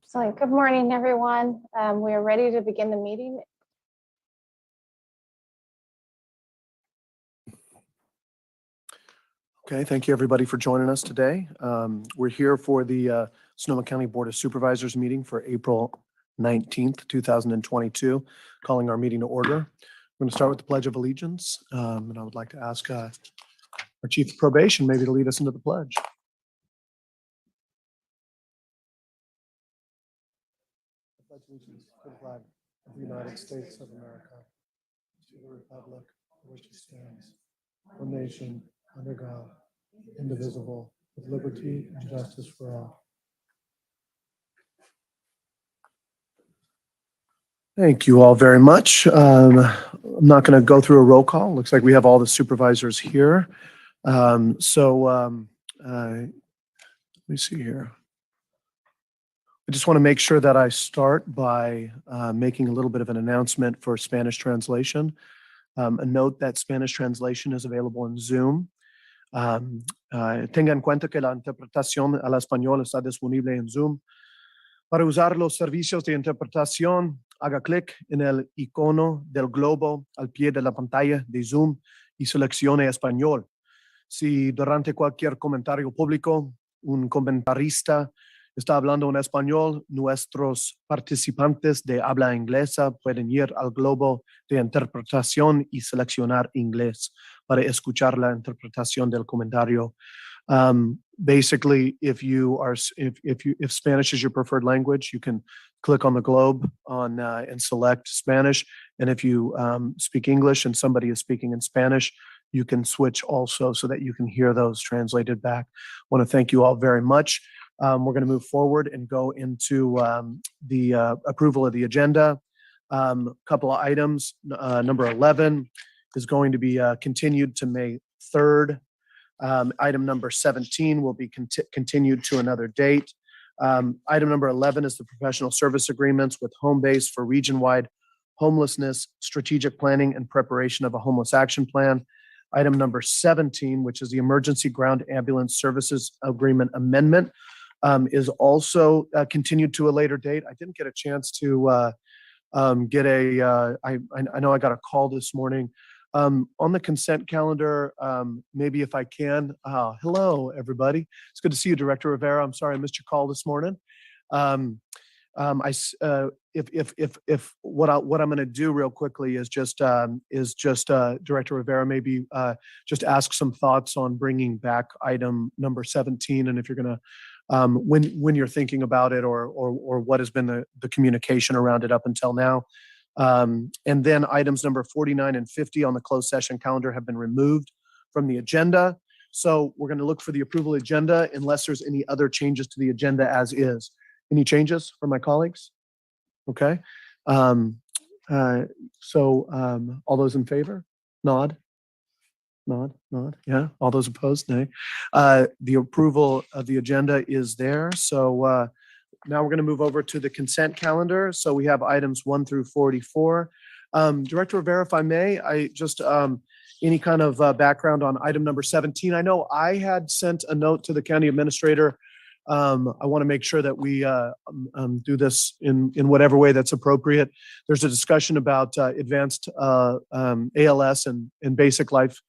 Excellent. Good morning, everyone. We are ready to begin the meeting. Okay, thank you everybody for joining us today. We're here for the Sonoma County Board of Supervisors meeting for April 19th, 2022, calling our meeting to order. We're going to start with the Pledge of Allegiance, and I would like to ask our Chief of Probation maybe to lead us into the pledge. I pledge allegiance to the flag of the United States of America, to the republic for which it stands, one nation, under God, indivisible, with liberty and justice for all. Thank you all very much. I'm not going to go through a roll call. Looks like we have all the supervisors here. Let me see here. I just want to make sure that I start by making a little bit of an announcement for Spanish translation. A note that Spanish translation is available in Zoom. Tenga en cuenta que la interpretación al español está disponible en Zoom. Para usar los servicios de interpretación, haga clic en el icono del globo al pie de la pantalla de Zoom y seleccione español. Si durante cualquier comentario público un comentarista está hablando en español, nuestros participantes de habla inglesa pueden ir al globo de interpretación y seleccionar inglés para escuchar la interpretación del comentario. Basically, if Spanish is your preferred language, you can click on the globe and select Spanish. And if you speak English and somebody is speaking in Spanish, you can switch also so that you can hear those translated back. I want to thank you all very much. We're going to move forward and go into the approval of the agenda. Couple of items. Number 11 is going to be continued to May 3rd. Item number 17 will be continued to another date. Item number 11 is the professional service agreements with Home Base for region-wide homelessness, strategic planning, and preparation of a homeless action plan. Item number 17, which is the emergency ground ambulance services agreement amendment, is also continued to a later date. I didn't get a chance to I know I got a call this morning. On the consent calendar, maybe if I can, hello, everybody. It's good to see you, Director Rivera. I'm sorry I missed your call this morning. If what I'm going to do real quickly is just Director Rivera, maybe just ask some thoughts on bringing back item number 17, and if you're going to when you're thinking about it, or what has been the communication around it up until now. And then items number 49 and 50 on the closed session calendar have been removed from the agenda. So we're going to look for the approval agenda unless there's any other changes to the agenda as is. Any changes from my colleagues? Okay. All those in favor? Nod. Yeah. All those opposed? Nay. The approval of the agenda is there. So now we're going to move over to the consent calendar. So we have items 1 through 44. Director Rivera, if I may, I just any kind of background on item number 17. I know I had sent a note to the county administrator. I want to make sure that we do this in whatever way that's appropriate. There's a discussion about advanced ALS and basic life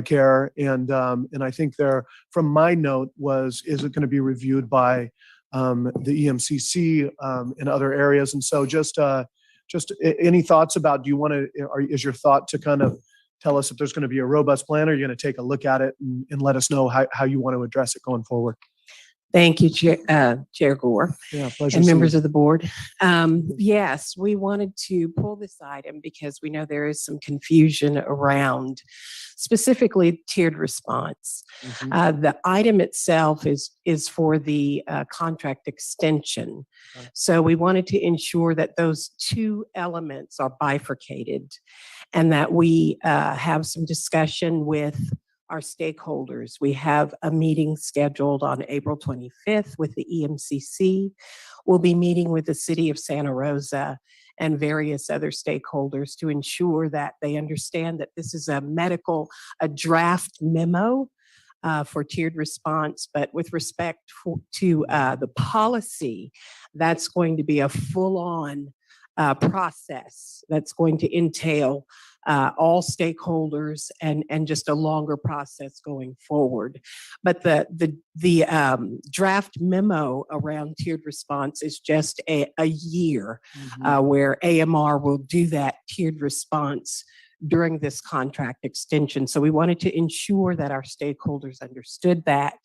care, and I think there, from my note, is it going to be reviewed by the EMCC in other areas? And so just any thoughts about, is your thought to kind of tell us if there's going to be a robust plan, or you're going to take a look at it and let us know how you want to address it going forward? Thank you, Chair Gore, yeah, pleasure, and members of the board. Yes, we wanted to pull this item because we know there is some confusion around specifically tiered response. Mm-hmm. The item itself is for the contract extension. Okay. So we wanted to ensure that those two elements are bifurcated and that we have some discussion with our stakeholders. We have a meeting scheduled on April 25th with the EMCC. We'll be meeting with the city of Santa Rosa and various other stakeholders to ensure that they understand that this is a draft memo for tiered response, but with respect to the policy, that's going to be a full-on process that's going to entail all stakeholders and just a longer process going forward. But the draft memo around tiered response is just a year where AMR will do that tiered response during this contract extension. So we wanted to ensure that our stakeholders understood that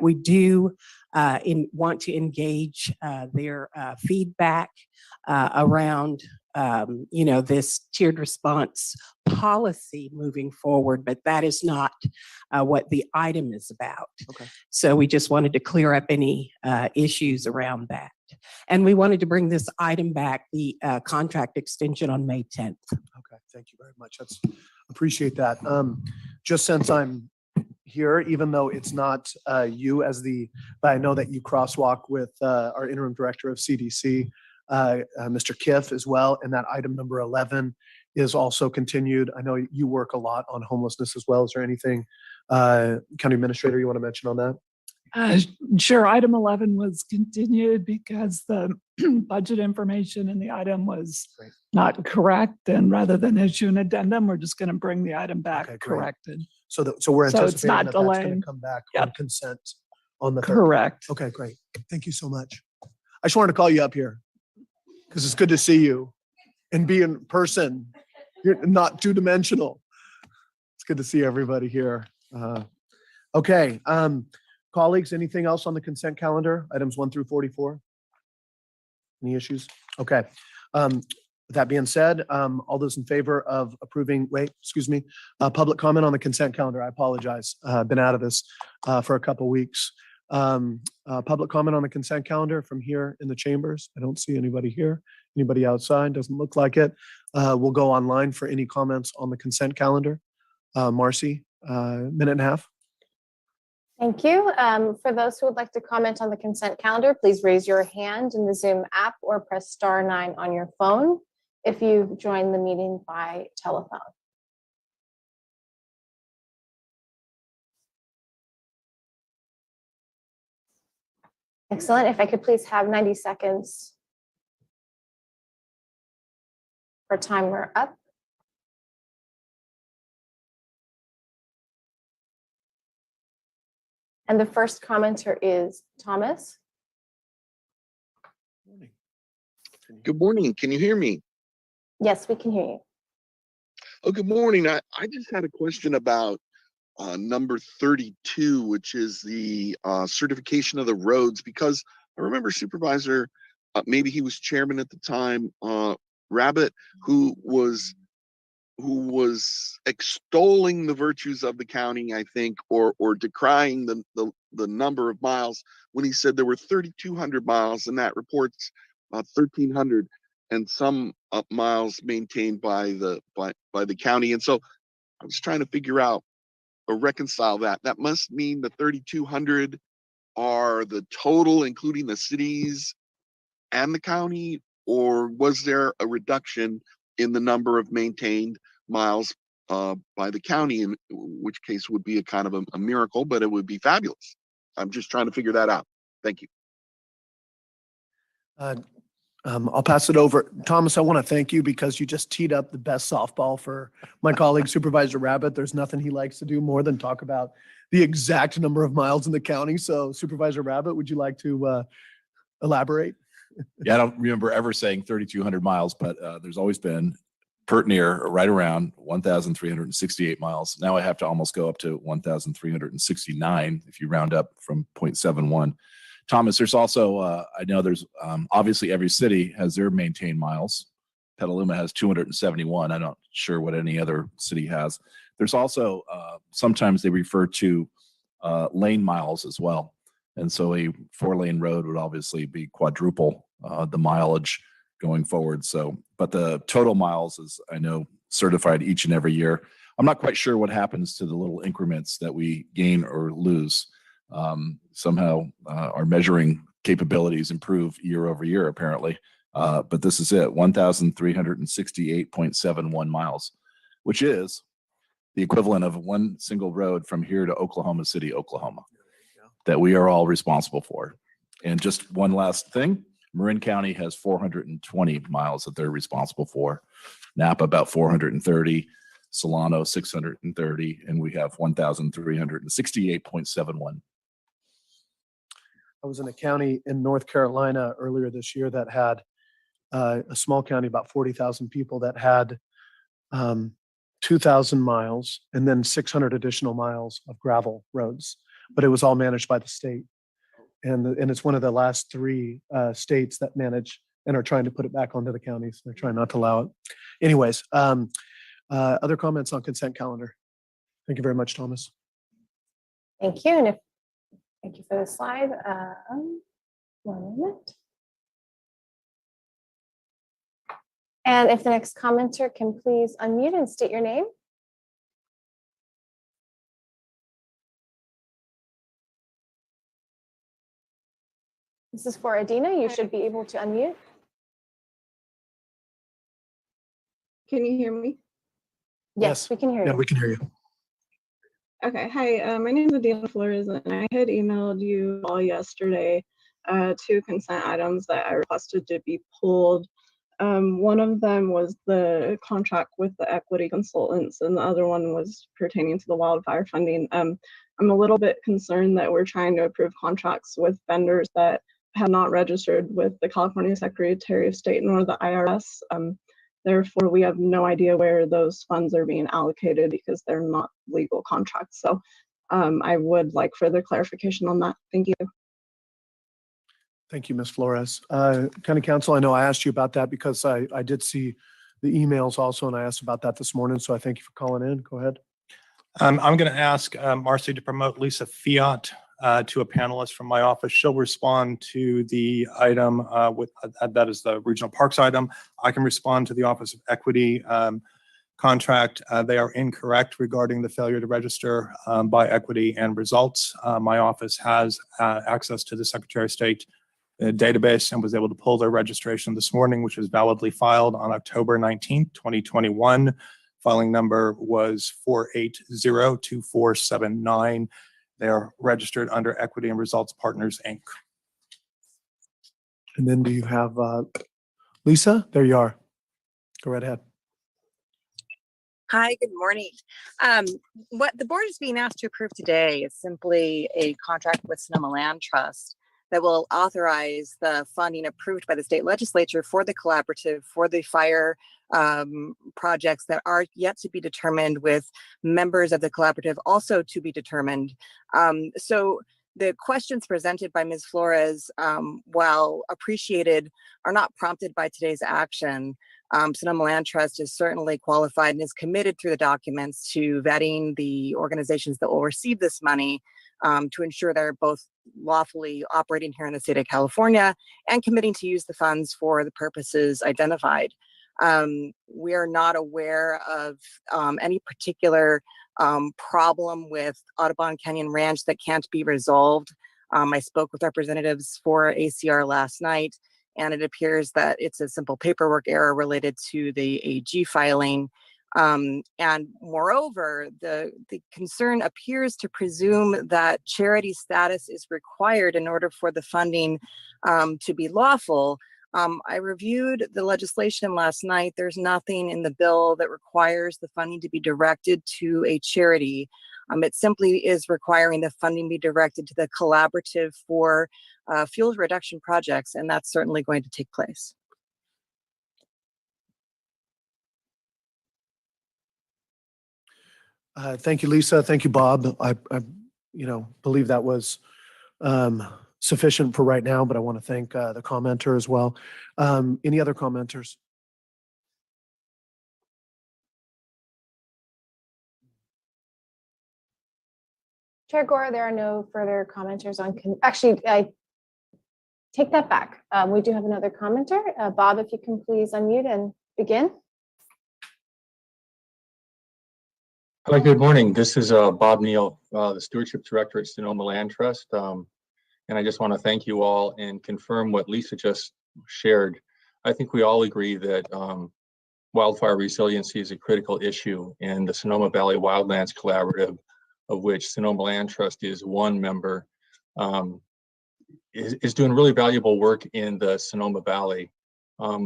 we do want to engage their feedback around this tiered response policy moving forward, but that is not what the item is about. Okay. So we just wanted to clear up any issues around that. And we wanted to bring this item back, the contract extension, on May 10th. Okay, thank you very much. Appreciate that. Just since I'm here, even though it's not you but I know that you crosswalk with our interim director of CDC, Mr. Kiff as well, and that item number 11 is also continued. I know you work a lot on homelessness as well. Is there anything, County Administrator, you want to mention on that? Sure. Item 11 was continued because the budget information in the item was not correct. And rather than issue an addendum, we're just going to bring the item back corrected. So we're anticipating it's not that's going delayed. to come back on consent on the 3rd. Correct. Okay, great. Thank you so much. I just wanted to call you up here because it's good to see you and be in person. You're not two-dimensional. It's good to see everybody here. Okay. Colleagues, anything else on the consent calendar? Items 1 through 44? Any issues? Okay. With that being said, all those in favor of approving, public comment on the consent calendar. I apologize. Been out of this for a couple weeks. Public comment on the consent calendar from here in the chambers. I don't see anybody here. Anybody outside? Doesn't look like it. We'll go online for any comments on the consent calendar. Marcy, minute and a half. Thank you. For those who would like to comment on the consent calendar, please raise your hand in the Zoom app or press *9 on your phone if you've joined the meeting by telephone. Excellent. If I could please have 90 seconds for timer up. And the first commenter is Thomas. Good morning. Can you hear me? Yes, we can hear you. Oh, good morning. I just had a question about number 32, which is the certification of the roads, because I remember Supervisor, maybe he was chairman at the time, Rabbit, who was extolling the virtues of the county, I think, or decrying the number of miles when he said there were 3,200 miles, and that report's 1,300 and some miles maintained by the county. And so I was trying to figure out or reconcile that. That must mean the 3,200 are the total, including the cities and the county, or was there a reduction in the number of maintained miles by the county, in which case would be a kind of a miracle, but it would be fabulous. I'm just trying to figure that out. Thank you. I'll pass it over. Thomas, I want to thank you because you just teed up the best softball for my colleague Supervisor Rabbit. There's nothing he likes to do more than talk about the exact number of miles in the county. So Supervisor Rabbit, would you like to elaborate? Yeah, I don't remember ever saying 3,200 miles, but there's always been pert near right around 1,368 miles. Now I have to almost go up to 1,369 if you round up from 0.71. Thomas, there's also, I know there's obviously every city has their maintained miles. Petaluma has 271. I'm not sure what any other city has. There's also, sometimes they refer to lane miles as well. And so a 4-lane road would obviously be quadruple the mileage going forward. So, but the total miles is, I know, certified each and every year. I'm not quite sure what happens to the little increments that we gain or lose. Somehow our measuring capabilities improve year over year, apparently. But this is it, 1,368.71 miles, which is the equivalent of one single road from here to Oklahoma City, Oklahoma, that we are all responsible for. And just one last thing, Marin County has 420 miles that they're responsible for. Napa about 430, Solano 630, and we have 1,368.71. I was in a county in North Carolina earlier this year that had a small county, about 40,000 people, that had 2,000 miles and then 600 additional miles of gravel roads, but it was all managed by the state. And it's one of the last three states that manage and are trying to put it back onto the counties. They're trying not to allow it. Anyways, other comments on consent calendar? Thank you very much, Thomas. Thank you. And thank you for the slide. 1 minute. And if the next commenter can please unmute and state your name. This is for Adina. You should be able to unmute. Can you hear me? Yes, we can hear Yeah, you. we can hear you. Okay, hi, my name is Adina Flores, and I had emailed you all yesterday 2 consent items that I requested to be pulled. One of them was the contract with the equity consultants, and the other one was pertaining to the wildfire funding. I'm a little bit concerned that we're trying to approve contracts with vendors that have not registered with the California Secretary of State nor the IRS. Therefore, we have no idea where those funds are being allocated because they're not legal contracts. So I would like further clarification on that. Thank you. Thank you, Ms. Flores. County Council, I know I asked you about that because I did see the emails also, and I asked about that this morning. So I thank you for calling in. Go ahead. I'm going to ask Marcy to promote Lisa Fiat to a panelist from my office. She'll respond to the item with that is the Regional Parks item. I can respond to the Office of Equity contract. They are incorrect regarding the failure to register by equity and results. My office has access to the Secretary of State database and was able to pull their registration this morning, which was validly filed on October 19th, 2021. Filing number was 4802479. They are registered under Equity and Results Partners, Inc. And then do you have Lisa? There you are. Go right ahead. Hi, good morning. What the board is being asked to approve today is simply a contract with Sonoma Land Trust that will authorize the funding approved by the state legislature for the collaborative for the fire projects that are yet to be determined, with members of the collaborative also to be determined. So the questions presented by Ms. Flores, while appreciated, are not prompted by today's action. Sonoma Land Trust is certainly qualified and is committed through the documents to vetting the organizations that will receive this money to ensure they're both lawfully operating here in the state of California and committing to use the funds for the purposes identified. We are not aware of any particular problem with Audubon Canyon Ranch that can't be resolved. I spoke with representatives for ACR last night, and it appears that it's a simple paperwork error related to the AG filing. And moreover, the concern appears to presume that charity status is required in order for the funding to be lawful. I reviewed the legislation last night. There's nothing in the bill that requires the funding to be directed to a charity. It simply is requiring the funding be directed to the collaborative for fuel reduction projects, and that's certainly going to take place. Thank you, Lisa. Thank you, Bob. I believe that was sufficient for right now, but I want to thank the commenter as well. Any other commenters? Chair Gore, there are no further commenters on, actually, I take that back. We do have another commenter. Bob, if you can please unmute and begin. Hi, good morning. This is Bob Neal, the Stewardship Director at Sonoma Land Trust. And I just want to thank you all and confirm what Lisa just shared. I think we all agree that wildfire resiliency is a critical issue, and the Sonoma Valley Wildlands Collaborative, of which Sonoma Land Trust is one member, is doing really valuable work in the Sonoma Valley.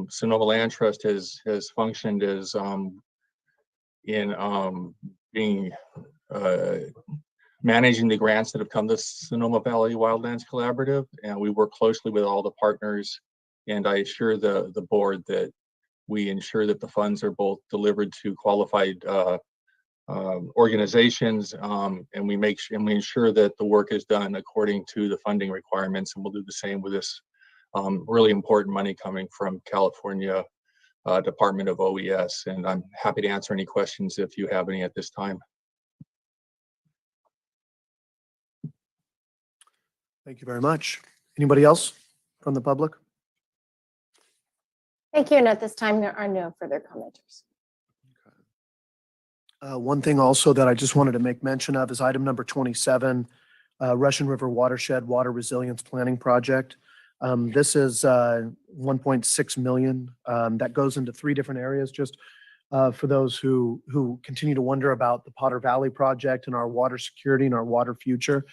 Sonoma Land Trust has functioned as being managing the grants that have come to Sonoma Valley Wildlands Collaborative, and we work closely with all the partners. And I assure the board that we ensure that the funds are both delivered to qualified organizations, and we ensure that the work is done according to the funding requirements. And we'll do the same with this really important money coming from California Department of OES. And I'm happy to answer any questions if you have any at this time. Thank you very much. Anybody else from the public? Thank you. And at this time, there are no further commenters. One thing also that I just wanted to make mention of is item number 27, Russian River Watershed Water Resilience Planning Project. This is 1.6 million that goes into 3 different areas. Just for those who continue to wonder about the Potter Valley project and our water security and our water future,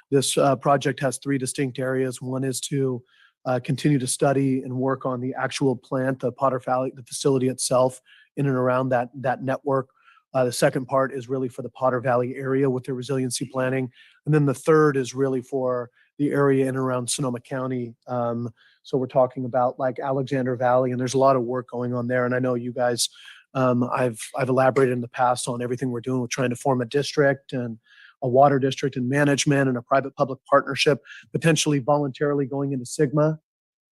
this project has 3 distinct areas. One is to continue to study and work on the actual plant, the Potter Valley, the facility itself, in and around that network. The second part is really for the Potter Valley area with their resiliency planning. And then the third is really for the area in and around Sonoma County. So we're talking about like Alexander Valley, and there's a lot of work going on there. And I know you guys, I've elaborated in the past on everything we're doing with trying to form a district and a water district and management and a private-public partnership, potentially voluntarily going into Sigma.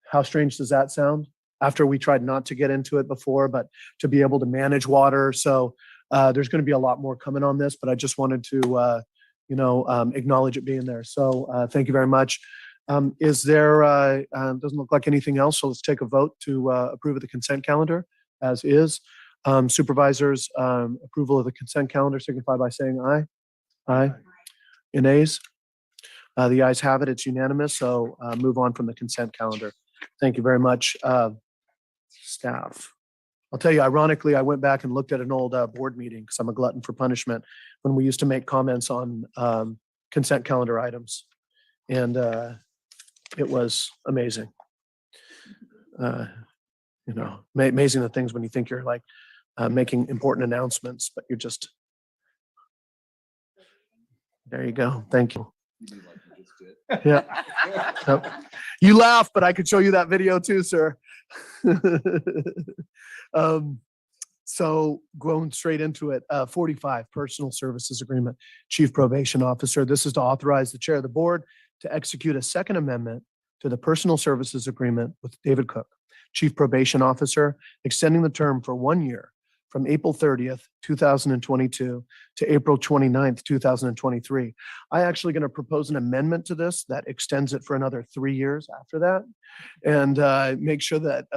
How strange does that sound? After we tried not to get into it before, but to be able to manage water. So there's going to be a lot more coming on this, but I just wanted to, acknowledge it being there. So thank you very much. Is there, doesn't look like anything else. So let's take a vote to approve of the consent calendar as is. Supervisors, approval of the consent calendar signify by saying aye. Aye. Nays? The ayes have it. It's unanimous. So move on from the consent calendar. Thank you very much, staff. I'll tell you, ironically, I went back and looked at an old board meeting because I'm a glutton for punishment when we used to make comments on consent calendar items. And it was amazing. Amazing the things when you think you're like making important announcements, but you're just, there you go. Thank you. Yeah. Yep. You laugh, but I could show you that video too, sir. So going straight into it, 45, Personal Services Agreement, Chief Probation Officer. This is to authorize the chair of the board to execute a second amendment to the Personal Services Agreement with David Cook, Chief Probation Officer, extending the term for 1 year from April 30th, 2022 to April 29th, 2023. I'm actually going to propose an amendment to this that extends it for another 3 years after that, and make sure that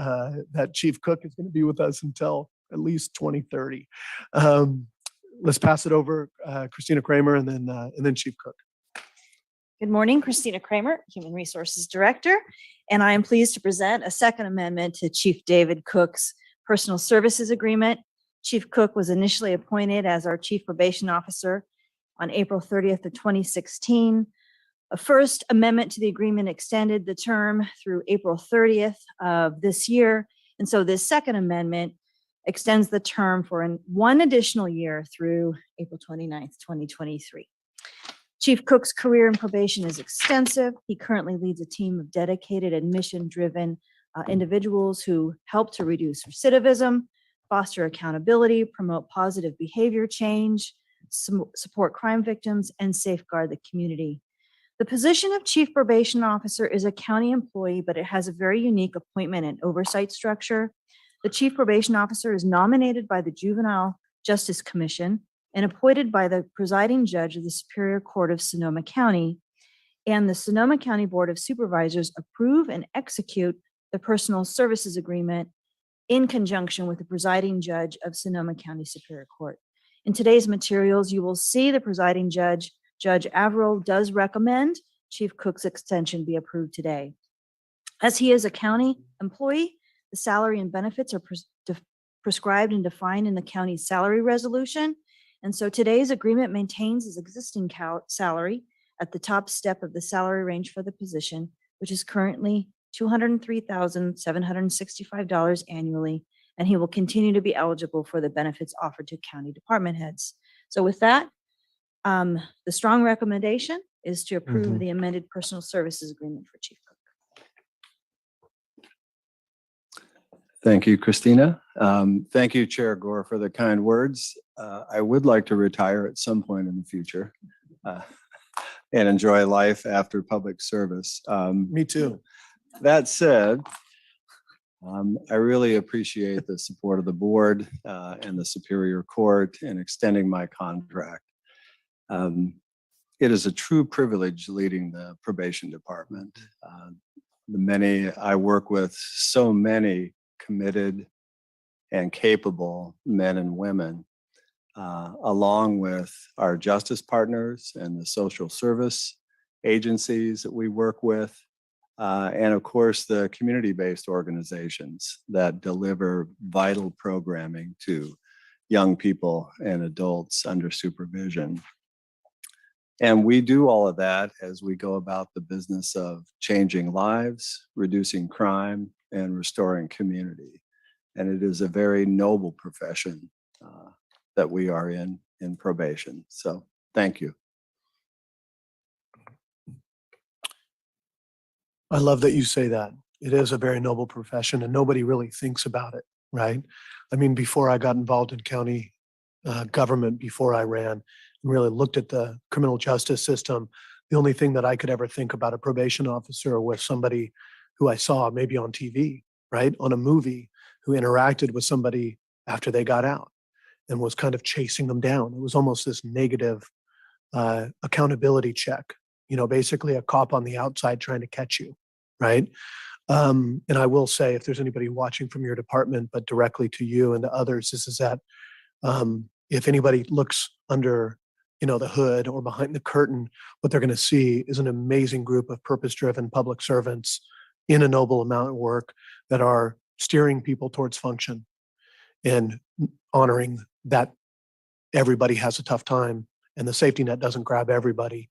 that Chief Cook is going to be with us until at least 2030. Let's pass it over, Christina Kramer, and then Chief Cook. Good morning, Christina Kramer, Human Resources Director, and I am pleased to present a second amendment to Chief David Cook's Personal Services Agreement. Chief Cook was initially appointed as our Chief Probation Officer on April 30th of 2016. A first amendment to the agreement extended the term through April 30th of this year. And so this second amendment extends the term for 1 additional year through April 29th, 2023. Chief Cook's career in probation is extensive. He currently leads a team of dedicated and mission-driven individuals who help to reduce recidivism, foster accountability, promote positive behavior change, support crime victims, and safeguard the community. The position of Chief Probation Officer is a county employee, but it has a very unique appointment and oversight structure. The Chief Probation Officer is nominated by the Juvenile Justice Commission and appointed by the presiding judge of the Superior Court of Sonoma County, and the Sonoma County Board of Supervisors approve and execute the Personal Services Agreement in conjunction with the presiding judge of Sonoma County Superior Court. In today's materials, you will see the presiding judge, Judge Averill, does recommend Chief Cook's extension be approved today. As he is a county employee, the salary and benefits are prescribed and defined in the county's salary resolution. And so today's agreement maintains his existing salary at the top step of the salary range for the position, which is currently $203,765 annually, and he will continue to be eligible for the benefits offered to county department heads. So with that, the strong recommendation is to approve the amended personal services agreement for Chief Cook. Thank you, Christina. Thank you, Chair Gore, for the kind words. I would like to retire at some point in the future and enjoy life after public service. Me too. That said, I really appreciate the support of the board and the Superior Court in extending my contract. It is a true privilege leading the probation department. I work with so many committed and capable men and women, along with our justice partners and the social service agencies that we work with, and of course, the community-based organizations that deliver vital programming to young people and adults under supervision. And we do all of that as we go about the business of changing lives, reducing crime, and restoring community. And it is a very noble profession that we are in probation. So thank you. I love that you say that. It is a very noble profession and nobody really thinks about it, right? I mean, before I got involved in county government, before I ran and really looked at the criminal justice system, the only thing that I could ever think about a probation officer was somebody who I saw maybe on TV, right? On a movie, who interacted with somebody after they got out and was kind of chasing them down. It was almost this negative accountability check, you know, basically a cop on the outside trying to catch you, right? And I will say, if there's anybody watching from your department, but directly to you and to others, this is that if anybody looks under, you know, the hood or behind the curtain, what they're going to see is an amazing group of purpose-driven public servants in a noble amount of work that are steering people towards function and honoring that everybody has a tough time and the safety net doesn't grab everybody,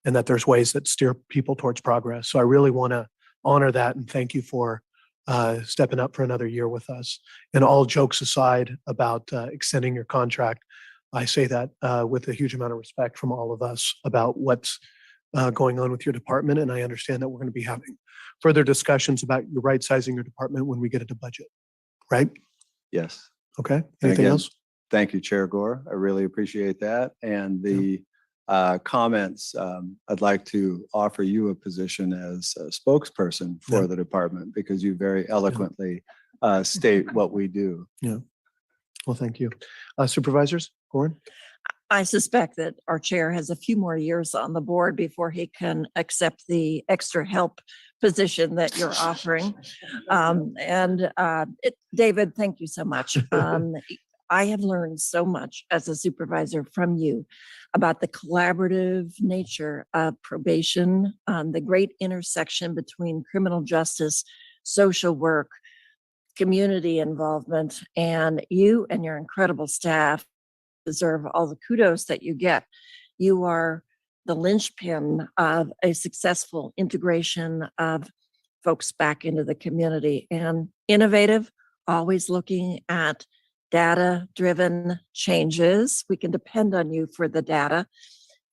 and that there's ways that steer people towards progress. So I really want to honor that and thank you for stepping up for another year with us. And all jokes aside about extending your contract, I say that with a huge amount of respect from all of us about what's going on with your department. And I understand that we're going to be having further discussions about your right sizing your department when we get into budget, right? Yes. Okay. And Anything again, else? Thank you, Chair Gore. I really appreciate that. And the comments, I'd like to offer you a position as a spokesperson for the department because you very eloquently state what we do. Yeah. Well, thank you. Supervisors, Gorin? I suspect that our chair has a few more years on the board before he can accept the extra help position that you're offering. David, thank you so much. I have learned so much as a supervisor from you about the collaborative nature of probation, the great intersection between criminal justice, social work, community involvement, and you and your incredible staff deserve all the kudos that you get. You are the linchpin of a successful integration of folks back into the community, and innovative, always looking at data-driven changes. We can depend on you for the data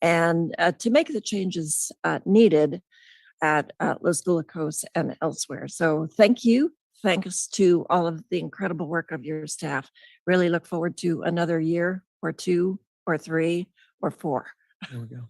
and to make the changes needed at Los Gulicos and elsewhere. So thank you. Thanks to all of the incredible work of your staff. Really look forward to another year or 2 or 3 or 4. There we go.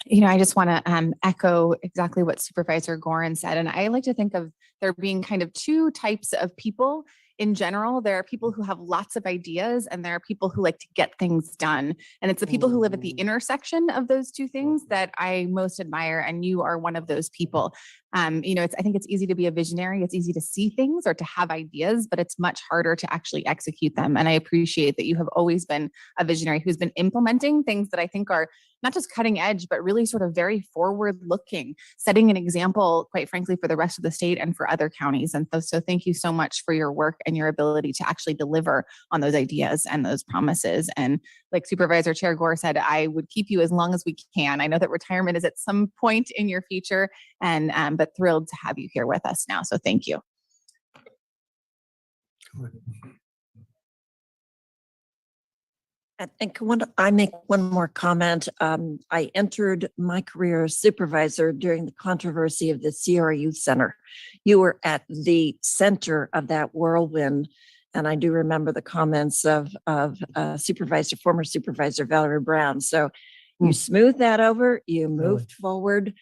You know, I just want to echo exactly what Supervisor Gorin said. And I like to think of there being kind of 2 types of people in general. There are people who have lots of ideas and there are people who like to get things done. And it's the people who live at the intersection of those 2 things that I most admire. And you are one of those people. You know, I think it's easy to be a visionary. It's easy to see things or to have ideas, but it's much harder to actually execute them. And I appreciate that you have always been a visionary who's been implementing things that I think are not just cutting edge, but really sort of very forward looking, setting an example, quite frankly, for the rest of the state and for other counties. And so thank you so much for your work and your ability to actually deliver on those ideas and those promises. And like Supervisor Chair Gore said, I would keep you as long as we can. I know that retirement is at some point in your future, and but thrilled to have you here with us now. So thank you. And I make one more comment? I entered my career as supervisor during the controversy of the Sierra Youth Center. You were at the center of that whirlwind. And I do remember the comments of former supervisor Valerie Brown. So you smoothed that over, you moved forward.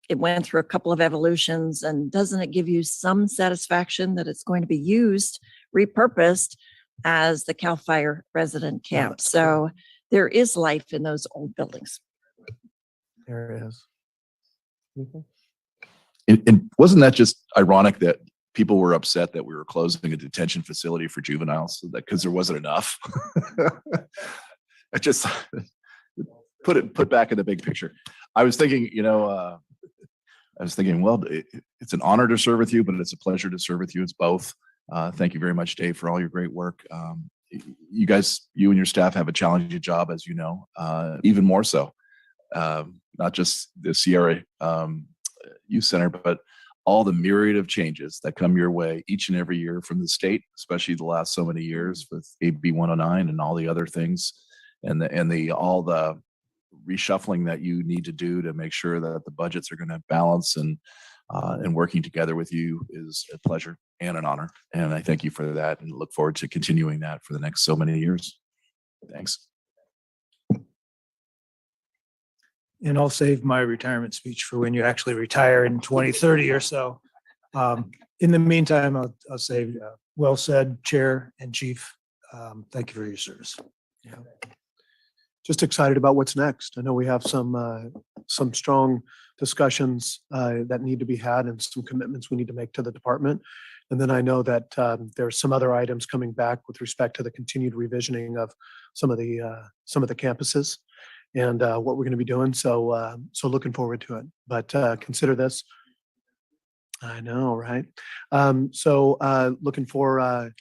It went through a couple of evolutions, and doesn't it give you some satisfaction that it's going to be used, repurposed as the CAL FIRE resident camp? So there is life in those old buildings. There it is. And wasn't that just ironic that people were upset that we were closing a detention facility for juveniles because there wasn't enough? I just put back in the big picture. I was thinking, well, it's an honor to serve with you, but it's a pleasure to serve with you. It's both. Thank you very much, Dave, for all your great work. You and your staff have a challenging job, as you know, even more so. Not just the Sierra Youth Center, but all the myriad of changes that come your way each and every year from the state, especially the last so many years with AB 109 and all the other things, and all the reshuffling that you need to do to make sure that the budgets are going to balance, and working together with you is a pleasure and an honor. And I thank you for that, and look forward to continuing that for the next so many years. Thanks. And I'll save my retirement speech for when you actually retire in 2030 or so. In the meantime, I'll say, well said, Chair and Chief. Thank you for your service. Yeah. Just excited about what's next. I know we have some strong discussions that need to be had, and some commitments we need to make to the department. And then I know that there's some other items coming back with respect to the continued revisioning of some of the campuses and what we're going to be doing. So looking forward to it. But consider this. I know, right? Looking for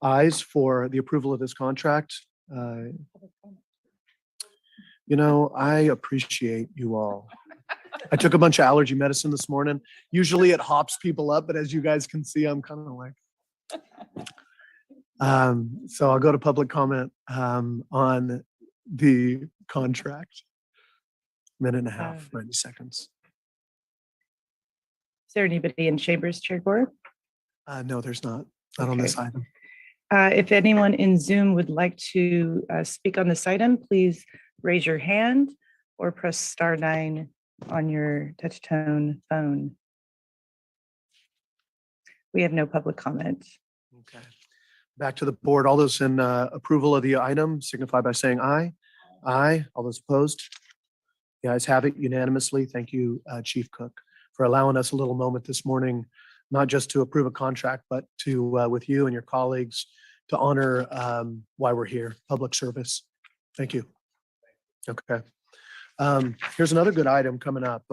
ayes for the approval of this contract. I appreciate you all. I took a bunch of allergy medicine this morning. Usually it hops people up, but as you guys can see, I'm kind of like, so I'll go to public comment on the contract. Minute and a half, 90 seconds. Is there anybody in chambers, Chair Gore? No, there's not. Not on this item. If anyone in Zoom would like to speak on this item, please raise your hand or press *9 on your touch tone phone. We have no public comment. Okay. Back to the board. All those in approval of the item signify by saying aye. Aye. All those opposed? The ayes have it unanimously. Thank you, Chief Cook, for allowing us a little moment this morning, not just to approve a contract, but to, with you and your colleagues, to honor why we're here, public service. Thank you. Okay. Here's another good item coming up.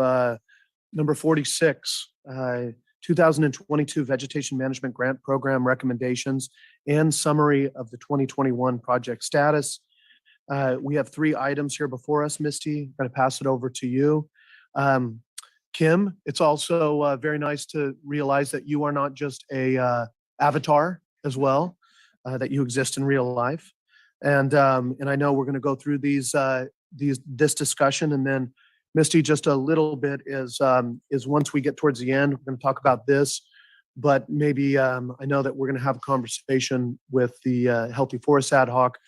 Number 46, 2022 Vegetation Management Grant Program recommendations and summary of the 2021 project status. We have 3 items here before us, Misty. I'm going to pass it over to you. Kim, it's also very nice to realize that you are not just a avatar as well, that you exist in real life. And I know we're going to go through this discussion, and then Misty, just a little bit is once we get towards the end, we're going to talk about this, but maybe I know that we're going to have a conversation with the Healthy Forest Ad Hoc,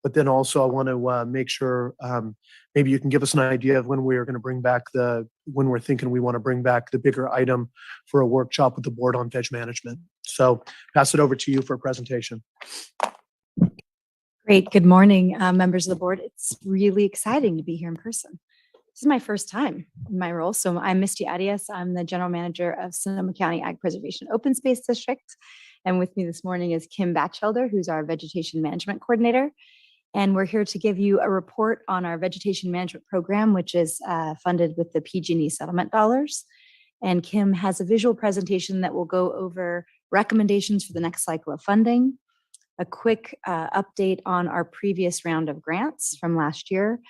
but then also I want to make sure maybe you can give us an idea of when we're going to bring back when we're thinking we want to bring back the bigger item for a workshop with the board on veg management. So pass it over to you for a presentation. Great. Good morning, members of the board. It's really exciting to be here in person. This is my first time in my role. So I'm Misty Arias. I'm the general manager of Sonoma County Ag Preservation Open Space District. And with me this morning is Kim Batchelder, who's our vegetation management coordinator. And we're here to give you a report on our vegetation management program, which is funded with the PG&E settlement dollars. And Kim has a visual presentation that will go over recommendations for the next cycle of funding, a quick update on our previous round of grants from last year,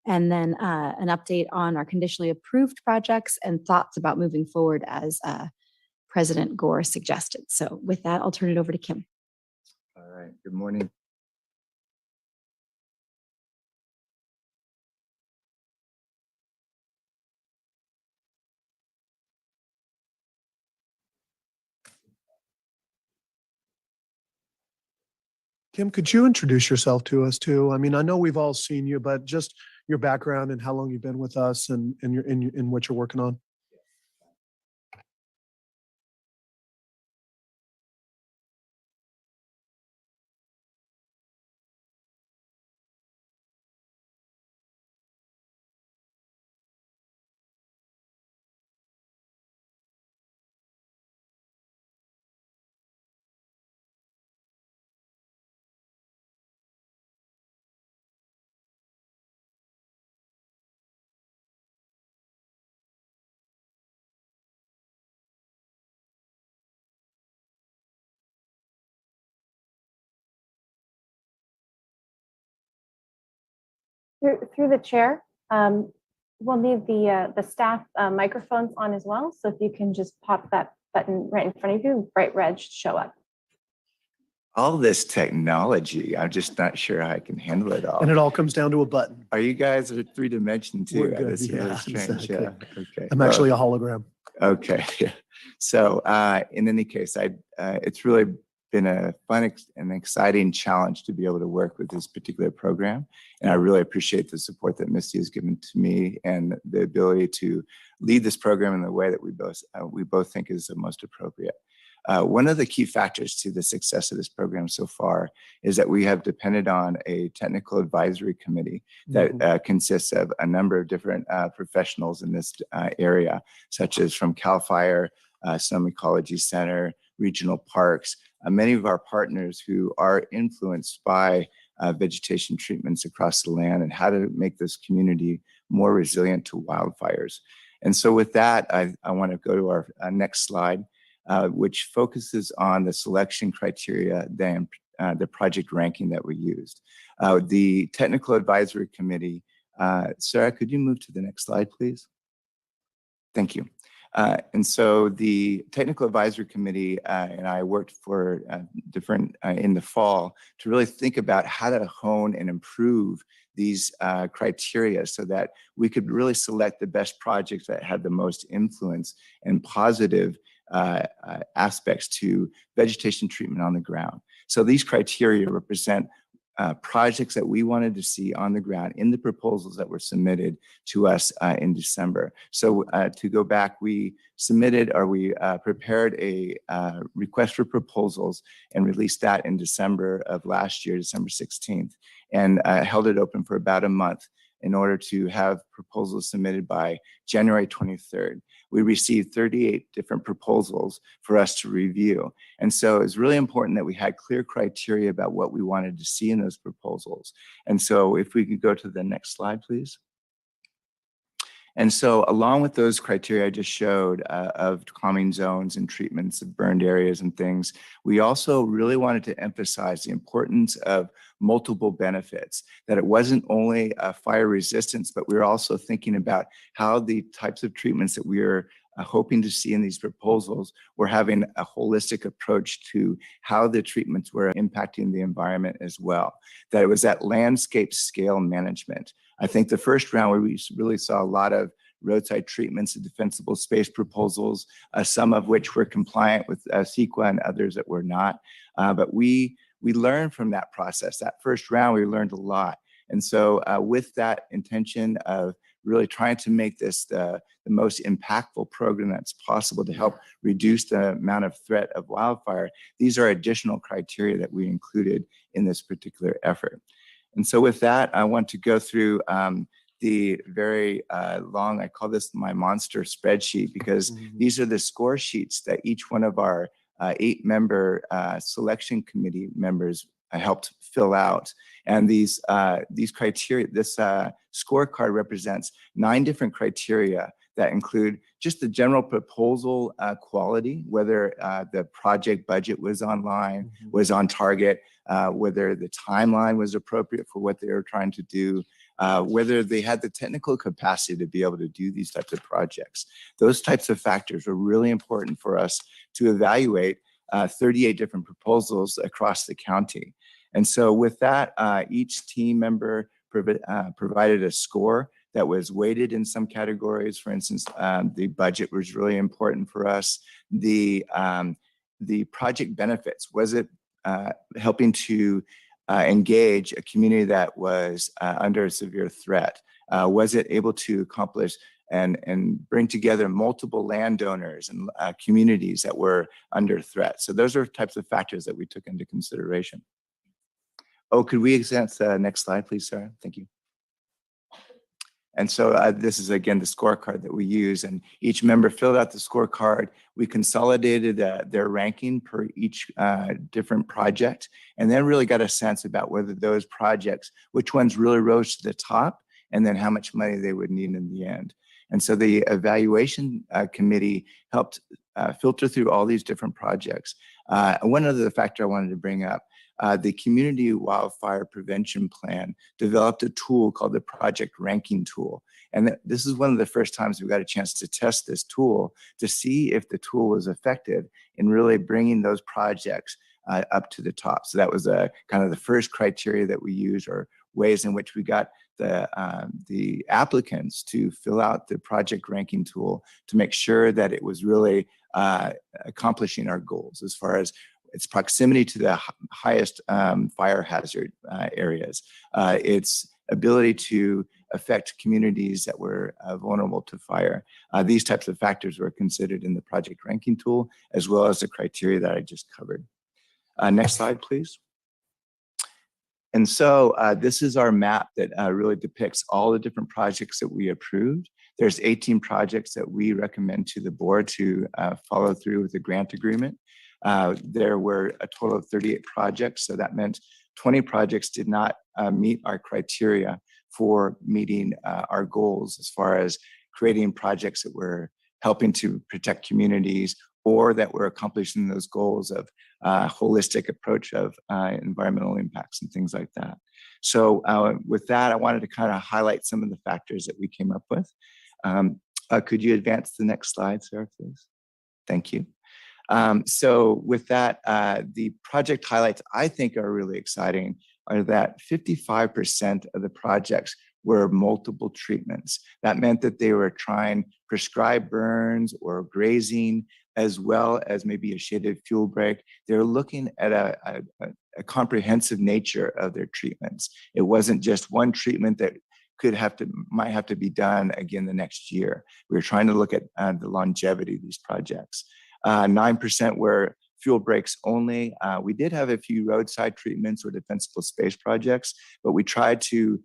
and then an update on our conditionally approved projects and thoughts about moving forward as President Gore suggested. So with that, I'll turn it over to Kim. All right, good morning. Kim, could you introduce yourself to us too? I mean, I know we've all seen you, but just your background and how long you've been with us and in what you're working on. Through the chair, we'll need the staff microphones on as well. So if you can just pop that button right in front of you, bright red should show up. All this technology, I'm just not sure how I can handle it all. And it all comes down to a button. Are you guys a 3-dimension too? We're good, That's really yeah, strange. exactly. Yeah. Okay. I'm actually a hologram. Okay. So in any case, it's really been a fun and exciting challenge to be able to work with this particular program. And I really appreciate the support that Misty has given to me and the ability to lead this program in the way that we both think is the most appropriate. One of the key factors to the success of this program so far is that we have depended on a technical advisory committee that consists of a number of different professionals in this area, such as from CAL FIRE, Sonoma Ecology Center, regional parks, many of our partners who are influenced by vegetation treatments across the land and how to make this community more resilient to wildfires. And so with that, I want to go to our next slide, which focuses on the selection criteria, then the project ranking that we used. The Technical Advisory Committee, Sarah, could you move to the next slide, please? Thank you. And so the Technical Advisory Committee and I worked for different in the fall to really think about how to hone and improve these criteria so that we could really select the best projects that had the most influence and positive aspects to vegetation treatment on the ground. So these criteria represent projects that we wanted to see on the ground in the proposals that were submitted to us in December. So to go back, we submitted or we prepared a request for proposals and released that in December of last year, December 16th, and held it open for about a month in order to have proposals submitted by January 23rd. We received 38 different proposals for us to review. And so it's really important that we had clear criteria about what we wanted to see in those proposals. And so if we could go to the next slide, please. And so along with those criteria I just showed of calming zones and treatments of burned areas and things, we also really wanted to emphasize the importance of multiple benefits, that it wasn't only fire resistance, but we were also thinking about how the types of treatments that we are hoping to see in these proposals were having a holistic approach to how the treatments were impacting the environment as well, that it was that landscape scale management. I think the first round where we really saw a lot of roadside treatments and defensible space proposals, some of which were compliant with CEQA and others that were not. But we learned from that process. That first round, we learned a lot. And so with that intention of really trying to make this the most impactful program that's possible to help reduce the amount of threat of wildfire, these are additional criteria that we included in this particular effort. And so with that, I want to go through the very long, I call this my monster spreadsheet, because these are the score sheets that each one of our 8-member selection committee members helped fill out. And these criteria, this scorecard represents 9 different criteria that include just the general proposal quality, whether the project budget was online, was on target, whether the timeline was appropriate for what they were trying to do, whether they had the technical capacity to be able to do these types of projects. Those types of factors are really important for us to evaluate 38 different proposals across the county. And so with that, each team member provided a score that was weighted in some categories. For instance, the budget was really important for us. The project benefits, was it helping to engage a community that was under a severe threat? Was it able to accomplish and bring together multiple landowners and communities that were under threat? So those are types of factors that we took into consideration. Oh, could we advance the next slide, please, Sarah? Thank you. And so this is, again, the scorecard that we use, and each member filled out the scorecard. We consolidated their ranking per each different project, and then really got a sense about whether those projects, which ones really rose to the top, and then how much money they would need in the end. And so the evaluation committee helped filter through all these different projects. One other factor I wanted to bring up, the Community Wildfire Prevention Plan developed a tool called the Project Ranking Tool. And this is one of the first times we got a chance to test this tool to see if the tool was effective in really bringing those projects up to the top. So that was kind of the first criteria that we used, or ways in which we got the applicants to fill out the project ranking tool to make sure that it was really accomplishing our goals as far as its proximity to the highest fire hazard areas, its ability to affect communities that were vulnerable to fire. These types of factors were considered in the project ranking tool, as well as the criteria that I just covered. Next slide, please. And so this is our map that really depicts all the different projects that we approved. There's 18 projects that we recommend to the board to follow through with the grant agreement. There were a total of 38 projects, so that meant 20 projects did not meet our criteria for meeting our goals as far as creating projects that were helping to protect communities, or that were accomplishing those goals of holistic approach of environmental impacts and things like that. So with that, I wanted to kind of highlight some of the factors that we came up with. Could you advance the next slide, Sarah, please? Thank you. So with that, the project highlights I think are really exciting are that 55% of the projects were multiple treatments. That meant that they were trying prescribed burns or grazing, as well as maybe a shaded fuel break. They're looking at a comprehensive nature of their treatments. It wasn't just one treatment that might have to be done again the next year. We were trying to look at the longevity of these projects. 9% were fuel breaks only. We did have a few roadside treatments or defensible space projects, but we tried to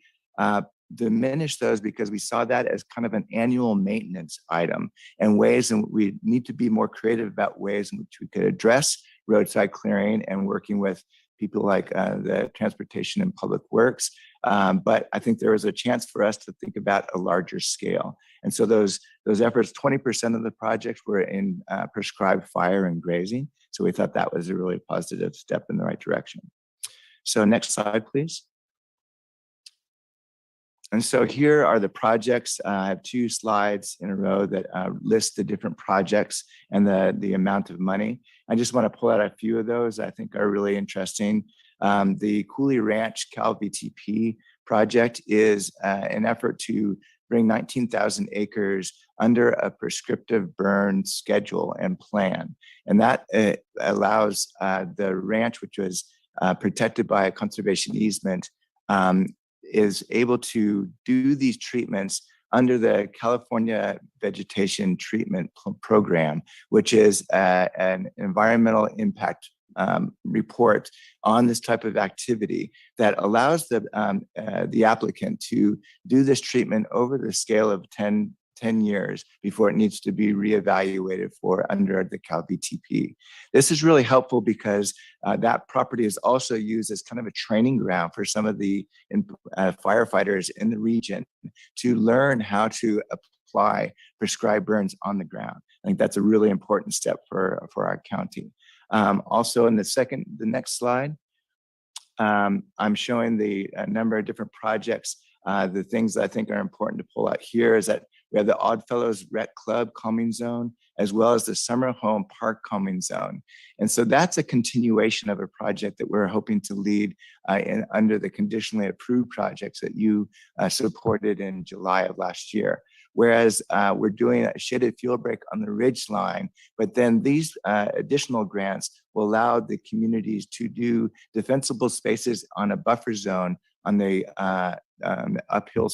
diminish those because we saw that as kind of an annual maintenance item, and ways, and we need to be more creative about ways in which we could address roadside clearing and working with people like the Transportation and Public Works. But I think there was a chance for us to think about a larger scale. And so those efforts, 20% of the projects were in prescribed fire and grazing. So we thought that was a really positive step in the right direction. So next slide, please. And so here are the projects. I have 2 slides in a row that list the different projects and the amount of money. I just want to pull out a few of those I think are really interesting. The Coulee Ranch Cal VTP project is an effort to bring 19,000 acres under a prescriptive burn schedule and plan. And that allows the ranch, which was protected by a conservation easement, is able to do these treatments under the California Vegetation Treatment Program, which is an environmental impact report on this type of activity that allows the applicant to do this treatment over the scale of 10 10 years before it needs to be reevaluated for under the CalBTP. This is really helpful because that property is also used as kind of a training ground for some of the firefighters in the region to learn how to apply prescribed burns on the ground. I think that's a really important step for our county. Also in the next slide, I'm showing the number of different projects. The things that I think are important to pull out here is that we have the Oddfellows Rec Club calming zone, as well as the Summer Home Park calming zone. And so that's a continuation of a project that we're hoping to lead under the conditionally approved projects that you supported in July of last year. Whereas we're doing a shaded fuel break on the ridge line, but then these additional grants will allow the communities to do defensible spaces on a buffer zone on the uphill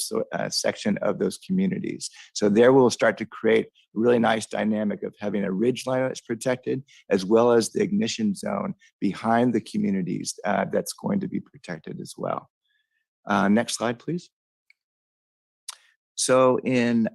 section of those communities. So there we'll start to create a really nice dynamic of having a ridge line that's protected, as well as the ignition zone behind the communities that's going to be protected as well. Next slide, please. So in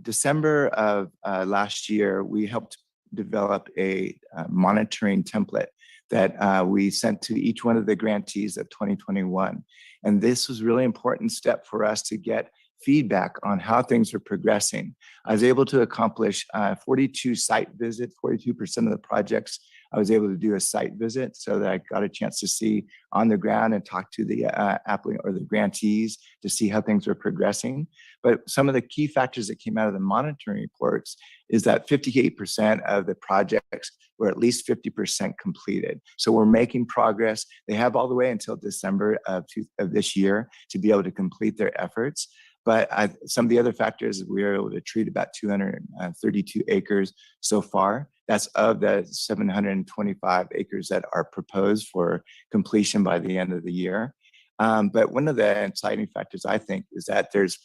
December of last year, we helped develop a monitoring template that we sent to each one of the grantees of 2021. And this was a really important step for us to get feedback on how things are progressing. I was able to accomplish 42 site visits, 42% of the projects I was able to do a site visit, so that I got a chance to see on the ground and talk to the applicant or the grantees to see how things are progressing. But some of the key factors that came out of the monitoring reports is that 58% of the projects were at least 50% completed. So we're making progress. They have all the way until December of this year to be able to complete their efforts. But some of the other factors, we were able to treat about 232 acres so far. That's of the 725 acres that are proposed for completion by the end of the year. But one of the exciting factors, I think, is that there's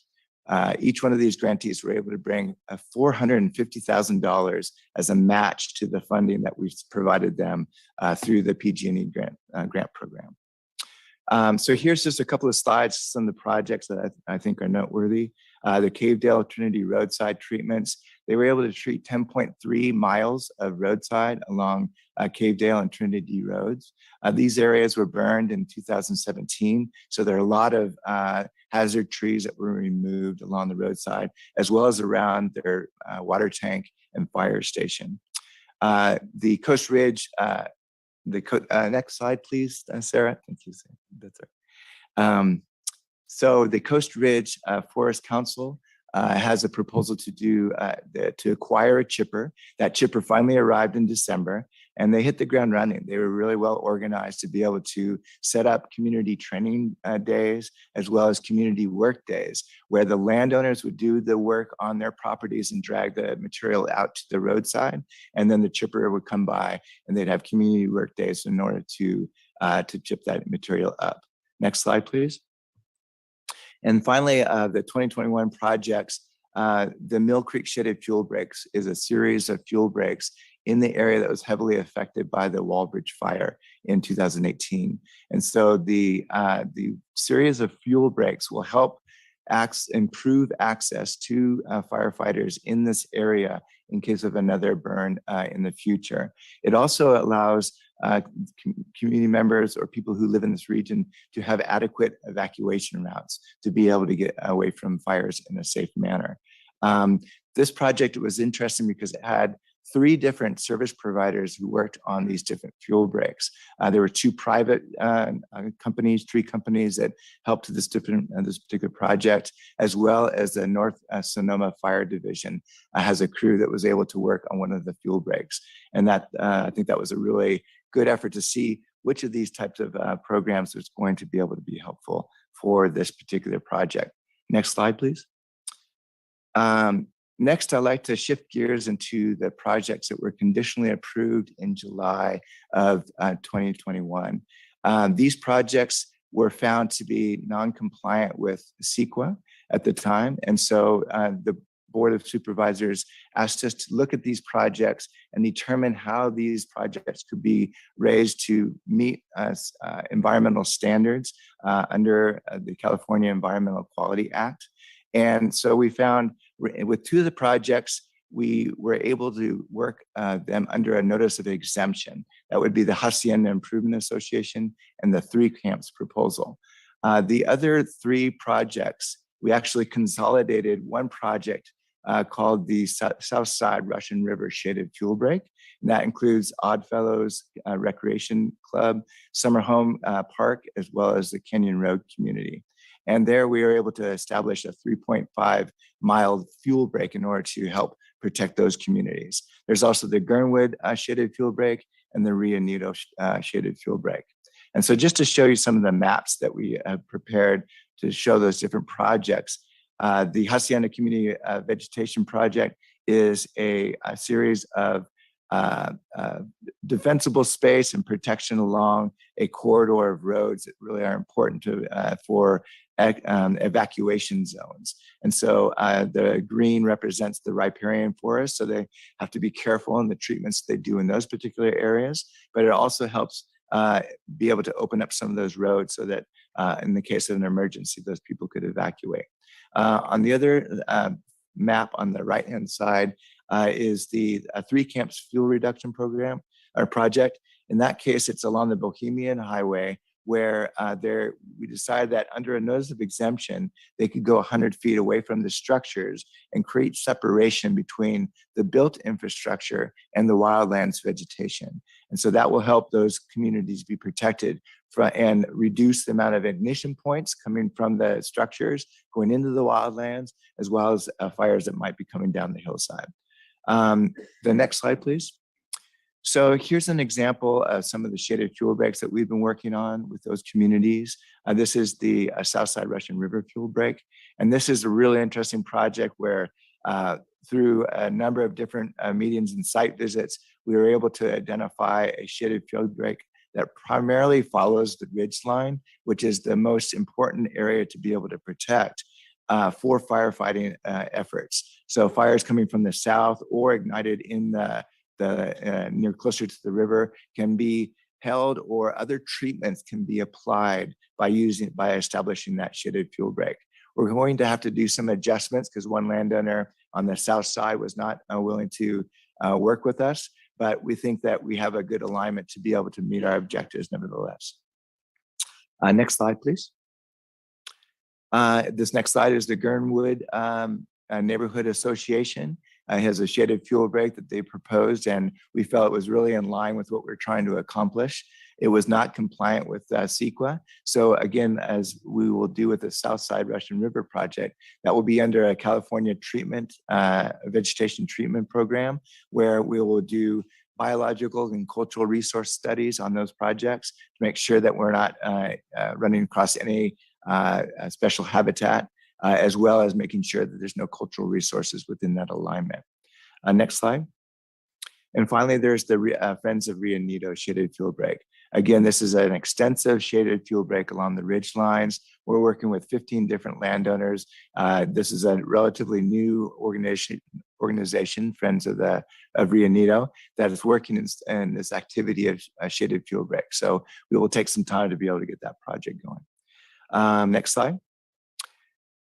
each one of these grantees were able to bring $450,000 as a match to the funding that we've provided them through the PG&E grant program. So here's just a couple of slides, some of the projects that I think are noteworthy. The Cavedale Trinity roadside treatments, they were able to treat 10.3 miles of roadside along Cavedale and Trinity roads. These areas were burned in 2017, so there are a lot of hazard trees that were removed along the roadside, as well as around their water tank and fire station. The Coast Ridge, next slide, please, Sarah. Thank you, Sarah. That's right. So the Coast Ridge Forest Council has a proposal to acquire a chipper. That chipper finally arrived in December, and they hit the ground running. They were really well organized to be able to set up community training days, as well as community work days, where the landowners would do the work on their properties and drag the material out to the roadside, and then the chipper would come by and they'd have community work days in order to chip that material up. Next slide, please. And finally, the 2021 projects, the Mill Creek Shaded Fuel Breaks is a series of fuel breaks in the area that was heavily affected by the Walbridge fire in 2018. And so the series of fuel breaks will help improve access to firefighters in this area in case of another burn in the future. It also allows community members or people who live in this region to have adequate evacuation routes to be able to get away from fires in a safe manner. This project was interesting because it had 3 different service providers who worked on these different fuel breaks. There were 2 private companies, 3 companies that helped this particular project, as well as the North Sonoma Fire Division has a crew that was able to work on one of the fuel breaks. And that I think that was a really good effort to see which of these types of programs is going to be able to be helpful for this particular project. Next slide, please. Next, I'd like to shift gears into the projects that were conditionally approved in July of 2021. These projects were found to be non-compliant with CEQA at the time. And so the Board of Supervisors asked us to look at these projects and determine how these projects could be raised to meet environmental standards under the California Environmental Quality Act. And so we found With two of the projects, we were able to work them under a notice of exemption. That would be the Hacienda Improvement Association and the 3 Camps proposal. The other 3 projects, we actually consolidated one project called the Southside Russian River Shaded Fuel Break. And that includes Oddfellows Recreation Club, Summer Home Park, as well as the Canyon Road community. And there we were able to establish a 3.5-mile fuel break in order to help protect those communities. There's also the Gernwood Shaded Fuel Break and the Rio Nido Shaded Fuel Break. And so just to show you some of the maps that we have prepared to show those different projects, the Hacienda Community Vegetation Project is a series of defensible space and protection along a corridor of roads that really are important for evacuation zones. And so the green represents the riparian forest, so they have to be careful in the treatments they do in those particular areas, but it also helps be able to open up some of those roads so that in the case of an emergency, those people could evacuate. On the other map on the right-hand side is the 3 Camps Fuel Reduction Program or project. In that case, it's along the Bohemian Highway where we decided that under a notice of exemption, they could go 100 feet away from the structures and create separation between the built infrastructure and the wildlands vegetation. And so that will help those communities be protected and reduce the amount of ignition points coming from the structures going into the wildlands, as well as fires that might be coming down the hillside. The next slide, please. So here's an example of some of the shaded fuel breaks that we've been working on with those communities. This is the Southside Russian River Fuel Break. And this is a really interesting project where through a number of different meetings and site visits, we were able to identify a shaded fuel break that primarily follows the ridge line, which is the most important area to be able to protect for firefighting efforts. So fires coming from the south or ignited in the near closer to the river can be held, or other treatments can be applied by establishing that shaded fuel break. We're going to have to do some adjustments because one landowner on the south side was not willing to work with us, but we think that we have a good alignment to be able to meet our objectives nevertheless. Next slide, please. This next slide is the Gernwood Neighborhood Association. It has a shaded fuel break that they proposed, and we felt it was really in line with what we're trying to accomplish. It was not compliant with CEQA. So again, as we will do with the Southside Russian River project, that will be under a California treatment, vegetation treatment program, where we will do biological and cultural resource studies on those projects to make sure that we're not running across any special habitat, as well as making sure that there's no cultural resources within that alignment. Next slide. And finally, there's the Friends of Rio Nido shaded fuel break. Again, this is an extensive shaded fuel break along the ridge lines. We're working with 15 different landowners. This is a relatively new organization, Friends of Rio Nido, that is working in this activity of shaded fuel break. So we will take some time to be able to get that project going. Next slide.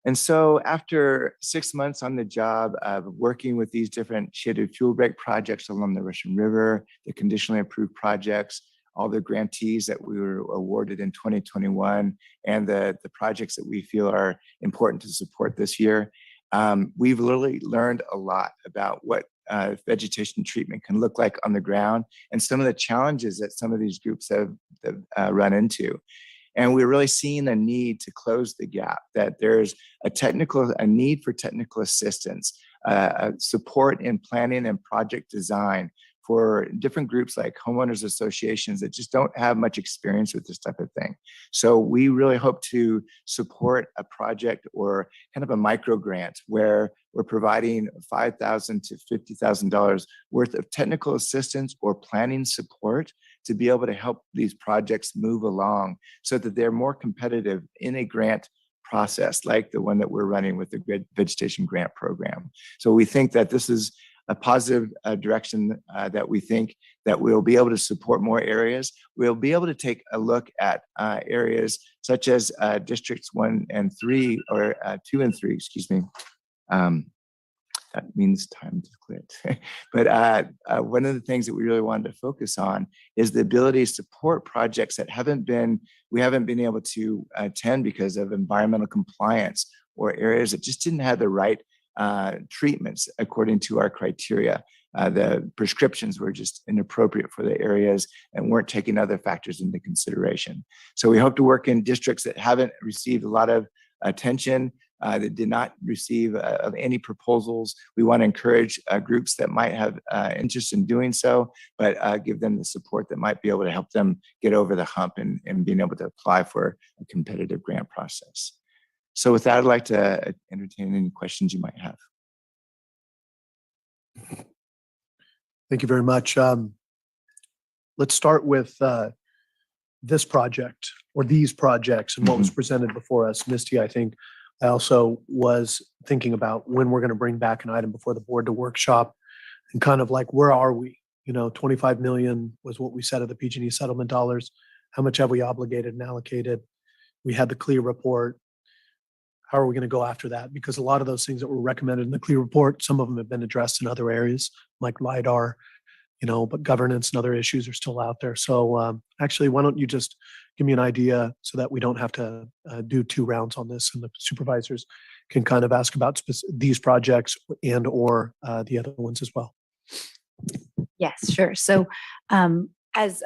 And so after 6 months on the job of working with these different shaded fuel break projects along the Russian River, the conditionally approved projects, all the grantees that we were awarded in 2021, and the projects that we feel are important to support this year, we've literally learned a lot about what vegetation treatment can look like on the ground and some of the challenges that some of these groups have run into. And we're really seeing a need to close the gap, that there's a need for technical assistance, support in planning and project design for different groups like homeowners associations that just don't have much experience with this type of thing. So we really hope to support a project or kind of a micro grant where we're providing $5,000 to $50,000 worth of technical assistance or planning support to be able to help these projects move along so that they're more competitive in a grant process like the one that we're running with the Vegetation Grant Program. So we think that this is a positive direction that we think that we'll be able to support more areas. We'll be able to take a look at areas such as districts 1 and 3, or 2 and 3, excuse me, that means time to quit. But one of the things that we really wanted to focus on is the ability to support projects that we haven't been able to attend because of environmental compliance or areas that just didn't have the right treatments according to our criteria. The prescriptions were just inappropriate for the areas and weren't taking other factors into consideration. So we hope to work in districts that haven't received a lot of attention, that did not receive of any proposals. We want to encourage groups that might have interest in doing so, but give them the support that might be able to help them get over the hump and being able to apply for a competitive grant process. So with that, I'd like to entertain any questions you might have. Thank you very much. Let's start with this project or these projects and what was presented before us. Misty, I think I also was thinking about when we're going to bring back an item before the board to workshop and kind of like, where are we? 25 million was what we said of the PG&E settlement dollars. How much have we obligated and allocated? We had the CLEAR report. How are we going to go after that? Because a lot of those things that were recommended in the CLEAR report, some of them have been addressed in other areas like LIDAR, but governance and other issues are still out there. So actually, why don't you just give me an idea so that we don't have to do 2 rounds on this and the supervisors can kind of ask about these projects and or the other ones as well. Yes, sure. So as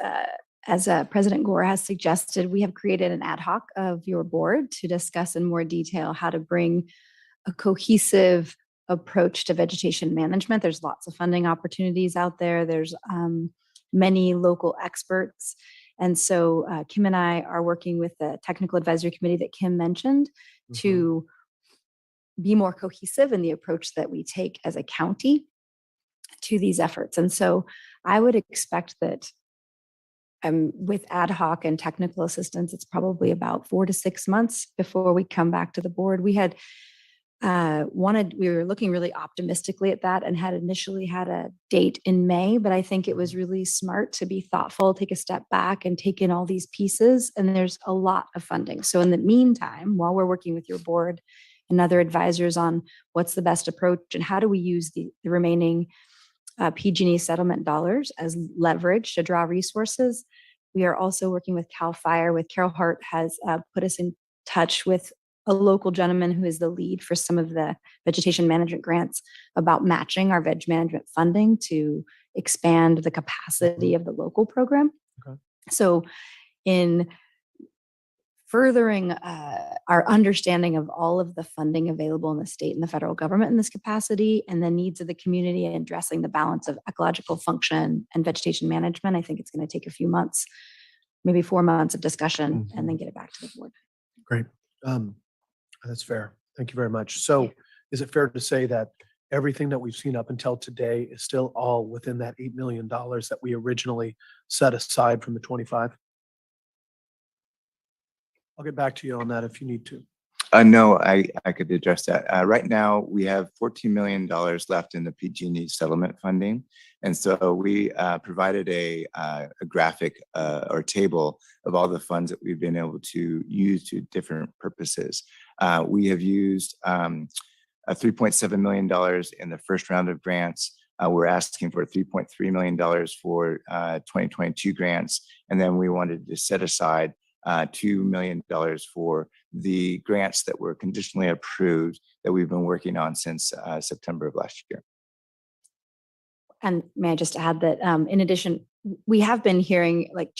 President Gore has suggested, we have created an ad hoc of your board to discuss in more detail how to bring a cohesive approach to vegetation management. There's lots of funding opportunities out there. There's many local experts. And so Kim and I are working with the technical advisory committee that Kim mentioned to be more cohesive in the approach that we take as a county to these efforts. And so I would expect that with ad hoc and technical assistance, it's probably about 4 to 6 months before we come back to the board. We had we were looking really optimistically at that and had initially had a date in May, but I think it was really smart to be thoughtful, take a step back and take in all these pieces. And there's a lot of funding. So in the meantime, while we're working with your board and other advisors on what's the best approach and how do we use the remaining PG&E settlement dollars as leverage to draw resources, we are also working with CAL FIRE. With Carol Hart has put us in touch with a local gentleman who is the lead for some of the vegetation management grants about matching our veg management funding to expand the capacity of the local program. Okay. So in furthering our understanding of all of the funding available in the state and the federal government in this capacity and the needs of the community and addressing the balance of ecological function and vegetation management, I think it's going to take a few months, maybe 4 months of discussion and then get it back to the board. Great. That's fair. Thank you very much. So is it fair to say that everything that we've seen up until today is still all within that $8 million that we originally set aside from the 25? I'll get back to you on that if you need to. No, I could address that. Right now, we have $14 million left in the PG&E settlement funding. And so we provided a graphic or table of all the funds that we've been able to use to different purposes. We have used $3.7 million in the first round of grants. We're asking for $3.3 million for 2022 grants. And then we wanted to set aside $2 million for the grants that were conditionally approved that we've been working on since September of last year. And may I just add that in addition, we have been hearing, like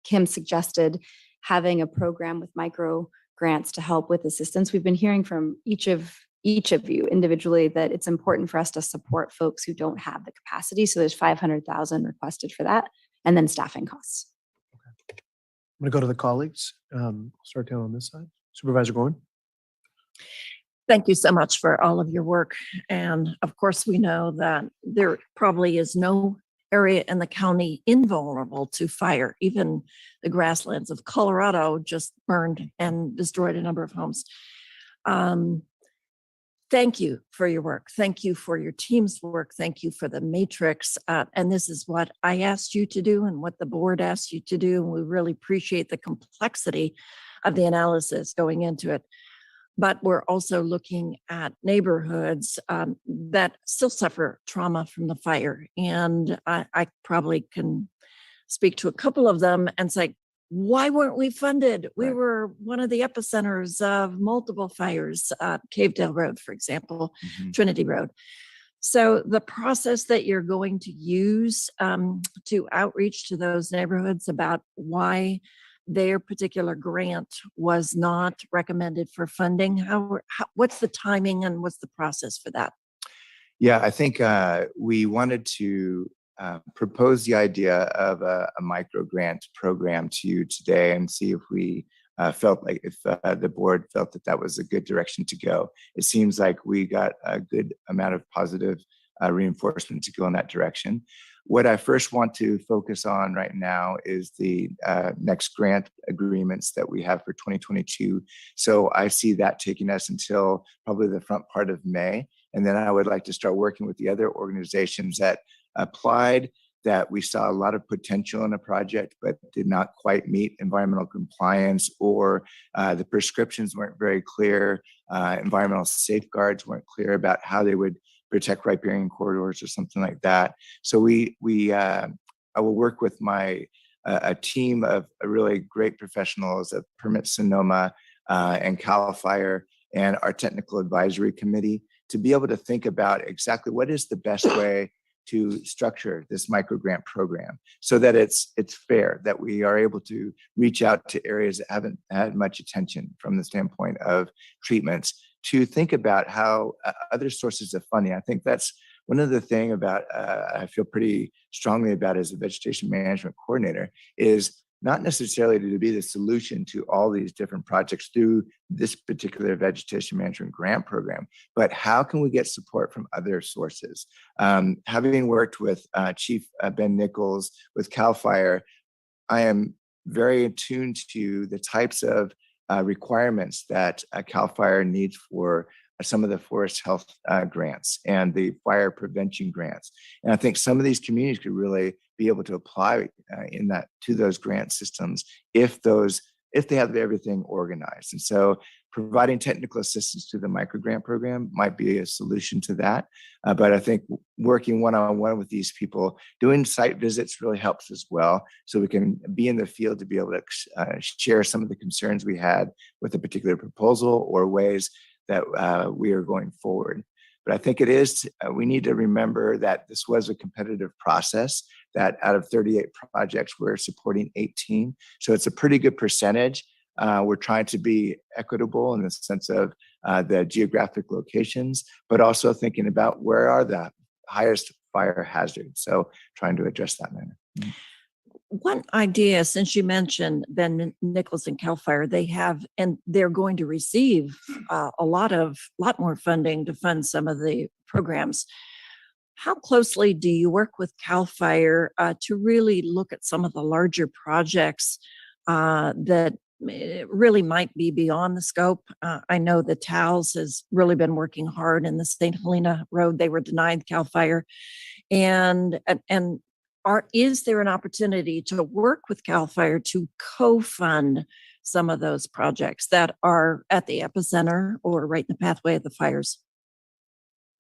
Kim suggested, having a program with micro grants to help with assistance. We've been hearing from each of you individually that it's important for us to support folks who don't have the capacity. So there's 500,000 requested for that, and then staffing costs. Okay. I'm going to go to the colleagues. I'll start down on this side. Supervisor Gordon. Thank you so much for all of your work. And of course, we know that there probably is no area in the county invulnerable to fire. Even the grasslands of Colorado just burned and destroyed a number of homes. Thank you for your work. Thank you for your team's work. Thank you for the matrix. And this is what I asked you to do and what the board asked you to do. And we really appreciate the complexity of the analysis going into it. but we're also looking at neighborhoods that still suffer trauma from the fire. And I probably can speak to a couple of them and say, why weren't we funded? We Right. were one of the epicenters of multiple fires, Cavedale Road, for example, Trinity Road. So the process that you're going to use to outreach to those neighborhoods about why their particular grant was not recommended for funding, what's the timing and what's the process for that? Yeah, I think we wanted to propose the idea of a micro grant program to you today and see if we felt like if the board felt that that was a good direction to go. It seems like we got a good amount of positive reinforcement to go in that direction. What I first want to focus on right now is the next grant agreements that we have for 2022. So I see that taking us until probably the front part of May. And then I would like to start working with the other organizations that applied, that we saw a lot of potential in a project, but did not quite meet environmental compliance, or the prescriptions weren't very clear. Environmental safeguards weren't clear about how they would protect riparian corridors or something like that. So I will work with a team of really great professionals of Permit Sonoma and CAL FIRE and our technical advisory committee to be able to think about exactly what is the best way to structure this micro grant program so that it's fair, that we are able to reach out to areas that haven't had much attention from the standpoint of treatments, to think about how other sources of funding. I think that's one of the things about I feel pretty strongly about as a vegetation management coordinator is not necessarily to be the solution to all these different projects through this particular vegetation management grant program, but how can we get support from other sources? Having worked with Chief Ben Nichols with CAL FIRE, I am very attuned to the types of requirements that CAL FIRE needs for some of the forest health grants and the fire prevention grants. And I think some of these communities could really be able to apply to those grant systems if they have everything organized. And so providing technical assistance to the micro grant program might be a solution to that. But I think working one-on-one with these people, doing site visits really helps as well. So we can be in the field to be able to share some of the concerns we had with a particular proposal or ways that we are going forward. But I think we need to remember that this was a competitive process, that out of 38 projects, we're supporting 18. So it's a pretty good percentage. We're trying to be equitable in the sense of the geographic locations, but also thinking about where are the highest fire hazards. So trying to address that manner. One idea, since you mentioned Ben Nichols and CAL FIRE, they're going to receive a lot more funding to fund some of the programs. How closely do you work with CAL FIRE to really look at some of the larger projects that really might be beyond the scope? I know the TALS has really been working hard in the St. Helena Road. They were denied CAL FIRE. Is there an opportunity to work with CAL FIRE to co-fund some of those projects that are at the epicenter or right in the pathway of the fires?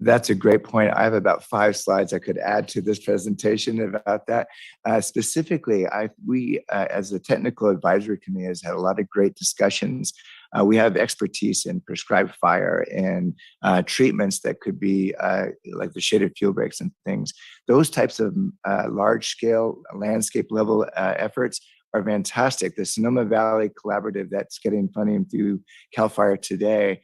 That's a great point. I have about 5 slides I could add to this presentation about that. Specifically, we as a technical advisory committee has had a lot of great discussions. We have expertise in prescribed fire and treatments that could be like the shaded fuel breaks and things. Those types of large scale landscape level efforts are fantastic. The Sonoma Valley Collaborative that's getting funding through CAL FIRE today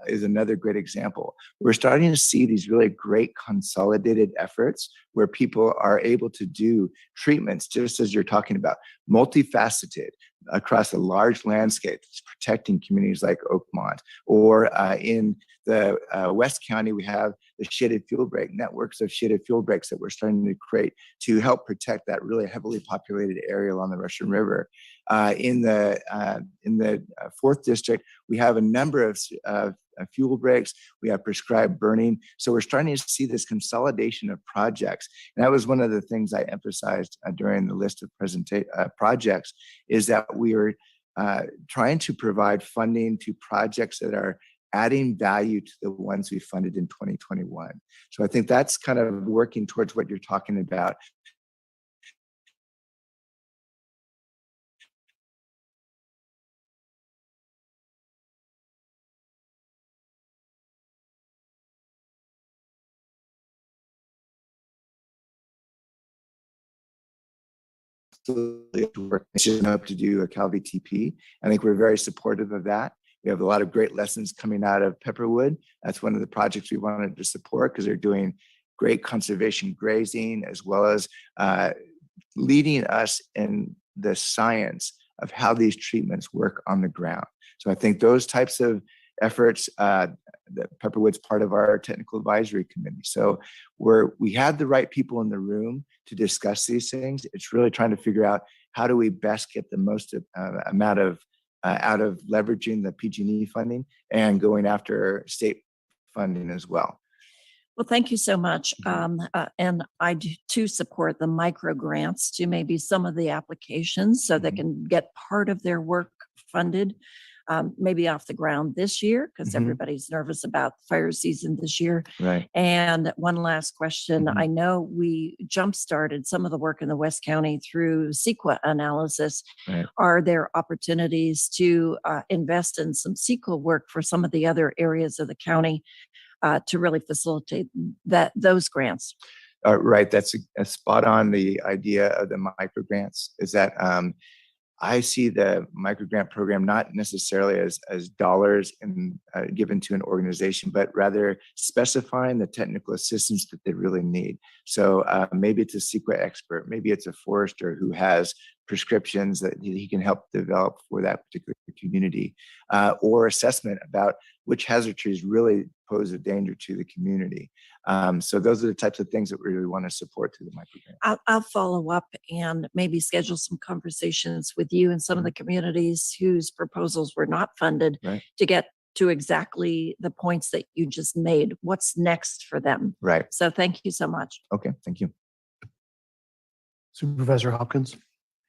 is another great example. We're starting to see these really great consolidated efforts where people are able to do treatments, just as you're talking about, multifaceted across a large landscape that's protecting communities like Oakmont. Or in the West County, we have the shaded fuel break networks of shaded fuel breaks that we're starting to create to help protect that really heavily populated area along the Russian River. In the 4th district, we have a number of fuel breaks. We have prescribed burning. So we're starting to see this consolidation of projects. And that was one of the things I emphasized during the list of projects, is that we are trying to provide funding to projects that are adding value to the ones we funded in 2021. So I think that's kind of working towards what you're talking about. Up to do a CalVTP. I think we're very supportive of that. We have a lot of great lessons coming out of Pepperwood. That's one of the projects we wanted to support because they're doing great conservation grazing, as well as leading us in the science of how these treatments work on the ground. So I think those types of efforts, that Pepperwood's part of our technical advisory committee. So we had the right people in the room to discuss these things. It's really trying to figure out how do we best get the most amount of out of leveraging the PG&E funding and going after state funding as well. Well, thank you so much. And I do too support the micro grants to maybe some of the applications so they can get part of their work funded, maybe off the ground this year, because everybody's nervous about fire season this year. Right. And one last question. I know we jump-started some of the work in the West County through CEQA analysis. Right. Are there opportunities to invest in some CEQA work for some of the other areas of the county to really facilitate those grants? Right. That's a spot on. The idea of the micro grants is that I see the micro grant program not necessarily as dollars given to an organization, but rather specifying the technical assistance that they really need. So maybe it's a CEQA expert, maybe it's a forester who has prescriptions that he can help develop for that particular community, or assessment about which hazard trees really pose a danger to the community. So those are the types of things that we really want to support through the microgrant. I'll follow up and maybe schedule some conversations with you and some of the communities whose proposals were not funded to get to exactly the points that you just made. What's next for them? Right. So thank you so much. Okay, thank you. Supervisor Hopkins.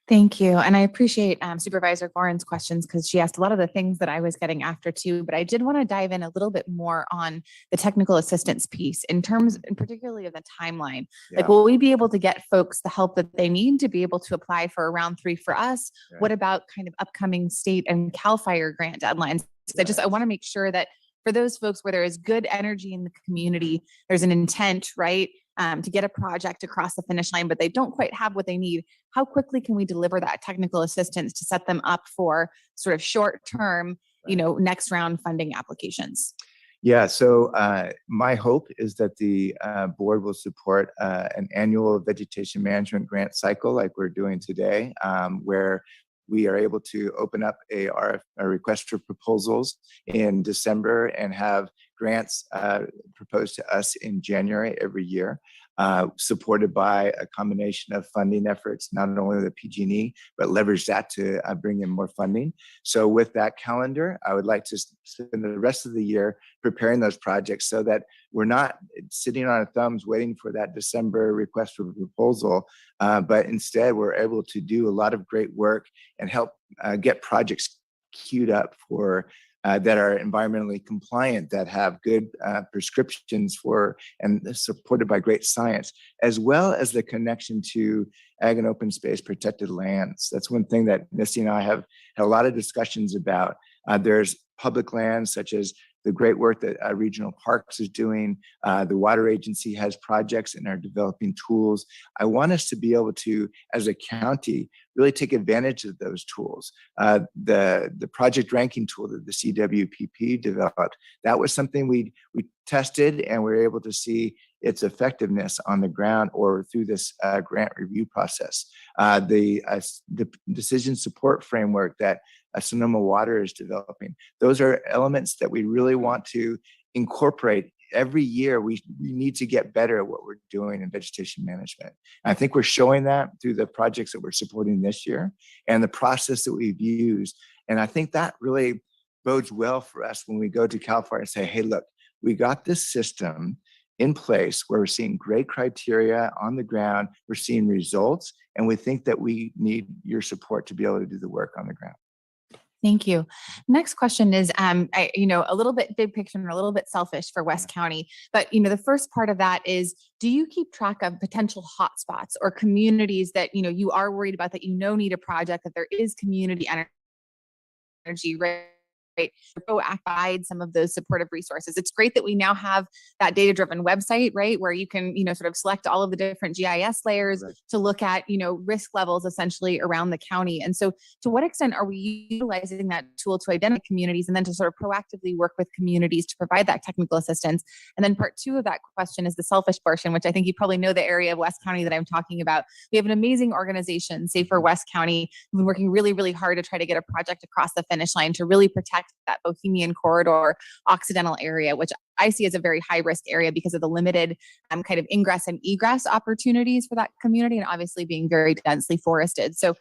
Thank you. And I appreciate Supervisor Gorin's questions because she asked a lot of the things that I was getting after too, but I did want to dive in a little bit more on the technical assistance piece in terms, and particularly of the timeline. Like, will we be able to get folks the help that they need to be able to apply for a round 3 for us? Right. What about kind of upcoming state and CAL FIRE grant deadlines? I want to make sure that for those folks where there is good energy in the community, there's an intent, right? To get a project across the finish line, but they don't quite have what they need. How quickly can we deliver that technical assistance to set them up for sort of short-term, next round funding applications? Yeah, so my hope is that the board will support an annual vegetation management grant cycle like we're doing today, where we are able to open up a request for proposals in December and have grants proposed to us in January every year, supported by a combination of funding efforts, not only the PG&E, but leverage that to bring in more funding. So with that calendar, I would like to spend the rest of the year preparing those projects so that we're not sitting on our thumbs waiting for that December request for proposal, but instead we're able to do a lot of great work and help get projects queued up for that are environmentally compliant, that have good prescriptions for and supported by great science, as well as the connection to ag and open space protected lands. That's one thing that Misty and I have had a lot of discussions about. There's public lands such as the great work that Regional Parks is doing. The Water Agency has projects and are developing tools. I want us to be able to, as a county, really take advantage of those tools. The project ranking tool that the CWPP developed, that was something we tested and we were able to see its effectiveness on the ground or through this grant review process. The decision support framework that Sonoma Water is developing, those are elements that we really want to incorporate. Every year, we need to get better at what we're doing in vegetation management. And I think we're showing that through the projects that we're supporting this year and the process that we've used. And I think that really bodes well for us when we go to CAL FIRE and say, hey, look, we got this system in place where we're seeing great criteria on the ground, we're seeing results, and we think that we need your support to be able to do the work on the ground. Thank you. Next question is, a little bit big picture and a little bit selfish for West County, but the first part of that is, do you keep track of potential hotspots or communities that, you are worried about that, need a project, that there is community energy, right? Provide some of those supportive resources. It's great that we now have that data-driven website, right, where you can, sort of select all of the different GIS layers to look at, risk levels essentially around the county. And so, to what extent are we utilizing that tool to identify communities and then to sort of proactively work with communities to provide that technical assistance? And then part two of that question is the selfish portion, which I think you probably know the area of West County that I'm talking about. We have an amazing organization, Safer West County. We've been working really, really hard to try to get a project across the finish line to really protect that Bohemian corridor Occidental area, which I see as a very high risk area because of the limited kind of ingress and egress opportunities for that community, and obviously being very densely forested. So,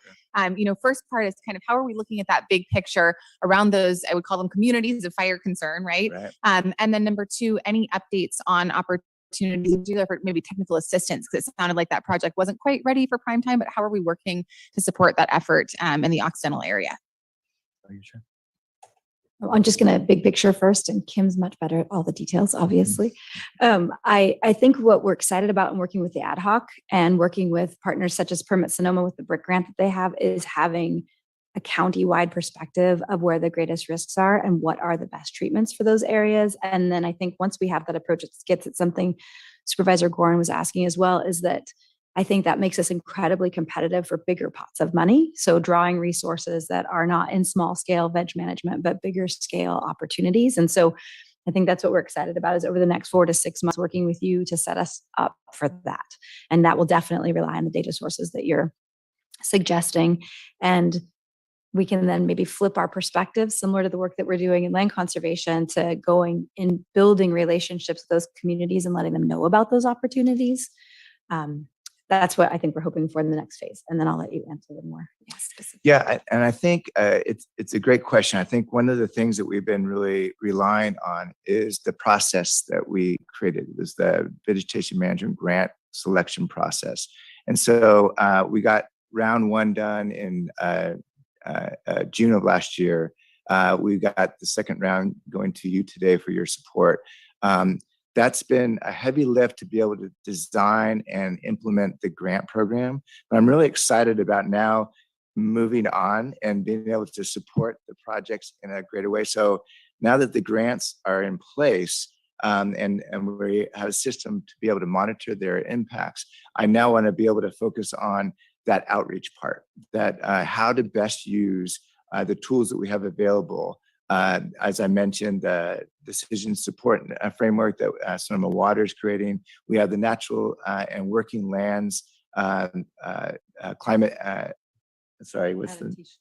first part is kind of how are we looking at that big picture around those, I would call them communities of fire concern, right? And then number two, any updates on opportunities for maybe technical assistance, because it sounded like that project wasn't quite ready for prime time, but how are we working to support that effort in the Occidental area? Are you sure? I'm just going to big picture first, and Kim's much better at all the details, obviously. I think what we're excited about in working with the ad hoc and working with partners such as Permit Sonoma with the brick grant that they have is having a county-wide perspective of where the greatest risks are and what are the best treatments for those areas. And then I think once we have that approach, it gets at something Supervisor Gorin was asking as well, is that I think that makes us incredibly competitive for bigger pots of money. So drawing resources that are not in small scale veg management, but bigger scale opportunities. And so I think that's what we're excited about, is over the next 4 to 6 months working with you to set us up for that. And that will definitely rely on the data sources that you're suggesting. And we can then maybe flip our perspective, similar to the work that we're doing in land conservation, to going in building relationships with those communities and letting them know about those opportunities. That's what I think we're hoping for in the next phase. And then I'll let you answer the more. Yeah, and I think it's a great question. I think one of the things that we've been really relying on is the process that we created. It was the Vegetation Management Grant selection process. And so we got round one done in June of last year. We got the second round going to you today for your support. That's been a heavy lift to be able to design and implement the grant program. But I'm really excited about now moving on and being able to support the projects in a greater way. So now that the grants are in place, and we have a system to be able to monitor their impacts, I now want to be able to focus on that outreach part, that how to best use the tools that we have available. As I mentioned, the decision support framework that Sonoma Water is creating. We have the natural and working lands climate,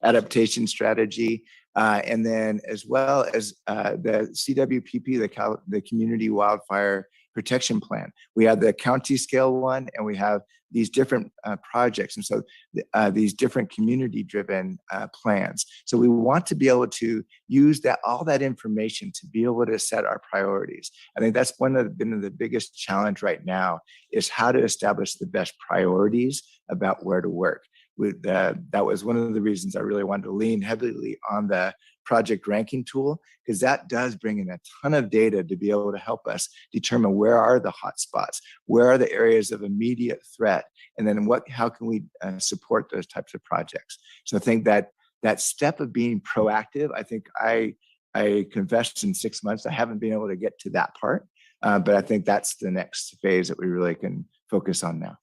adaptation strategy. And then as well as the CWPP, the Community Wildfire Protection Plan. We have the county scale one, and we have these different projects. And so these different community driven plans. So we want to be able to use all that information to be able to set our priorities. I think that's been the biggest challenge right now, is how to establish the best priorities about where to work. That was one of the reasons I really wanted to lean heavily on the project ranking tool, because that does bring in a ton of data to be able to help us determine where are the hot spots, where are the areas of immediate threat, and then how can we support those types of projects. So I think that step of being proactive, I think I confessed in 6 months I haven't been able to get to that part, but I think that's the next phase that we really can focus on now.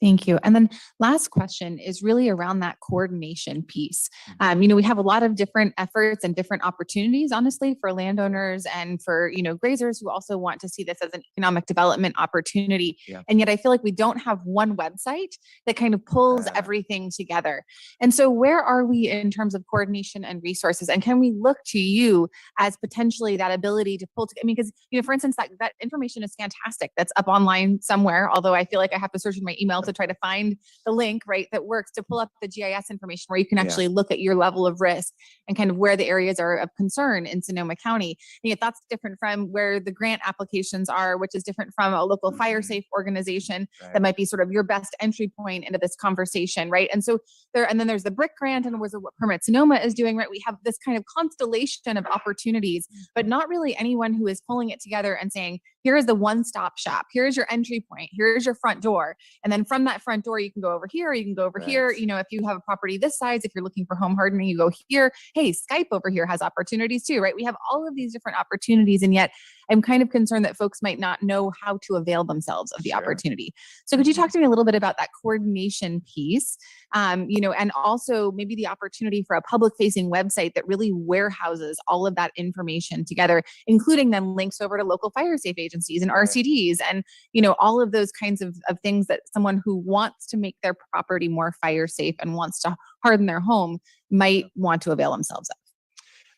Thank you. And then last question is really around that coordination piece. We have a lot of different efforts and different opportunities, honestly, for landowners and for, grazers who also want to see this as an economic development opportunity. Yeah. And yet I feel like we don't have one website that kind of pulls everything together. And so where are we in terms of coordination and resources? And can we look to you as potentially that ability to pull together? Because, for instance, that information is fantastic. That's up online somewhere, although I feel like I have to search in my email to try to find the link, right, that works to pull up the GIS information where you can Yeah. actually look at your level of risk and kind of where the areas are of concern in Sonoma County. And yet that's different from where the grant applications are, which is different from a local fire safe organization that might be sort of your best entry point into this conversation, right? And so and then there's the BRIC grant and there's what Permit Sonoma is doing, right? We have this kind of constellation of opportunities, but not really anyone who is pulling it together and saying, here is the one-stop shop. Here's your entry point. Here's your front door. And then from that front door, you can go over here, or you can go over here. You know, if you have a property this size, if you're looking for home hardening, you go here. Hey, Skype over here has opportunities too, right? We have all of these different opportunities, and yet I'm kind of concerned that folks might not know how to avail themselves of the opportunity. So could you talk to me a little bit about that coordination piece? You know, and also maybe the opportunity for a public-facing website that really warehouses all of that information together, including then links over to local fire safe agencies and RCDs and, you know, all of those kinds of things that someone who wants to make their property more fire safe and wants to harden their home might want to avail themselves of.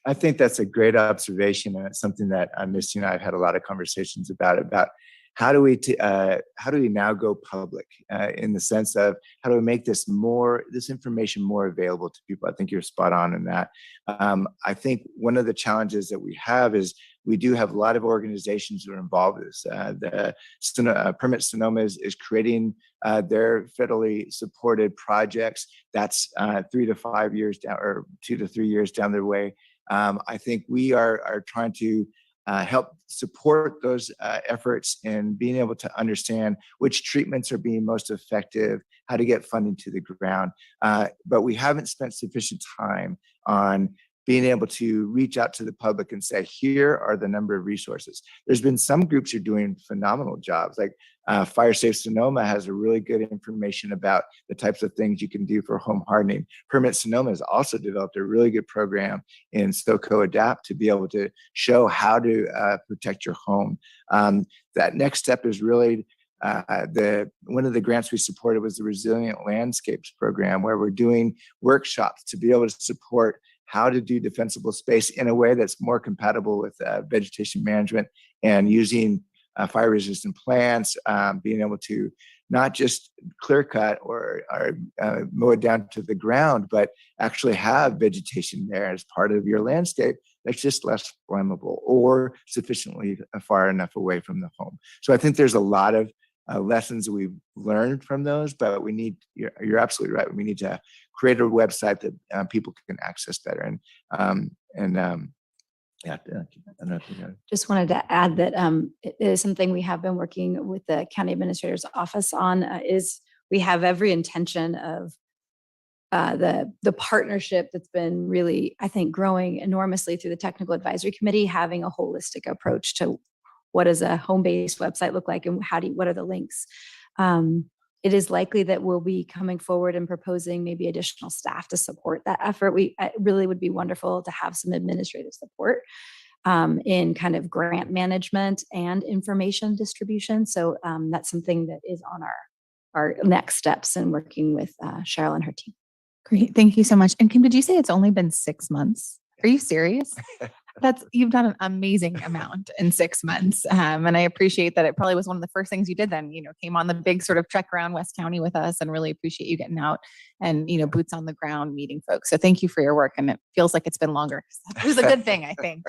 I think that's a great observation, and it's something that Misty and I have had a lot of conversations about how do we now go public in the sense of how do we make this information more available to people? I think you're spot on in that. I think one of the challenges that we have is we do have a lot of organizations who are involved with this. The Permit Sonoma is creating their federally supported projects. That's 3 to 5 years down, or 2 to 3 years down the way. I think we are trying to help support those efforts in being able to understand which treatments are being most effective, how to get funding to the ground. But we haven't spent sufficient time on being able to reach out to the public and say, here are the number of resources. There's been some groups who are doing phenomenal jobs, like Fire Safe Sonoma has a really good information about the types of things you can do for home hardening. Permit Sonoma has also developed a really good program in SoCo Adapt to be able to show how to protect your home. That next step is really one of the grants we supported was the Resilient Landscapes program, where we're doing workshops to be able to support how to do defensible space in a way that's more compatible with vegetation management and using fire resistant plants, being able to not just clear cut or mow it down to the ground, but actually have vegetation there as part of your landscape that's just less flammable or sufficiently far enough away from the home. So I think there's a lot of lessons we've learned from those, but you're absolutely right. We need to create a website that people can access better. Just wanted to add that it is something we have been working with the county administrator's office on. Is we have every intention of the partnership that's been really, I think, growing enormously through the technical advisory committee, having a holistic approach to what does a home-based website look like and what are the links. It is likely that we'll be coming forward and proposing maybe additional staff to support that effort. It really would be wonderful to have some administrative support in kind of grant management and information distribution. So that's something that is on our next steps in working with Cheryl and her team. Great. Thank you so much. And Kim, did you say it's only been 6 months? Are you serious? You've done an amazing amount in 6 months. And I appreciate that it probably was one of the first things you did then, came on the big sort of trek around West County with us, and really appreciate you getting out and, boots on the ground meeting folks. So thank you for your work. And it feels like it's been longer. It was a good thing, I think.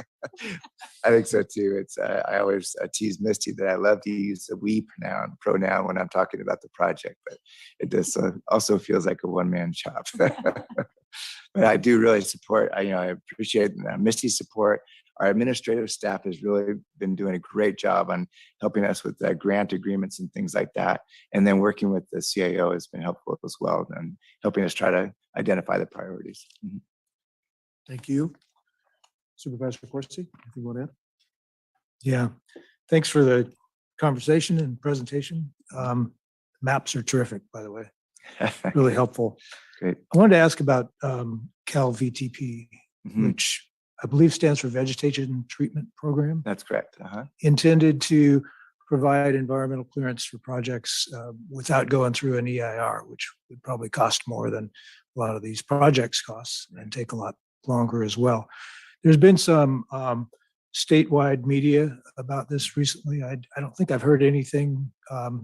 I think so too. I always tease Misty that I love to use the we pronoun when I'm talking about the project, but it just also feels like a one-man shop. But I do really support, I appreciate Misty's support. Our administrative staff has really been doing a great job on helping us with grant agreements and things like that. And then working with the CAO has been helpful as well, and helping us try to identify the priorities. Mm-hmm. Thank you. Supervisor Corsi, if you want to add. Yeah, thanks for the conversation and presentation. Maps are terrific, by the way. Really helpful. Great. I wanted to ask about Cal VTP, Mm-hmm. which I believe stands for Vegetation Treatment Program. That's correct. Intended to provide environmental clearance for projects without going through an EIR, which would probably cost more than a lot of these projects cost and take a lot longer as well. There's been some statewide media about this recently. I don't think I've heard anything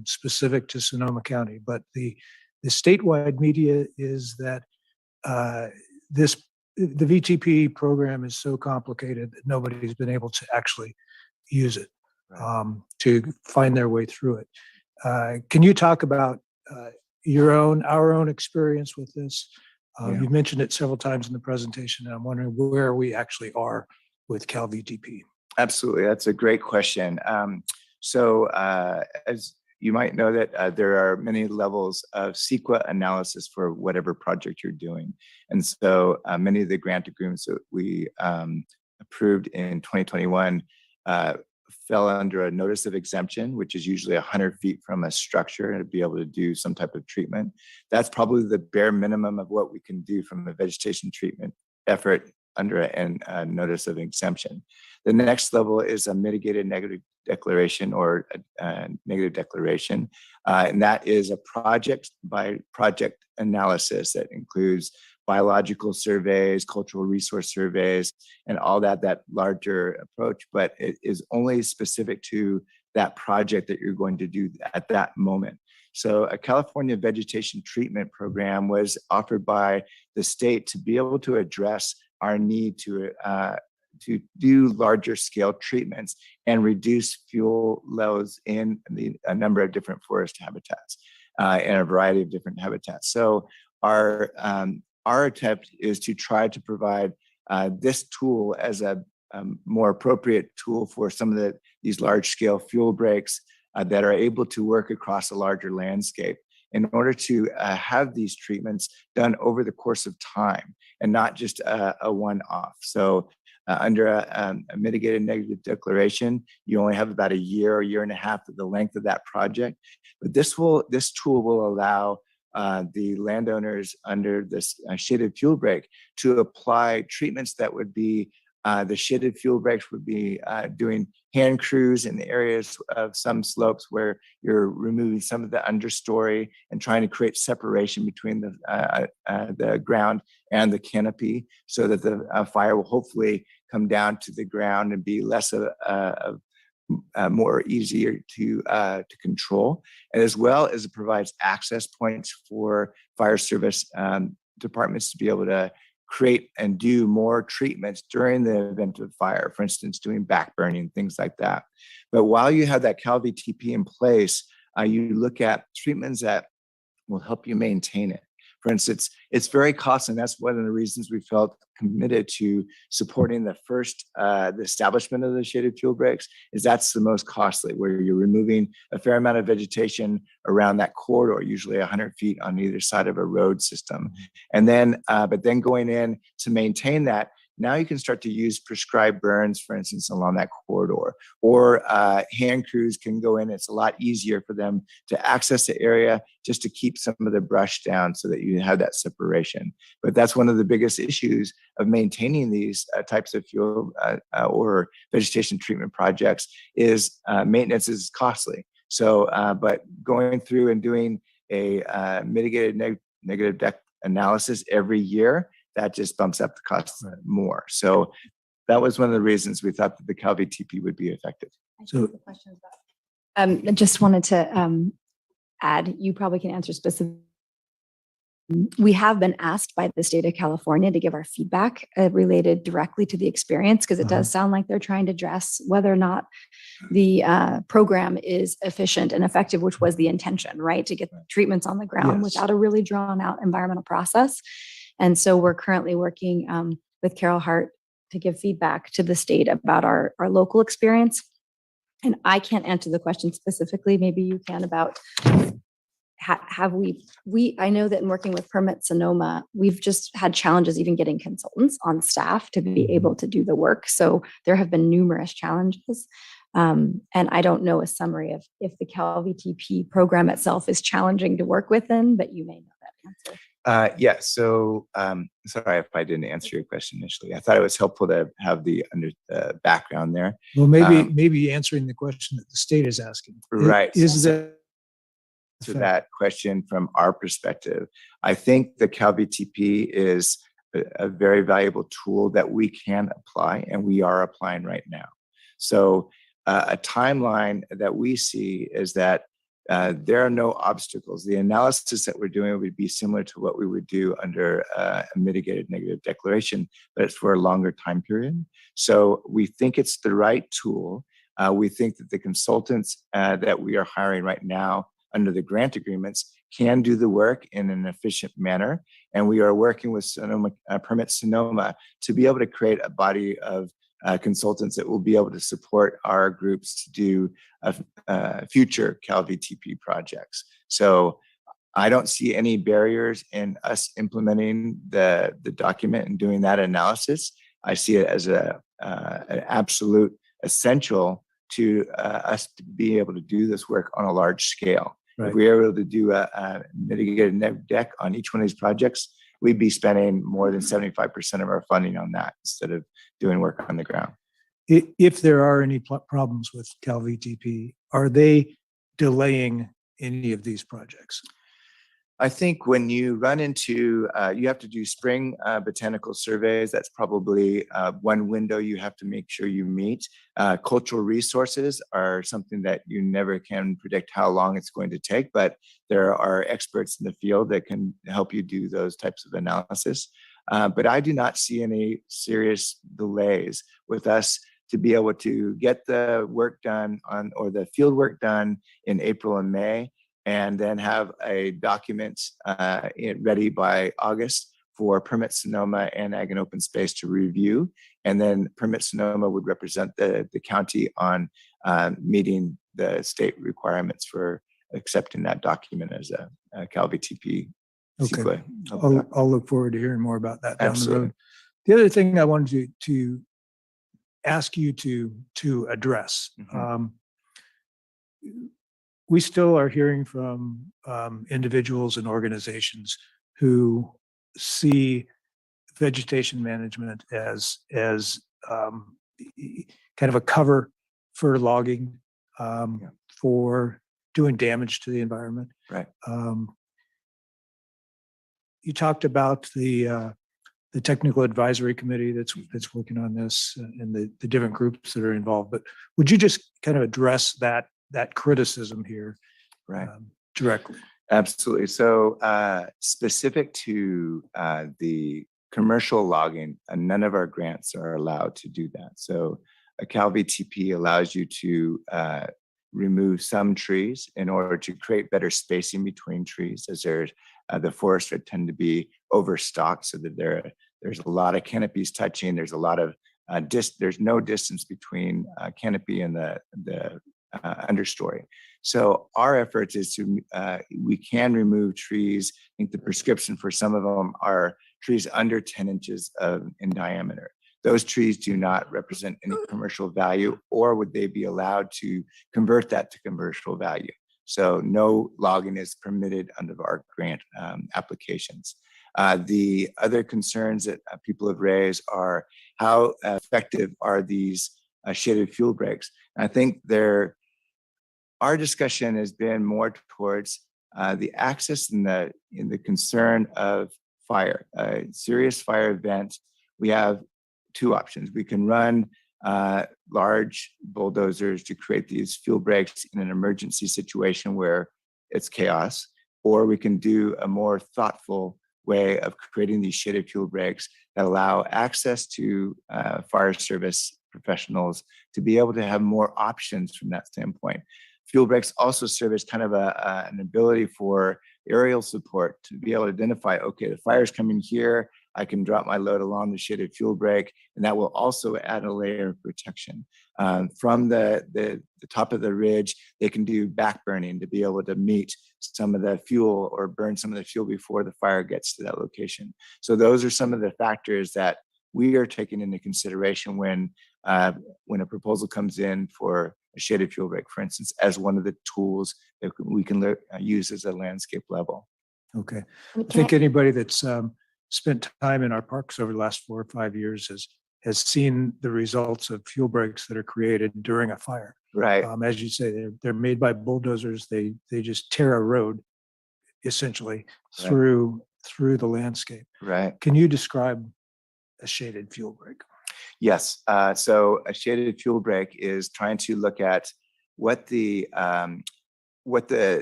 specific to Sonoma County, but the statewide media is that the VTP program is so complicated that nobody's been able to actually use it to find their way through it. Can you talk about our own experience with this? You mentioned it several times in the presentation, and I'm wondering where we actually are with Cal VTP. Absolutely. That's a great question. So as you might know that there are many levels of CEQA analysis for whatever project you're doing. And so many of the grant agreements that we approved in 2021 fell under a notice of exemption, which is usually 100 feet from a structure to be able to do some type of treatment. That's probably the bare minimum of what we can do from a vegetation treatment effort under a notice of exemption. The next level is a mitigated negative declaration or a negative declaration. And that is a project by project analysis that includes biological surveys, cultural resource surveys, and all that larger approach, but it is only specific to that project that you're going to do at that moment. So a California vegetation treatment program was offered by the state to be able to address our need to do larger scale treatments and reduce fuel loads in a number of different forest habitats and a variety of different habitats. So our attempt is to try to provide this tool as a more appropriate tool for some of these large scale fuel breaks that are able to work across a larger landscape in order to have these treatments done over the course of time and not just a one-off. So under a mitigated negative declaration, you only have about a year and a half of the length of that project. But this tool will allow the landowners under this shaded fuel break to apply treatments that would be the shaded fuel breaks would be doing hand crews in the areas of some slopes where you're removing some of the understory and trying to create separation between the ground and the canopy so that the fire will hopefully come down to the ground and be less of more easier to control, and as well as it provides access points for fire service departments to be able to create and do more treatments during the event of fire, for instance, doing back burning, things like that. But while you have that Cal VTP in place, you look at treatments that will help you maintain it. For instance, it's very costly, and that's one of the reasons we felt committed to supporting the establishment of the shaded fuel breaks, is that's the most costly, where you're removing a fair amount of vegetation around that corridor, usually 100 feet on either side of a road system. And then, but then going in to maintain that, now you can start to use prescribed burns, for instance, along that corridor, or hand crews can go in. It's a lot easier for them to access the area just to keep some of the brush down so that you have that separation. But that's one of the biggest issues of maintaining these types of fuel or vegetation treatment projects is maintenance is costly. So, but going through and doing a mitigated negative analysis every year, that just bumps up the cost more. So that was one of the reasons we thought that the Cal VTP would be effective. So I just wanted to add, you probably can answer specifically. We have been asked by the state of California to give our feedback related directly to the experience, because it does sound like they're trying to address whether or not the program is efficient and effective, which was the intention, right? To get treatments on the ground without a really drawn out environmental process. And so we're currently working with Carol Hart to give feedback to the state about our local experience. And I can't answer the question specifically. Maybe you can about have I know that in working with Permit Sonoma, we've just had challenges even getting consultants on staff to be able to do the work. So there have been numerous challenges. And I don't know a summary of if the Cal VTP program itself is challenging to work within, but you may know that answer. Yeah, so sorry if I didn't answer your question initially. I thought it was helpful to have the background there. Well, maybe answering the question that the state is asking. Right. Is that to that question from our perspective, I think the Cal VTP is a very valuable tool that we can apply, and we are applying right now. So a timeline that we see is that there are no obstacles. The analysis that we're doing would be similar to what we would do under a mitigated negative declaration, but it's for a longer time period. So we think it's the right tool. We think that the consultants that we are hiring right now under the grant agreements can do the work in an efficient manner. And we are working with Sonoma, Permit Sonoma to be able to create a body of consultants that will be able to support our groups to do future CalVTP projects. So I don't see any barriers in us implementing the document and doing that analysis. I see it as an absolute essential to us to be able to do this work on a large scale. Right. If we are able to do a mitigated net deck on each one of these projects, we'd be spending more than 75% of our funding on that instead of doing work on the ground. If there are any problems with CalVTP, are they delaying any of these projects? I think when you run into, you have to do spring botanical surveys. That's probably one window you have to make sure you meet. Cultural resources are something that you never can predict how long it's going to take, but there are experts in the field that can help you do those types of analysis. But I do not see any serious delays with us to be able to get the work done on, or the field work done in April and May, and then have a document ready by August for Permit Sonoma and Ag and Open Space to review. And then Permit Sonoma would represent the county on meeting the state requirements for accepting that document as a CalVTP. Okay. CEQA. I'll look forward to hearing more about that down the Absolutely. road. The other thing I wanted to ask you to address, we still are hearing from individuals and organizations who see vegetation management as kind of a cover for logging, for doing damage to the environment. Right. You talked about the technical advisory committee that's working on this and the different groups that are involved, but would you just kind of address that criticism here directly? Absolutely. So specific to the commercial logging, none of our grants are allowed to do that. So a CalVTP allows you to remove some trees in order to create better spacing between trees, as the forests tend to be overstocked, so that there's a lot of canopies touching. There's a lot of there's no distance between canopy and the understory. So our efforts is to we can remove trees. I think the prescription for some of them are trees under 10 inches in diameter. Those trees do not represent any commercial value, or would they be allowed to convert that to commercial value? So no logging is permitted under our grant applications. The other concerns that people have raised are how effective are these shaded fuel breaks? I think our discussion has been more towards the access and the concern of fire. A serious fire event, we have two options. We can run large bulldozers to create these fuel breaks in an emergency situation where it's chaos, or we can do a more thoughtful way of creating these shaded fuel breaks that allow access to fire service professionals to be able to have more options from that standpoint. Fuel breaks also serve as kind of an ability for aerial support to be able to identify, okay, the fire's coming here, I can drop my load along the shaded fuel break, and that will also add a layer of protection. From the top of the ridge, they can do back burning to be able to meet some of the fuel or burn some of the fuel before the fire gets to that location. So those are some of the factors that we are taking into consideration when a proposal comes in for a shaded fuel break, for instance, as one of the tools that we can use as a landscape level. Okay. I think anybody that's spent time in our parks over the last 4 or 5 years has seen the results of fuel breaks that are created during a fire. Right. As you say, they're made by bulldozers. They just tear a road essentially through the landscape. Right. Can you describe a shaded fuel break? Yes, so a shaded fuel break is trying to look at what the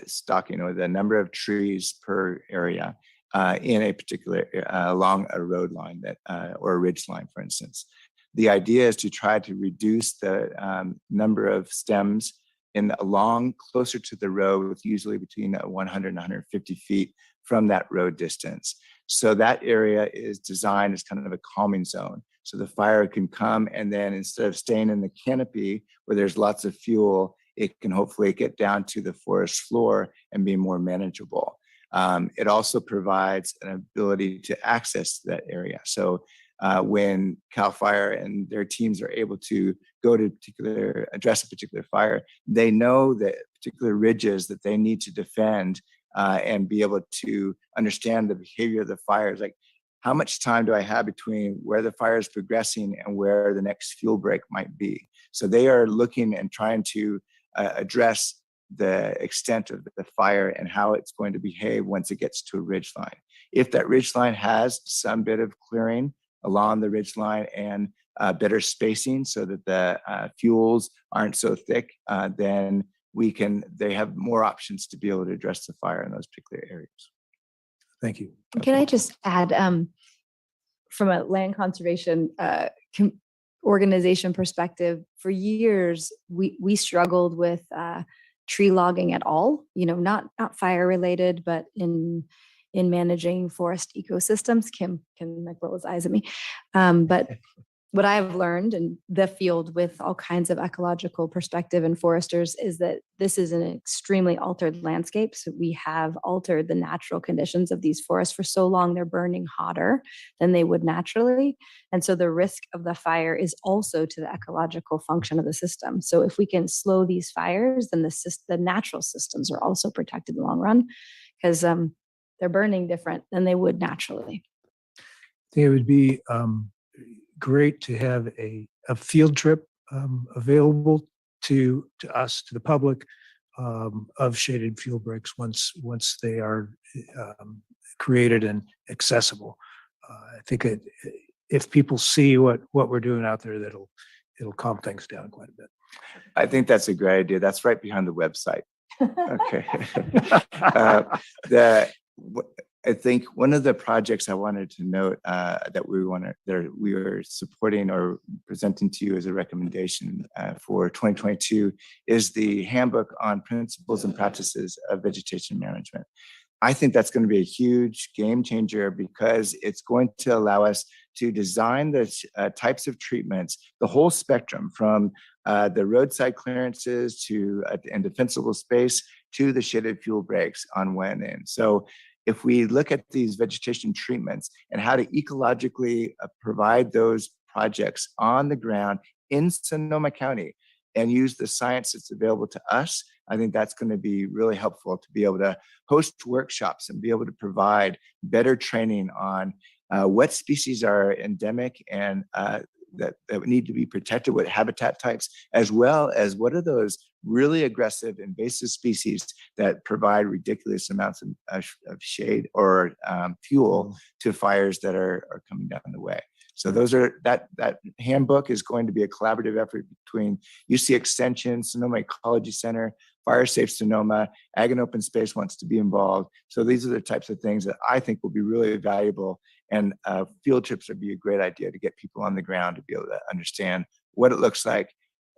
stocking or the number of trees per area in a particular along a road line that or a ridge line, for instance. The idea is to try to reduce the number of stems along closer to the road, usually between 100 and 150 feet from that road distance. So that area is designed as kind of a calming zone. So the fire can come, and then instead of staying in the canopy where there's lots of fuel, it can hopefully get down to the forest floor and be more manageable. It also provides an ability to access that area. So when CAL FIRE and their teams are able to go to address a particular fire, they know that particular ridges that they need to defend and be able to understand the behavior of the fires. Like, how much time do I have between where the fire is progressing and where the next fuel break might be? So they are looking and trying to address the extent of the fire and how it's going to behave once it gets to a ridge line. If that ridge line has some bit of clearing along the ridge line and better spacing so that the fuels aren't so thick, then they have more options to be able to address the fire in those particular areas. Thank you. Can I just add, from a land conservation organization perspective, for years, we struggled with tree logging at all, not fire related, but in managing forest ecosystems. Kim can like roll his eyes at me. But what I've learned in the field with all kinds of ecological perspective and foresters is that this is an extremely altered landscape. So we have altered the natural conditions of these forests for so long, they're burning hotter than they would naturally. And so the risk of the fire is also to the ecological function of the system. So if we can slow these fires, then the natural systems are also protected in the long run, because they're burning different than they would naturally. I think it would be great to have a field trip available to us, to the public, of shaded fuel breaks once they are created and accessible. I think if people see what we're doing out there, it'll calm things down quite a bit. I think that's a great idea. That's right behind the website. Okay. I think one of the projects I wanted to note that we are supporting or presenting to you as a recommendation for 2022 is the handbook on principles and practices of vegetation management. I think that's going to be a huge game changer because it's going to allow us to design the types of treatments, the whole spectrum from the roadside clearances to and defensible space to the shaded fuel breaks on when in. So if we look at these vegetation treatments and how to ecologically provide those projects on the ground in Sonoma County and use the science that's available to us, I think that's going to be really helpful to be able to host workshops and be able to provide better training on what species are endemic and that need to be protected, what habitat types, as well as what are those really aggressive invasive species that provide ridiculous amounts of shade or fuel to fires that are coming down the way. So that handbook is going to be a collaborative effort between UC Extension, Sonoma Ecology Center, Fire Safe Sonoma, Ag and Open Space wants to be involved. So these are the types of things that I think will be really valuable, and field trips would be a great idea to get people on the ground to be able to understand what it looks like.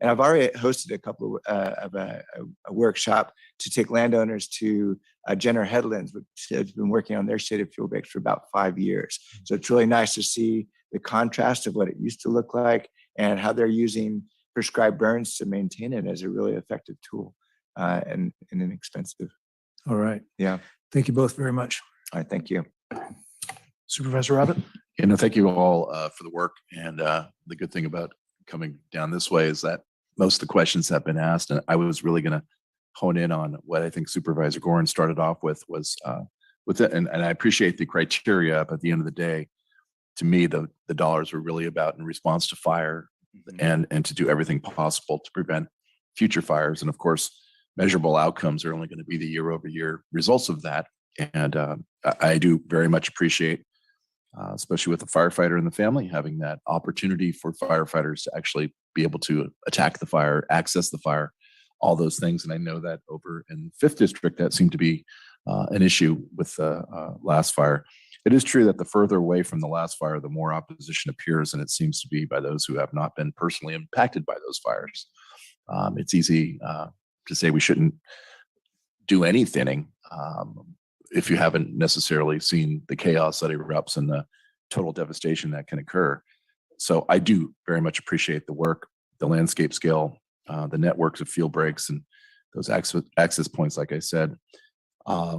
And I've already hosted a couple of a workshop to take landowners to Jenner Headlands, which has been working on their shaded fuel breaks for about 5 years. So it's really nice to see the contrast of what it used to look like and how they're using prescribed burns to maintain it as a really effective tool and inexpensive. All right. Yeah. Thank you both very much. All right. Thank you. Supervisor Rabbit? Thank you all for the work. And the good thing about coming down this way is that most of the questions have been asked. And I was really going to hone in on what I think Supervisor Gorin started off with was with it. And I appreciate the criteria, but at the end of the day, to me, the dollars were really about in response to fire and to do everything possible to prevent future fires. And of course, measurable outcomes are only going to be the year-over-year results of that. And I do very much appreciate especially with a firefighter in the family, having that opportunity for firefighters to actually be able to attack the fire, access the fire, all those things. And I know that over in 5th District, that seemed to be an issue with the last fire. It is true that the further away from the last fire, the more opposition appears, and it seems to be by those who have not been personally impacted by those fires. It's easy to say we shouldn't do any thinning if you haven't necessarily seen the chaos that erupts and the total devastation that can occur. So I do very much appreciate the work, the landscape scale, the networks of field breaks and those access points, like I said. I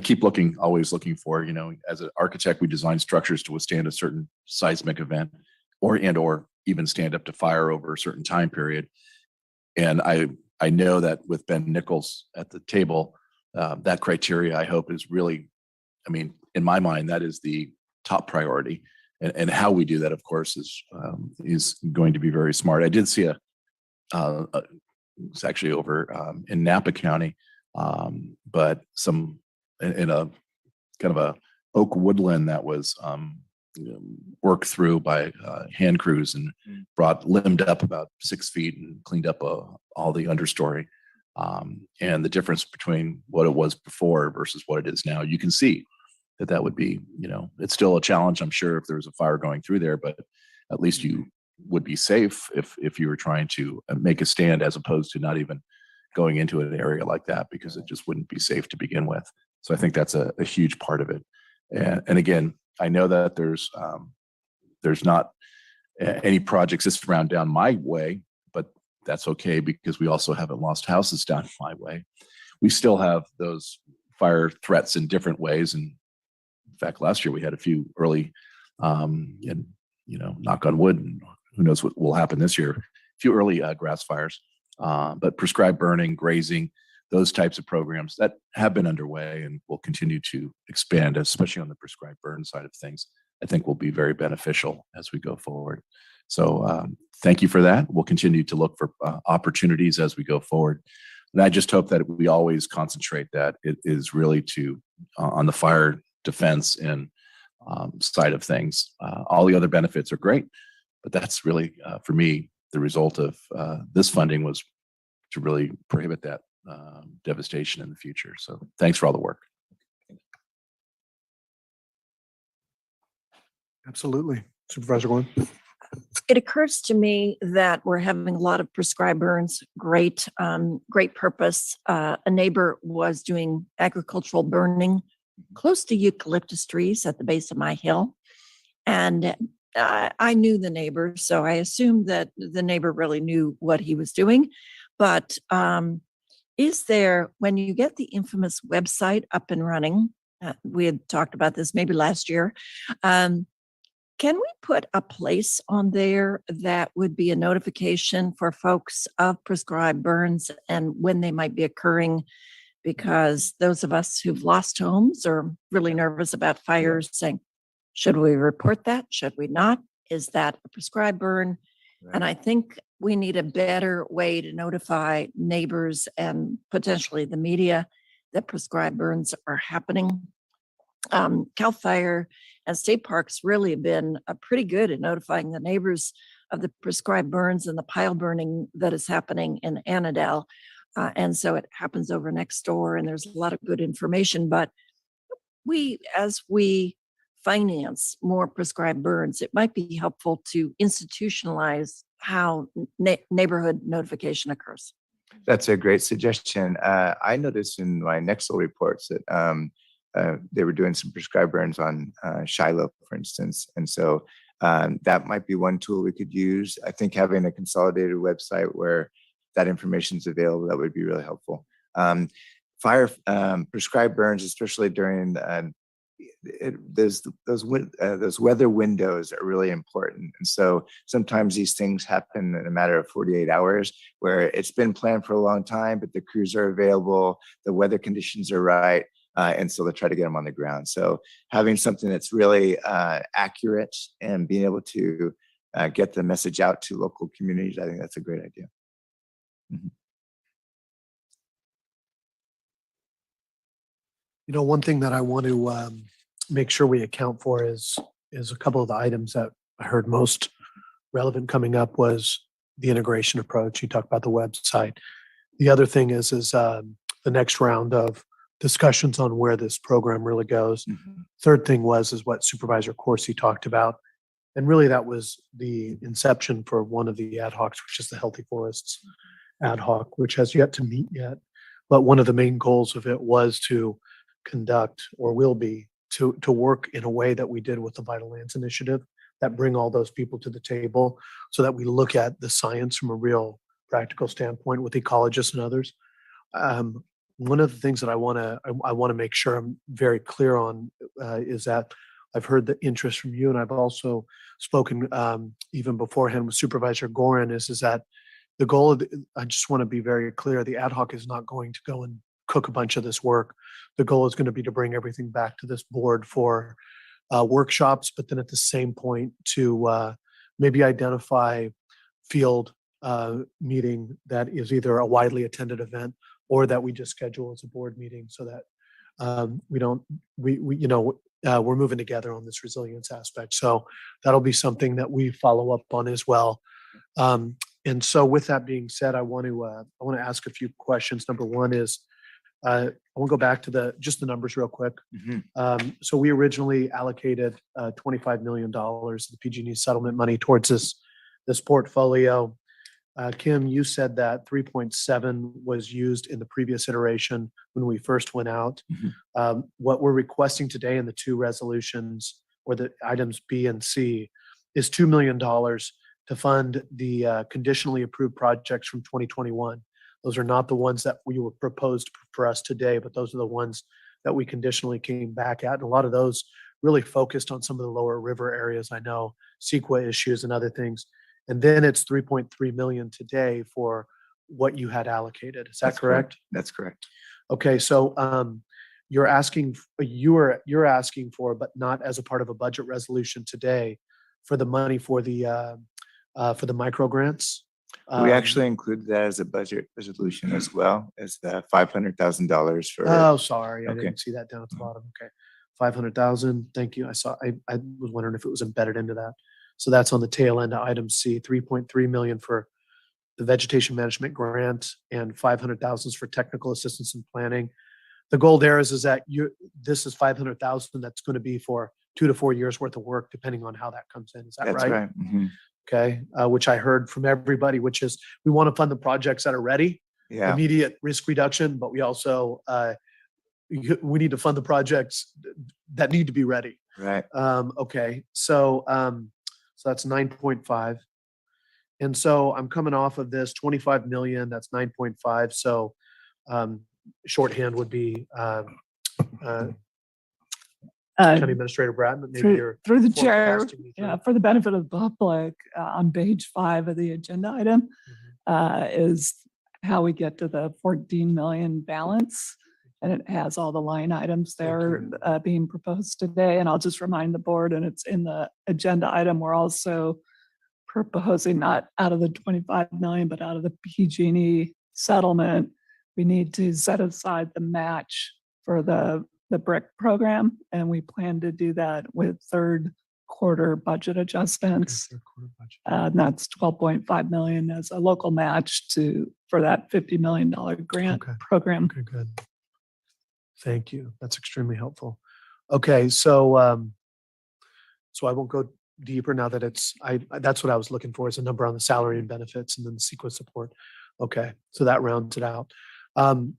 keep always looking for, as an architect, we design structures to withstand a certain seismic event or even stand up to fire over a certain time period. And I know that with Ben Nichols at the table, that criteria, I hope, is really, in my mind, that is the top priority. And how we do that, of course, is going to be very smart. I did see it's actually over in Napa County, but in a kind of a oak woodland that was worked through by hand crews and limbed up about 6 feet and cleaned up all the understory. And the difference between what it was before versus what it is now, you can see that would be, it's still a challenge, I'm sure, if there was a fire going through there, but at least you would be safe if you were trying to make a stand, as opposed to not even going into an area like that, because it just wouldn't be safe to begin with. So I think that's a huge part of it. And again, I know that there's not any projects this round down my way, but that's okay, because we also haven't lost houses down my way. We still have those fire threats in different ways. And in fact, last year we had a few early, and knock on wood, and who knows what will happen this year, a few early grass fires, but prescribed burning, grazing, those types of programs that have been underway and will continue to expand, especially on the prescribed burn side of things, I think will be very beneficial as we go forward. So thank you for that. We'll continue to look for opportunities as we go forward. And I just hope that we always concentrate that it is really on the fire defense and side of things. All the other benefits are great, but that's really, for me, the result of this funding was to really prohibit that devastation in the future. So thanks for all the work. Absolutely. Supervisor Gordon. It occurs to me that we're having a lot of prescribed burns. Great purpose. A neighbor was doing agricultural burning close to eucalyptus trees at the base of my hill. And I knew the neighbor, so I assumed that the neighbor really knew what he was doing. But is there, when you get the infamous website up and running, we had talked about this maybe last year, can we put a place on there that would be a notification for folks of prescribed burns and when they might be occurring? Because those of us who've lost homes are really nervous about fires, saying, should we report that? Should we not? Is that a prescribed burn? Right. And I think we need a better way to notify neighbors and potentially the media that prescribed burns are happening. CAL FIRE and state parks really have been pretty good at notifying the neighbors of the prescribed burns and the pile burning that is happening in Annandale. And so it happens over next door, and there's a lot of good information. But as we finance more prescribed burns, it might be helpful to institutionalize how neighborhood notification occurs. That's a great suggestion. I noticed in my Nexel reports that they were doing some prescribed burns on Shiloh, for instance. And so that might be one tool we could use. I think having a consolidated website where that information is available, that would be really helpful. Fire prescribed burns, especially during those weather windows, are really important. And so sometimes these things happen in a matter of 48 hours, where it's been planned for a long time, but the crews are available, the weather conditions are right, and so they try to get them on the ground. So having something that's really accurate and being able to get the message out to local communities, I think that's a great idea. Mm-hmm. One thing that I want to make sure we account for is a couple of the items that I heard most relevant coming up was the integration approach. You talked about the website. The other thing is the next round of discussions on where this program really goes. Third thing is what Supervisor Corsi talked about. And really that was the inception for one of the ad hocs, which is the Healthy Forests ad hoc, which has yet to meet yet. But one of the main goals of it was to conduct, or will be, to work in a way that we did with the Vital Lands Initiative, that bring all those people to the table so that we look at the science from a real practical standpoint with ecologists and others. One of the things that I want to make sure I'm very clear on is that I've heard the interest from you, and I've also spoken even beforehand with Supervisor Gorin, is that the goal of I just want to be very clear, the ad hoc is not going to go and cook a bunch of this work. The goal is going to be to bring everything back to this board for workshops, but then at the same point to maybe identify field meeting that is either a widely attended event or that we just schedule as a board meeting, so that we're moving together on this resilience aspect. So that'll be something that we follow up on as well. And so with that being said, I want to ask a few questions. Number one is, I want to go back to just the numbers real quick. So we originally allocated $25 million of the PG&E settlement money towards this portfolio. Kim, you said that 3.7 was used in the previous iteration when we first went out. What we're requesting today in the two resolutions, or the items B and C, is $2 million to fund the conditionally approved projects from 2021. Those are not the ones that we were proposed for us today, but those are the ones that we conditionally came back at. And a lot of those really focused on some of the lower river areas, I know, CEQA issues and other things. And then it's 3.3 million today for what you had allocated. Is that That's correct? That's correct. Okay, so you're asking for, but not as a part of a budget resolution today, for the money for the micro grants. We actually included that as a budget resolution as well, as the $500,000 for. Oh, sorry, I Okay. didn't see that down at the bottom. Okay, 500,000. Thank you. I was wondering if it was embedded into that. So that's on the tail end of item C. 3.3 million for the vegetation management grant and 500,000 for technical assistance and planning. The goal there is that this is 500,000 that's going to be for 2 to 4 years worth of work, depending on how that comes in. Is that That's right? right. Okay, which I heard from everybody, which is we want to fund the projects that are ready, Yeah. immediate risk reduction, but we also we need to fund the projects that need to be ready. Right. Okay, so that's 9.5. And so I'm coming off of this 25 million, that's 9.5. So shorthand would be County Administrator Bratton, maybe you're Through the chair, forecasting me through. yeah, for the benefit of the public, on page 5 of the agenda item is how we get to the 14 million balance. And it has all the line items there being proposed today. And I'll just remind the board, and it's in the agenda item, we're also proposing not out of the 25 million, but out of the PG&E settlement, we need to set aside the match for the BRIC program. And we plan to do that with third quarter budget adjustments. And that's 12.5 million as a local match for that $50 million grant program. Okay, good. Thank you. That's extremely helpful. Okay, so I won't go deeper now that that's what I was looking for, is a number on the salary and benefits and then the sequence support. Okay, so that rounds it out.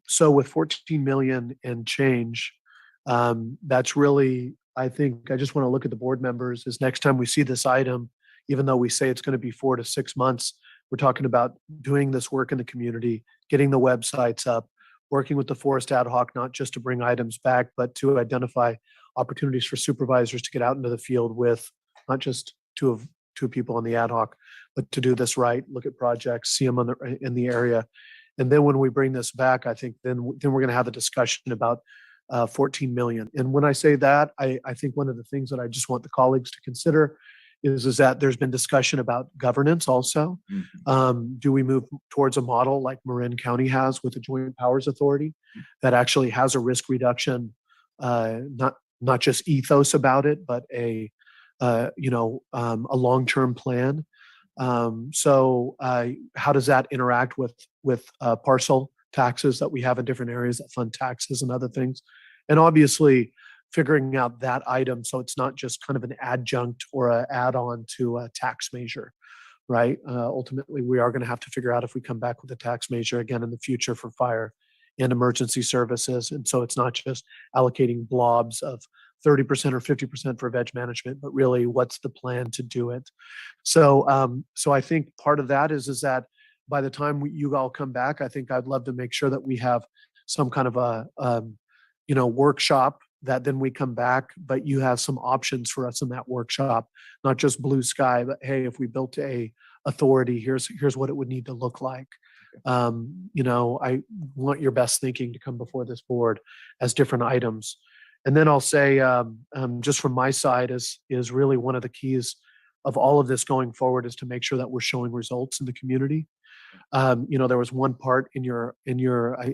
So with 14 million and change, that's really, I think, I just want to look at the board members, is next time we see this item, even though we say it's going to be 4 to 6 months, we're talking about doing this work in the community, getting the websites up, working with the forest ad hoc, not just to bring items back, but to identify opportunities for supervisors to get out into the field with not just two people on the ad hoc, but to do this right, look at projects, see them in the area. And then when we bring this back, I think then we're going to have a discussion about 14 million. And when I say that, I think one of the things that I just want the colleagues to consider is that there's been discussion about governance also. Do we move towards a model like Marin County has with the Joint Powers Authority that actually has a risk reduction, not not just ethos about it, but a long-term plan. So how does that interact with parcel taxes that we have in different areas that fund taxes and other things? And obviously figuring out that item so it's not just kind of an adjunct or an add-on to a tax measure, right? Ultimately, we are going to have to figure out if we come back with a tax measure again in the future for fire and emergency services. And so it's not just allocating blobs of 30% or 50% for veg management, but really what's the plan to do it? So I think part of that is that by the time you all come back, I think I'd love to make sure that we have some kind of a workshop that then we come back, but you have some options for us in that workshop, not just blue sky, but hey, if we built a authority, here's what it would need to look like. I want your best thinking to come before this board as different items. And then I'll say, just from my side is really one of the keys of all of this going forward is to make sure that we're showing results in the community. There was one part in your,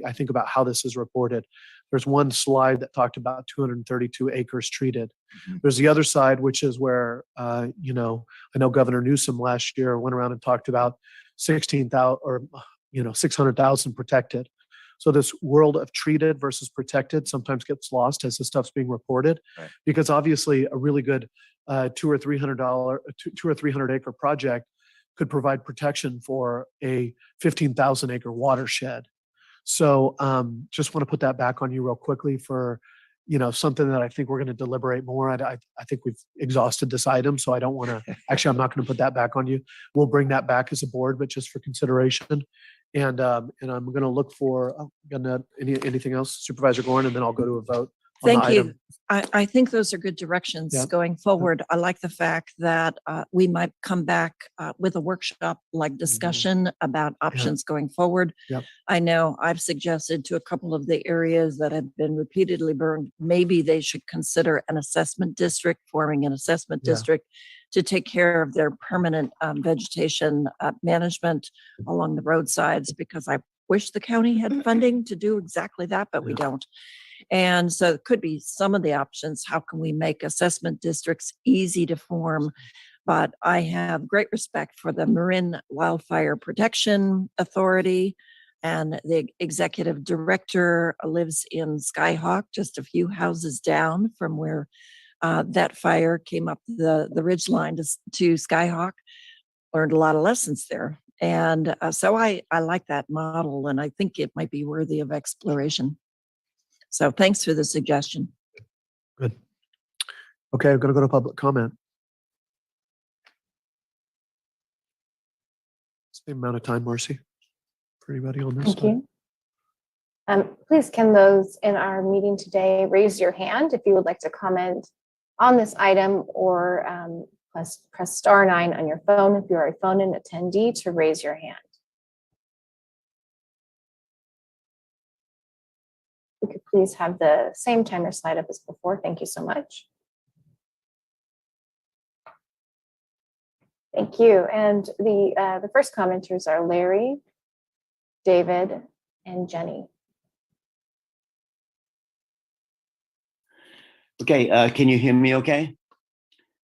I think about how this is reported. There's one slide that talked about 232 acres treated. There's the other side, which is where, I know Governor Newsom last year went around and talked about 16,000 or, 600,000 protected. So this world of treated versus protected sometimes gets lost as this stuff's being reported, right? Because obviously a really good $200 or $300 acre project could provide protection for a 15,000 acre watershed. So just want to put that back on you real quickly for, something that I think we're going to deliberate more. I think we've exhausted this item, so I don't want to, actually, I'm not going to put that back on you. We'll bring that back as a board, but just for consideration. And I'm going to look for, anything else, Supervisor Gorin, and then I'll go to a vote. Thank you. I think those are good directions Yeah. going forward. I like the fact that we might come back with a workshop like discussion about options going forward. Yep. I know I've suggested to a couple of the areas that have been repeatedly burned, maybe they should consider an assessment district, forming an assessment district to take care of their permanent vegetation management along the roadsides, because I wish the county had funding to do exactly that, but we don't. And so it could be some of the options. How can we make assessment districts easy to form? But I have great respect for the Marin Wildfire Protection Authority, and the executive director lives in Skyhawk, just a few houses down from where that fire came up the ridge line to Skyhawk. Learned a lot of lessons there. And so I like that model, and I think it might be worthy of exploration. So thanks for the suggestion. Good. Okay, I'm going to go to public comment. Same amount of time, Marcy, for anybody on this. Thank you. Please, can those in our meeting today raise your hand if you would like to comment on this item, or press star 9 on your phone if you're a phone-in attendee to raise your hand. We could please have the same timer slide up as before. Thank you so much. Thank you. And the first commenters are Larry, David, and Jenny. Okay, can you hear me okay?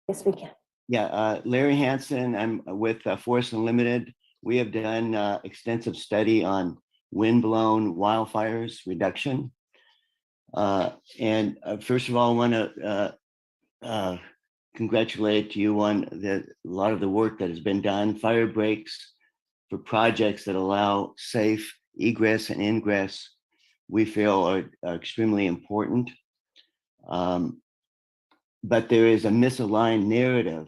Yes, we can. Yeah, Larry Hansen, I'm with Forest Unlimited. We have done extensive study on wind-blown wildfires reduction. And first of all, I want to congratulate you on a lot of the work that has been done. Fire breaks for projects that allow safe egress and ingress, we feel are extremely important. But there is a misaligned narrative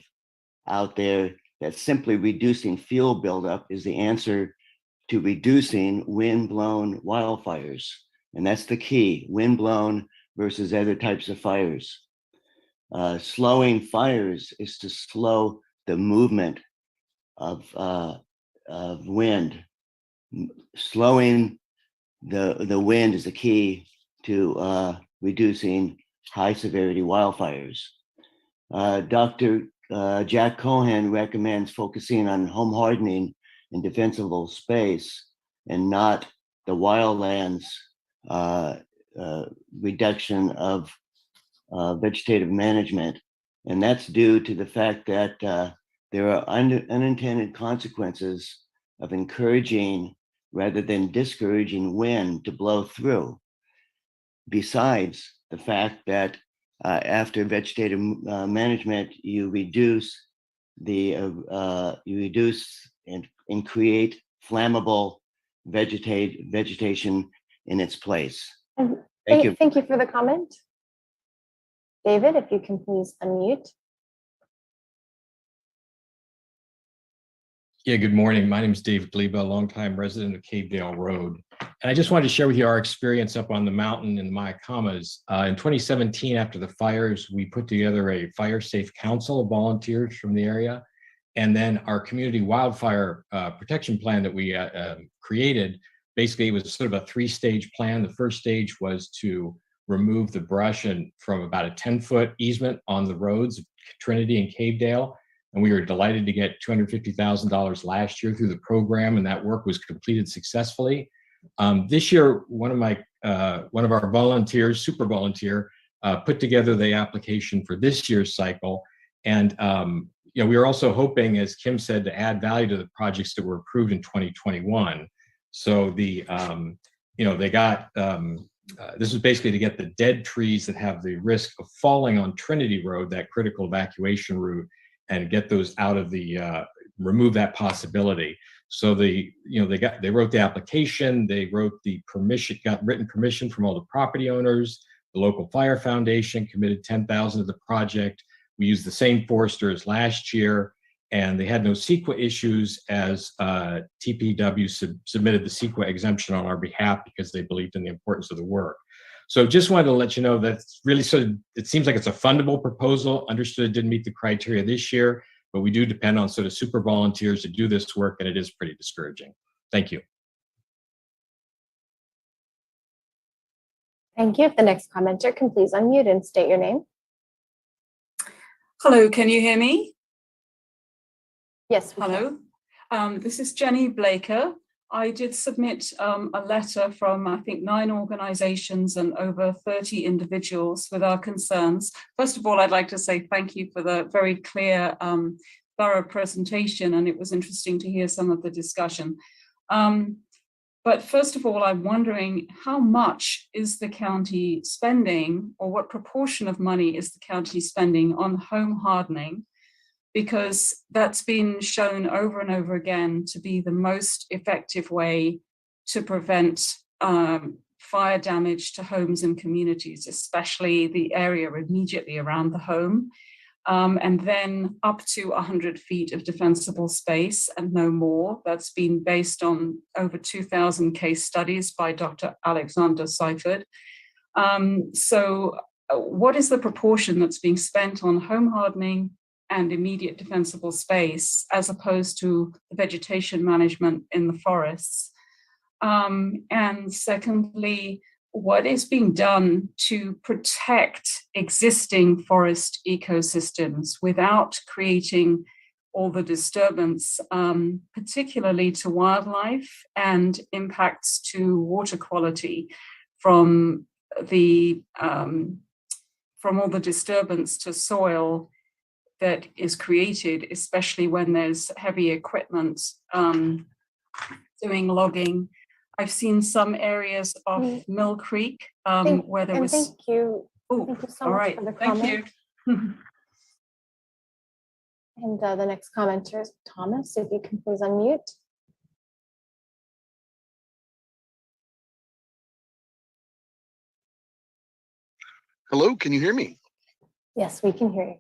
out there that simply reducing fuel buildup is the answer to reducing wind-blown wildfires. And that's the key, wind-blown versus other types of fires. Slowing fires is to slow the movement of wind. Slowing the wind is the key to reducing high severity wildfires. Dr. Jack Cohen recommends focusing on home hardening and defensible space and not the wildlands reduction of vegetative management. And that's due to the fact that there are unintended consequences of encouraging rather than discouraging wind to blow through. Besides the fact that after vegetative management, you reduce and create flammable vegetation in its place. Thank you. Thank you for the comment. David, if you can please unmute. Yeah, good morning. My name is Dave Gleba, longtime resident of Cavedale Road. And I just wanted to share with you our experience up on the mountain in the Mayacamas. In 2017, after the fires, we put together a fire safe council of volunteers from the area. And then our community wildfire protection plan that we created, basically it was sort of a 3-stage plan. The first stage was to remove the brush and from about a 10-foot easement on the roads of Trinity and Cavedale. And we were delighted to get $250,000 last year through the program, and that work was completed successfully. This year, one of our volunteers, super volunteer, put together the application for this year's cycle. And we were also hoping, as Kim said, to add value to the projects that were approved in 2021. So they got this was basically to get the dead trees that have the risk of falling on Trinity Road, that critical evacuation route, and get those out of the remove that possibility. So they wrote the application, they wrote the permission, got written permission from all the property owners. The local fire foundation committed $10,000 to the project. We used the same forester as last year, and they had no CEQA issues as TPW submitted the CEQA exemption on our behalf because they believed in the importance of the work. So just wanted to let you know that really it seems like it's a fundable proposal. Understood it didn't meet the criteria this year, but we do depend on sort of super volunteers to do this work, and it is pretty discouraging. Thank you. Thank you. If the next commenter can please unmute and state your name. Hello, can you hear me? Yes. Hello. This is Jenny Blaker. I did submit a letter from, I think, 9 organizations and over 30 individuals with our concerns. First of all, I'd like to say thank you for the very clear, thorough presentation, and it was interesting to hear some of the discussion. But first of all, I'm wondering how much is the county spending, or what proportion of money is the county spending on home hardening? Because that's been shown over and over again to be the most effective way to prevent fire damage to homes and communities, especially the area immediately around the home. And then up to 100 feet of defensible space and no more. That's been based on over 2,000 case studies by Dr. Alexander Seifert. So what is the proportion that's being spent on home hardening and immediate defensible space as opposed to the vegetation management in the forests? And secondly, what is being done to protect existing forest ecosystems without creating all the disturbance, particularly to wildlife and impacts to water quality from all the disturbance to soil that is created, especially when there's heavy equipment doing logging. I've seen some areas of Mill Creek where there was. Thank you. Oh, thank you so all much right. for the Thank comment. you. And the next commenter is Thomas. If you can please unmute. Hello, can you hear me? Yes, we can hear you.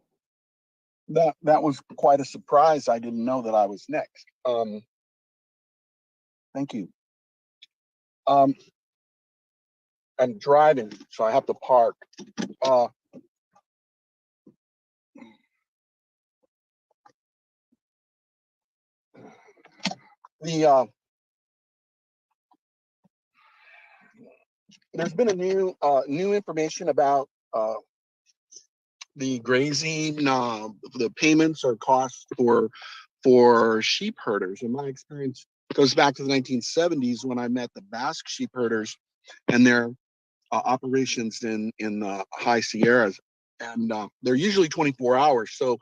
That was quite a surprise. I didn't know that I was next. Thank you. I'm driving, so I have to park. There's been a new information about the grazing, the payments or costs for sheep herders. In my experience, goes back to the 1970s when I met the Basque sheep herders and their operations in the high Sierras. and they're usually 24 hours. So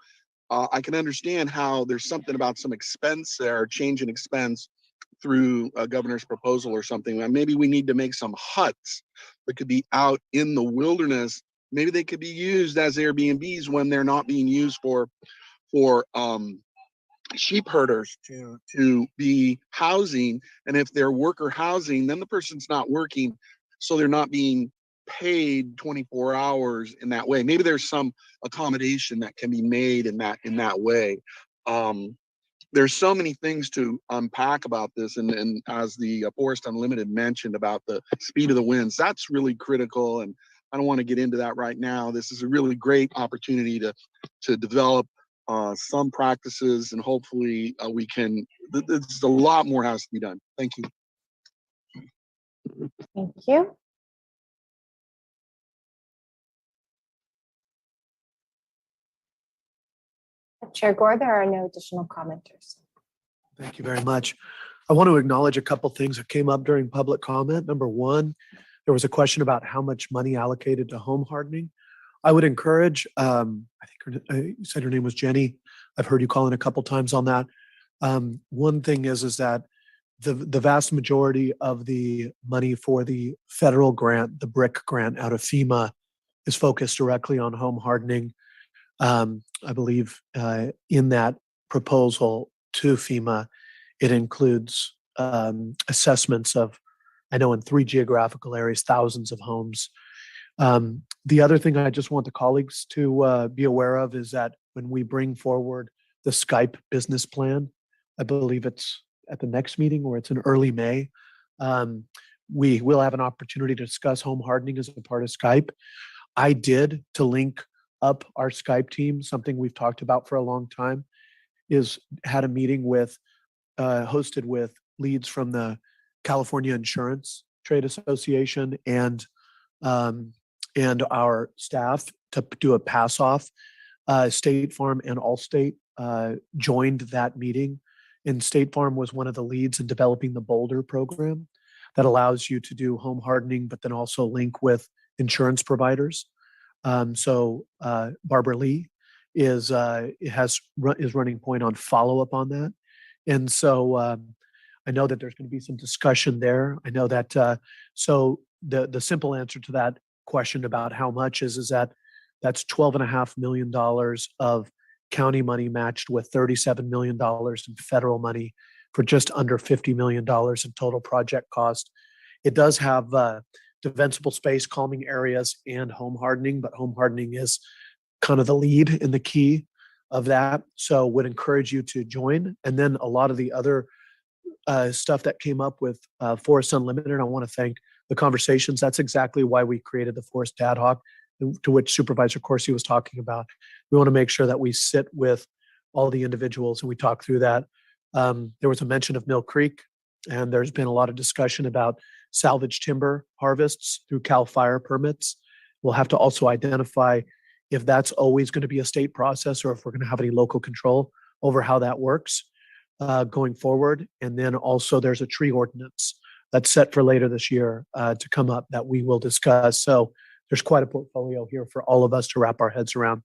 I can understand how there's something about some expense there, change in expense through a governor's proposal or something. And maybe we need to make some huts that could be out in the wilderness. Maybe they could be used as Airbnbs when they're not being used for sheep herders to be housing. And if they're worker housing, then the person's not working, so they're not being paid 24 hours in that way. Maybe there's some accommodation that can be made in that way. There's so many things to unpack about this, and as the Forest Unlimited mentioned about the speed of the winds, that's really critical, and I don't want to get into that right now. This is a really great opportunity to develop some practices, and hopefully we can, there's a lot more has to be done. Thank you. Thank you. Chair Gore, there are no additional commenters. Thank you very much. I want to acknowledge a couple things that came up during public comment. Number one, there was a question about how much money allocated to home hardening. I would encourage, I think you said her name was Jenny. I've heard you call in a couple times on that. One thing is that the vast majority of the money for the federal grant, the BRIC grant out of FEMA, is focused directly on home hardening. I believe in that proposal to FEMA, it includes assessments of, I know in 3 geographical areas, thousands of homes. The other thing I just want the colleagues to be aware of is that when we bring forward the Skype business plan, I believe it's at the next meeting or it's in early May, we will have an opportunity to discuss home hardening as a part of Skype. I did, to link up our Skype team, something we've talked about for a long time, is had a meeting with, hosted with leads from the California Insurance Trade Association and our staff to do a pass off. State Farm and Allstate joined that meeting, and State Farm was one of the leads in developing the Boulder program that allows you to do home hardening, but then also link with insurance providers. So Barbara Lee is running point on follow up on that, and so I know that there's going to be some discussion there. I know that so the simple answer to that question about how much is that that's $12.5 million of county money matched with $37 million in federal money for just under $50 million in total project cost. It does have defensible space, calming areas, and home hardening, but home hardening is kind of the lead in the key of that. So would encourage you to join. And then a lot of the other stuff that came up with Forest Unlimited, I want to thank the conversations. That's exactly why we created the Forest Ad Hoc, to which Supervisor Corsi was talking about. We want to make sure that we sit with all the individuals and we talk through that. There was a mention of Mill Creek, and there's been a lot of discussion about salvage timber harvests through CAL FIRE permits. We'll have to also identify if that's always going to be a state process or if we're going to have any local control over how that works going forward. And then also there's a tree ordinance that's set for later this year to come up that we will discuss. So there's quite a portfolio here for all of us to wrap our heads around.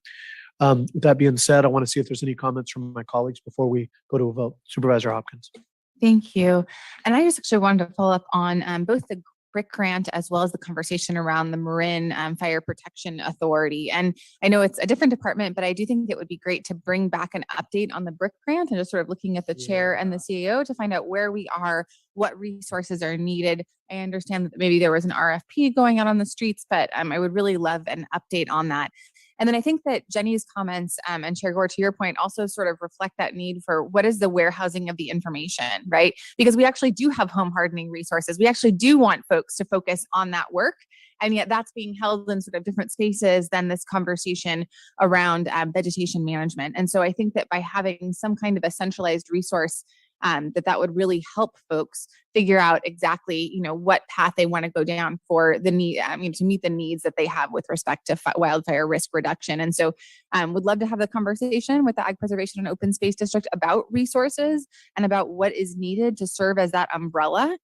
With that being said, I want to see if there's any comments from my colleagues before we go to a vote. Supervisor Hopkins. Thank you. And I just actually wanted to follow up on both the BRIC grant as well as the conversation around the Marin Fire Protection Authority. And I know it's a different department, but I do think it would be great to bring back an update on the BRIC grant and just sort of looking at the chair and the CAO to find out where we are, what resources are needed. I understand that maybe there was an RFP going out on the streets, but I would really love an update on that. And then I think that Jenny's comments and Chair Gore, to your point, also sort of reflect that need for what is the warehousing of the information, right? Because we actually do have home hardening resources. We actually do want folks to focus on that work. And yet that's being held in sort of different spaces than this conversation around vegetation management. And so I think that by having some kind of a centralized resource, that would really help folks figure out exactly, what path they want to go down for the need, to meet the needs that they have with respect to wildfire risk reduction. And so would love to have the conversation with the Ag Preservation and Open Space District about resources and about what is needed to serve as that umbrella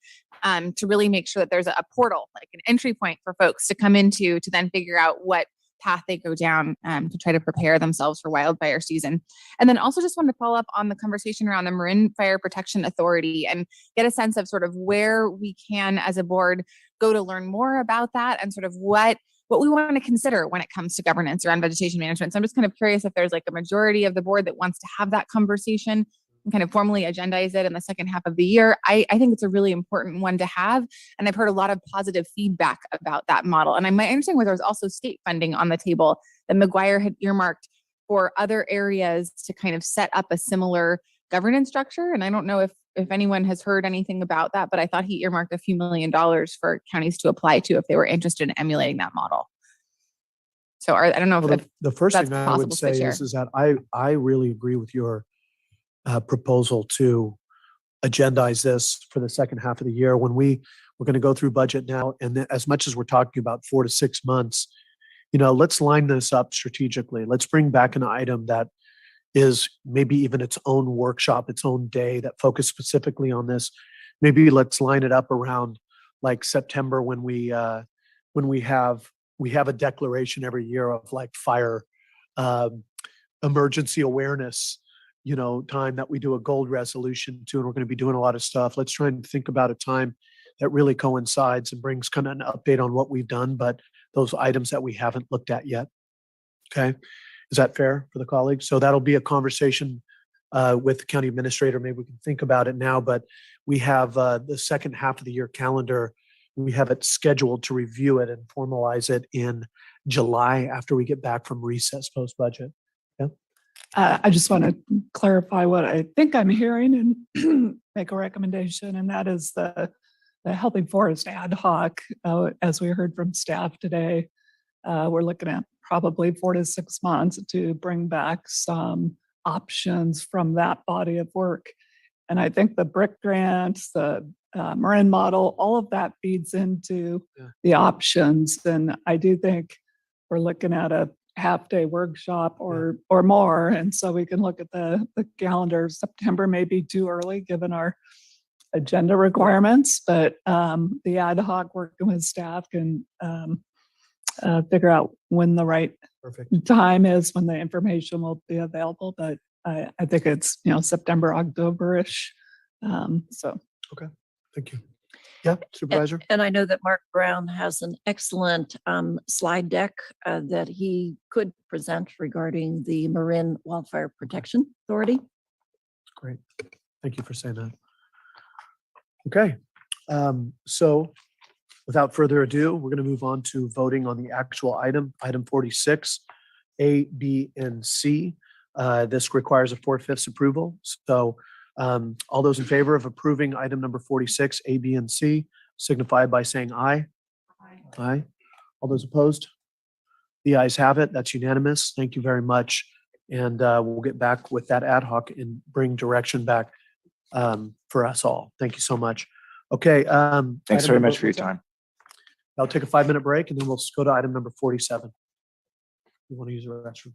to really make sure that there's a portal, like an entry point for folks to come into to then figure out what path they go down to try to prepare themselves for wildfire season. And then also just wanted to follow up on the conversation around the Marin Fire Protection Authority and get a sense of sort of where we can, as a board, go to learn more about that and sort of what we want to consider when it comes to governance around vegetation management. So I'm just kind of curious if there's like a majority of the board that wants to have that conversation and kind of formally agendize it in the second half of the year. I think it's a really important one to have. And I've heard a lot of positive feedback about that model. And my understanding was there was also state funding on the table that McGuire had earmarked for other areas to kind of set up a similar governance structure. And I don't know if anyone has heard anything about that, but I thought he earmarked a few $1 million for counties to apply to if they were interested in emulating that model. So I don't know if the first that's thing I possible would to say share. is that I really agree with your proposal to agendize this for the second half of the year when we're going to go through budget now. And then as much as we're talking about 4 to 6 months, let's line this up strategically. Let's bring back an item that is maybe even its own workshop, its own day that focus specifically on this. Maybe let's line it up around like September when we have a declaration every year of like fire emergency awareness, time that we do a gold resolution to, and we're going to be doing a lot of stuff. Let's try and think about a time that really coincides and brings kind of an update on what we've done, but those items that we haven't looked at yet. Okay. Is that fair for the colleagues? So that'll be a conversation with the county administrator. Maybe we can think about it now, but we have the second half of the year calendar. We have it scheduled to review it and formalize it in July after we get back from recess post-budget. Yeah. I just want to clarify what I think I'm hearing and make a recommendation, and that is the Helping Forest ad hoc. As we heard from staff today, we're looking at probably 4 to 6 months to bring back some options from that body of work. And I think the BRIC grants, the Marin model, all of that feeds into the options. And I do think we're looking at a half-day workshop or more. And so we can look at the calendar. September may be too early given our agenda requirements, but the ad hoc working with staff can figure out when the right time is, when the information will be available. But I think it's, September, October-ish. So. Okay, thank you. Yeah, Supervisor. And I know that Mark Brown has an excellent slide deck that he could present regarding the Marin Wildfire Protection Authority. Great. Thank you for saying that. Okay. So without further ado, we're going to move on to voting on the actual item 46, A, B, and C. This requires a 4/5 approval. So all those in favor of approving item number 46, A, B, and C, signify by saying aye. Aye. All those opposed? The ayes have it. That's unanimous. Thank you very much. And we'll get back with that ad hoc and bring direction back for us all. Thank you so much. Okay. Thanks very much for your time. I'll take a 5-minute break and then we'll go to item number 47. You want to use the restroom?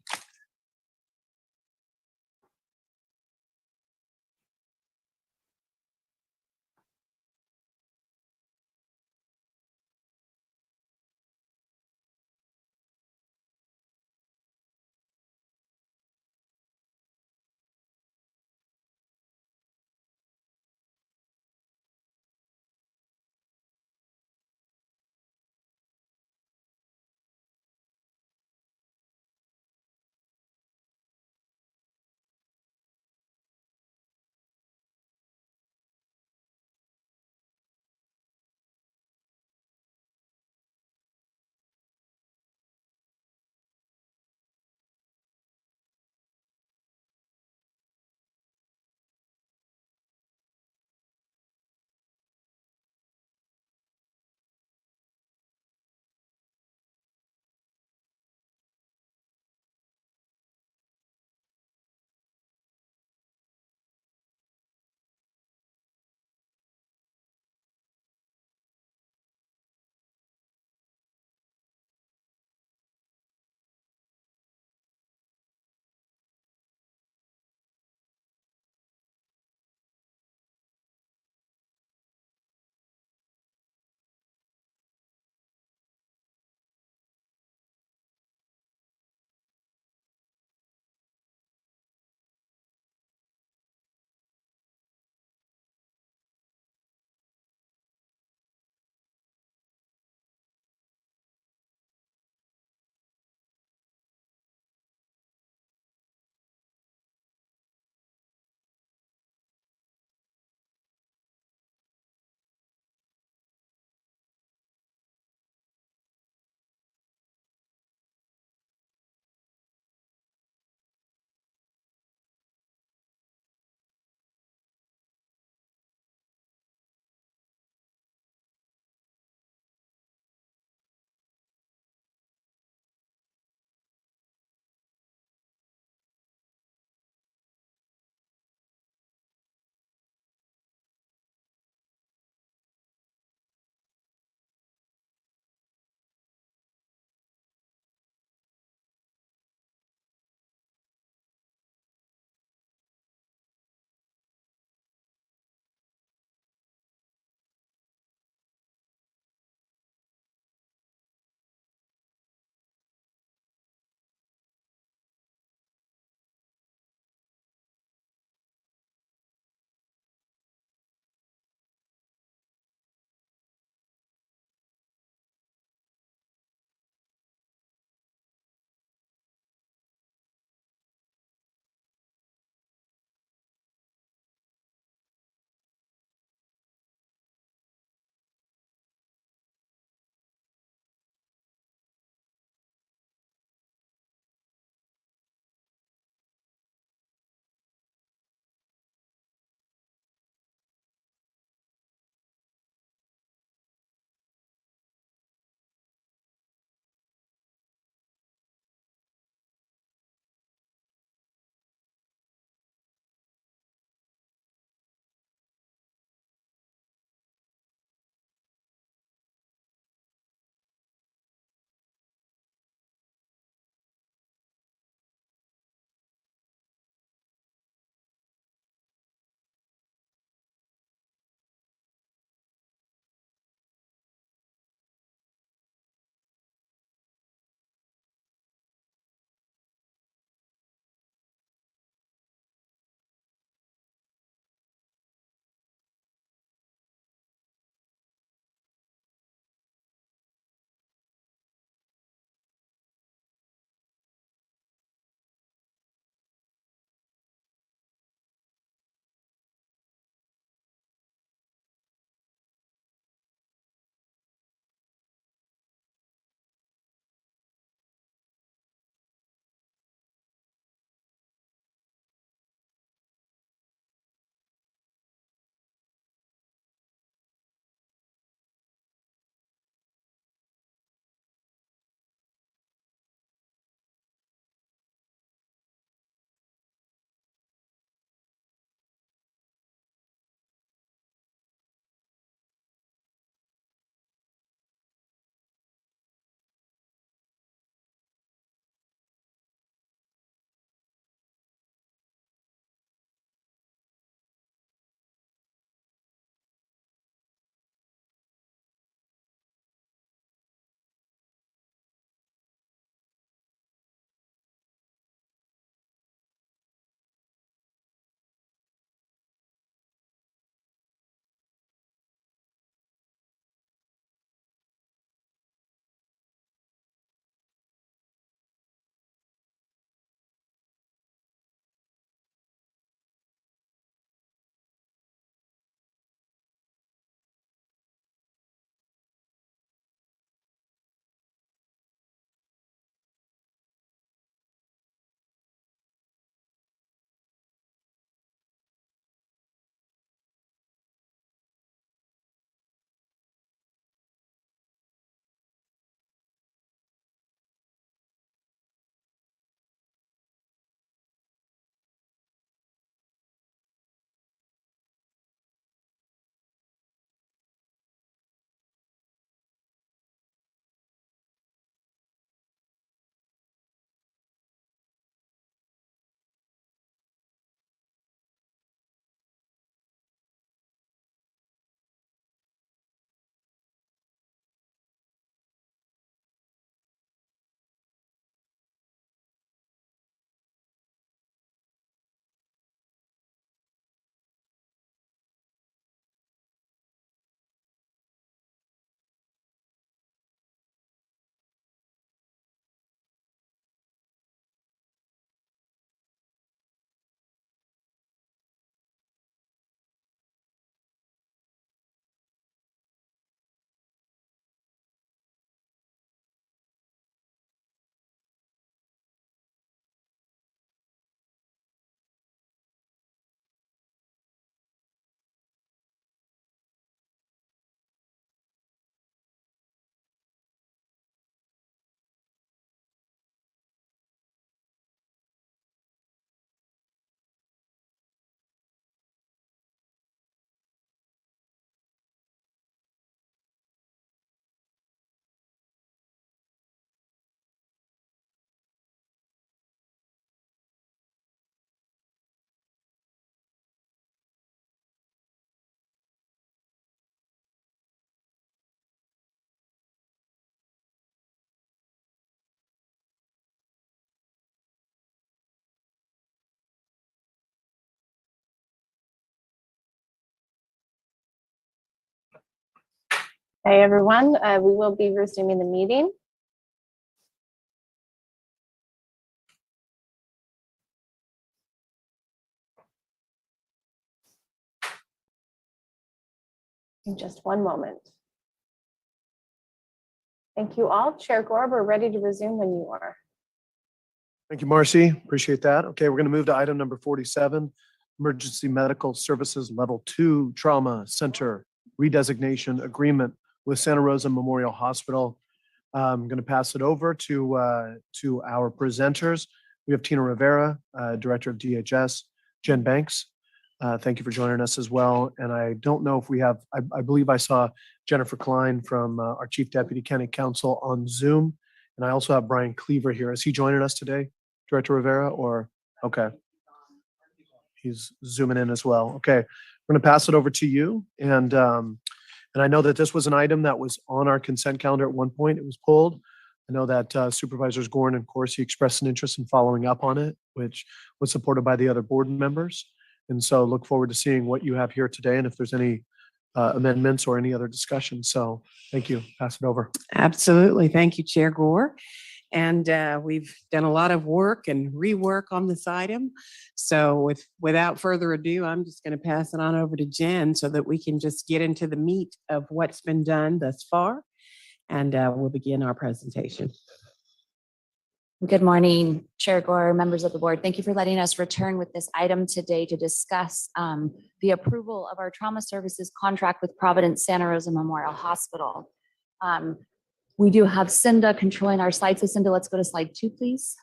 Hey, everyone. We will be resuming the meeting. In just one moment. Thank you all. Chair Gore, we're ready to resume when you are. Thank you, Marcy. Appreciate that. Okay, we're going to move to item number 47, Emergency Medical Services Level 2 Trauma Center Redesignation Agreement with Santa Rosa Memorial Hospital. I'm going to pass it over to our presenters. We have Tina Rivera, Director of DHS, Jen Banks. Thank you for joining us as well. And I don't know if we have, I believe I saw Jennifer Klein from our Chief Deputy County Counsel on Zoom. And I also have Brian Cleaver here. Is he joining us today, Director Rivera, or, okay. He's zooming in as well. Okay, we're going to pass it over to you. And I know that this was an item that was on our consent calendar at one point. It was pulled. I know that Supervisors Gorin and Corsi expressed an interest in following up on it, which was supported by the other board members. And so look forward to seeing what you have here today and if there's any amendments or any other discussion. So thank you. Pass it over. Absolutely. Thank you, Chair Gore. And we've done a lot of work and rework on this item. So without further ado, I'm just going to pass it on over to Jen so that we can just get into the meat of what's been done thus far. And we'll begin our presentation. Good morning, Chair Gore, members of the board. Thank you for letting us return with this item today to discuss the approval of our trauma services contract with Providence Santa Rosa Memorial Hospital. We do have Cinda controlling our slides. So Cinda, let's go to slide 2, please.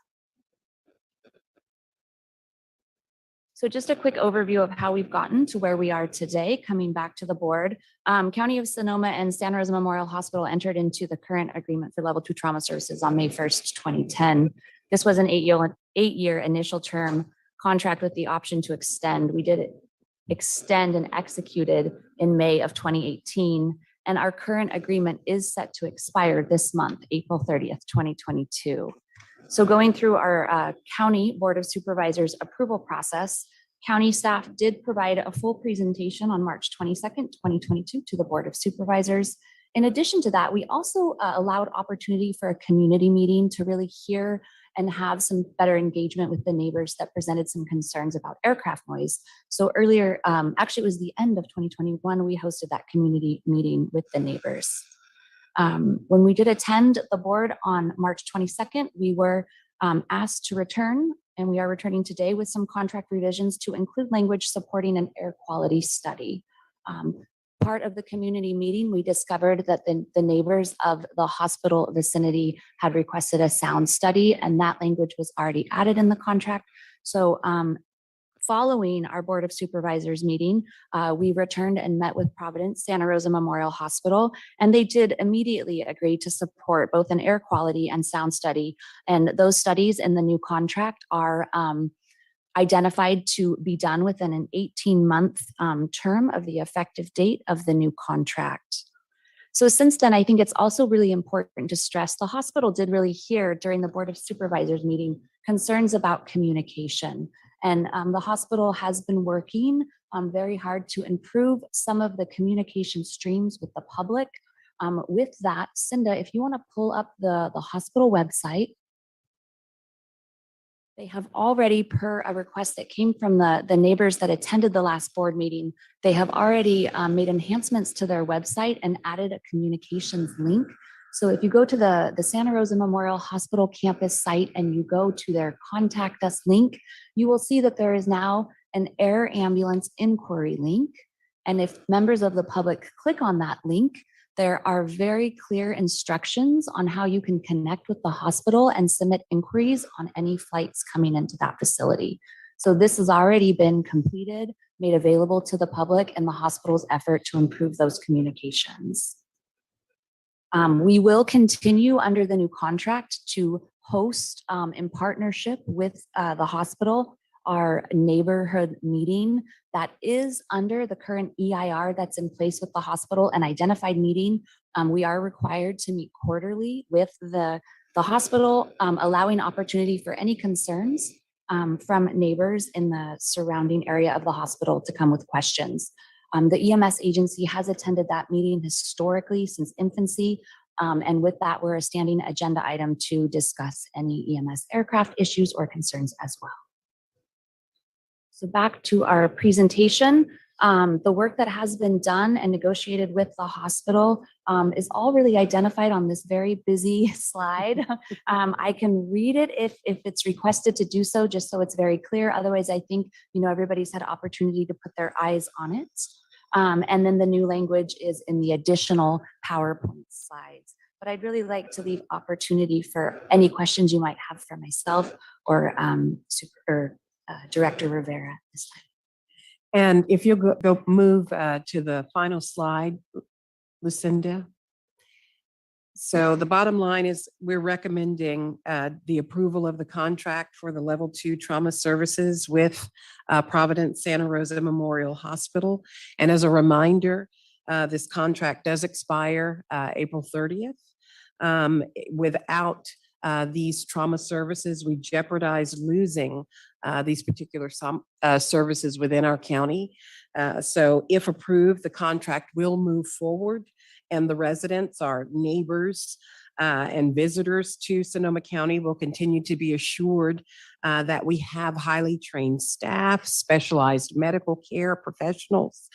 So just a quick overview of how we've gotten to where we are today, coming back to the board. County of Sonoma and Santa Rosa Memorial Hospital entered into the current agreement for level 2 trauma services on May 1st, 2010. This was an 8-year initial term contract with the option to extend. We did extend and executed in May of 2018. And our current agreement is set to expire this month, April 30th, 2022. So going through our County Board of Supervisors approval process, county staff did provide a full presentation on March 22nd, 2022 to the Board of Supervisors. In addition to that, we also allowed opportunity for a community meeting to really hear and have some better engagement with the neighbors that presented some concerns about aircraft noise. So earlier, actually it was the end of 2021, we hosted that community meeting with the neighbors. When we did attend the board on March 22nd, we were asked to return, and we are returning today with some contract revisions to include language supporting an air quality study. Part of the community meeting, we discovered that the neighbors of the hospital vicinity had requested a sound study, and that language was already added in the contract. So following our Board of Supervisors meeting, we returned and met with Providence Santa Rosa Memorial Hospital, and they did immediately agree to support both an air quality and sound study. And those studies in the new contract are identified to be done within an 18-month term of the effective date of the new contract. So since then, I think it's also really important to stress the hospital did really hear during the Board of Supervisors meeting concerns about communication. And the hospital has been working very hard to improve some of the communication streams with the public. With that, Cinda, if you want to pull up the hospital website, they have already, per a request that came from the neighbors that attended the last board meeting, they have already made enhancements to their website and added a communications link. So if you go to the Santa Rosa Memorial Hospital campus site and you go to their contact us link, you will see that there is now an air ambulance inquiry link. And if members of the public click on that link, there are very clear instructions on how you can connect with the hospital and submit inquiries on any flights coming into that facility. So this has already been completed, made available to the public, and the hospital's effort to improve those communications. We will continue under the new contract to host in partnership with the hospital our neighborhood meeting that is under the current EIR that's in place with the hospital, an identified meeting. We are required to meet quarterly with the hospital, allowing opportunity for any concerns from neighbors in the surrounding area of the hospital to come with questions. The EMS agency has attended that meeting historically since infancy. And with that, we're a standing agenda item to discuss any EMS aircraft issues or concerns as well. So back to our presentation. The work that has been done and negotiated with the hospital is all really identified on this very busy slide. I can read it if it's requested to do so, just so it's very clear. Otherwise, I think, everybody's had opportunity to put their eyes on it. And then the new language is in the additional PowerPoint slides. But I'd really like to leave opportunity for any questions you might have for myself or Director Rivera this time. And if you'll go move to the final slide, Lucinda. So the bottom line is we're recommending the approval of the contract for the level 2 trauma services with Providence Santa Rosa Memorial Hospital. And as a reminder, this contract does expire April 30th. Without these trauma services, we jeopardize losing these particular services within our county. So if approved, the contract will move forward, and the residents, our neighbors and visitors to Sonoma County will continue to be assured that we have highly trained staff, specialized medical care professionals.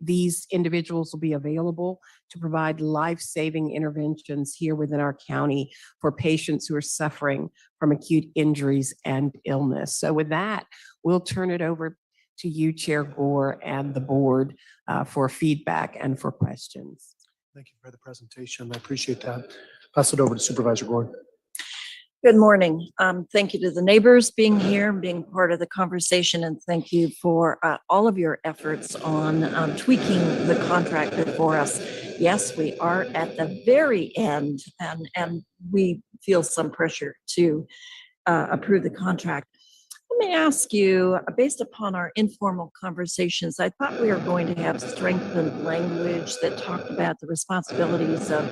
These individuals will be available to provide life-saving interventions here within our county for patients who are suffering from acute injuries and illness. So with that, we'll turn it over to you, Chair Gore, and the board for feedback and for questions. Thank you for the presentation. I appreciate that. Pass it over to Supervisor Gordon. Good morning. Thank you to the neighbors being here, being part of the conversation, and thank you for all of your efforts on tweaking the contract before us. Yes, we are at the very end, and we feel some pressure to approve the contract. Let me ask you, based upon our informal conversations, I thought we were going to have strengthened language that talked about the responsibilities of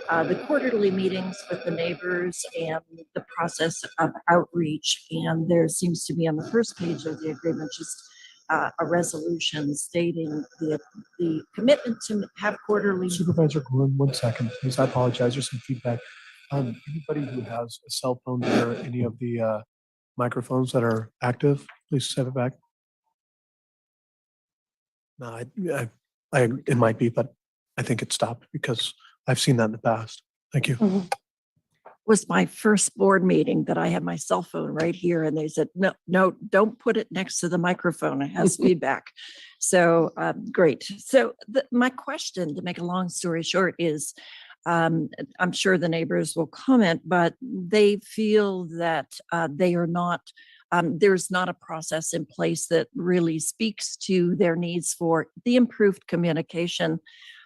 the quarterly meetings with the neighbors and the process of outreach. And there seems to be on the first page of the agreement just a resolution stating the commitment to have quarterly. Supervisor Gordon, 1 second, please. I apologize. There's some feedback. Anybody who has a cell phone or any of the microphones that are active, please step it back. No, it might be, but I think it stopped because I've seen that in the past. Thank you. Was my first board meeting that I had my cell phone right here, and they said, no, don't put it next to the microphone. It has feedback. So great. So my question, to make a long story short, is I'm sure the neighbors will comment, but they feel that they are not, there's not a process in place that really speaks to their needs for the improved communication,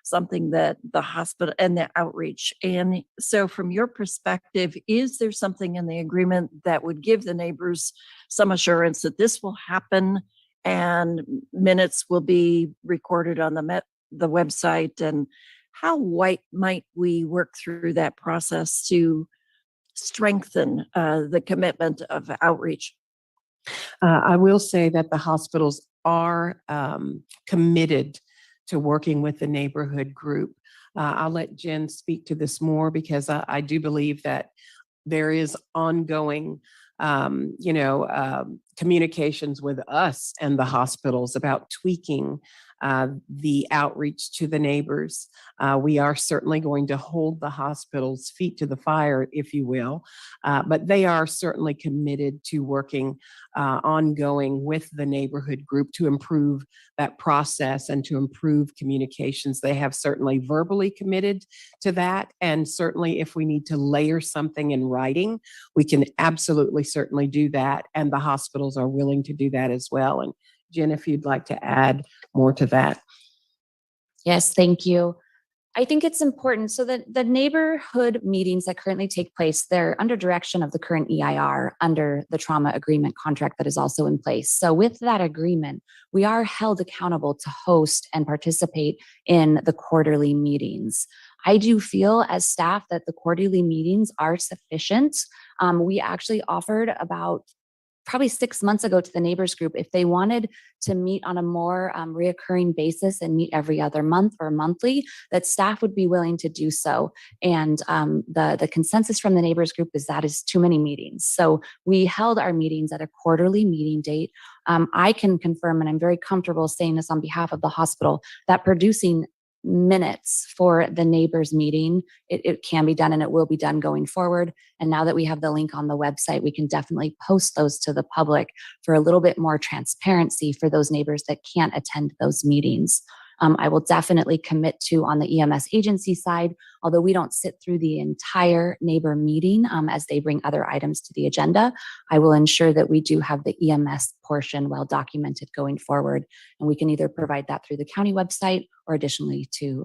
something that the hospital and the outreach. And so from your perspective, is there something in the agreement that would give the neighbors some assurance that this will happen and minutes will be recorded on the website? And how might we work through that process to strengthen the commitment of outreach? I will say that the hospitals are committed to working with the neighborhood group. I'll let Jen speak to this more because I do believe that there is ongoing communications with us and the hospitals about tweaking the outreach to the neighbors. We are certainly going to hold the hospital's feet to the fire, if you will, but they are certainly committed to working ongoing with the neighborhood group to improve that process and to improve communications. They have certainly verbally committed to that, and certainly if we need to layer something in writing, we can absolutely certainly do that, and the hospitals are willing to do that as well. And Jen, if you'd like to add more to that. Yes, thank you. I think it's important. So the neighborhood meetings that currently take place, they're under direction of the current EIR under the trauma agreement contract that is also in place. So with that agreement, we are held accountable to host and participate in the quarterly meetings. I do feel as staff that the quarterly meetings are sufficient. We actually offered about probably 6 months ago to the neighbors group, if they wanted to meet on a more reoccurring basis and meet every other month or monthly, that staff would be willing to do so. And the consensus from the neighbors group is that is too many meetings. So we held our meetings at a quarterly meeting date. I can confirm, and I'm very comfortable saying this on behalf of the hospital, that producing minutes for the neighbors meeting, it can be done and it will be done going forward. And now that we have the link on the website, we can definitely post those to the public for a little bit more transparency for those neighbors that can't attend those meetings. I will definitely commit to, on the EMS agency side, although we don't sit through the entire neighbor meeting as they bring other items to the agenda, I will ensure that we do have the EMS portion well documented going forward. And we can either provide that through the county website or additionally to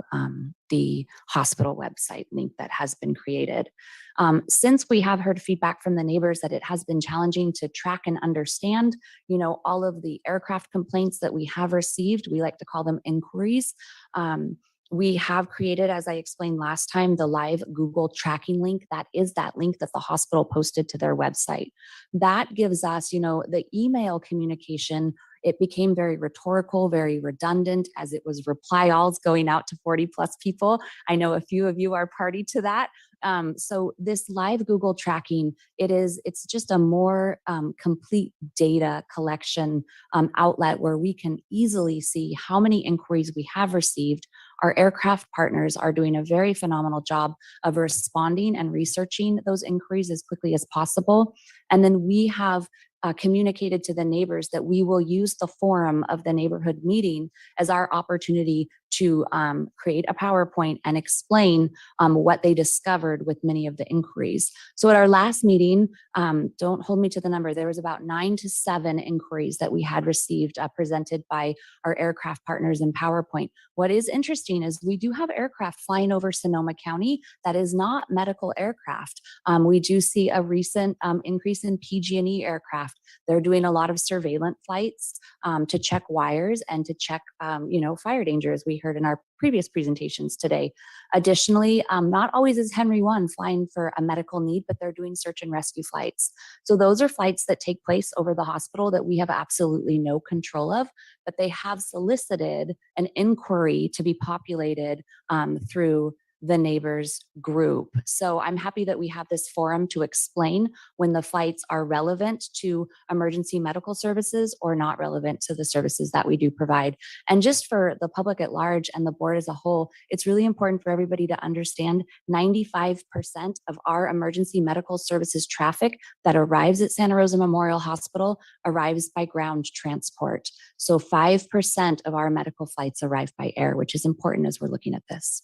the hospital website link that has been created. Since we have heard feedback from the neighbors that it has been challenging to track and understand, all of the aircraft complaints that we have received, we like to call them inquiries. We have created, as I explained last time, the live Google tracking link. That is that link that the hospital posted to their website. That gives us, the email communication. It became very rhetorical, very redundant, as it was reply alls going out to 40 plus people. I know a few of you are party to that. So this live Google tracking, it's just a more complete data collection outlet where we can easily see how many inquiries we have received. Our aircraft partners are doing a very phenomenal job of responding and researching those inquiries as quickly as possible. And then we have communicated to the neighbors that we will use the forum of the neighborhood meeting as our opportunity to create a PowerPoint and explain what they discovered with many of the inquiries. So at our last meeting, don't hold me to the number, there was about 9 to 7 inquiries that we had received presented by our aircraft partners in PowerPoint. What is interesting is we do have aircraft flying over Sonoma County that is not medical aircraft. We do see a recent increase in PG&E aircraft. They're doing a lot of surveillance flights to check wires and to check, fire danger, as we heard in our previous presentations today. Additionally, not always is Henry One flying for a medical need, but they're doing search and rescue flights. So those are flights that take place over the hospital that we have absolutely no control of, but they have solicited an inquiry to be populated through the neighbors group. So I'm happy that we have this forum to explain when the flights are relevant to emergency medical services or not relevant to the services that we do provide. And just for the public at large and the board as a whole, it's really important for everybody to understand 95% of our emergency medical services traffic that arrives at Santa Rosa Memorial Hospital arrives by ground transport. So 5% of our medical flights arrive by air, which is important as we're looking at this.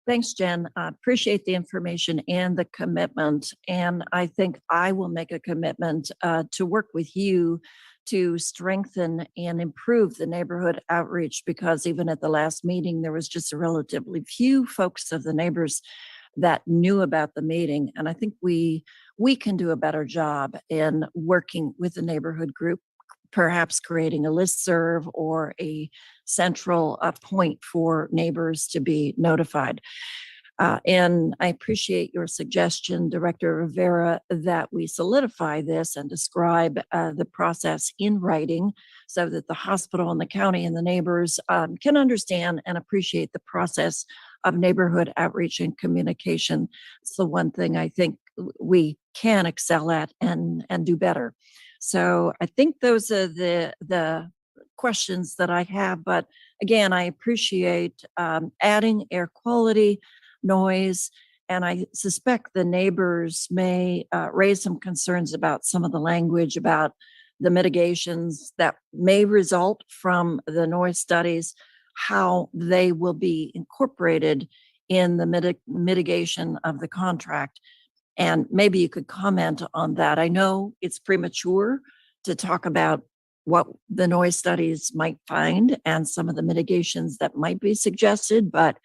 Thanks, Jen. Appreciate the information and the commitment. And I think I will make a commitment to work with you to strengthen and improve the neighborhood outreach, because even at the last meeting, there was just a relatively few folks of the neighbors that knew about the meeting. And I think we can do a better job in working with the neighborhood group, perhaps creating a listserv or a central point for neighbors to be notified. And I appreciate your suggestion, Director Rivera, that we solidify this and describe the process in writing so that the hospital and the county and the neighbors can understand and appreciate the process of neighborhood outreach and communication. It's the one thing I think we can excel at and do better. So I think those are the questions that I have. But again, I appreciate adding air quality, noise, and I suspect the neighbors may raise some concerns about some of the language about the mitigations that may result from the noise studies, how they will be incorporated in the mitigation of the contract. And maybe you could comment on that. I know it's premature to talk about what the noise studies might find and some of the mitigations that might be suggested, but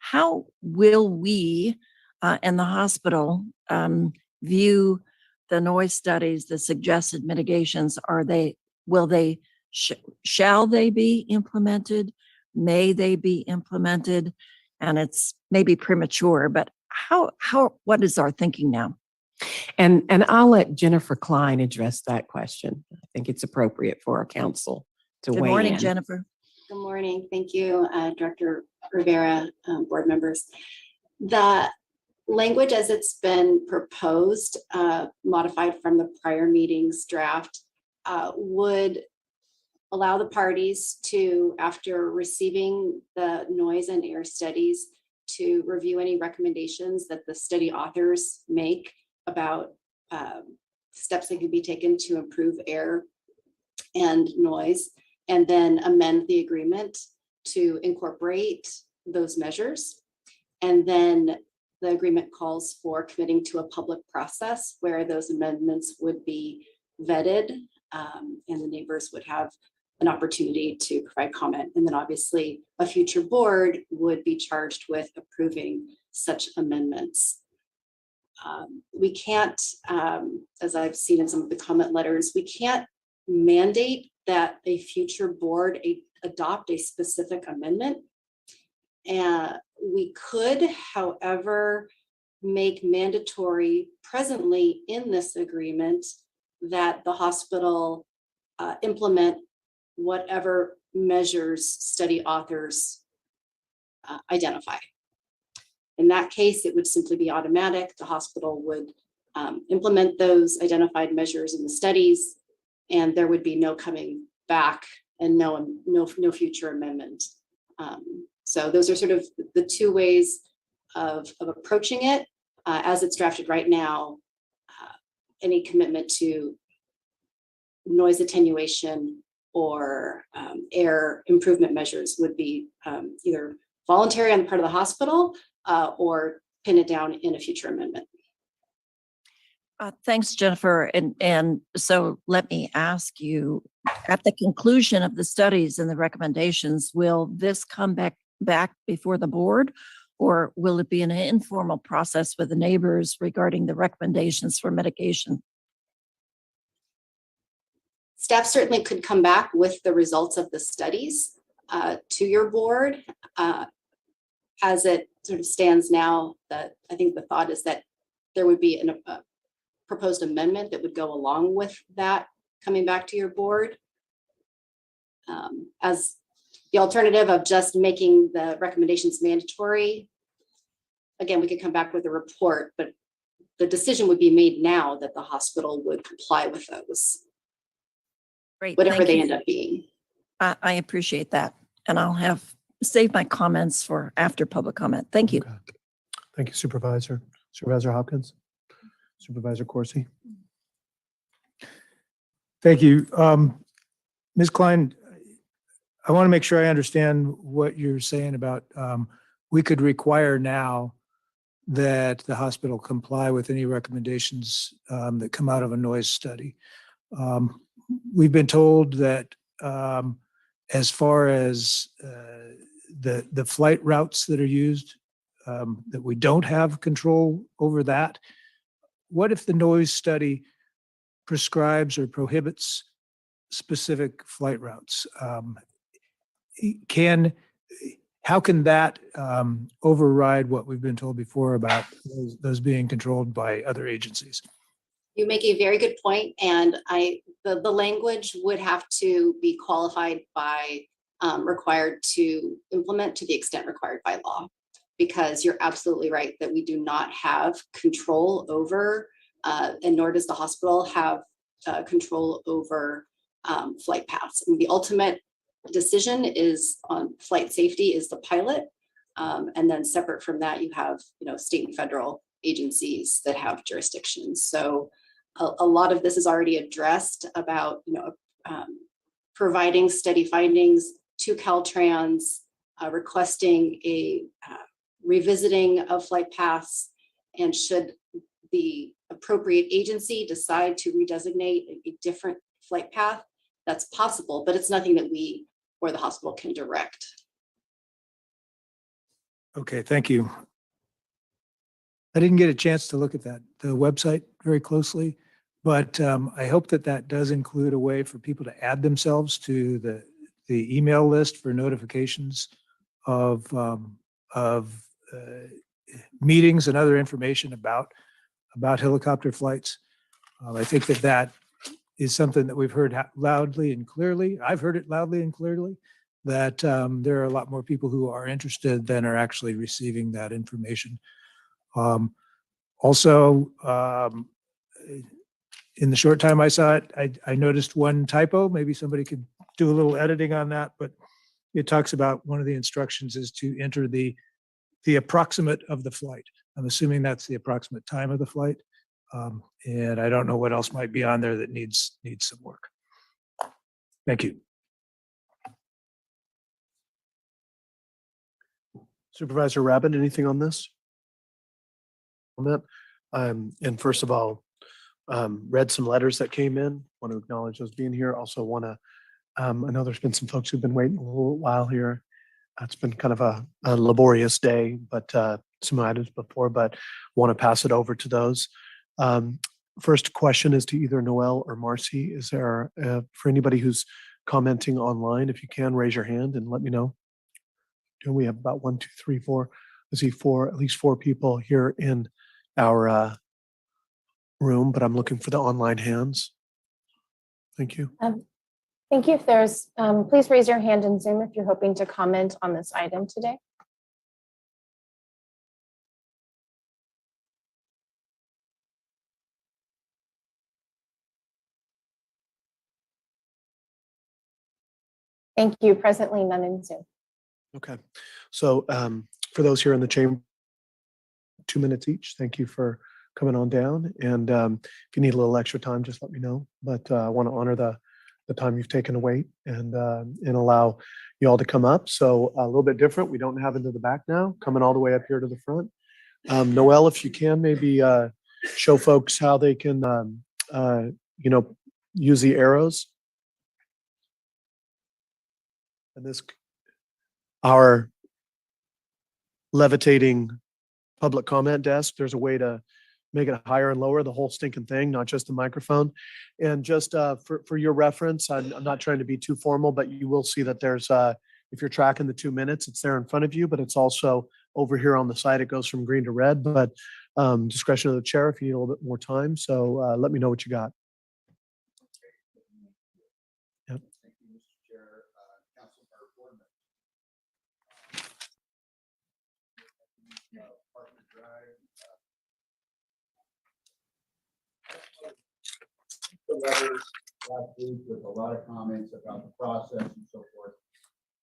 how will we and the hospital view the noise studies, the suggested mitigations? Shall they be implemented? May they be implemented? And it's maybe premature, but what is our thinking now? And I'll let Jennifer Klein address that question. I think it's appropriate for our council to Good weigh morning, in. Jennifer. Good morning. Thank you, Director Rivera, board members. The language as it's been proposed, modified from the prior meeting's draft, would allow the parties to, after receiving the noise and air studies, to review any recommendations that the study authors make about steps that could be taken to improve air and noise, and then amend the agreement to incorporate those measures. And then the agreement calls for committing to a public process where those amendments would be vetted, and the neighbors would have an opportunity to provide comment. And then obviously a future board would be charged with approving such amendments. We can't, as I've seen in some of the comment letters, we can't mandate that a future board adopt a specific amendment. And we could, however, make mandatory presently in this agreement that the hospital implement whatever measures study authors identify. In that case, it would simply be automatic. The hospital would implement those identified measures in the studies, and there would be no coming back and no future amendment. So those are sort of the two ways of approaching it. As it's drafted right now, any commitment to noise attenuation or air improvement measures would be either voluntary on the part of the hospital or pin it down in a future amendment. Thanks, Jennifer. And so let me ask you, at the conclusion of the studies and the recommendations, will this come back before the board, or will it be an informal process with the neighbors regarding the recommendations for mitigation? Staff certainly could come back with the results of the studies to your board. As it sort of stands now, that I think the thought is that there would be a proposed amendment that would go along with that coming back to your board. As the alternative of just making the recommendations mandatory, again, we could come back with a report, but the decision would be made now that the hospital would comply with those. Great, whatever thank they you. end up being. I appreciate that. And I'll save my comments for after public comment. Thank you. Okay. Thank you, Supervisor. Supervisor Hopkins, Supervisor Corsi. Thank you. Ms. Klein, I want to make sure I understand what you're saying about we could require now that the hospital comply with any recommendations that come out of a noise study. We've been told that as far as the flight routes that are used, that we don't have control over that. What if the noise study prescribes or prohibits specific flight routes? How can that override what we've been told before about those being controlled by other agencies? You make a very good point, and the language would have to be qualified by required to implement to the extent required by law, because you're absolutely right that we do not have control over, and nor does the hospital have control over flight paths. And the ultimate decision is on flight safety is the pilot, and then separate from that, you have state and federal agencies that have jurisdictions. So a lot of this is already addressed about providing study findings to Caltrans, requesting a revisiting of flight paths, and should the appropriate agency decide to redesignate a different flight path, that's possible, but it's nothing that we or the hospital can direct. Okay, thank you. I didn't get a chance to look at the website very closely, but I hope that does include a way for people to add themselves to the email list for notifications of meetings and other information about about helicopter flights. I think that that is something that we've heard loudly and clearly. I've heard it loudly and clearly, that there are a lot more people who are interested than are actually receiving that information. Also, in the short time I saw it, I noticed one typo. Maybe somebody could do a little editing on that, but it talks about one of the instructions is to enter the approximate of the flight. I'm assuming that's the approximate time of the flight. And I don't know what else might be on there that needs some work. Thank you. Supervisor Rabin, anything on this? On that? And first of all, read some letters that came in. Want to acknowledge those being here. Also want to, I know there's been some folks who've been waiting a little while here. It's been kind of a laborious day, but some items before, but want to pass it over to those. First question is to either Noel or Marcy. Is there, for anybody who's commenting online, if you can raise your hand and let me know. We have about 1, 2, 3, 4. I see at least four people here in our room, but I'm looking for the online hands. Thank you. Thank you. If there's, please raise your hand in Zoom if you're hoping to comment on this item today. Thank you. Presently none in Zoom. Okay. So for those here in the chamber, 2 minutes each. Thank you for coming on down. And if you need a little extra time, just let me know. But I want to honor the time you've taken to wait and allow you all to come up. So a little bit different. We don't have into the back now, coming all the way up here to the front. Noel, if you can, maybe show folks how they can, use the arrows. And this, our levitating public comment desk, there's a way to make it higher and lower, the whole stinking thing, not just the microphone. And just for your reference, I'm not trying to be too formal, but you will see that there's, if you're tracking the 2 minutes, it's there in front of you, but it's also over here on the side. It goes from green to red, but discretion of the chair if you need a little bit more time. So let me know what you got. Yep. Thank you, Mr. Chair, Councilmember Boardman. Apartment Drive. The letters last week with a lot of comments about the process and so forth,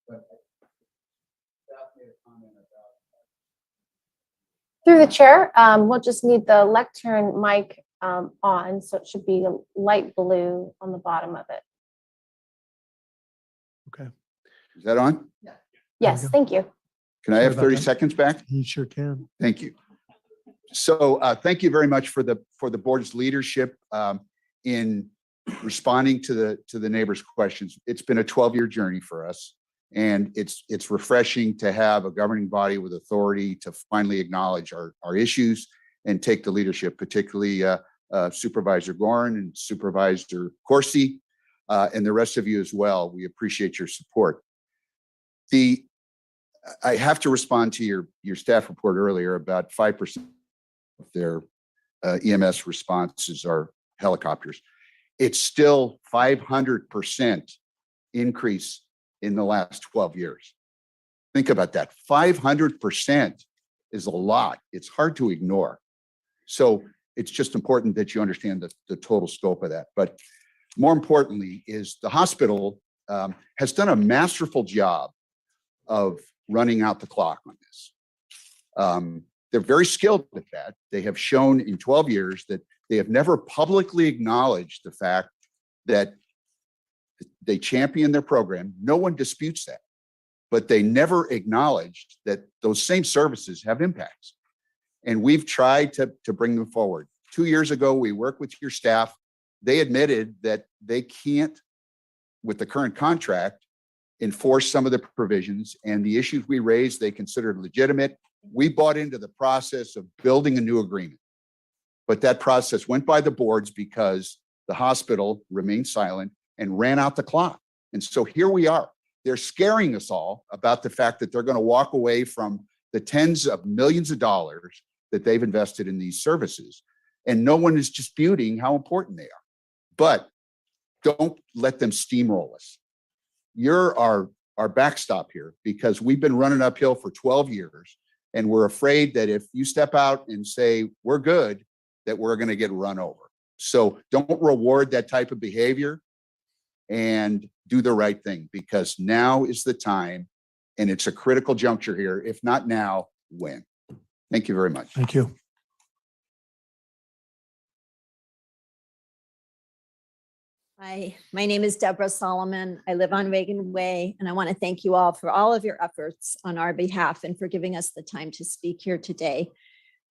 but staff made a comment about. Through the chair, we'll just need the lectern mic on, so it should be light blue on the bottom of it. Okay. Is that on? Yes, thank you. Can I have 30 seconds back? You sure can. Thank you. So thank you very much for the board's leadership in responding to the neighbors' questions. It's been a 12-year journey for us, and it's refreshing to have a governing body with authority to finally acknowledge our issues and take the leadership, particularly Supervisor Gorin and Supervisor Corsi, and the rest of you as well. We appreciate your support. I have to respond to your staff report earlier about 5% of their EMS responses are helicopters. It's still 500% increase in the last 12 years. Think about that. 500% is a lot. It's hard to ignore. So it's just important that you understand the total scope of that. But more importantly is the hospital has done a masterful job of running out the clock on this. They're very skilled at that. They have shown in 12 years that they have never publicly acknowledged the fact that they champion their program. No one disputes that, but they never acknowledged that those same services have impacts. And we've tried to bring them forward. 2 years ago, we worked with your staff. They admitted that they can't, with the current contract, enforce some of the provisions, and the issues we raised, they considered legitimate. We bought into the process of building a new agreement, but that process went by the boards because the hospital remained silent and ran out the clock. And so here we are. They're scaring us all about the fact that they're going to walk away from the tens of millions of dollars that they've invested in these services. and no one is disputing how important they are. But don't let them steamroll us. You're our backstop here because we've been running uphill for 12 years. And we're afraid that if you step out and say, we're good, that we're going to get run over. So don't reward that type of behavior and do the right thing, because now is the time and it's a critical juncture here. If not now, when? Thank you very much. Thank you. Hi, my name is Deborah Solomon. I live on Reagan Way, and I want to thank you all for all of your efforts on our behalf and for giving us the time to speak here today.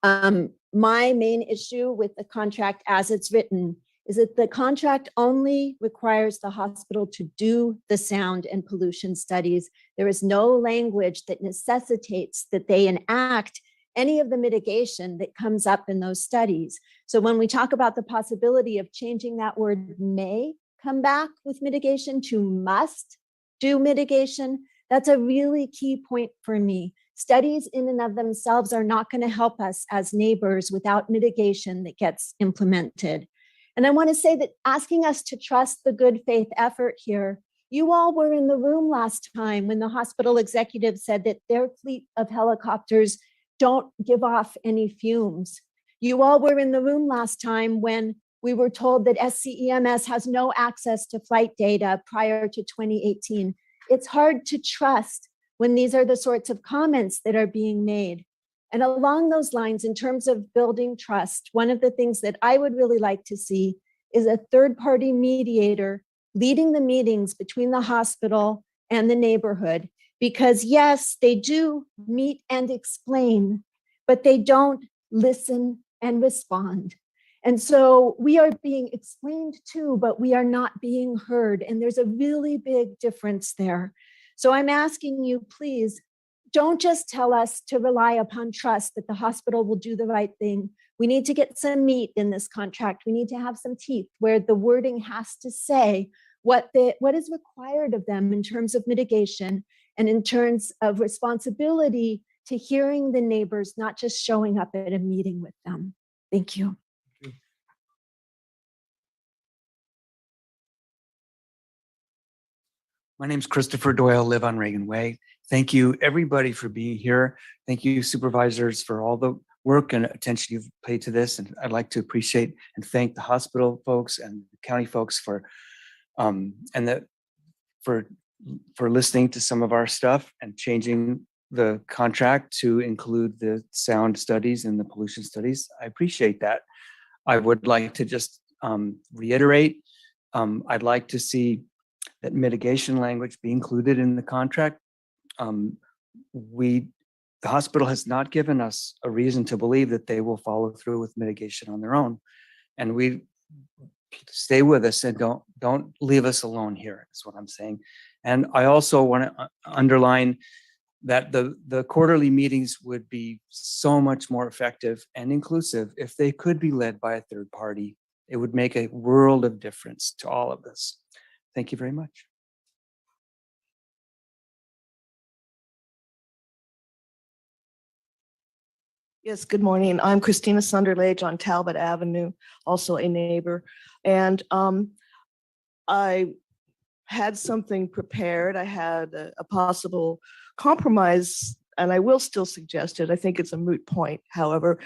My main issue with the contract as it's written is that the contract only requires the hospital to do the sound and pollution studies. There is no language that necessitates that they enact any of the mitigation that comes up in those studies. So when we talk about the possibility of changing that word may come back with mitigation to must do mitigation, that's a really key point for me. Studies in and of themselves are not going to help us as neighbors without mitigation that gets implemented. And I want to say that asking us to trust the good faith effort here, you all were in the room last time when the hospital executive said that their fleet of helicopters don't give off any fumes. You all were in the room last time when we were told that SCEMS has no access to flight data prior to 2018. It's hard to trust when these are the sorts of comments that are being made. And along those lines, in terms of building trust, one of the things that I would really like to see is a third-party mediator leading the meetings between the hospital and the neighborhood. Because yes, they do meet and explain, but they don't listen and respond. And so we are being explained to, but we are not being heard. And there's a really big difference there. So I'm asking you, please, don't just tell us to rely upon trust that the hospital will do the right thing. We need to get some meat in this contract. We need to have some teeth where the wording has to say what is required of them in terms of mitigation and in terms of responsibility to hearing the neighbors, not just showing up at a meeting with them. Thank you. My name's Christopher Doyle, live on Reagan Way. Thank you, everybody, for being here. Thank you, supervisors, for all the work and attention you've paid to this. And I'd like to appreciate and thank the hospital folks and the county folks for listening to some of our stuff and changing the contract to include the sound studies and the pollution studies. I appreciate that. I would like to just reiterate, I'd like to see that mitigation language be included in the contract. The hospital has not given us a reason to believe that they will follow through with mitigation on their own. And we stay with us and don't leave us alone here, is what I'm saying. And I also want to underline that the quarterly meetings would be so much more effective and inclusive if they could be led by a third party. It would make a world of difference to all of us. Thank you very much. Yes, good morning. I'm Christina Sunderlage on Talbot Avenue, also a neighbor. And I had something prepared. I had a possible compromise, and I will still suggest it. I think it's a moot point, however.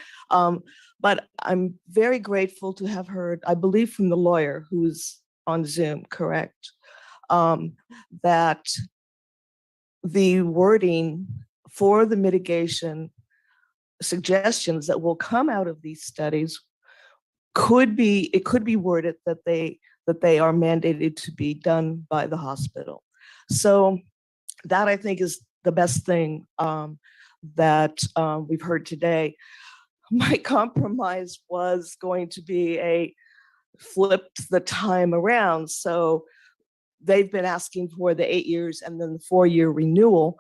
But I'm very grateful to have heard, I believe from the lawyer who's on Zoom, correct, that the wording for the mitigation suggestions that will come out of these studies could be worded that they are mandated to be done by the hospital. So that I think is the best thing that we've heard today. My compromise was going to be a flipped the time around. So they've been asking for the 8 years and then the 4-year renewal.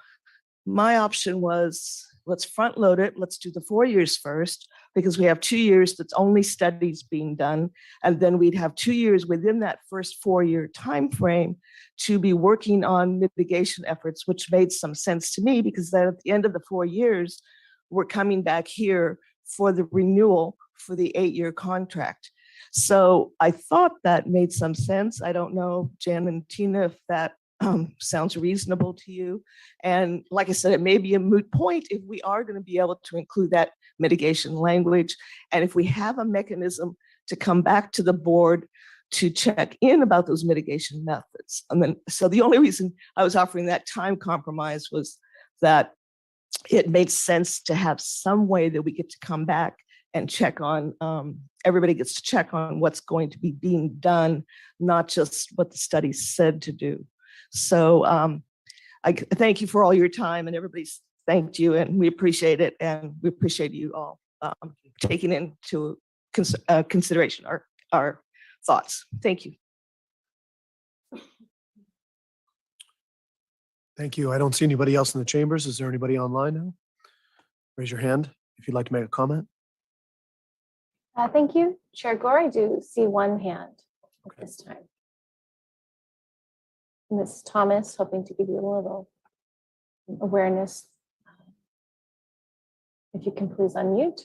My option was, let's front load it. Let's do the 4 years first, because we have 2 years that's only studies being done. And then we'd have 2 years within that first 4-year time frame to be working on mitigation efforts, which made some sense to me, because then at the end of the 4 years, we're coming back here for the renewal for the 8-year contract. So I thought that made some sense. I don't know, Jan and Tina, if that sounds reasonable to you. And like I said, it may be a moot point if we are going to be able to include that mitigation language. And if we have a mechanism to come back to the board to check in about those mitigation methods. And then, so the only reason I was offering that time compromise was that it made sense to have some way that we get to come back and check on, everybody gets to check on what's going to be being done, not just what the study said to do. So I thank you for all your time, and everybody's thanked you, and we appreciate it. And we appreciate you all taking into consideration our thoughts. Thank you. Thank you. I don't see anybody else in the chambers. Is there anybody online now? Raise your hand if you'd like to make a comment. Thank you, Chair Gore. I do see one hand at this time. Ms. Thomas, hoping to give you a little awareness. If you can please unmute.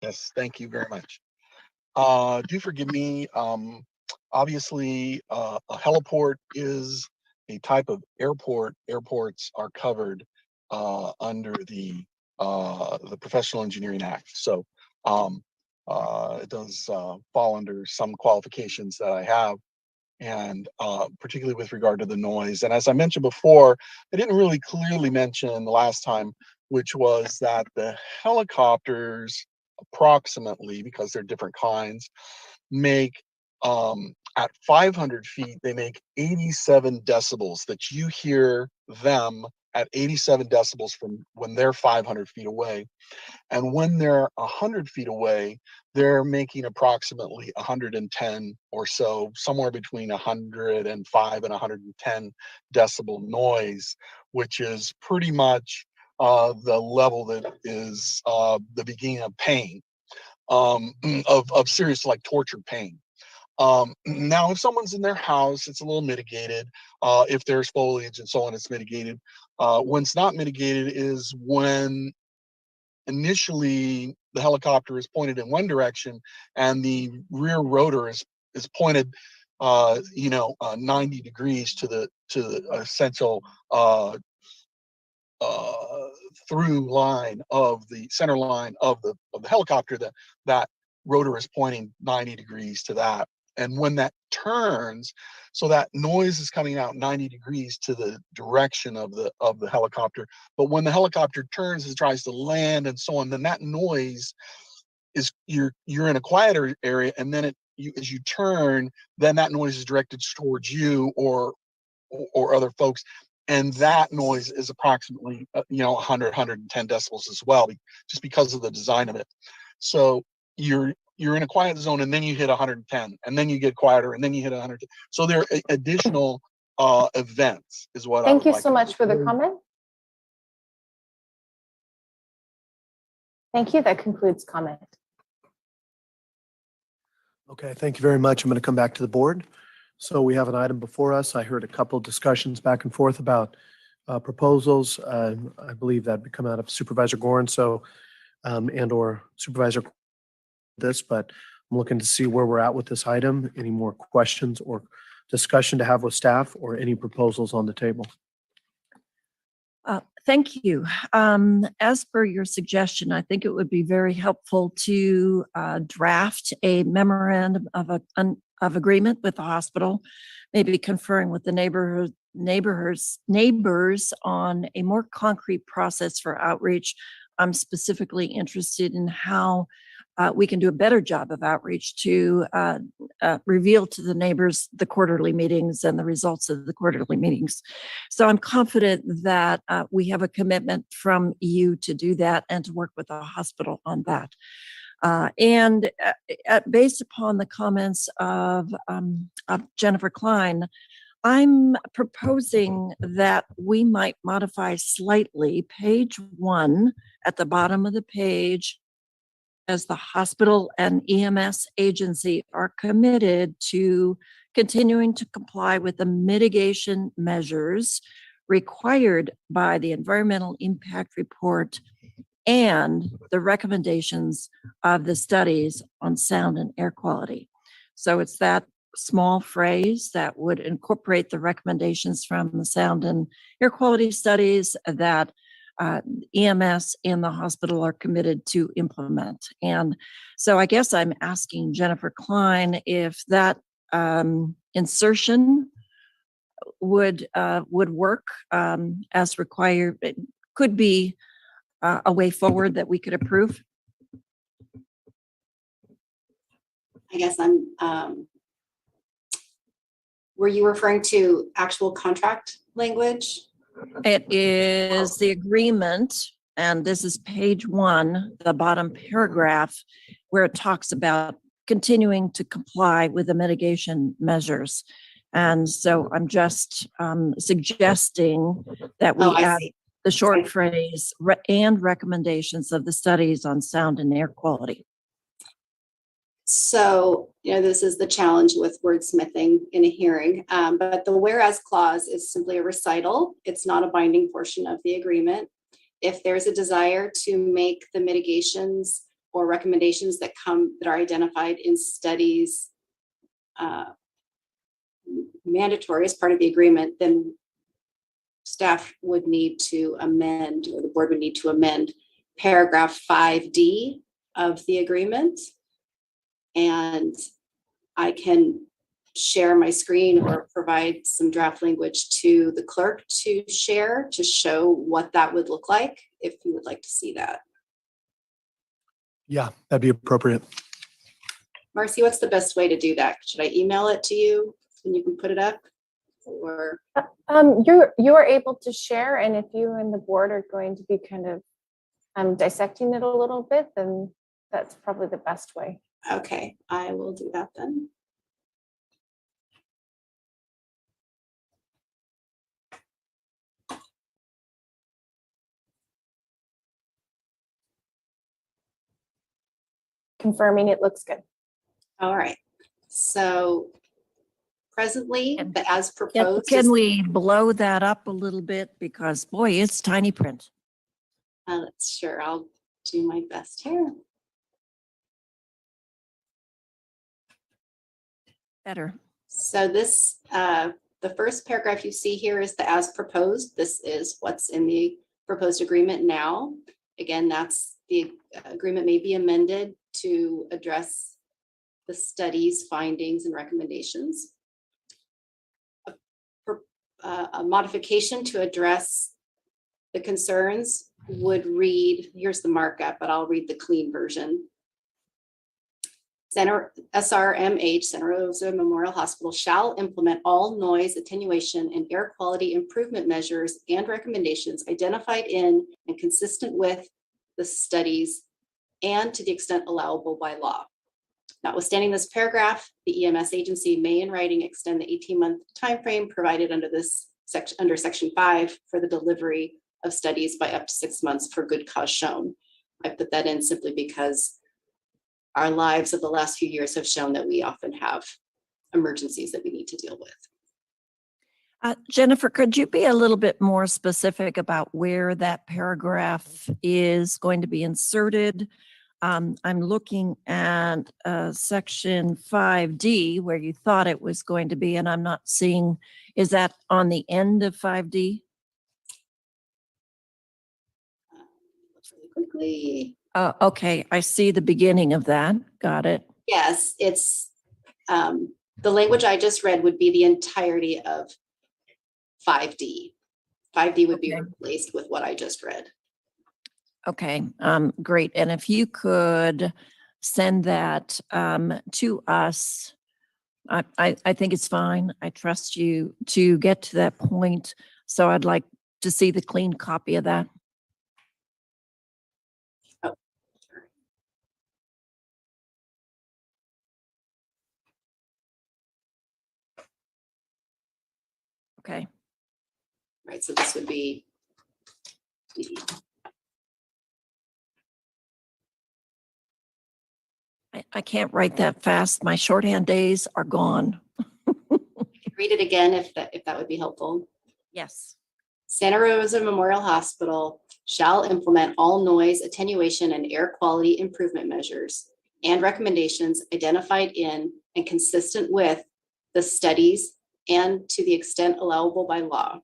Yes, thank you very much. Do forgive me. Obviously, a heliport is a type of airport. Airports are covered under the Professional Engineering Act. So it does fall under some qualifications that I have, and particularly with regard to the noise. And as I mentioned before, I didn't really clearly mention the last time, which was that the helicopters approximately, because they're different kinds, make at 500 feet, they make 87 decibels, that you hear them at 87 decibels from when they're 500 feet away. And when they're 100 feet away, they're making approximately 110 or so, somewhere between 105 and 110 decibel noise, which is pretty much the level that is the beginning of pain, of serious, like, torture pain. Now, if someone's in their house, it's a little mitigated. If there's foliage and so on, it's mitigated. When it's not mitigated is when initially the helicopter is pointed in one direction and the rear rotor is pointed 90 degrees to the essential through line of the center line of the helicopter. That rotor is pointing 90 degrees to that. And when that turns, so that noise is coming out 90 degrees to the direction of the helicopter. But when the helicopter turns and tries to land and so on, then that noise is, you're in a quieter area, and then as you turn, then that noise is directed towards you or other folks. And that noise is approximately 100, 110 decibels as well, just because of the design of it. So you're in a quiet zone, and then you hit 110, and then you get quieter, and then you hit 100. So there are additional events is what Thank you so much for the comment. Thank you. That concludes comment. Okay, thank you very much. I'm going to come back to the board. So we have an item before us. I heard a couple of discussions back and forth about proposals. I believe that would come out of Supervisor Gorin, so and or Supervisor this, but I'm looking to see where we're at with this item. Any more questions or discussion to have with staff, or any proposals on the table? Thank you. As per your suggestion, I think it would be very helpful to draft a memorandum of agreement with the hospital, maybe conferring with the neighbors on a more concrete process for outreach. I'm specifically interested in how we can do a better job of outreach to reveal to the neighbors the quarterly meetings and the results of the quarterly meetings. So I'm confident that we have a commitment from you to do that and to work with the hospital on that. And based upon the comments of Jennifer Klein, I'm proposing that we might modify slightly page 1 at the bottom of the page, as the hospital and EMS agency are committed to continuing to comply with the mitigation measures required by the environmental impact report and the recommendations of the studies on sound and air quality. So it's that small phrase that would incorporate the recommendations from the sound and air quality studies that EMS and the hospital are committed to implement. And so I guess I'm asking Jennifer Klein if that insertion would work as required. It could be a way forward that we could approve. I guess were you referring to actual contract language? It is the agreement, and this is page 1, the bottom paragraph, where it talks about continuing to comply with the mitigation measures. And so I'm just suggesting that we I add see. the short phrase and recommendations of the studies on sound and air quality. So, this is the challenge with wordsmithing in a hearing, but the whereas clause is simply a recital. It's not a binding portion of the agreement. If there's a desire to make the mitigations or recommendations that are identified in studies mandatory as part of the agreement, then staff would need to amend, or the board would need to amend paragraph 5D of the agreement. And I can share my screen or provide some draft language to the clerk to share to show what that would look like, if you would like to see that. Yeah, that'd be appropriate. Marcy, what's the best way to do that? Should I email it to you and you can put it up? Or you're able to share, and if you and the board are going to be kind of dissecting it a little bit, then that's probably the best way. okay, I will do that then. Confirming it looks good. All right. So presently, the as proposed. Can we blow that up a little bit? Because boy, it's tiny print. Sure, I'll do my best here. Better. So this, the first paragraph you see here is the as proposed. This is what's in the proposed agreement now. Again, that's the agreement may be amended to address the study's findings and recommendations. A modification to address the concerns would read, here's the markup, but I'll read the clean version. SRMH, Santa Rosa Memorial Hospital, shall implement all noise attenuation and air quality improvement measures and recommendations identified in and consistent with the studies and to the extent allowable by law. Notwithstanding this paragraph, the EMS agency may in writing extend the 18-month timeframe provided under this section, under section 5, for the delivery of studies by up to 6 months for good cause shown. I put that in simply because our lives of the last few years have shown that we often have emergencies that we need to deal with. Jennifer, could you be a little bit more specific about where that paragraph is going to be inserted? I'm looking at section 5D where you thought it was going to be, and I'm not seeing, is that on the end of 5D? Really quickly. Okay, I see the beginning of that. Got it. Yes, it's the language I just read would be the entirety of 5D. 5D would be replaced with what I just read. Okay, great. And if you could send that to us, I think it's fine. I trust you to get to that point. So I'd like to see the clean copy of that. Oh, sure. Okay. Right, so this would be D. I can't write that fast. My shorthand days are gone. Read it again if that would be helpful. Yes. Santa Rosa Memorial Hospital shall implement all noise attenuation and air quality improvement measures and recommendations identified in and consistent with the studies and to the extent allowable by law.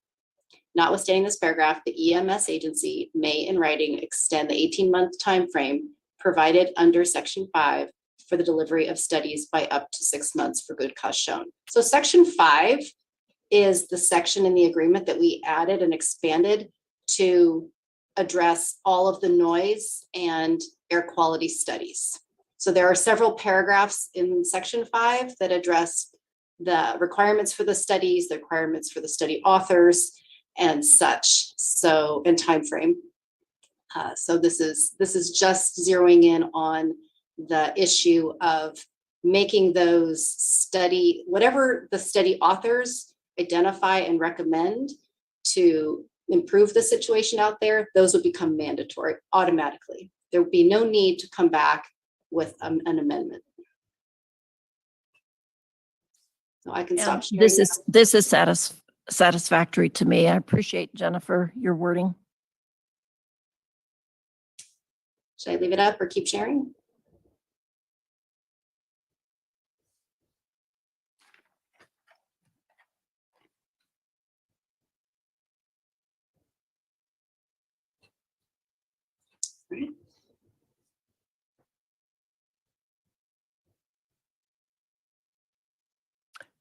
Notwithstanding this paragraph, the EMS agency may in writing extend the 18-month timeframe provided under Section 5 for the delivery of studies by up to 6 months for good cause shown. So Section 5 is the section in the agreement that we added and expanded to address all of the noise and air quality studies. So there are several paragraphs in Section 5 that address the requirements for the studies, the requirements for the study authors, and such. So, and time frame. So this is just zeroing in on the issue of making those study, whatever the study authors identify and recommend to improve the situation out there, those would become mandatory automatically. There would be no need to come back with an amendment. So I can stop sharing. This is satisfactory to me. I appreciate, Jennifer, your wording. Should I leave it up or keep sharing? Right.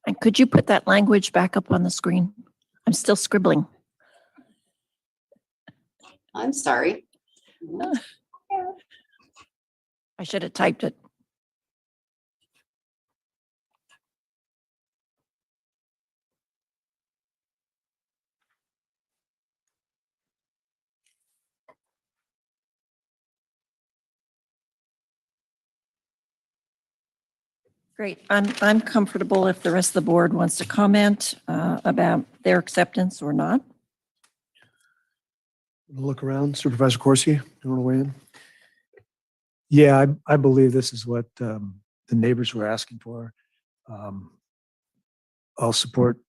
And could you put that language back up on the screen? I'm still scribbling. I'm sorry. I should have typed it. Great. I'm comfortable if the rest of the board wants to comment about their acceptance or not. Look around. Supervisor Corsi, you want to weigh in? Yeah, I believe this is what the neighbors were asking for. I'll support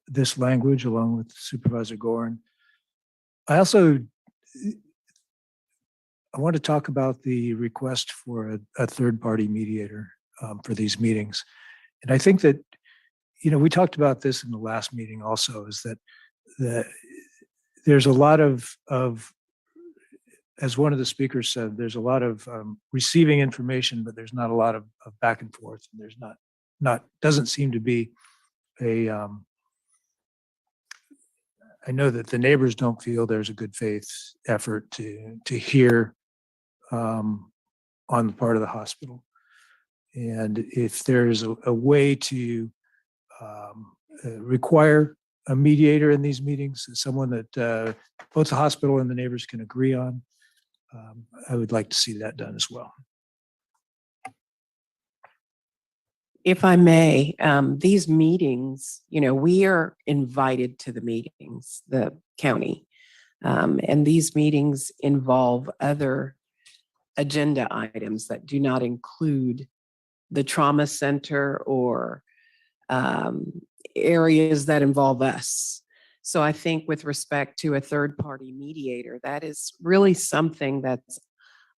this language along with Supervisor Gorin. I want to talk about the request for a third-party mediator for these meetings. And I think that, we talked about this in the last meeting also, is that there's a lot of, as one of the speakers said, there's a lot of receiving information, but there's not a lot of back and forth. And there's doesn't seem to be I know that the neighbors don't feel there's a good faith effort to hear on the part of the hospital. And if there's a way to require a mediator in these meetings, someone that both the hospital and the neighbors can agree on, I would like to see that done as well. If I may, these meetings, we are invited to the meetings, the county, and these meetings involve other agenda items that do not include the trauma center or areas that involve us. So I think with respect to a third-party mediator, that is really something that's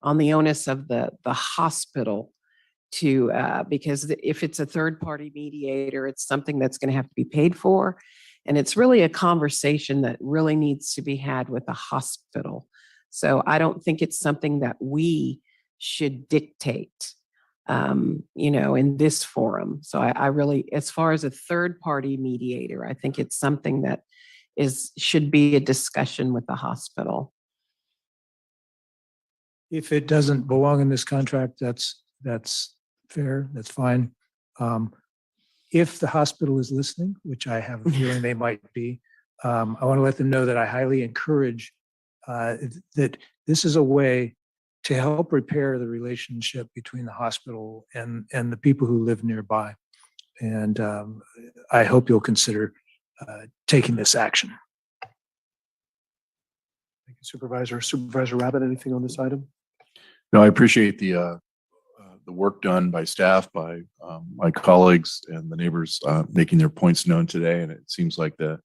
on the onus of the hospital to, because if it's a third-party mediator, it's something that's going to have to be paid for. And it's really a conversation that really needs to be had with the hospital. So I don't think it's something that we should dictate, in this forum. So I really, as far as a third-party mediator, I think it's something that should be a discussion with the hospital. If it doesn't belong in this contract, that's fair, that's fine. If the hospital is listening, which I have a feeling they might be, I want to let them know that I highly encourage that this is a way to help repair the relationship between the hospital and the people who live nearby. And I hope you'll consider taking this action. Thank you, Supervisor. Supervisor Rabbit, anything on this item? No, I appreciate the work done by staff, by my colleagues and the neighbors making their points known today. And it seems like the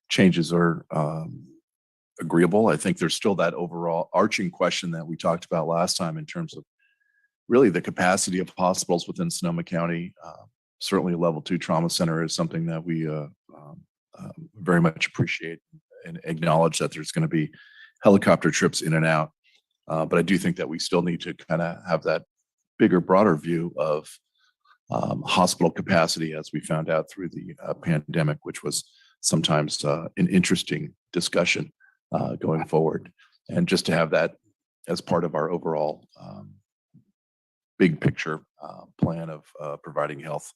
changes are agreeable. I think there's still that overall arching question that we talked about last time in terms of really the capacity of hospitals within Sonoma County. Certainly a level 2 trauma center is something that we very much appreciate and acknowledge that there's going to be helicopter trips in and out. But I do think that we still need to kind of have that bigger, broader view of hospital capacity, as we found out through the pandemic, which was sometimes an interesting discussion going forward. And just to have that as part of our overall big picture plan of providing health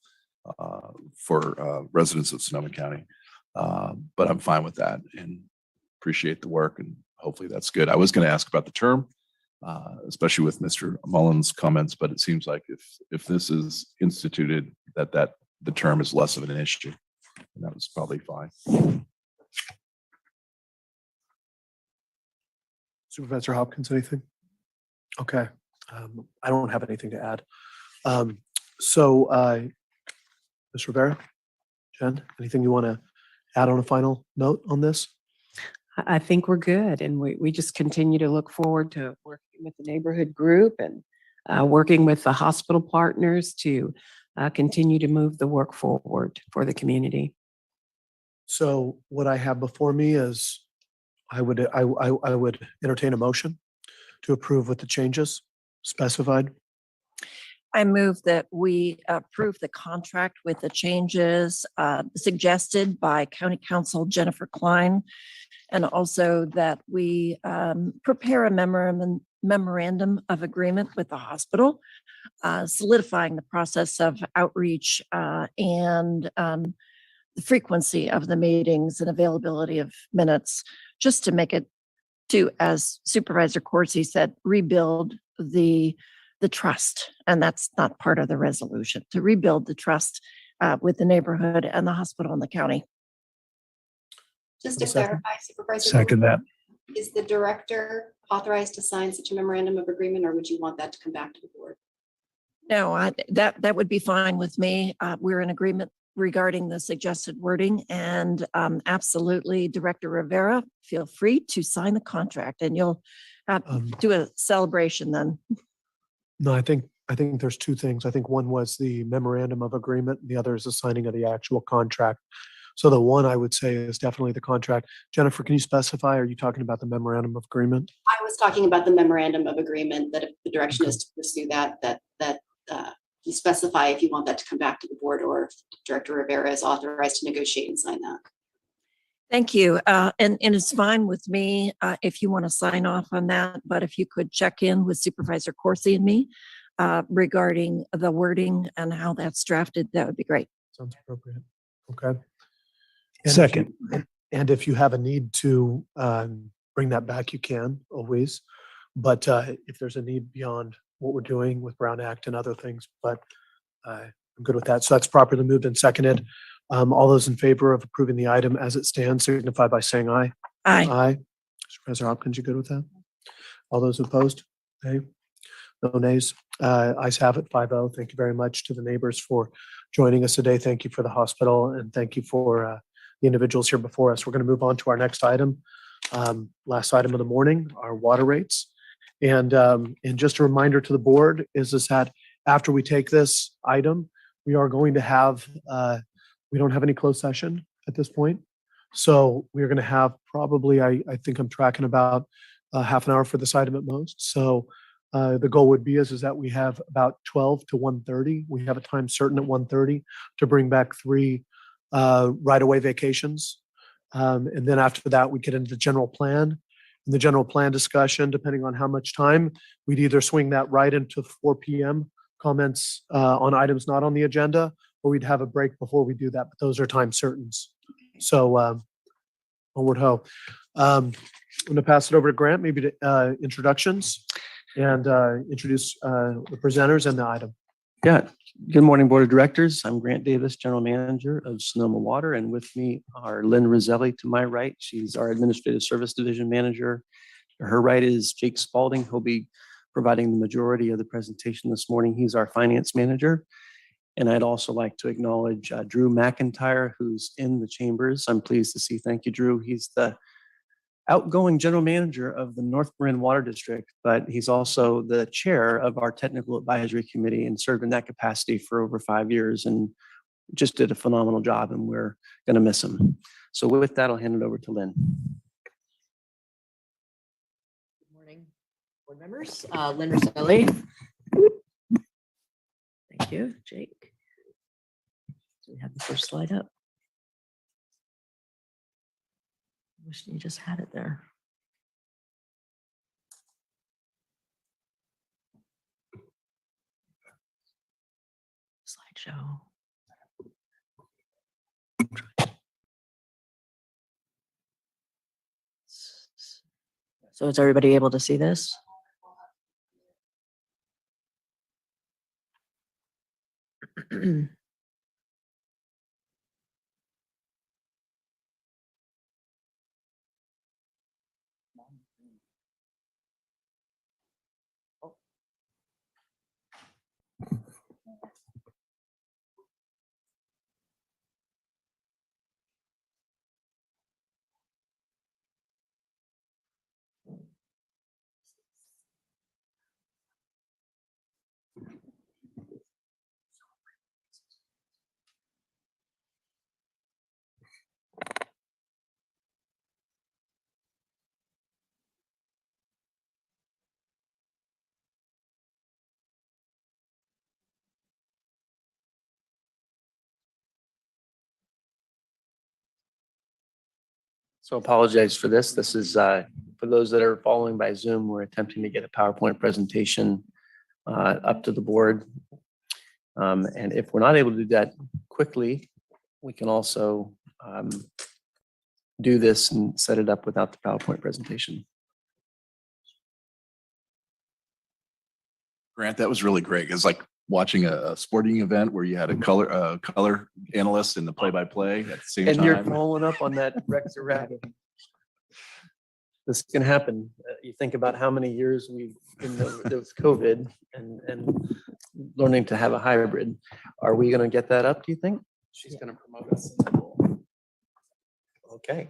for residents of Sonoma County. But I'm fine with that and appreciate the work, and hopefully that's good. I was going to ask about the term, especially with Mr. Mullins' comments, but it seems like if this is instituted, that the term is less of an issue, and that was probably fine. Supervisor Hopkins, anything? Okay. I don't have anything to add. So, Ms. Rivera, Jen, anything you want to add on a final note on this? I think we're good. And we just continue to look forward to working with the neighborhood group and working with the hospital partners to continue to move the work forward for the community. So what I have before me is I would entertain a motion to approve with the changes specified. I move that we approve the contract with the changes suggested by County Counsel Jennifer Klein, and also that we prepare a memorandum of agreement with the hospital, solidifying the process of outreach and the frequency of the meetings and availability of minutes, just to make it to, as Supervisor Corsi said, rebuild the trust. And that's not part of the resolution, to rebuild the trust with the neighborhood and the hospital and the county. Just to clarify, Supervisor. Second that. Is the director authorized to sign such a memorandum of agreement, or would you want that to come back to the board? No, that would be fine with me. We're in agreement regarding the suggested wording, and absolutely, Director Rivera, feel free to sign the contract, and you'll do a celebration then. No, I think there's two things. I think one was the memorandum of agreement, and the other is the signing of the actual contract. So the one I would say is definitely the contract. Jennifer, can you specify? Are you talking about the memorandum of agreement? I was talking about the memorandum of agreement, that if the direction is to pursue that you specify if you want that to come back to the board, or if Director Rivera is authorized to negotiate and sign that. Thank you. And it's fine with me if you want to sign off on that, but if you could check in with Supervisor Corsi and me regarding the wording and how that's drafted, that would be great. Sounds appropriate. Okay. Second. And if you have a need to bring that back, you can always. But if there's a need beyond what we're doing with Brown Act and other things, but I'm good with that. So that's properly moved and seconded. All those in favor of approving the item as it stands signify by saying aye. Aye. Aye. Supervisor Hopkins, you good with that? All those opposed? Nay? No nays? Ayes have it, 5-0. Thank you very much to the neighbors for joining us today. Thank you for the hospital, and thank you for the individuals here before us. We're going to move on to our next item. Last item of the morning, our water rates. And just a reminder to the board is that after we take this item, we are going to have, we don't have any closed session at this point. So we're going to have probably, I think I'm tracking about half an hour for this item at most. So the goal would be is that we have about 12 to 1:30. We have a time certain at 1:30 to bring back 3 right-of-way vacations. And then after that, we get into the general plan. In the general plan discussion, depending on how much time, we'd either swing that right into 4 p.m. comments on items not on the agenda, or we'd have a break before we do that. But those are time certains. So onward ho. I'm going to pass it over to Grant, maybe to introductions and introduce the presenters and the item. Yeah. Good morning, Board of Directors. I'm Grant Davis, General Manager of Sonoma Water, and with me are Lynn Roselli to my right. She's our Administrative Service Division Manager. To her right is Jake Spalding. He'll be providing the majority of the presentation this morning. He's our Finance Manager. And I'd also like to acknowledge Drew McIntyre, who's in the chambers. I'm pleased to see. Thank you, Drew. He's the outgoing general manager of the North Marin Water District, but he's also the chair of our technical advisory committee and served in that capacity for over 5 years and just did a phenomenal job, and we're going to miss him. So with that, I'll hand it over to Lynn. Good morning, board members. Lynn Roselli. Thank you, Jake. So we have the first slide up. Wish you just had it there. Slideshow. So is everybody able to see this? So apologize for this. This is for those that are following by Zoom, we're attempting to get a PowerPoint presentation up to the board. And if we're not able to do that quickly, we can also do this and set it up without the PowerPoint presentation. Grant, that was really great. It's like watching a sporting event where you had a color analyst and the play-by-play at the same And time. you're following up on that Rex or Rabbit. This can happen. You think about how many years we've been with COVID and learning to have a hybrid. Are we going to get that up, do you think? She's going to promote us. Okay.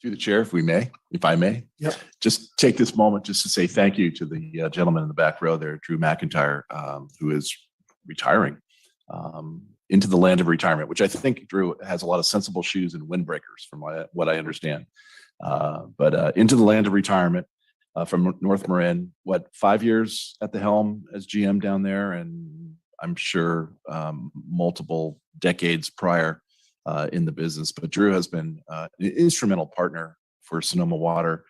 Through the chair, if I may. Yep. Just take this moment just to say thank you to the gentleman in the back row there, Drew McIntyre, who is retiring into the land of retirement, which I think Drew has a lot of sensible shoes and windbreakers from what I understand. But into the land of retirement from North Marin, 5 years at the helm as GM down there, and I'm sure multiple decades prior in the business. But Drew has been an instrumental partner for Sonoma Water.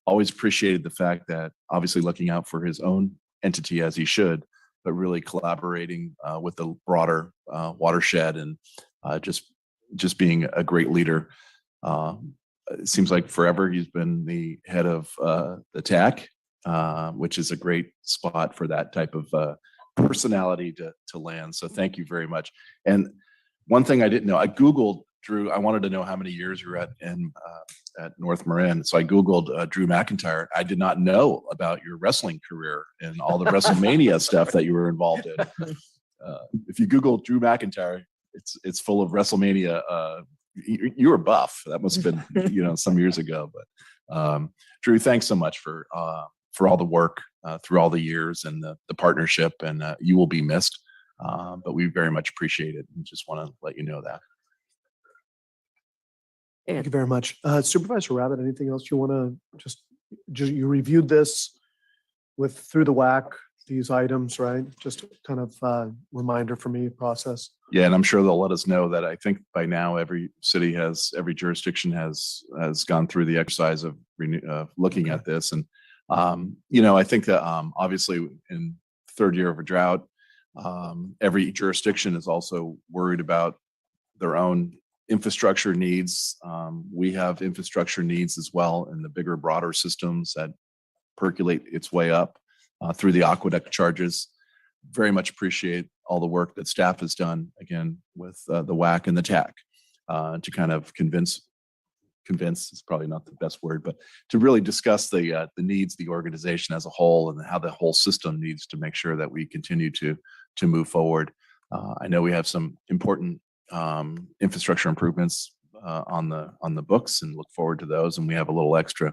Always appreciated the fact that obviously looking out for his own entity as he should, but really collaborating with the broader watershed and just being a great leader. It seems like forever he's been the head of the TAC, which is a great spot for that type of personality to land. So thank you very much. And one thing I didn't know, I Googled Drew. I wanted to know how many years you were at North Marin. So I Googled Drew McIntyre. I did not know about your wrestling career and all the WrestleMania stuff that you were involved in. If you Google Drew McIntyre, it's full of WrestleMania. You were buff. That must have been, some years ago. But Drew, thanks so much for all the work through all the years and the partnership. And you will be missed. But we very much appreciate it and just want to let you know that. Thank you very much. Supervisor Rabbit, anything else you want to just you reviewed this through the WAC, these items, right? Just kind of reminder for me process. Yeah, and I'm sure they'll let us know that I think by now every jurisdiction has gone through the exercise of looking at this. And, I think that obviously in third year of a drought, every jurisdiction is also worried about their own infrastructure needs. We have infrastructure needs as well in the bigger, broader systems that percolate its way up through the aqueduct charges. Very much appreciate all the work that staff has done, again, with the WAC and the TAC to kind of convince convince is probably not the best word, but to really discuss the needs of the organization as a whole and how the whole system needs to make sure that we continue to move forward. I know we have some important infrastructure improvements on the books and look forward to those. And we have a little extra,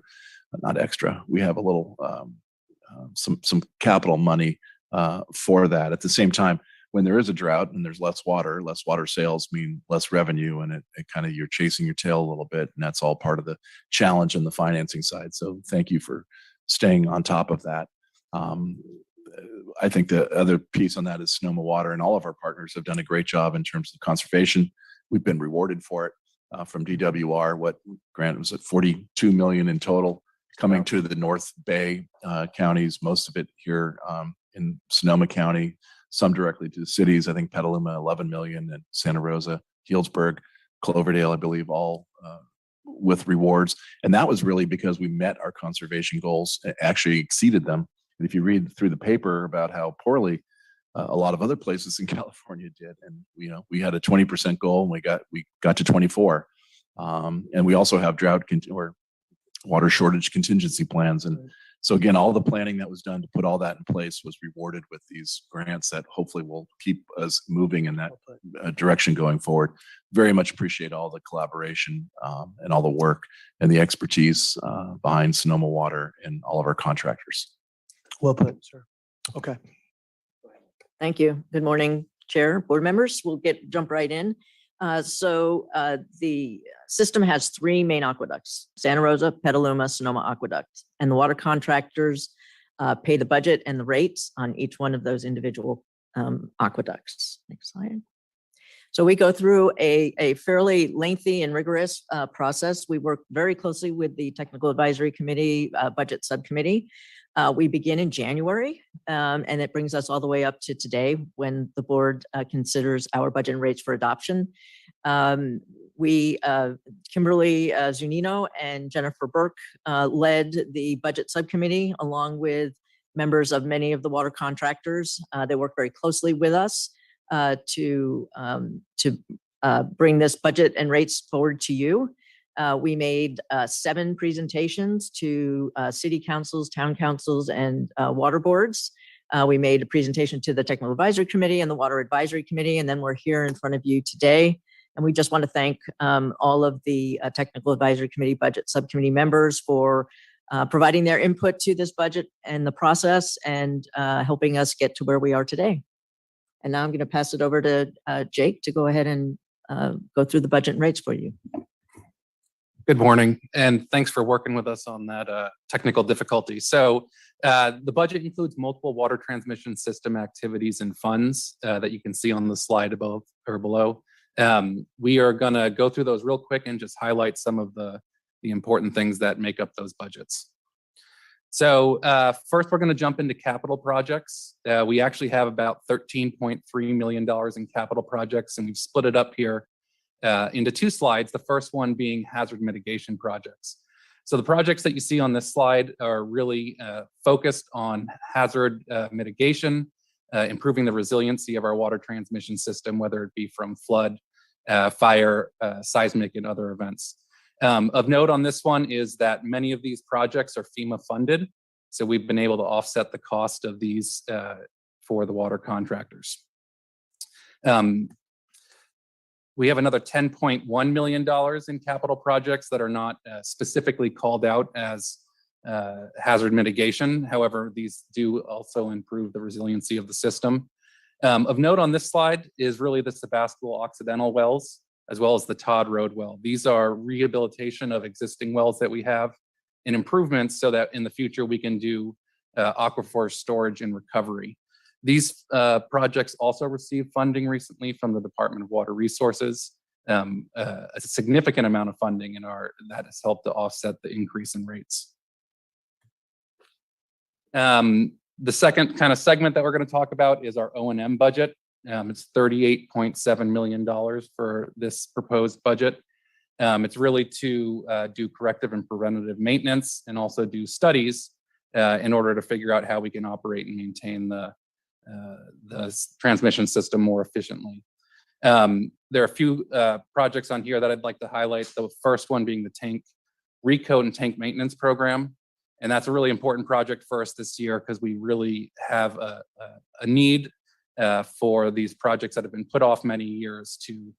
not extra, we have a little some capital money for that. At the same time, when there is a drought and there's less water sales mean less revenue, and it kind of, you're chasing your tail a little bit, and that's all part of the challenge on the financing side. So thank you for staying on top of that. I think the other piece on that is Sonoma Water, and all of our partners have done a great job in terms of conservation. We've been rewarded for it from DWR. What grant was it? 42 million in total coming to the North Bay counties, most of it here in Sonoma County, some directly to the cities. I think Petaluma, 11 million, and Santa Rosa, Healdsburg, Cloverdale, I believe, all with rewards. And that was really because we met our conservation goals, actually exceeded them. And if you read through the paper about how poorly a lot of other places in California did, and we had a 20% goal, and we got to 24. And we also have drought or water shortage contingency plans. And so again, all the planning that was done to put all that in place was rewarded with these grants that hopefully will keep us moving in that direction going forward. Very much appreciate all the collaboration and all the work and the expertise behind Sonoma Water and all of our contractors. Well put, sir. Okay. Thank you. Good morning, Chair, board members. We'll jump right in. The system has three main aqueducts: Santa Rosa, Petaluma, Sonoma Aqueduct, and the water contractors pay the budget and the rates on each one of those individual aqueducts. Next slide. So we go through a fairly lengthy and rigorous process. We work very closely with the Technical Advisory Committee, Budget Subcommittee. We begin in January, and it brings us all the way up to today when the board considers our budget and rates for adoption. Kimberly Zunino and Jennifer Burke led the budget subcommittee along with members of many of the water contractors. They work very closely with us to bring this budget and rates forward to you. We made 7 presentations to city councils, town councils, and water boards. We made a presentation to the Technical Advisory Committee and the Water Advisory Committee, and then we're here in front of you today. And we just want to thank all of the Technical Advisory Committee Budget Subcommittee members for providing their input to this budget and the process, and helping us get to where we are today. And now I'm going to pass it over to Jake to go ahead and go through the budget and rates for you. Good morning, and thanks for working with us on that technical difficulty. So the budget includes multiple water transmission system activities and funds that you can see on the slide above or below. We are going to go through those real quick and just highlight some of the important things that make up those budgets. So first, we're going to jump into capital projects. We actually have about $13.3 million in capital projects, and we've split it up here into 2 slides, the first one being hazard mitigation projects. So the projects that you see on this slide are really focused on hazard mitigation, improving the resiliency of our water transmission system, whether it be from flood, fire, seismic, and other events. Of note on this one is that many of these projects are FEMA funded, so we've been able to offset the cost of these for the water contractors. We have another $10.1 million in capital projects that are not specifically called out as hazard mitigation. However, these do also improve the resiliency of the system. Of note on this slide is really the Sebastopol Occidental wells, as well as the Todd Road well. These are rehabilitation of existing wells that we have and improvements so that in the future we can do aquifer storage and recovery. These projects also received funding recently from the Department of Water Resources, a significant amount of funding that has helped to offset the increase in rates. The second kind of segment that we're going to talk about is our O&M budget. It's $38.7 million for this proposed budget. It's really to do corrective and preventative maintenance and also do studies in order to figure out how we can operate and maintain the transmission system more efficiently. There are a few projects on here that I'd like to highlight. The first one being the tank recoat and tank maintenance program. And that's a really important project for us this year because we really have a need for these projects that have been put off many years to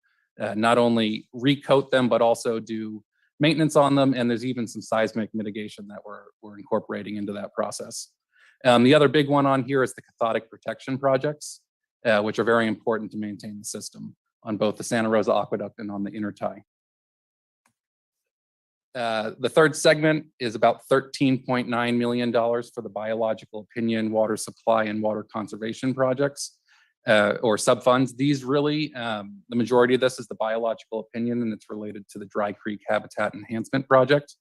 not only recoat them, but also do maintenance on them. And there's even some seismic mitigation that we're incorporating into that process. The other big one on here is the cathodic protection projects, which are very important to maintain the system on both the Santa Rosa Aqueduct and on the intertie. The third segment is about $13.9 million for the biological opinion, water supply, and water conservation projects or subfunds. These really, the majority of this is the biological opinion, and it's related to the Dry Creek Habitat Enhancement Project.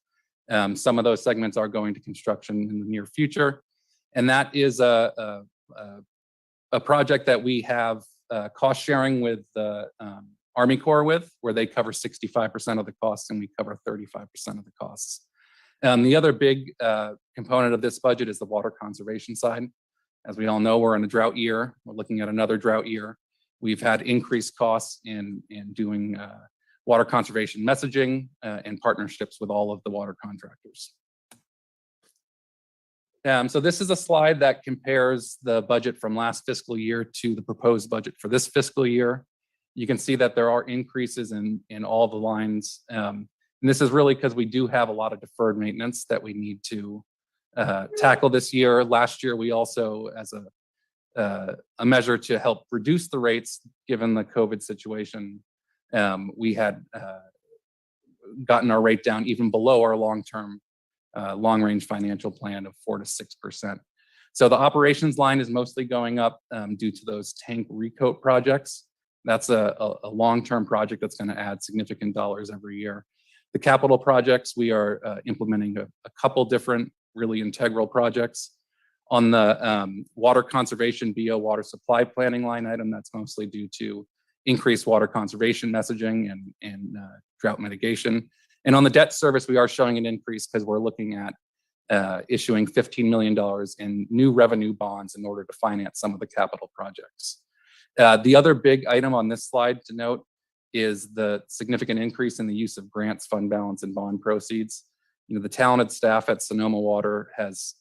Some of those segments are going to construction in the near future. And that is a project that we have cost sharing with the Army Corps with, where they cover 65% of the costs and we cover 35% of the costs. The other big component of this budget is the water conservation side. As we all know, we're in a drought year. We're looking at another drought year. We've had increased costs in doing water conservation messaging and partnerships with all of the water contractors. So this is a slide that compares the budget from last fiscal year to the proposed budget for this fiscal year. You can see that there are increases in all the lines. And this is really because we do have a lot of deferred maintenance that we need to tackle this year. Last year, we also, as a measure to help reduce the rates, given the COVID situation, we had gotten our rate down even below our long-term long-range financial plan of 4 to 6%. So the operations line is mostly going up due to those tank recoat projects. That's a long-term project that's going to add significant dollars every year. The capital projects, we are implementing a couple different really integral projects. On the water conservation BO water supply planning line item, that's mostly due to increased water conservation messaging and drought mitigation. And on the debt service, we are showing an increase because we're looking at issuing $15 million in new revenue bonds in order to finance some of the capital projects. The other big item on this slide to note is the significant increase in the use of grants, fund balance, and bond proceeds. The talented staff at Sonoma Water has,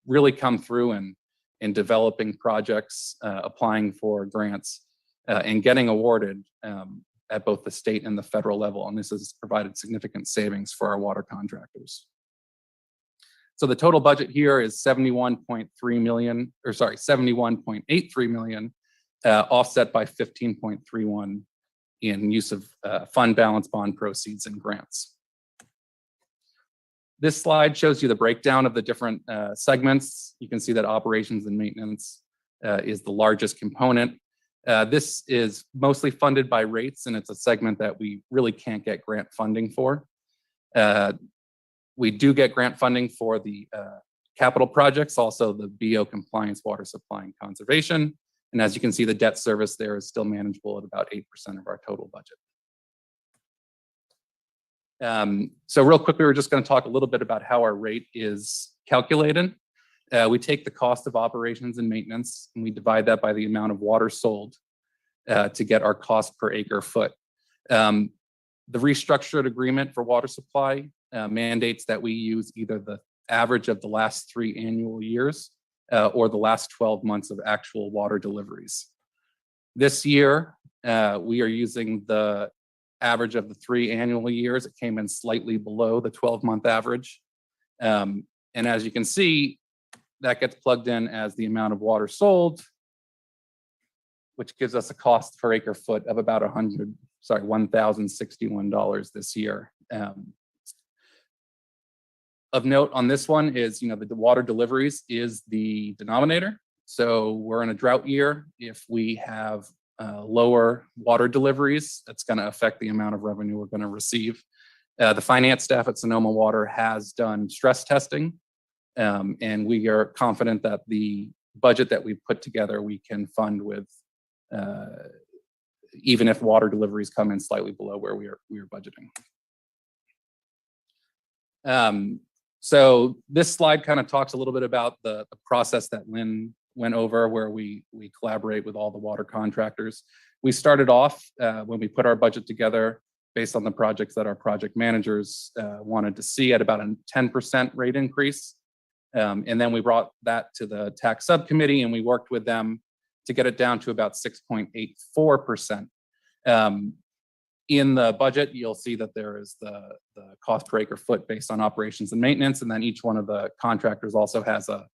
really come through in developing projects, applying for grants, and getting awarded at both the state and the federal level. And this has provided significant savings for our water contractors. So the total budget here is $71.83 million, offset by 15.31 in use of fund balance, bond proceeds, and grants. This slide shows you the breakdown of the different segments. You can see that operations and maintenance is the largest component. This is mostly funded by rates, and it's a segment that we really can't get grant funding for. We do get grant funding for the capital projects, also the BO compliance, water supply, and conservation. And as you can see, the debt service there is still manageable at about 8% of our total budget. So real quickly, we're just going to talk a little bit about how our rate is calculated. We take the cost of operations and maintenance, and we divide that by the amount of water sold to get our cost per acre foot. The restructured agreement for water supply mandates that we use either the average of the last 3 annual years or the last 12 months of actual water deliveries. This year, we are using the average of the 3 annual years. It came in slightly below the 12-month average. And as you can see, that gets plugged in as the amount of water sold, which gives us a cost per acre foot of about $1,061 this year. Of note on this one is, the water deliveries is the denominator. So we're in a drought year. If we have lower water deliveries, that's going to affect the amount of revenue we're going to receive. The finance staff at Sonoma Water has done stress testing, and we are confident that the budget that we've put together, we can fund with, even if water deliveries come in slightly below where we are budgeting. So this slide kind of talks a little bit about the process that Lynn went over where we collaborate with all the water contractors. We started off when we put our budget together based on the projects that our project managers wanted to see at about a 10% rate increase. And then we brought that to the tax subcommittee and we worked with them to get it down to about 6.84%. In the budget, you'll see that there is the cost per acre foot based on operations and maintenance. And then each one of the contractors also has a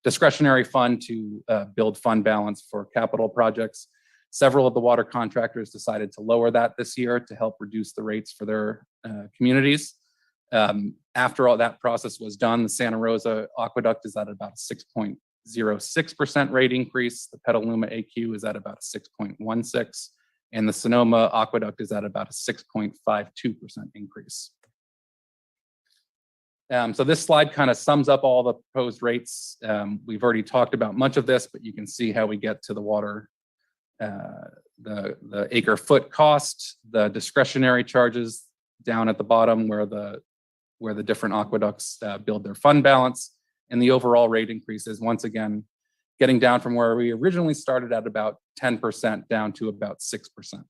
discretionary fund to build fund balance for capital projects. Several of the water contractors decided to lower that this year to help reduce the rates for their communities. After all that process was done, the Santa Rosa Aqueduct is at about a 6.06% rate increase. The Petaluma AQ is at about a 6.16%. And the Sonoma Aqueduct is at about a 6.52% increase. So this slide kind of sums up all the proposed rates. We've already talked about much of this, but you can see how we get to the water, the acre foot cost, the discretionary charges down at the bottom where the different aqueducts build their fund balance, and the overall rate increases, once again, getting down from where we originally started at about 10% down to about 6%.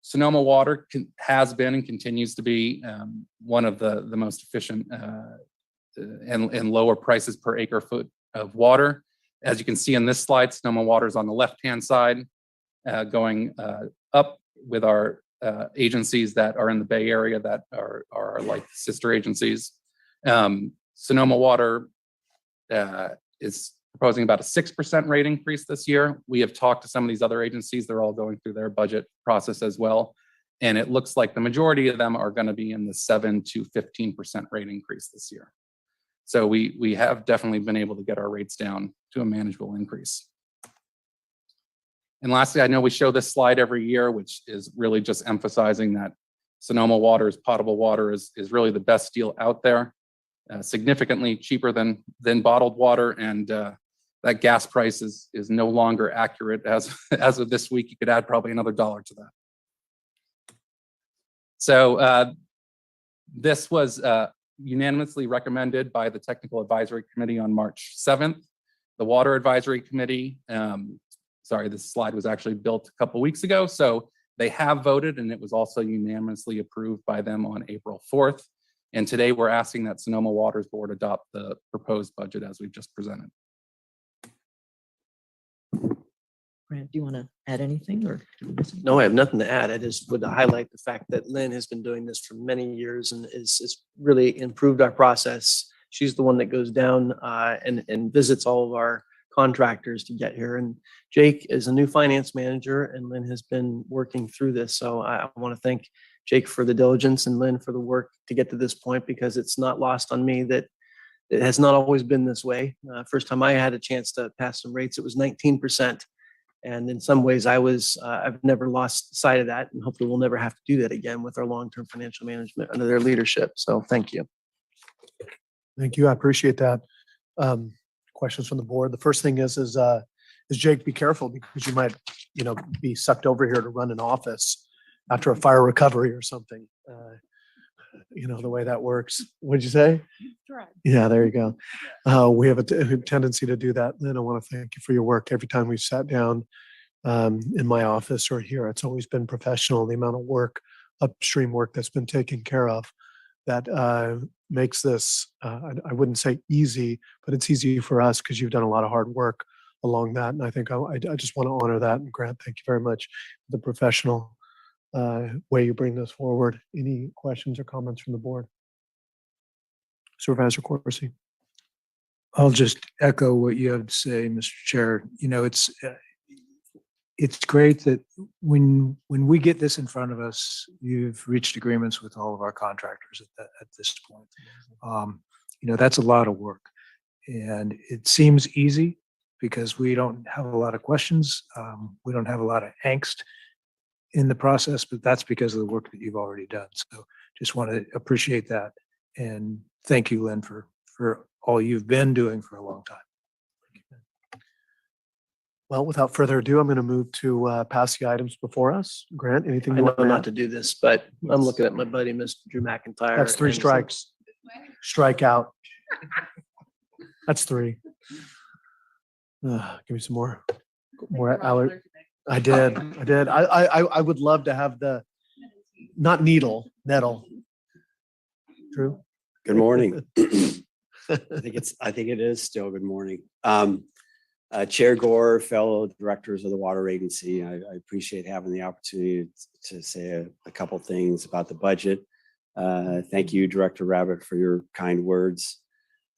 Sonoma Water has been and continues to be one of the most efficient and lower prices per acre foot of water. As you can see in this slide, Sonoma Water is on the left-hand side, going up with our agencies that are in the Bay Area that are like sister agencies. Sonoma Water is proposing about a 6% rate increase this year. We have talked to some of these other agencies. They're all going through their budget process as well. And it looks like the majority of them are going to be in the 7 to 15% rate increase this year. So we have definitely been able to get our rates down to a manageable increase. And lastly, I know we show this slide every year, which is really just emphasizing that Sonoma Water's potable water is really the best deal out there, significantly cheaper than bottled water. And that gas price is no longer accurate. As of this week, you could add probably another $1 to that. So this was unanimously recommended by the Technical Advisory Committee on March 7th. The Water Advisory Committee, sorry, this slide was actually built a couple weeks ago. So they have voted and it was also unanimously approved by them on April 4th. And today we're asking that Sonoma Water's board adopt the proposed budget as we've just presented. Grant, do you want to add anything or? No, I have nothing to add. I just would highlight the fact that Lynn has been doing this for many years and has really improved our process. She's the one that goes down and visits all of our contractors to get here. And Jake is a new finance manager and Lynn has been working through this. So I want to thank Jake for the diligence and Lynn for the work to get to this point, because it's not lost on me that it has not always been this way. First time I had a chance to pass some rates, it was 19%. And in some ways I've never lost sight of that, and hopefully we'll never have to do that again with our long-term financial management under their leadership. So thank you. Thank you. I appreciate that. Questions from the board. The first thing is Jake, be careful because you might, be sucked over here to run an office after a fire recovery or something. The way that works. What'd you say? Right. Yeah, there you go. We have a tendency to do that. Lynn, I want to thank you for your work. Every time we've sat down in my office or here, it's always been professional. The amount of work, upstream work that's been taken care of that makes this, I wouldn't say easy, but it's easy for us because you've done a lot of hard work along that. And I think I just want to honor that. And Grant, thank you very much for the professional way you bring this forward. Any questions or comments from the board? Supervisor Corsi. I'll just echo what you have to say, Mr. Chair. It's great that when we get this in front of us, you've reached agreements with all of our contractors at this point. That's a lot of work, and it seems easy because we don't have a lot of questions. We don't have a lot of angst in the process, but that's because of the work that you've already done. So just want to appreciate that. And thank you, Lynn, for all you've been doing for a long time. Well, without further ado, I'm going to move to pass the items before us. Grant, anything I you know want to not add? to do this, but I'm looking at my buddy, Mr. Drew McIntyre. That's 3 and strikes. Strike out. That's 3. Give me some more. I did. I would love to have the, not nettle. True. Good morning. I think it is still good morning. Chair Gore, fellow directors of the Water Agency, I appreciate having the opportunity to say a couple things about the budget. Thank you, Director Rabbit, for your kind words.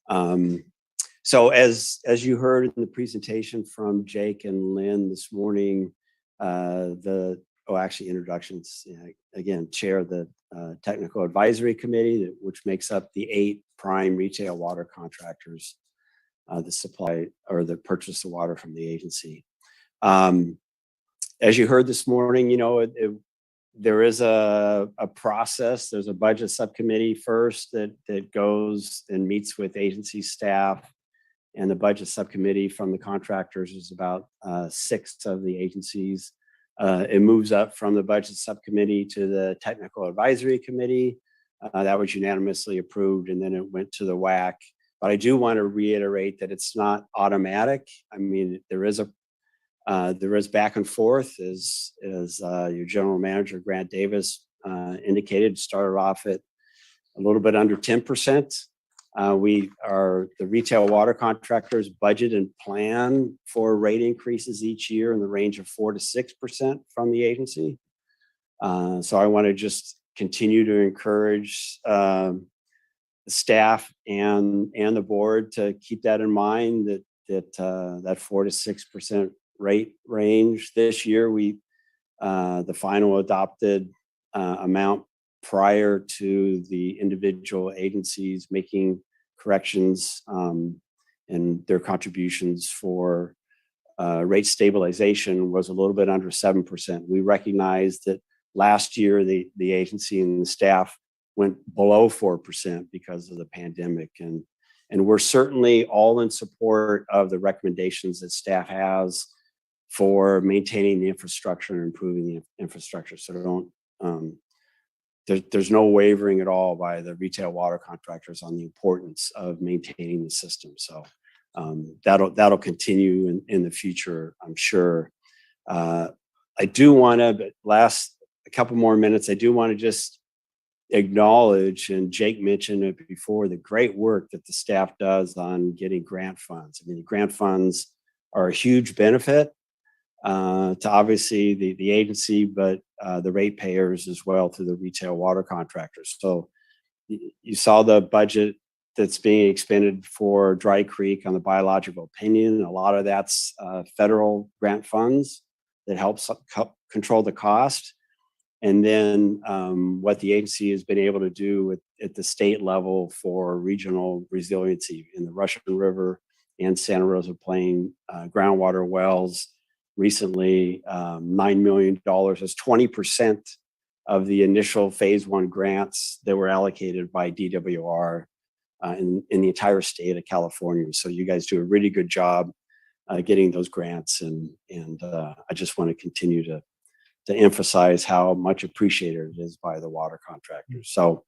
So as you heard in the presentation from Jake and Lynn this morning, introductions. Again, chair of the Technical Advisory Committee, which makes up the 8 prime retail water contractors that supply or that purchase the water from the agency. As you heard this morning, there is a process. There's a budget subcommittee first that goes and meets with agency staff, and the budget subcommittee from the contractors is about 6 of the agencies. It moves up from the budget subcommittee to the Technical Advisory Committee. That was unanimously approved, and then it went to the WAC. But I do want to reiterate that it's not automatic. I mean, there is back and forth, as your general manager, Grant Davis, indicated. Started off at a little bit under 10%. The retail water contractors budget and plan for rate increases each year in the range of 4 to 6% from the agency. So I want to just continue to encourage the staff and the board to keep that in mind, that 4 to 6% rate range. This year, the final adopted amount prior to the individual agencies making corrections and their contributions for rate stabilization was a little bit under 7%. We recognized that last year the agency and the staff went below 4% because of the pandemic, and we're certainly all in support of the recommendations that staff has for maintaining the infrastructure and improving the infrastructure. So there's no wavering at all by the retail water contractors on the importance of maintaining the system. So that'll continue in the future, I'm sure. I do want to, but a couple more minutes, I do want to just acknowledge, and Jake mentioned it before, the great work that the staff does on getting grant funds. I mean, the grant funds are a huge benefit to obviously the agency, but the ratepayers as well through the retail water contractors. So you saw the budget that's being expended for Dry Creek on the biological opinion. A lot of that's federal grant funds that helps control the cost. And then what the agency has been able to do at the state level for regional resiliency in the Russian River and Santa Rosa Plain groundwater wells. Recently, $9 million is 20% of the initial phase 1 grants that were allocated by DWR in the entire state of California. So you guys do a really good job getting those grants, and I just want to continue to emphasize how much appreciated it is by the water contractors. So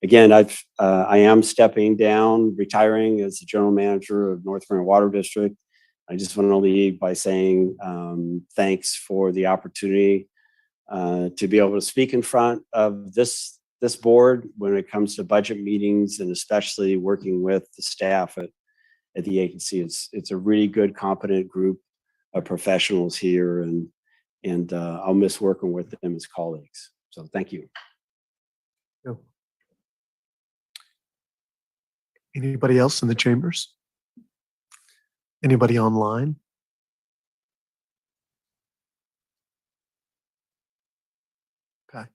again, I am stepping down, retiring as the general manager of North Marine Water District. I just want to leave by saying thanks for the opportunity to be able to speak in front of this board when it comes to budget meetings, and especially working with the staff at the agency. It's a really good, competent group of professionals here, and I'll miss working with them as colleagues. So thank you. Anybody else in the chambers? Anybody online? Okay.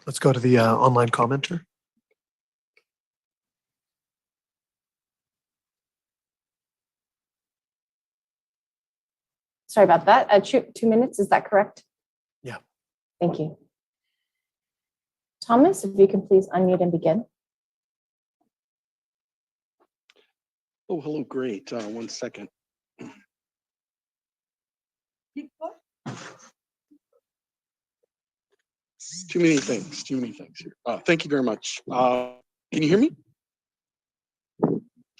Let's go to the online commenter. Sorry about that. 2 minutes, is that correct? Yeah. Thank you. Thomas, if you can please unmute and begin. Oh, hello, great. 1 second. Too many things here. Thank you very much. Can you hear me?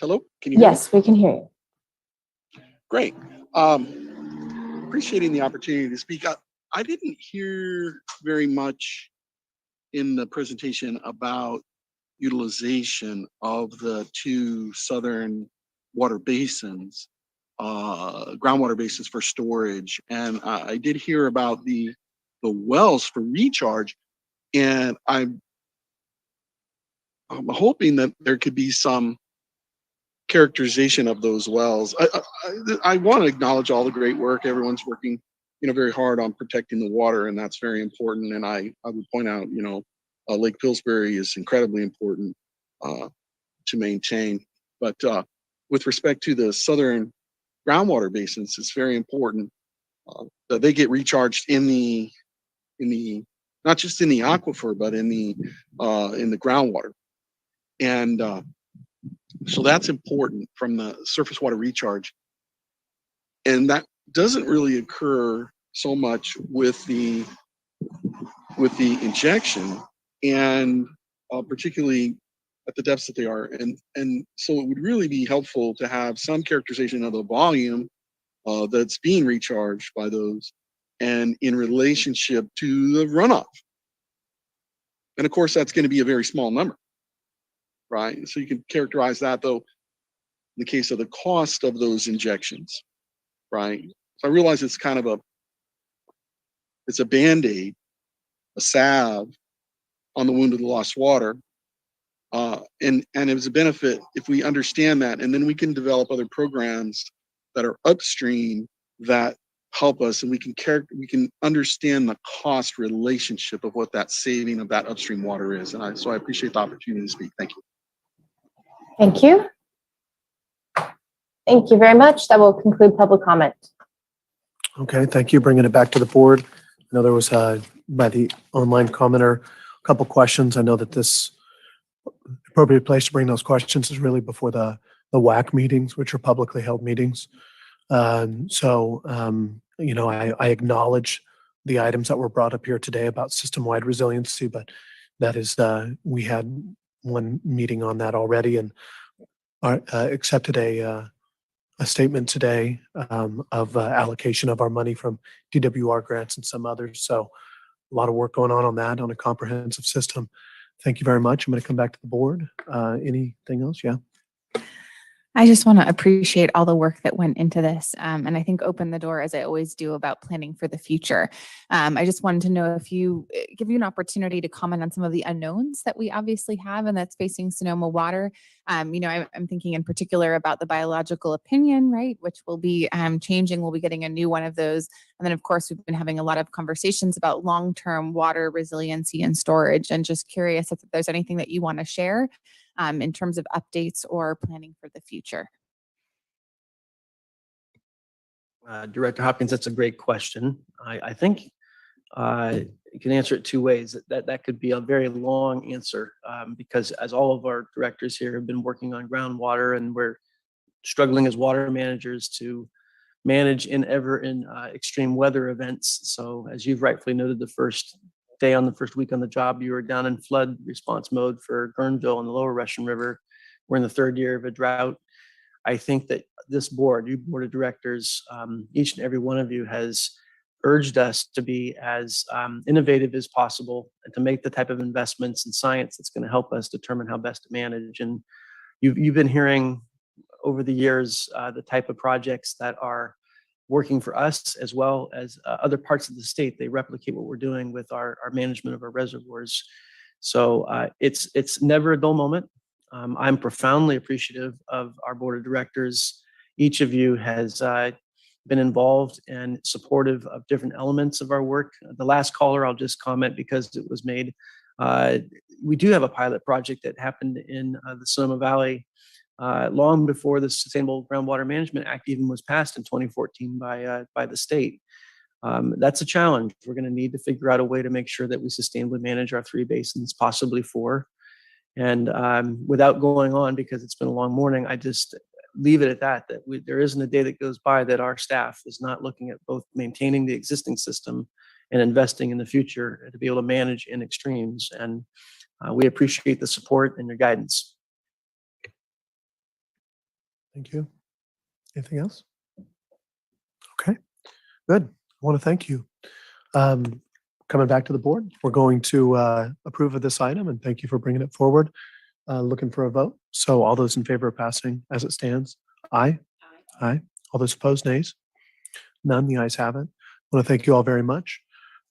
Hello? Can you hear me? Yes, we can hear you. Great. Appreciating the opportunity to speak up. I didn't hear very much in the presentation about utilization of the two southern water basins, groundwater basins for storage. And I did hear about the wells for recharge. And I'm hoping that there could be some characterization of those wells. I want to acknowledge all the great work. Everyone's working, very hard on protecting the water, and that's very important. And I would point out, Lake Pillsbury is incredibly important to maintain. But with respect to the southern groundwater basins, it's very important that they get recharged in the not just in the aquifer, but in the groundwater. And so that's important from the surface water recharge. And that doesn't really occur so much with the injection, and particularly at the depths that they are. And so it would really be helpful to have some characterization of the volume that's being recharged by those and in relationship to the runoff. And of course, that's going to be a very small number, right? So you can characterize that, though, in the case of the cost of those injections, right? So I realize it's kind of it's a Band-Aid, a salve on the wound of the lost water. And it was a benefit if we understand that, and then we can develop other programs that are upstream that help us, and we can understand the cost relationship of what that saving of that upstream water is. And so I appreciate the opportunity to speak. Thank you. Thank you. Thank you very much. That will conclude public comment. Okay, thank you. Bringing it back to the board. I know there was, by the online commenter, a couple questions. I know that this appropriate place to bring those questions is really before the WAC meetings, which are publicly held meetings. I acknowledge the items that were brought up here today about system-wide resiliency, but that is, we had one meeting on that already, and accepted a statement today of allocation of our money from DWR grants and some others. So a lot of work going on that on a comprehensive system. Thank you very much. I'm going to come back to the board. Anything else? Yeah. I just want to appreciate all the work that went into this, and I think open the door, as I always do, about planning for the future. I just wanted to know if give you an opportunity to comment on some of the unknowns that we obviously have and that's facing Sonoma water. I'm thinking in particular about the biological opinion, right, which will be changing. We'll be getting a new one of those. And then, of course, we've been having a lot of conversations about long-term water resiliency and storage, and just curious if there's anything that you want to share in terms of updates or planning for the future. Director Hopkins, that's a great question. I think you can answer it two ways. That could be a very long answer because as all of our directors here have been working on groundwater, and we're struggling as water managers to manage in extreme weather events. So as you've rightfully noted, the first week on the job, you were down in flood response mode for Guerneville and the lower Russian River. We're in the third year of a drought. I think that this board, you board of directors, each and every one of you has urged us to be as innovative as possible and to make the type of investments in science that's going to help us determine how best to manage. And you've been hearing over the years the type of projects that are working for us as well as other parts of the state. They replicate what we're doing with our management of our reservoirs. So it's never a dull moment. I'm profoundly appreciative of our board of directors. Each of you has been involved and supportive of different elements of our work. The last caller, I'll just comment because it was made. We do have a pilot project that happened in the Sonoma Valley long before the Sustainable Groundwater Management Act even was passed in 2014 by the state. That's a challenge. We're going to need to figure out a way to make sure that we sustainably manage our 3 basins, possibly 4. And without going on, because it's been a long morning, I just leave it at that there isn't a day that goes by that our staff is not looking at both maintaining the existing system and investing in the future to be able to manage in extremes. And we appreciate the support and your guidance. Thank you. Anything else? Okay, good. I want to thank you. Coming back to the board, we're going to approve of this item and thank you for bringing it forward. Looking for a vote. So all those in favor of passing as it stands? Aye. Aye. All those opposed, nays? None, the ayes have it. I want to thank you all very much.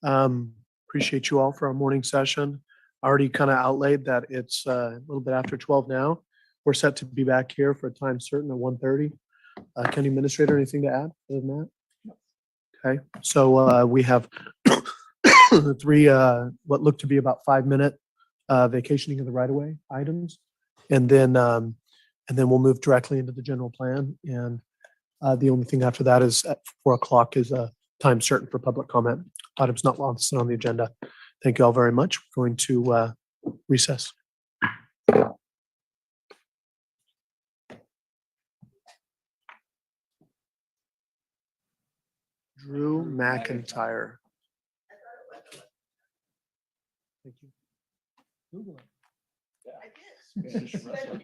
Appreciate you all for our morning session. Already kind of outlaid that it's a little bit after 12 now. We're set to be back here for a time certain at 1:30. County Administrator, anything to add other than that? Okay, so we have three what look to be about 5-minute vacationing of the right-of-way items, and then we'll move directly into the general plan. And the only thing after that is at 4 o'clock is a time certain for public comment. Items not listed on the agenda. Thank you all very much. We're going to recess. Drew McIntyre. Thank you.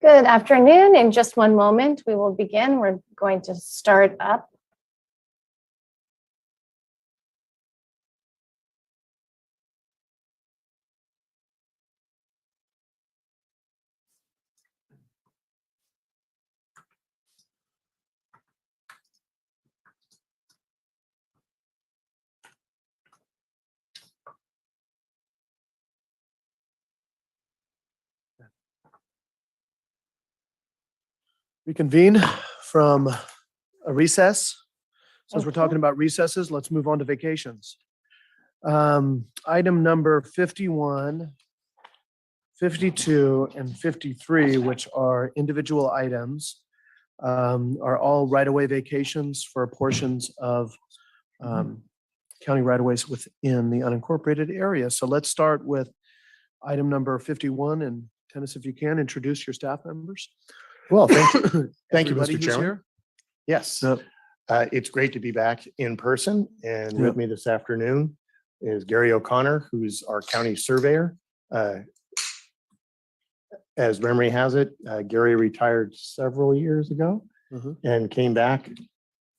Good afternoon. In just one moment, we will begin. We're going to start up. Reconvene from a recess. So as we're talking about recesses, let's move on to vacations. Item number 51, 52, and 53, which are individual items, are all right-of-way vacations for portions of county right-of-ways within the unincorporated area. So let's start with item number 51, and Dennis, if you can, introduce your staff members. Well, thank you. Thank you, Everybody Mr. who's Chairman. here. Yes, it's great to be back in person, and Yep. with me this afternoon is Gary O'Connor, who's our county surveyor. As memory has it, Gary retired several years ago and came back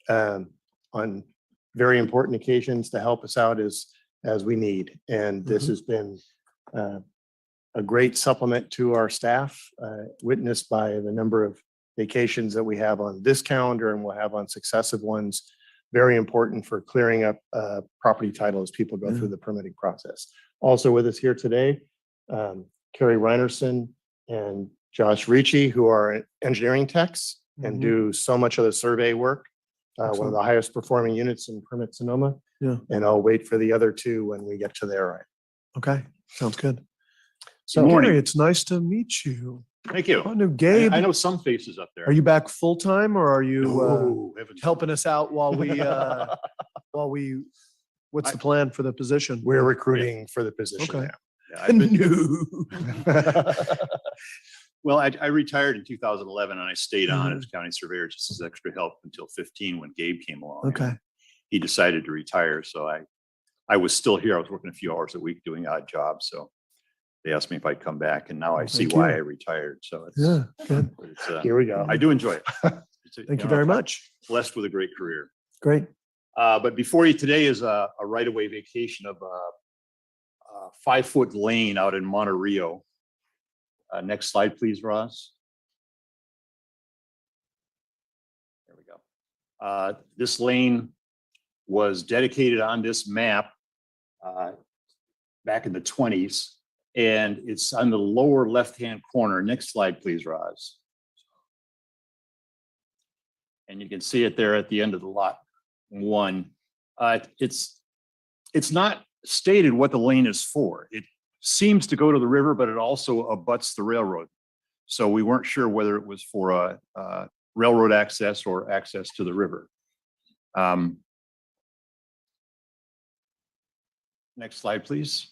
on very important occasions to help us out as we need. And this has been a great supplement to our staff, witnessed by the number of vacations that we have on this calendar and we'll have on successive ones. Very important for clearing up property title as people go through the permitting process. Also with us here today, Carrie Reinerson and Josh Ricci, who are engineering techs and do so much of the survey work. One of Excellent. the highest performing units in Permit Sonoma. Yeah. And I'll wait for the other two when we get to their end. Okay, sounds good. So So morning. Gary, it's nice to meet you. Thank you. I know Gabe. I know some faces up there. Are you back full-time or are you No, heavens helping us out while we, what's the plan for the position? We're recruiting for the position Okay. now. Yeah, I've been- Well, I retired in 2011 and I stayed on as county surveyor just as extra help until 15 when Gabe came along. Okay. He decided to retire, so I was still here. I was working a few hours a week doing odd jobs, so they asked me if I'd come back, and now I see Thank why you. I retired. So it's, Yeah, good. it's Here we go. I do enjoy it. Thank you very much. Blessed with a great career. Great. But before you today is a right-of-way vacation of a 5-foot lane out in Monterey. Next slide, please, Ross. There we go. This lane was dedicated on this map back in the 20s, and it's on the lower left-hand corner. Next slide, please, Roz. And you can see it there at the end of the lot 1. It's not stated what the lane is for. It seems to go to the river, but it also abuts the railroad. So we weren't sure whether it was for railroad access or access to the river. Next slide, please.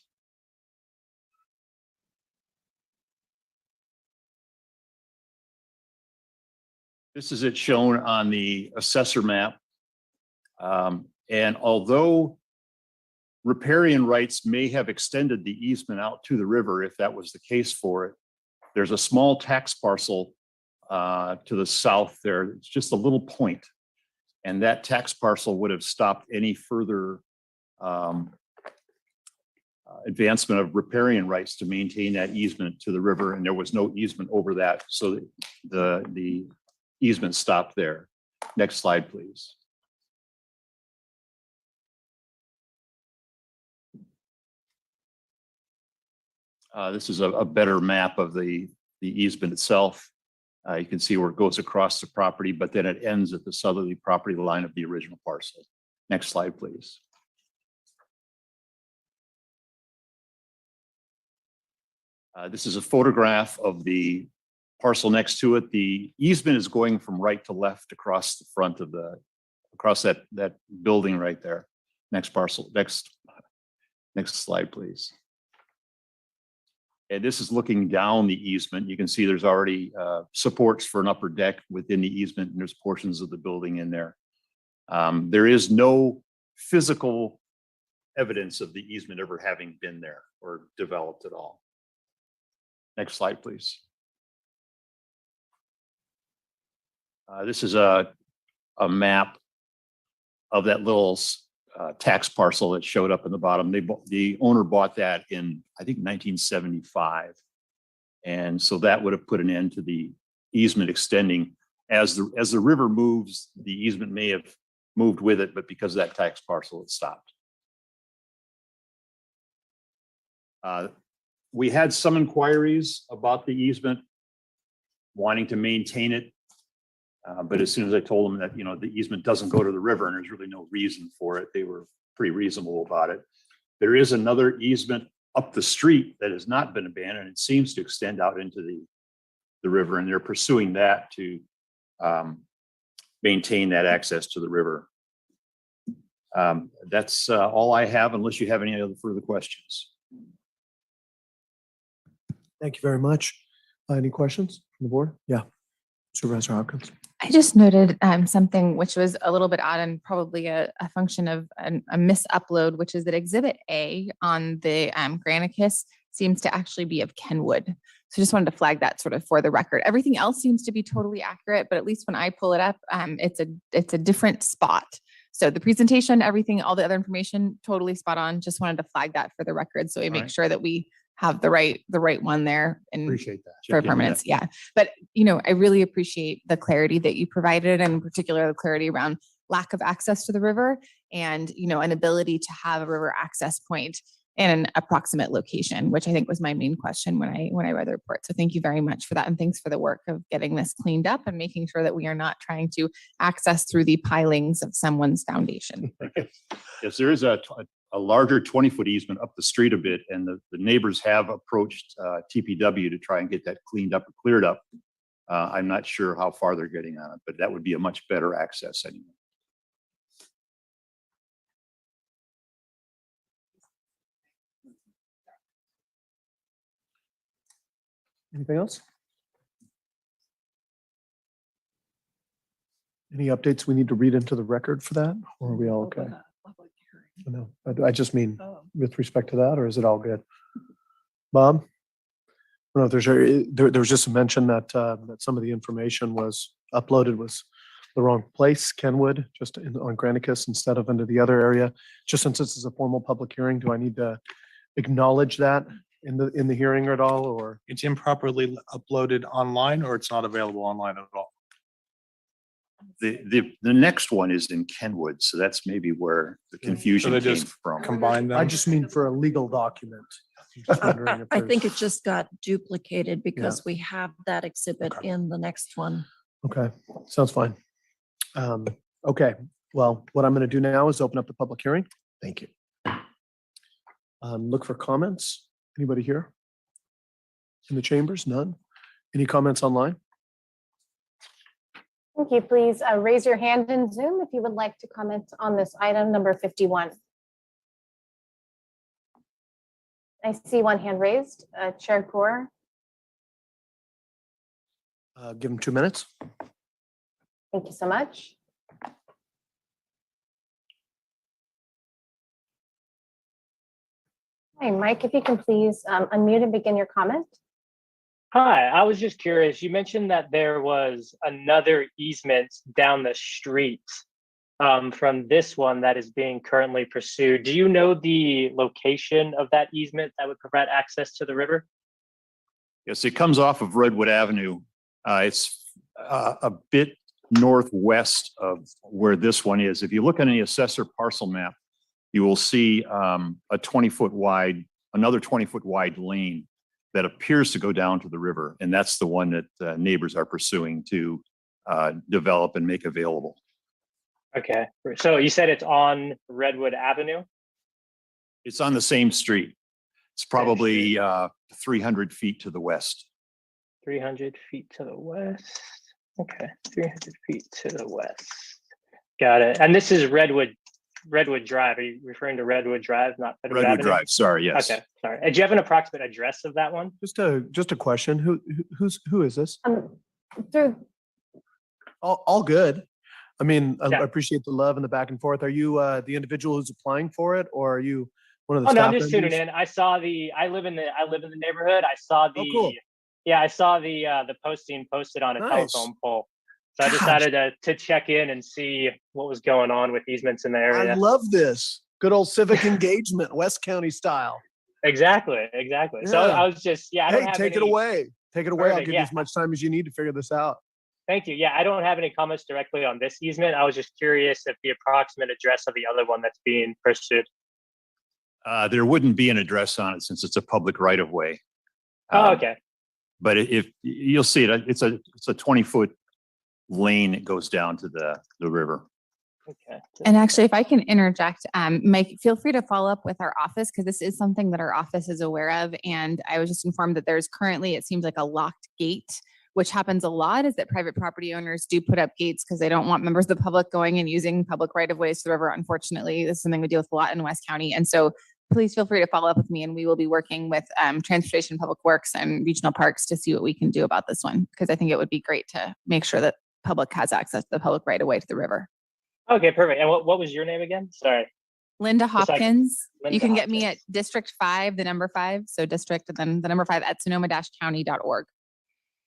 This is it shown on the assessor map. And although riparian rights may have extended the easement out to the river, if that was the case for it, there's a small tax parcel to the south there. It's just a little point. And that tax parcel would have stopped any further advancement of riparian rights to maintain that easement to the river. And there was no easement over that. So the easement stopped there. Next slide, please. This is a better map of the easement itself. You can see where it goes across the property, but then it ends at the southerly property line of the original parcel. Next slide, please. This is a photograph of the parcel next to it. The easement is going from right to left across the front of across that building right there. Next parcel, next slide, please. And this is looking down the easement. You can see there's already supports for an upper deck within the easement, and there's portions of the building in there. There is no physical evidence of the easement ever having been there or developed at all. Next slide, please. This is a map of that little tax parcel that showed up in the bottom. The owner bought that in, I think, 1975. And so that would have put an end to the easement extending. As the river moves, the easement may have moved with it, but because of that tax parcel, it stopped. We had some inquiries about the easement, wanting to maintain it. But as soon as I told them that, the easement doesn't go to the river and there's really no reason for it, they were pretty reasonable about it. There is another easement up the street that has not been abandoned. It seems to extend out into the river, and they're pursuing that to maintain that access to the river. That's all I have, unless you have any other further questions. Thank you very much. Any questions from the board? Yeah. Supervisor Hopkins. I just noted something which was a little bit odd and probably a function of a mis-upload, which is that Exhibit A on the Granicus seems to actually be of Kenwood. So just wanted to flag that sort of for the record. Everything else seems to be totally accurate, but at least when I pull it up, it's a different spot. So the presentation, everything, all the other information, totally spot on. Just wanted to flag that for the record, so we make sure that we have the right one there and Appreciate that. for permanence. Yeah. But, I really appreciate the clarity that you provided, and in particular, the clarity around lack of access to the river and, an ability to have a river access point in an approximate location, which I think was my main question when I read the report. So thank you very much for that. And thanks for the work of getting this cleaned up and making sure that we are not trying to access through the pilings of someone's foundation. Yes, there is a larger 20-foot easement up the street a bit, and the neighbors have approached TPW to try and get that cleaned up or cleared up. I'm not sure how far they're getting on it, but that would be a much better access anyway. Anything else? Any updates we need to read into the record for that, or are we all okay? No, I just mean with respect to that, or is it all good? Bob? I don't know if there was just a mention that that some of the information was uploaded was the wrong place, Kenwood, just on Granicus instead of into the other area. Just since this is a formal public hearing, do I need to acknowledge that in the hearing at all, or? It's improperly uploaded online, or it's not available online at all? The next one is in Kenwood, so that's maybe where the confusion they came just from. combine them? I just mean for a legal document. Just wondering if I think there's- it just got duplicated because we have that exhibit in the next one. Okay, sounds fine. Okay, well, what I'm going to do now is open up the public hearing. Thank you. Look for comments. Anybody here? In the chambers? None? Any comments online? Thank you. Please raise your hand in Zoom if you would like to comment on this item number 51. I see one hand raised. Chair Gore. Give them 2 minutes. Thank you so much. Hi, Mike, if you can please unmute and begin your comment. Hi, I was just curious. You mentioned that there was another easement down the street from this one that is being currently pursued. Do you know the location of that easement that would provide access to the river? Yes, it comes off of Redwood Avenue. It's a bit northwest of where this one is. If you look at any assessor parcel map, you will see a 20-foot wide, another 20-foot wide lane that appears to go down to the river. And that's the one that neighbors are pursuing to develop and make available. Okay, so you said it's on Redwood Avenue? It's on the same street. It's probably 300 feet to the west. 300 feet to the west. Okay, 300 feet to the west. Got it. And this is Redwood Drive. Are you referring to Redwood Drive, not Redwood Avenue? Drive, sorry, yes. Okay, sorry. Do you have an approximate address of that one? Just a question. Who is this? Through All good. I mean, I appreciate the love and the back and forth. Are you the individual who's applying for it, or are you one of the Oh no, staff I'm just members? tuning in. I live in the neighborhood. I saw the Oh, cool. yeah, I saw the posting posted on a Nice. telephone pole. So I Gosh. decided to check in and see what was going on with easements in the I area. love this. Good old civic engagement, West County style. Exactly. So Yeah. I was just, I don't Hey, have take it any- away. Take it away. I'll Perfect, give you as much time as you need to figure this out. Thank you. Yeah, I don't have any comments directly on this easement. I was just curious if the approximate address of the other one that's being pursued. There wouldn't be an address on it since it's a public right of way. Oh, okay. But if you'll see it, it's a 20-foot lane that goes down to the river. Okay. And actually, if I can interject, Mike, feel free to follow up with our office because this is something that our office is aware of. And I was just informed that there's currently, it seems like a locked gate, which happens a lot, is that private property owners do put up gates because they don't want members of the public going and using public right of ways to the river. Unfortunately, this is something we deal with a lot in West County. And so please feel free to follow up with me and we will be working with Transportation, Public Works and Regional Parks to see what we can do about this one. Because I think it would be great to make sure that public has access to the public right of way to the river. Okay, perfect. And what was your name again? Sorry. Linda Just like Hopkins. Linda You can get me Hopkins. at District 5, the number 5. So district and then the number 5 at sonoma-county.org.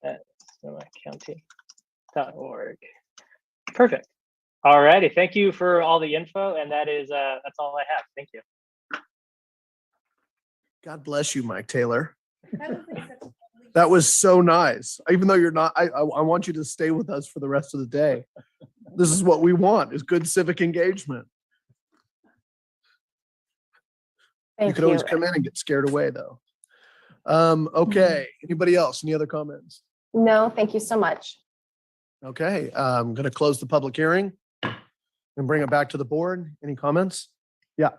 At sonomacounty.org. Perfect. All righty. Thank you for all the info. And that's all I have. Thank you. God bless you, Mike Taylor. That was so nice. Even though you're not, I want you to stay with us for the rest of the day. This is what we want, is good civic engagement. You could always come in and get scared away though. Okay, anybody else? Any other comments? No, thank you so much. Okay, I'm going to close the public hearing and bring it back to the board. Any comments? Yeah.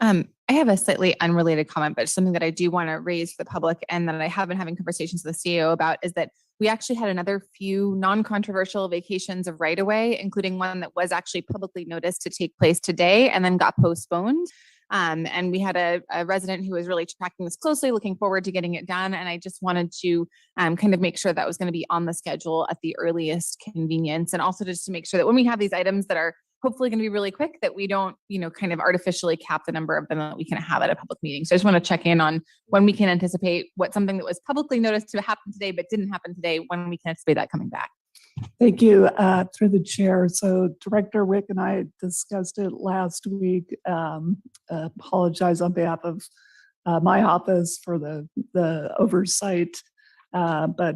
I have a slightly unrelated comment, but something that I do want to raise for the public and that I have been having conversations with the CEO about is that we actually had another few non-controversial vacations of right-of-way, including one that was actually publicly noticed to take place today and then got postponed. And we had a resident who was really tracking this closely, looking forward to getting it done. And I just wanted to kind of make sure that was going to be on the schedule at the earliest convenience. And also just to make sure that when we have these items that are hopefully going to be really quick, that we don't, kind of artificially cap the number of them that we can have at a public meeting. So I just want to check in on when we can anticipate what something that was publicly noticed to happen today, but didn't happen today, when we can anticipate that coming back. Thank you, through the chair. So Director Wick and I discussed it last week. Apologize on behalf of my office for the oversight, but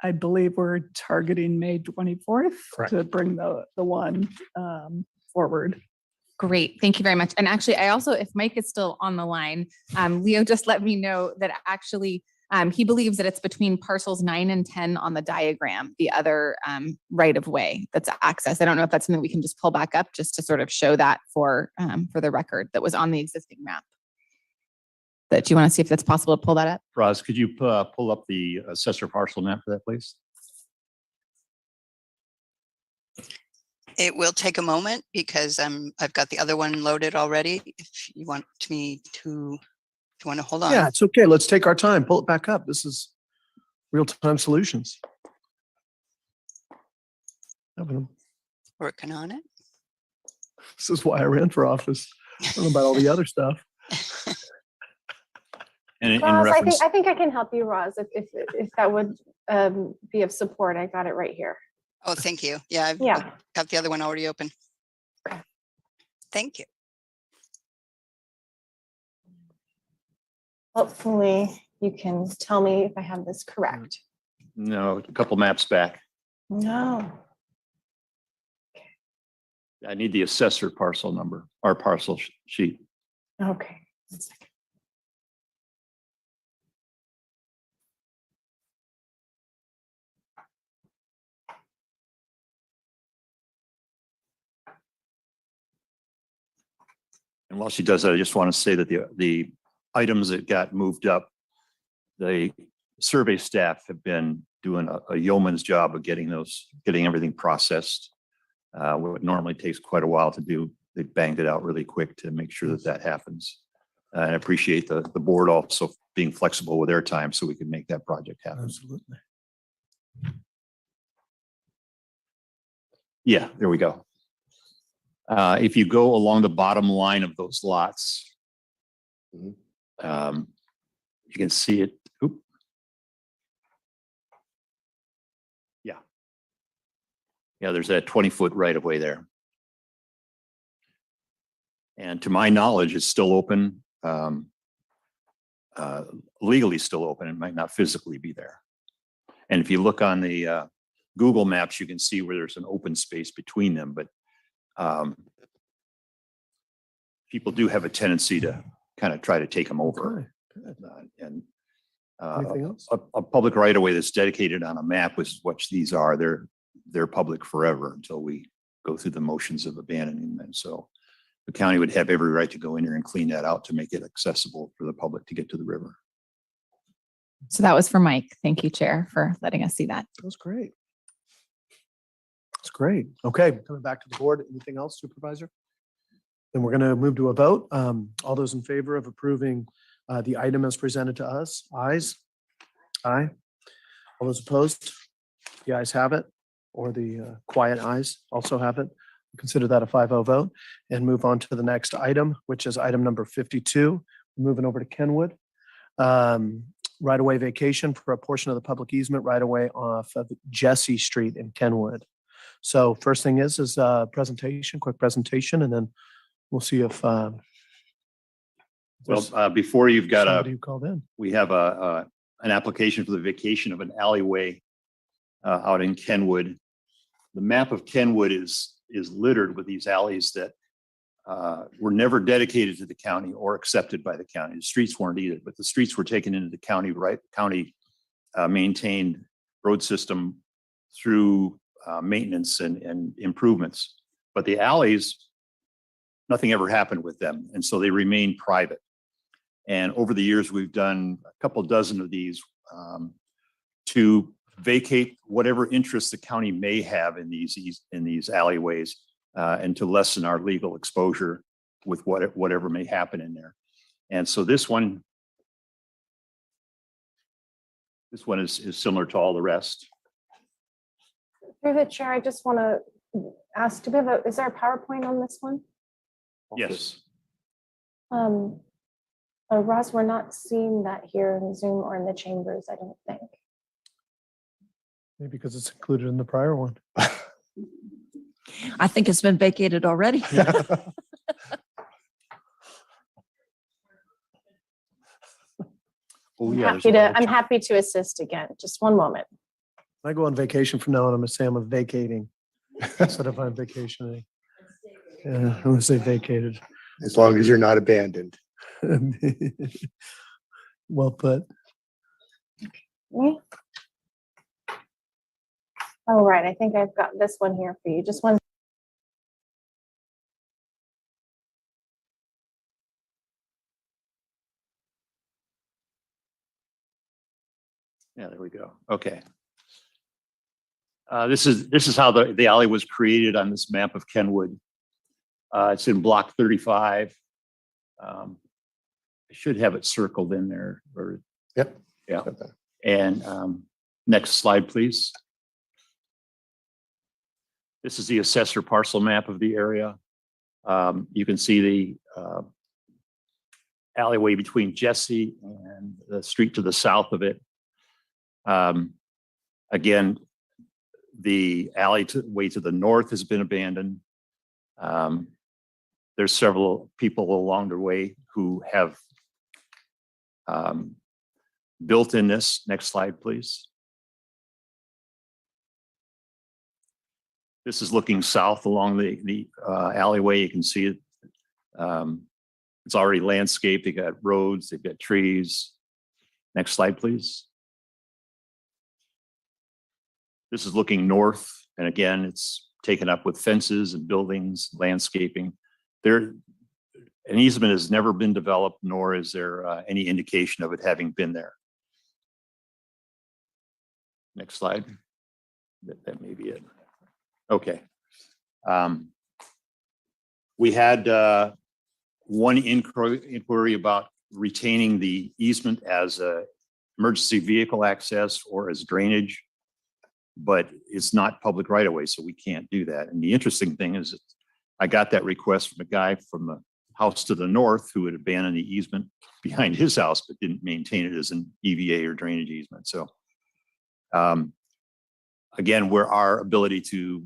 I believe we're targeting May 24th to bring the one forward. Great. Thank you very much. And actually, I also, if Mike is still on the line, Leo just let me know that actually he believes that it's between parcels 9 and 10 on the diagram, the other right of way that's access. I don't know if that's something we can just pull back up just to sort of show that for the record that was on the existing map. But do you want to see if that's possible to pull that up? Roz, could you pull up the assessor parcel map for that, please? It will take a moment because I've got the other one loaded already. If you want me to, if you want to hold on. Yeah, it's okay. Let's take our time. Pull it back up. This is real-time solutions. Working on it. This is why I ran for office. I don't know about all the other stuff. And Roz, I think I can help you, Roz, if that would be of support. I got it right here. Oh, thank you. Yeah, I've got the other one already open. Thank you. Hopefully you can tell me if I have this correct. No, a couple maps back. No. I need the assessor parcel number or parcel sheet. Okay. 1 second. And while she does that, I just want to say that the items that got moved up, the survey staff have been doing a yeoman's job of getting everything processed. What normally takes quite a while to do, they banged it out really quick to make sure that happens. And I appreciate the board also being flexible with their time so we can make that project happen. Absolutely. Yeah, there we go. If you go along the bottom line of those lots, you can see it. Oop. Yeah. Yeah, there's that 20-foot right of way there. And to my knowledge, it's still open, legally still open. It might not physically be there. And if you look on the Google Maps, you can see where there's an open space between them, but people do have a tendency to kind of try to take them over. And Anything else? a public right of way that's dedicated on a map, which is what these are, they're public forever until we go through the motions of abandoning them. So the county would have every right to go in there and clean that out to make it accessible for the public to get to the river. So that was for Mike. Thank you, Chair, for letting us see that. That was great. That's great. Okay, coming back to the board. Anything else, Supervisor? Then we're going to move to a vote. All those in favor of approving the item as presented to us? Ayes? Aye. All those opposed? The ayes have it, or the quiet ayes also have it. Consider that a 5-0 vote and move on to the next item, which is item number 52. Moving over to Kenwood. Right-of-way vacation for a portion of the public easement right-of-way off of Jesse Street in Kenwood. So first thing is presentation, quick presentation, and then we'll see if Well, before you've got somebody who called in. we have an application for the vacation of an alleyway out in Kenwood. The map of Kenwood is littered with these alleys that were never dedicated to the county or accepted by the county. The streets weren't either, but the streets were taken into the county, right? County maintained road system through maintenance and improvements. But the alleys, nothing ever happened with them. And so they remain private. And over the years, we've done a couple dozen of these to vacate whatever interest the county may have in these alleyways and to lessen our legal exposure with whatever may happen in there. And so this one is similar to all the rest. Through the chair, I just want to ask, is there a PowerPoint on this one? Yes. Ross, we're not seeing that here in Zoom or in the chambers, I don't think. Maybe because it's included in the prior one. I think it's been vacated already. Oh, I'm yeah. happy to assist again. Just one moment. When I go on vacation from now on, I'm going to say I'm vacating instead of I'm vacationing. Yeah, I'm going to say vacated. As long as you're not abandoned. Well put. Me? All right, I think I've got this one here for you. Just one. Yeah, there we go. Okay. This is how the alley was created on this map of Kenwood. It's in block 35. I should have it circled in there. Or, yep. Yeah. And next slide, please. This is the assessor parcel map of the area. You can see the alleyway between Jesse and the street to the south of it. Again, the alleyway to the north has been abandoned. There's several people along the way who have built in this. Next slide, please. This is looking south along the alleyway. You can see it. It's already landscaped. They've got roads, they've got trees. Next slide, please. This is looking north. And again, it's taken up with fences and buildings, landscaping. An easement has never been developed, nor is there any indication of it having been there. Next slide. That may be it. Okay. We had one inquiry about retaining the easement as a emergency vehicle access or as drainage, but it's not public right of way, so we can't do that. And the interesting thing is that I got that request from a guy from the house to the north who had abandoned the easement behind his house, but didn't maintain it as an EVA or drainage easement. So again, where our ability to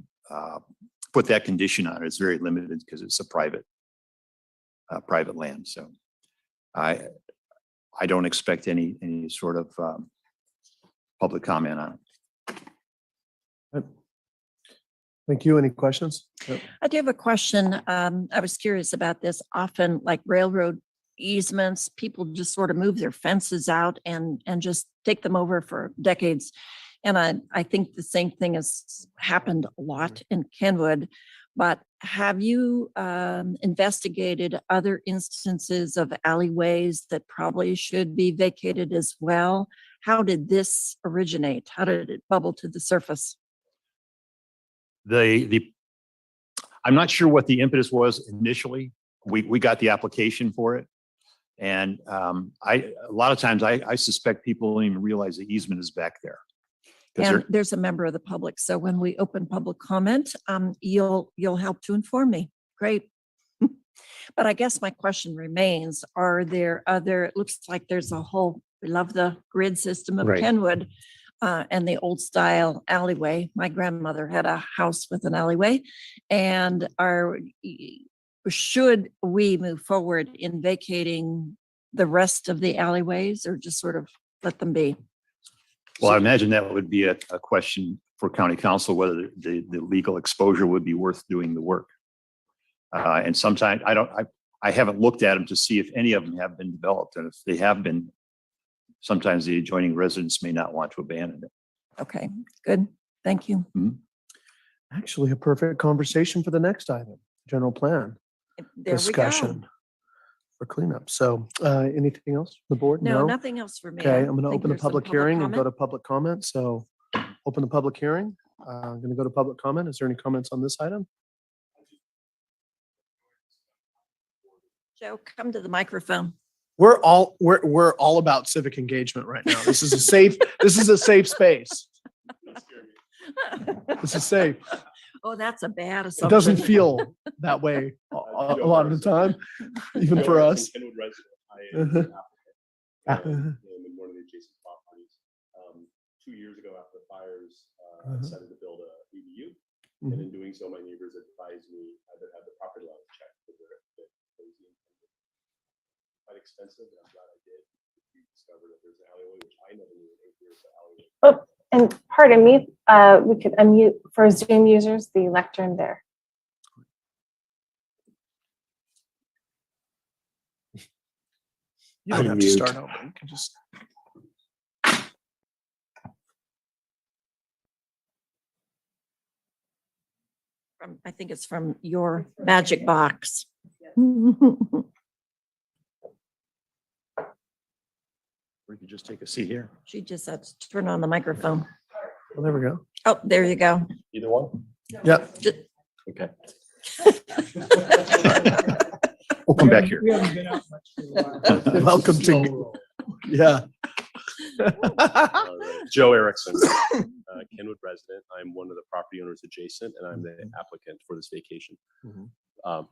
put that condition on it. It's very limited because it's a private land. So I don't expect any sort of public comment on it. Thank you. Any questions? Yep. I do have a question. I was curious about this. Often, like railroad easements, people just sort of move their fences out and just take them over for decades. And I think the same thing has happened a lot in Kenwood. But have you investigated other instances of alleyways that probably should be vacated as well? How did this originate? How did it bubble to the surface? I'm not sure what the impetus was initially. We got the application for it. And a lot of times I suspect people don't even realize the easement is back there. And there's a member of the public. So when we open public comment, you'll help to inform me. Great. But I guess my question remains, are there other, it looks like there's a whole, we love the grid system of Right. Kenwood and the old style alleyway. My grandmother had a house with an alleyway. And should we move forward in vacating the rest of the alleyways or just sort of let them be? Well, I imagine that would be a question for county council, whether the legal exposure would be worth doing the work. And sometimes I haven't looked at them to see if any of them have been developed. And if they have been, sometimes the adjoining residents may not want to abandon it. Okay, good. Thank you. Actually, a perfect conversation for the next item, general plan There discussion for cleanup. So anything else from the board? No, nothing else for me. Okay, I I'm going to think open the there's some public hearing and go comment. to public comment. So open the public hearing. I'm going to go to public comment. Is there any comments on this item? Joe, come to the microphone. We're all about civic engagement right now. This is a safe space. This is safe. Oh, that's a bad It assumption. doesn't feel that way a lot of the time, even for us. I'm in one of the adjacent properties. 2 years ago, after the fires, I decided to build a EDU, and in doing so, my neighbors advised me I would have the property line checked for their quite expensive, and I'm glad I did. We discovered that there's an alleyway, which I never knew there's an alleyway. Oh, and pardon me, we could unmute for Zoom users the lectern there. You don't have to start over. You can just. I think it's from your magic box. We could just take a seat here. She just had to turn on the microphone. Well, there we go. Oh, there you go. Either one? Yep. Okay. We'll come back here. We haven't been out much for a while. Welcome to, yeah. Joe Erickson, Kenwood resident. I'm one of the property owners adjacent, and I'm the applicant for this vacation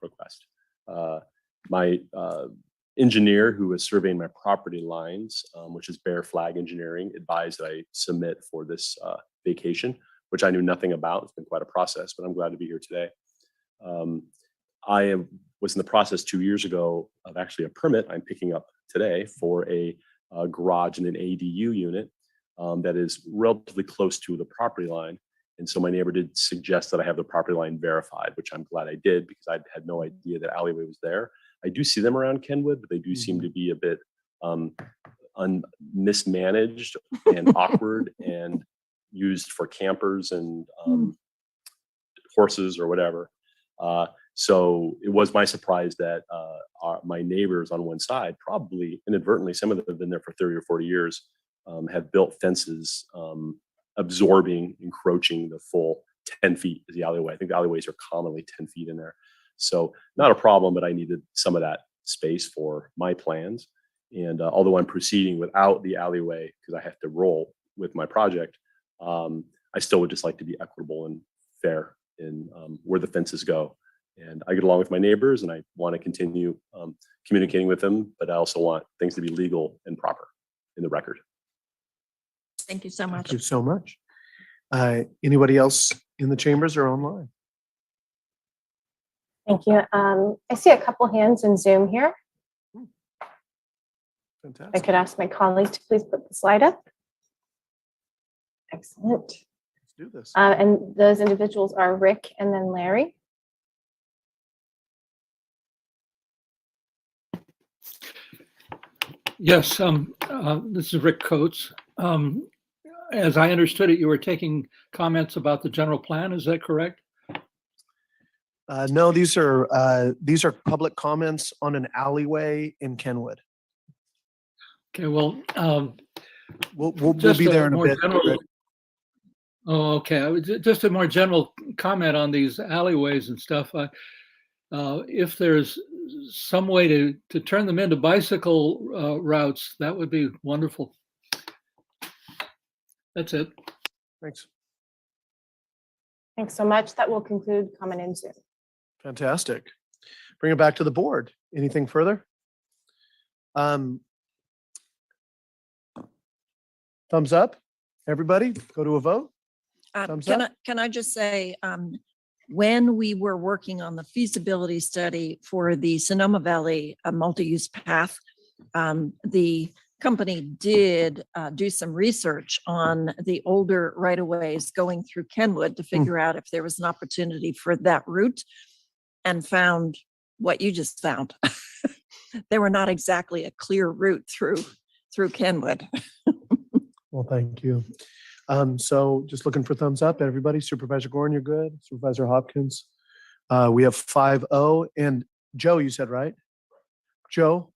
request. My engineer who is surveying my property lines, which is Bear Flag Engineering, advised that I submit for this vacation, which I knew nothing about. It's been quite a process, but I'm glad to be here today. Was in the process 2 years ago of actually a permit I'm picking up today for a garage and an ADU unit that is relatively close to the property line. And so my neighbor did suggest that I have the property line verified, which I'm glad I did because I had no idea that alleyway was there. I do see them around Kenwood, but they do seem to be a bit mismanaged and awkward and used for campers and horses or whatever. So it was my surprise that my neighbors on one side, probably inadvertently, some of them have been there for 30 or 40 years, have built fences absorbing, encroaching the full 10 feet is the alleyway. I think the alleyways are commonly 10 feet in there. So not a problem, but I needed some of that space for my plans. And although I'm proceeding without the alleyway because I have to roll with my project, I still would just like to be equitable and fair in where the fences go. And I get along with my neighbors and I want to continue communicating with them, but I also want things to be legal and proper in the record. Thank you so much. Thank you so much. Anybody else in the chambers or online. Thank you. I see a couple hands in Zoom here. I Fantastic. could ask my colleague to please put the slide up. Excellent. Let's do this. And those individuals are Rick and then Larry. Yes, this is Rick Coates. As I understood it, you were taking comments about the general plan. Is that correct? No, these are public comments on an alleyway in Kenwood. Okay, well, We'll just be there in a more bit. general- Oh, okay. Just a more general comment on these alleyways and stuff. If there's some way to turn them into bicycle routes, that would be wonderful. That's it. Thanks. Thanks so much. That will conclude comment in Zoom. Fantastic. Bring it back to the board. Anything further? Thumbs up, everybody, go to a vote. Thumbs up. Can I just say, when we were working on the feasibility study for the Sonoma Valley multi-use path, the company did do some research on the older right-of-ways going through Kenwood to figure out if there was an opportunity for that route, and found what you just found. They were not exactly a clear route through Kenwood. Well, thank you. So just looking for thumbs up, everybody. Supervisor Gorn, you're good. Supervisor Hopkins. We have 5-0. And Joe, you said, right? Joe,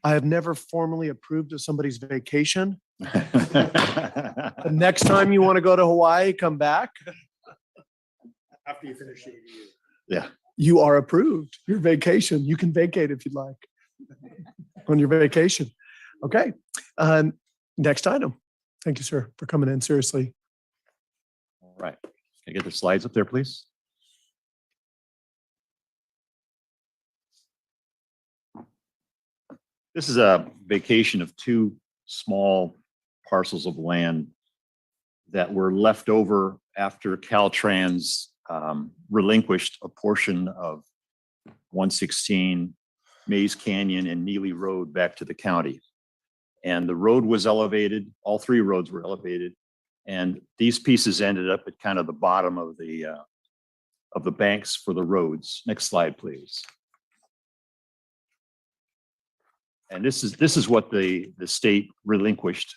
I have never formally approved of somebody's vacation. The next time you want to go to Hawaii, come back. After you finish the ADU. Yeah. You are approved. Your vacation. You can vacate if you'd like on your vacation. Okay. Next item. Thank you, sir, for coming in. Seriously. All right. Can I get the slides up there, please? This is a vacation of two small parcels of land that were left over after Caltrans relinquished a portion of 116 Mays Canyon and Neely Road back to the county. And the road was elevated, all three roads were elevated. And these pieces ended up at kind of the bottom of the banks for the roads. Next slide, please. And this is what the state relinquished.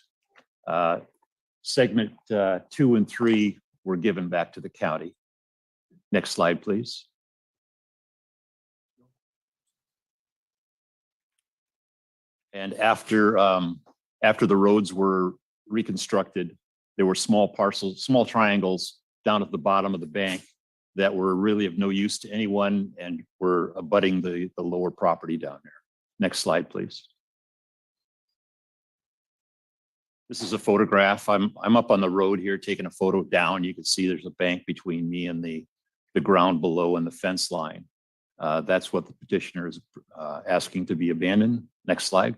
Segment 2 and 3 were given back to the county. Next slide, please. And after the roads were reconstructed, there were small parcels, small triangles down at the bottom of the bank that were really of no use to anyone and were abutting the lower property down there. Next slide, please. This is a photograph. I'm up on the road here taking a photo down. You can see there's a bank between me and the ground below and the fence line. That's what the petitioner is asking to be abandoned. Next slide.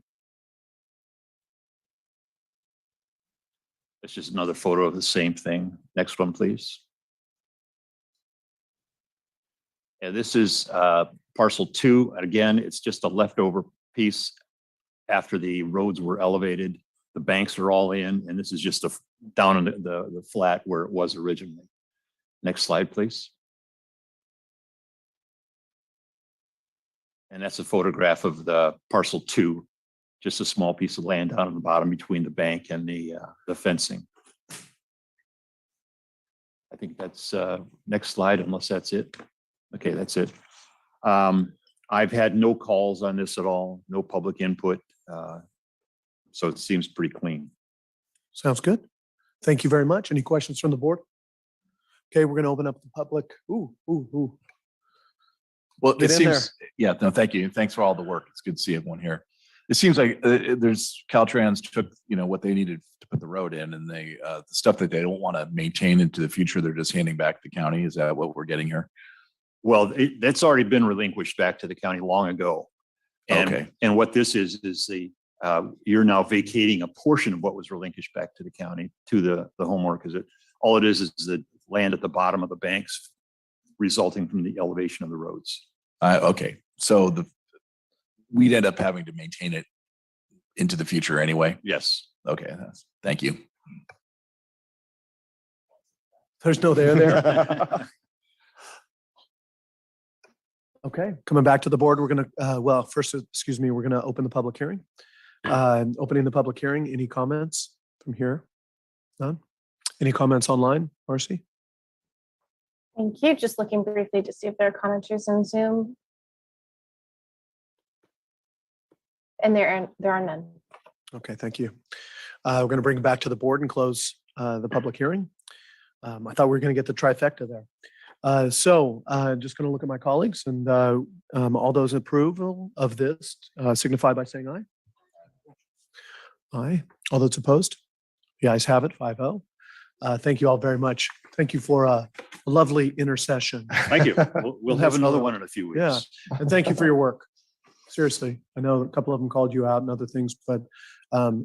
It's just another photo of the same thing. Next one, please. And this is parcel 2. And again, it's just a leftover piece after the roads were elevated. The banks are all in, and this is just down in the flat where it was originally. Next slide, please. And that's a photograph of the parcel 2, just a small piece of land down at the bottom between the bank and the fencing. I think that's next slide, unless that's it. Okay, that's it. I've had no calls on this at all, no public input. So it seems pretty clean. Sounds good. Thank you very much. Any questions from the board? Okay, we're going to open up the public. Ooh. Well, Get it in seems, yeah, no, thank you. Thanks for all the work. It's good to see everyone here. It seems like there's Caltrans took, what they needed to put the road in, and they, the stuff that they don't want to maintain into the future, they're just handing back to the county. Is that what we're getting here? Well, that's already been relinquished back to the county long ago. And, Okay. And what this is you're now vacating a portion of what was relinquished back to the county to the homework. All it is the land at the bottom of the banks resulting from the elevation of the roads. Okay, so we'd end up having to maintain it into the future anyway. Yes. Okay, thank you. There's no there. Okay, coming back to the board, we're gonna, well, first, excuse me, we're gonna open the public hearing. Opening the public hearing, any comments from here? None? Any comments online, Marcy? Thank you. Just looking briefly to see if there are commenters in Zoom. And there are none. Okay, thank you. We're going to bring it back to the board and close the public hearing. I thought we were going to get the trifecta there. So just going to look at my colleagues, and all those in approval of this signify by saying aye. Aye. All those opposed? The ayes have it, 5-0. Thank you all very much. Thank you for a lovely intercession. Thank you. We'll have another one in a few weeks. Yeah, and thank you for your work. Seriously, I know a couple of them called you out and other things, but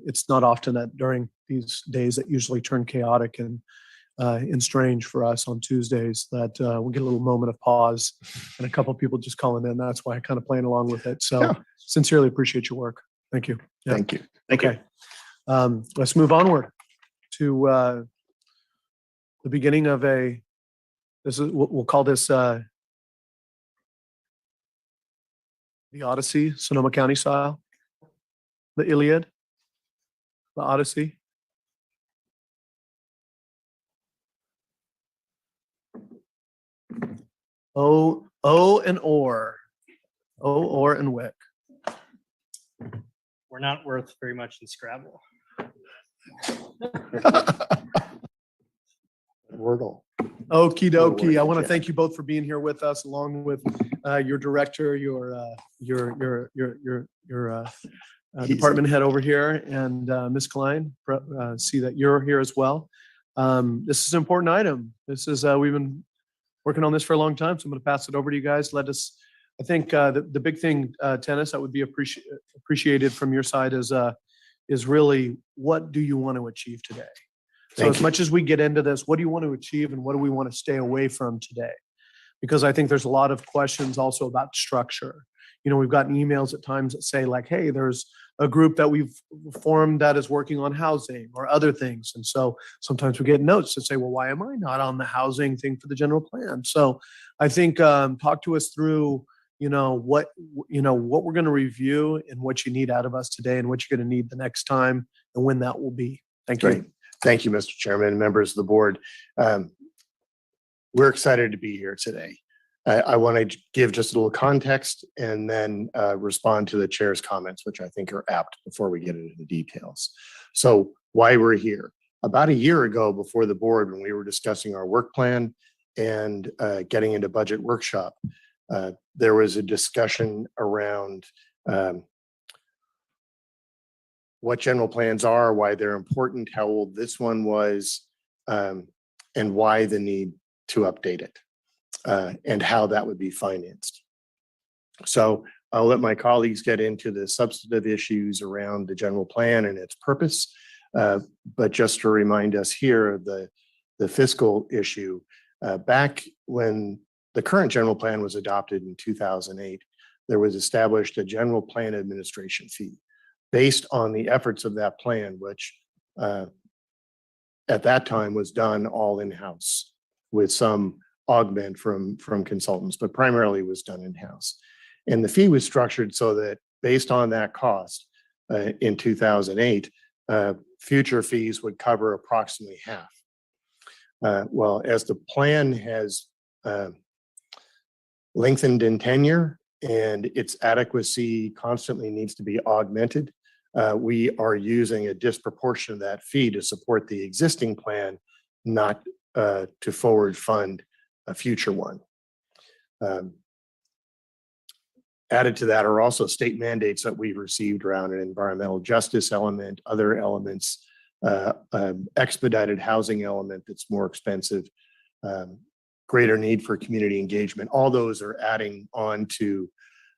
it's not often that during these days that usually turn chaotic and strange for us on Tuesdays that we get a little moment of pause and a couple of people just calling in. That's why I kind of playing along with it. So sincerely appreciate your work. Thank you. Yeah. Thank you. Thank you. Let's move onward to the beginning of we'll call this the Odyssey, Sonoma County style, the Iliad, the Odyssey. O and or. O, or, and wick. We're not worth very much in Scrabble. Wordle. Okie dokie. I want to thank you both for being here with us, along with your director, your department head over here, and Ms. Klein. See that you're here as well. This is an important item. This is we've been working on this for a long time, so I'm going to pass it over to you guys. I think the big thing, Tennis, that would be appreciated from your side is really, what do you want to achieve today? So as much as we get into this, what do you want to achieve and what do we want to stay away from today? Because I think there's a lot of questions also about structure. You know, we've gotten emails at times that say like, hey, there's a group that we've formed that is working on housing or other things. And so sometimes we get notes that say, well, why am I not on the housing thing for the general plan? So I think talk to us through, what we're going to review and what you need out of us today and what you're going to need the next time and when that will be. Thank you. Great. Thank you, Mr. Chairman and members of the board. We're excited to be here today. I want to give just a little context and then respond to the chair's comments, which I think are apt before we get into the details. So why we're here. About a year ago before the board, when we were discussing our work plan and getting into budget workshop, there was a discussion around what general plans are, why they're important, how old this one was, and why the need to update it, and how that would be financed. So I'll let my colleagues get into the substantive issues around the general plan and its purpose. But just to remind us here of the fiscal issue, back when the current general plan was adopted in 2008, there was established a general plan administration fee based on the efforts of that plan, which at that time was done all in-house with some augment from consultants, but primarily was done in-house. And the fee was structured so that based on that cost in 2008, future fees would cover approximately half. Well, as the plan has lengthened in tenure and its adequacy constantly needs to be augmented, we are using a disproportion of that fee to support the existing plan, not to forward fund a future one. Added to that are also state mandates that we've received around an environmental justice element, other elements, expedited housing element that's more expensive, greater need for community engagement. All those are adding on to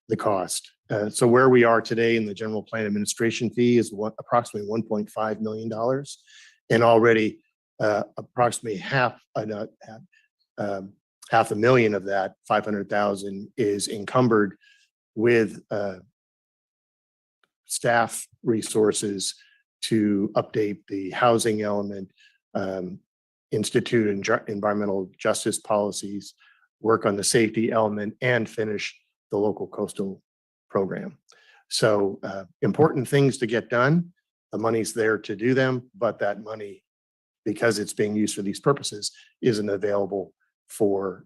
the cost. So where we are today in the general plan administration fee is approximately $1.5 million. And already approximately $500,000 of that 500,000 is encumbered with staff resources to update the housing element, institute environmental justice policies, work on the safety element, and finish the local coastal program. So important things to get done. The money's there to do them, but that money, because it's being used for these purposes, isn't available for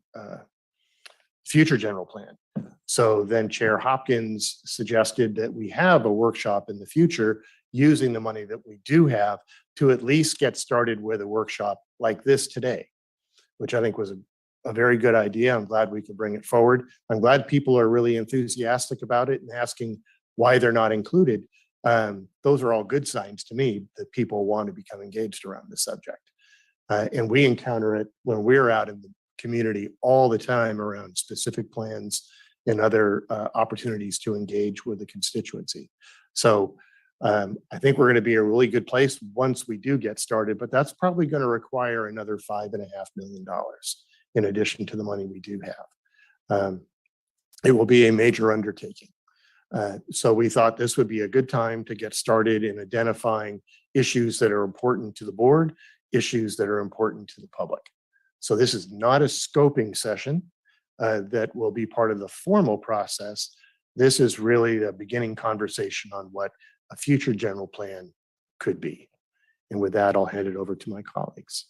future general plan. So then Chair Hopkins suggested that we have a workshop in the future using the money that we do have to at least get started with a workshop like this today, which I think was a very good idea. I'm glad we could bring it forward. I'm glad people are really enthusiastic about it and asking why they're not included. Those are all good signs to me that people want to become engaged around the subject. And we encounter it when we're out in the community all the time around specific plans and other opportunities to engage with the constituency. So I think we're going to be a really good place once we do get started, but that's probably going to require another $5.5 million in addition to the money we do have. It will be a major undertaking. So we thought this would be a good time to get started in identifying issues that are important to the board, issues that are important to the public. So this is not a scoping session that will be part of the formal process. This is really a beginning conversation on what a future general plan could be. And with that, I'll hand it over to my colleagues.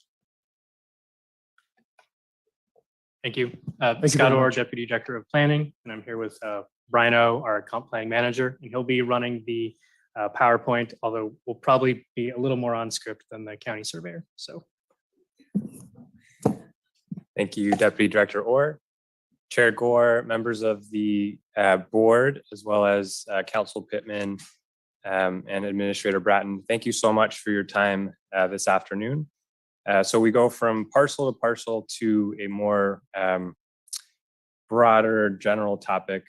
Thank you. Thank you Scott very Orr, much. Deputy Director of Planning, and I'm here with Rhino, our Comp Planning Manager, and he'll be running the PowerPoint, although we'll probably be a little more on script than the county surveyor. So. Thank you, Deputy Director Orr, Chair Gore, members of the board, as well as Council Pittman and Administrator Bratton. Thank you so much for your time this afternoon. So we go from parcel to parcel to a more broader general topic,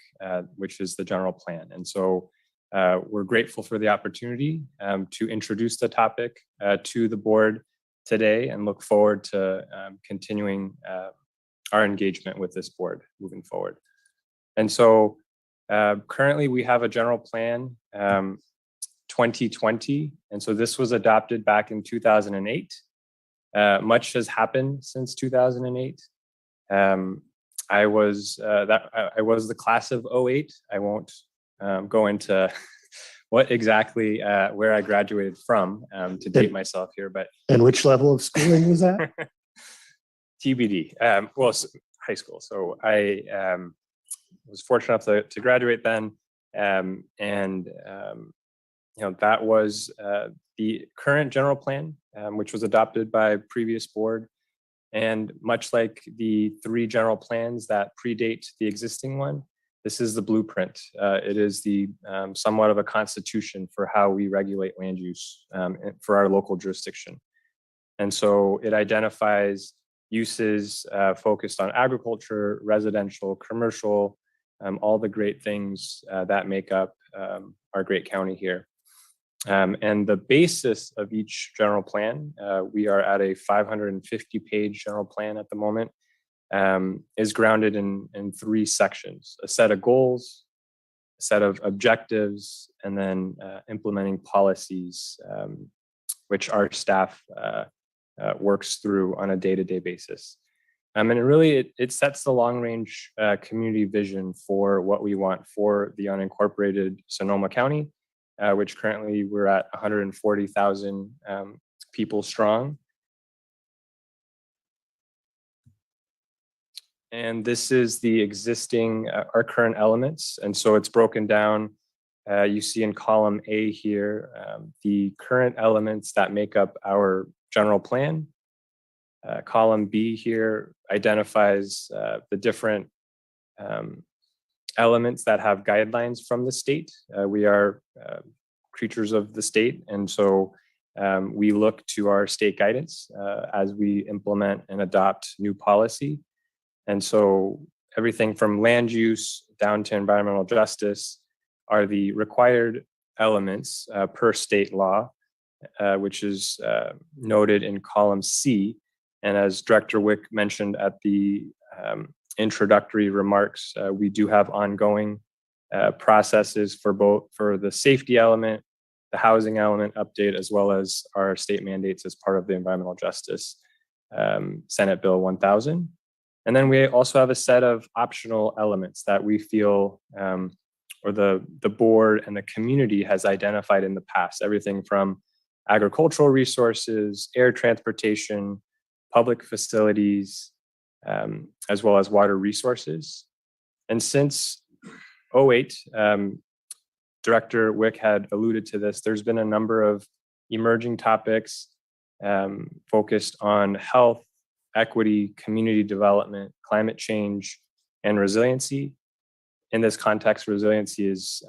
which is the general plan. And so we're grateful for the opportunity to introduce the topic to the board today and look forward to continuing our engagement with this board moving forward. And so currently we have a general plan 2020. And so this was adopted back in 2008. Much has happened since 2008. I was the class of 08. I won't go into what exactly where I graduated from to date myself here, but And which level of schooling was that? TBD. Well, high school. So I was fortunate enough to graduate then, and that was the current general plan, which was adopted by previous board. And much like the 3 general plans that predate the existing one, this is the blueprint. It is the somewhat of a constitution for how we regulate land use for our local jurisdiction. And so it identifies uses focused on agriculture, residential, commercial, all the great things that make up our great county here. And the basis of each general plan, we are at a 550-page general plan at the moment, is grounded in 3 sections: a set of goals, a set of objectives, and then implementing policies, which our staff works through on a day-to-day basis. And it really, it sets the long-range community vision for what we want for the unincorporated Sonoma County, which currently we're at 140,000 people strong. And this is the existing, our current elements. And so it's broken down. You see in column A here, the current elements that make up our general plan. Column B here identifies the different elements that have guidelines from the state. We are creatures of the state, and so we look to our state guidance as we implement and adopt new policy. And so everything from land use down to environmental justice are the required elements per state law which is noted in column C. And as Director Wick mentioned at the introductory remarks, we do have ongoing processes for the safety element, the housing element update, as well as our state mandates as part of the environmental justice Senate Bill 1000. And then we also have a set of optional elements that we feel, or the board and the community has identified in the past, everything from agricultural resources, air transportation, public facilities, as well as water resources. And since 2008, Director Wick had alluded to this, there's been a number of emerging topics focused on health, equity, community development, climate change, and resiliency. In this context, resiliency is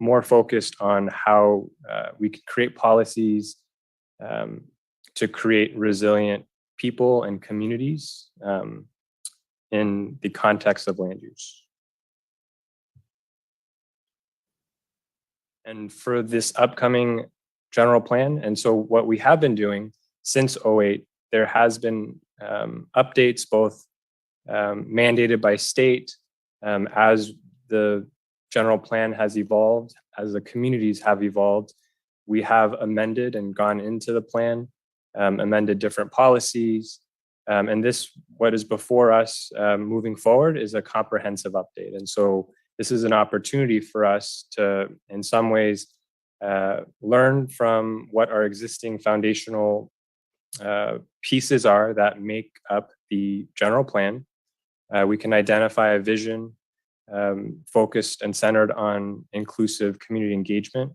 more focused on how we can create policies to create resilient people and communities in the context of land use. And for this upcoming general plan, and so what we have been doing since 2008, there has been updates, both mandated by state as the general plan has evolved, as the communities have evolved. We have amended and gone into the plan, amended different policies. And this, what is before us moving forward, is a comprehensive update. And so this is an opportunity for us to, in some ways, learn from what our existing foundational pieces are that make up the general plan. We can identify a vision focused and centered on inclusive community engagement.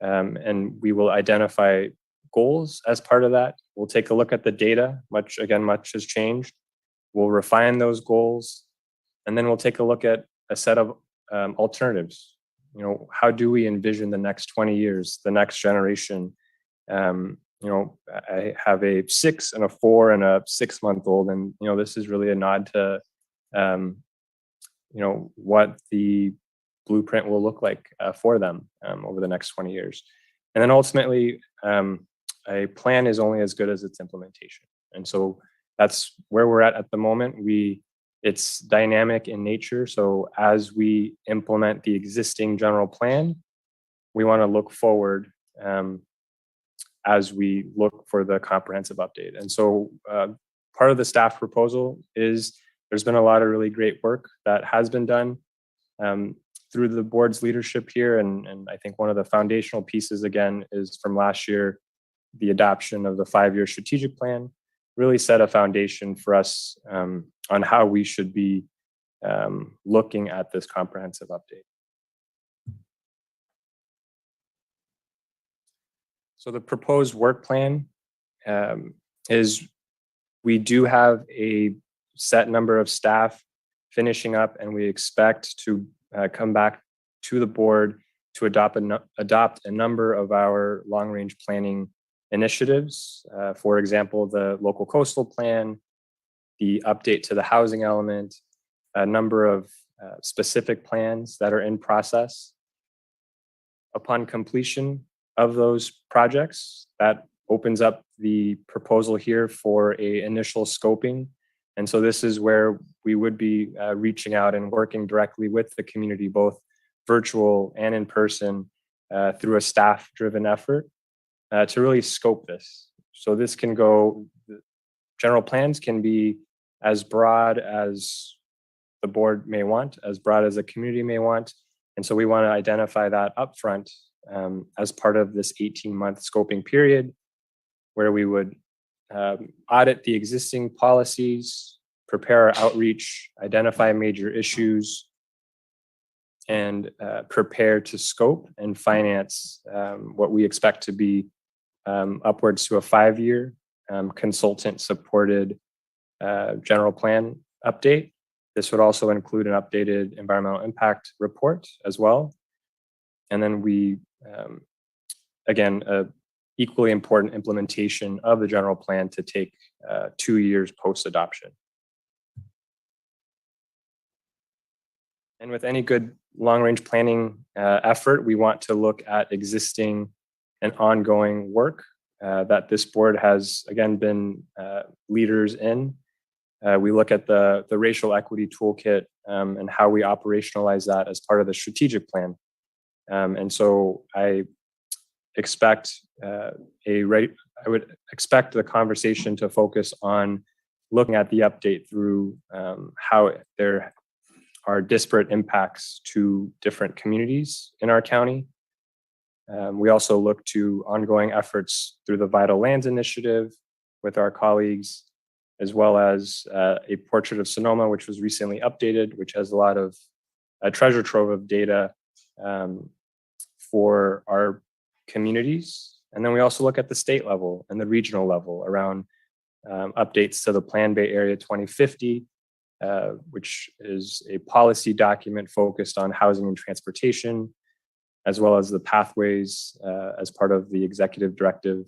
And we will identify goals as part of that. We'll take a look at the data. Much has changed. We'll refine those goals. And then we'll take a look at a set of alternatives. You know, how do we envision the next 20 years, the next generation? You know, I have a 6 and a 4 and a 6-month-old, and you know, this is really a nod to you know, what the blueprint will look like for them over the next 20 years. And then ultimately, a plan is only as good as its implementation. And so that's where we're at the moment. It's dynamic in nature. So as we implement the existing general plan, we want to look forward as we look for the comprehensive update. And so part of the staff proposal is there's been a lot of really great work that has been done through the board's leadership here. And I think one of the foundational pieces, again, is from last year, the adoption of the 5-year strategic plan really set a foundation for us on how we should be looking at this comprehensive update. So the proposed work plan is, we do have a set number of staff finishing up, and we expect to come back to the board to adopt a number of our long-range planning initiatives. For example, the local coastal plan, the update to the housing element, a number of specific plans that are in process. Upon completion of those projects, that opens up the proposal here for an initial scoping. And so this is where we would be reaching out and working directly with the community, both virtual and in person, through a staff-driven effort to really scope this. So this can go, general plans can be as broad as the board may want, as broad as the community may want. And so we want to identify that upfront as part of this 18-month scoping period, where we would audit the existing policies, prepare our outreach, identify major issues, and prepare to scope and finance what we expect to be upwards to a 5-year consultant-supported general plan update. This would also include an updated environmental impact report as well. And then we, again, equally important implementation of the general plan to take 2 years post-adoption. And with any good long-range planning effort, we want to look at existing and ongoing work that this board has, again, been leaders in. We look at the racial equity toolkit and how we operationalize that as part of the strategic plan. And so I expect I would expect the conversation to focus on looking at the update through how there are disparate impacts to different communities in our county. We also look to ongoing efforts through the Vital Lands Initiative with our colleagues, as well as a portrait of Sonoma, which was recently updated, which has a lot of a treasure trove of data for our communities. And then we also look at the state level and the regional level around updates to the Plan Bay Area 2050, which is a policy document focused on housing and transportation, as well as the pathways as part of the executive directive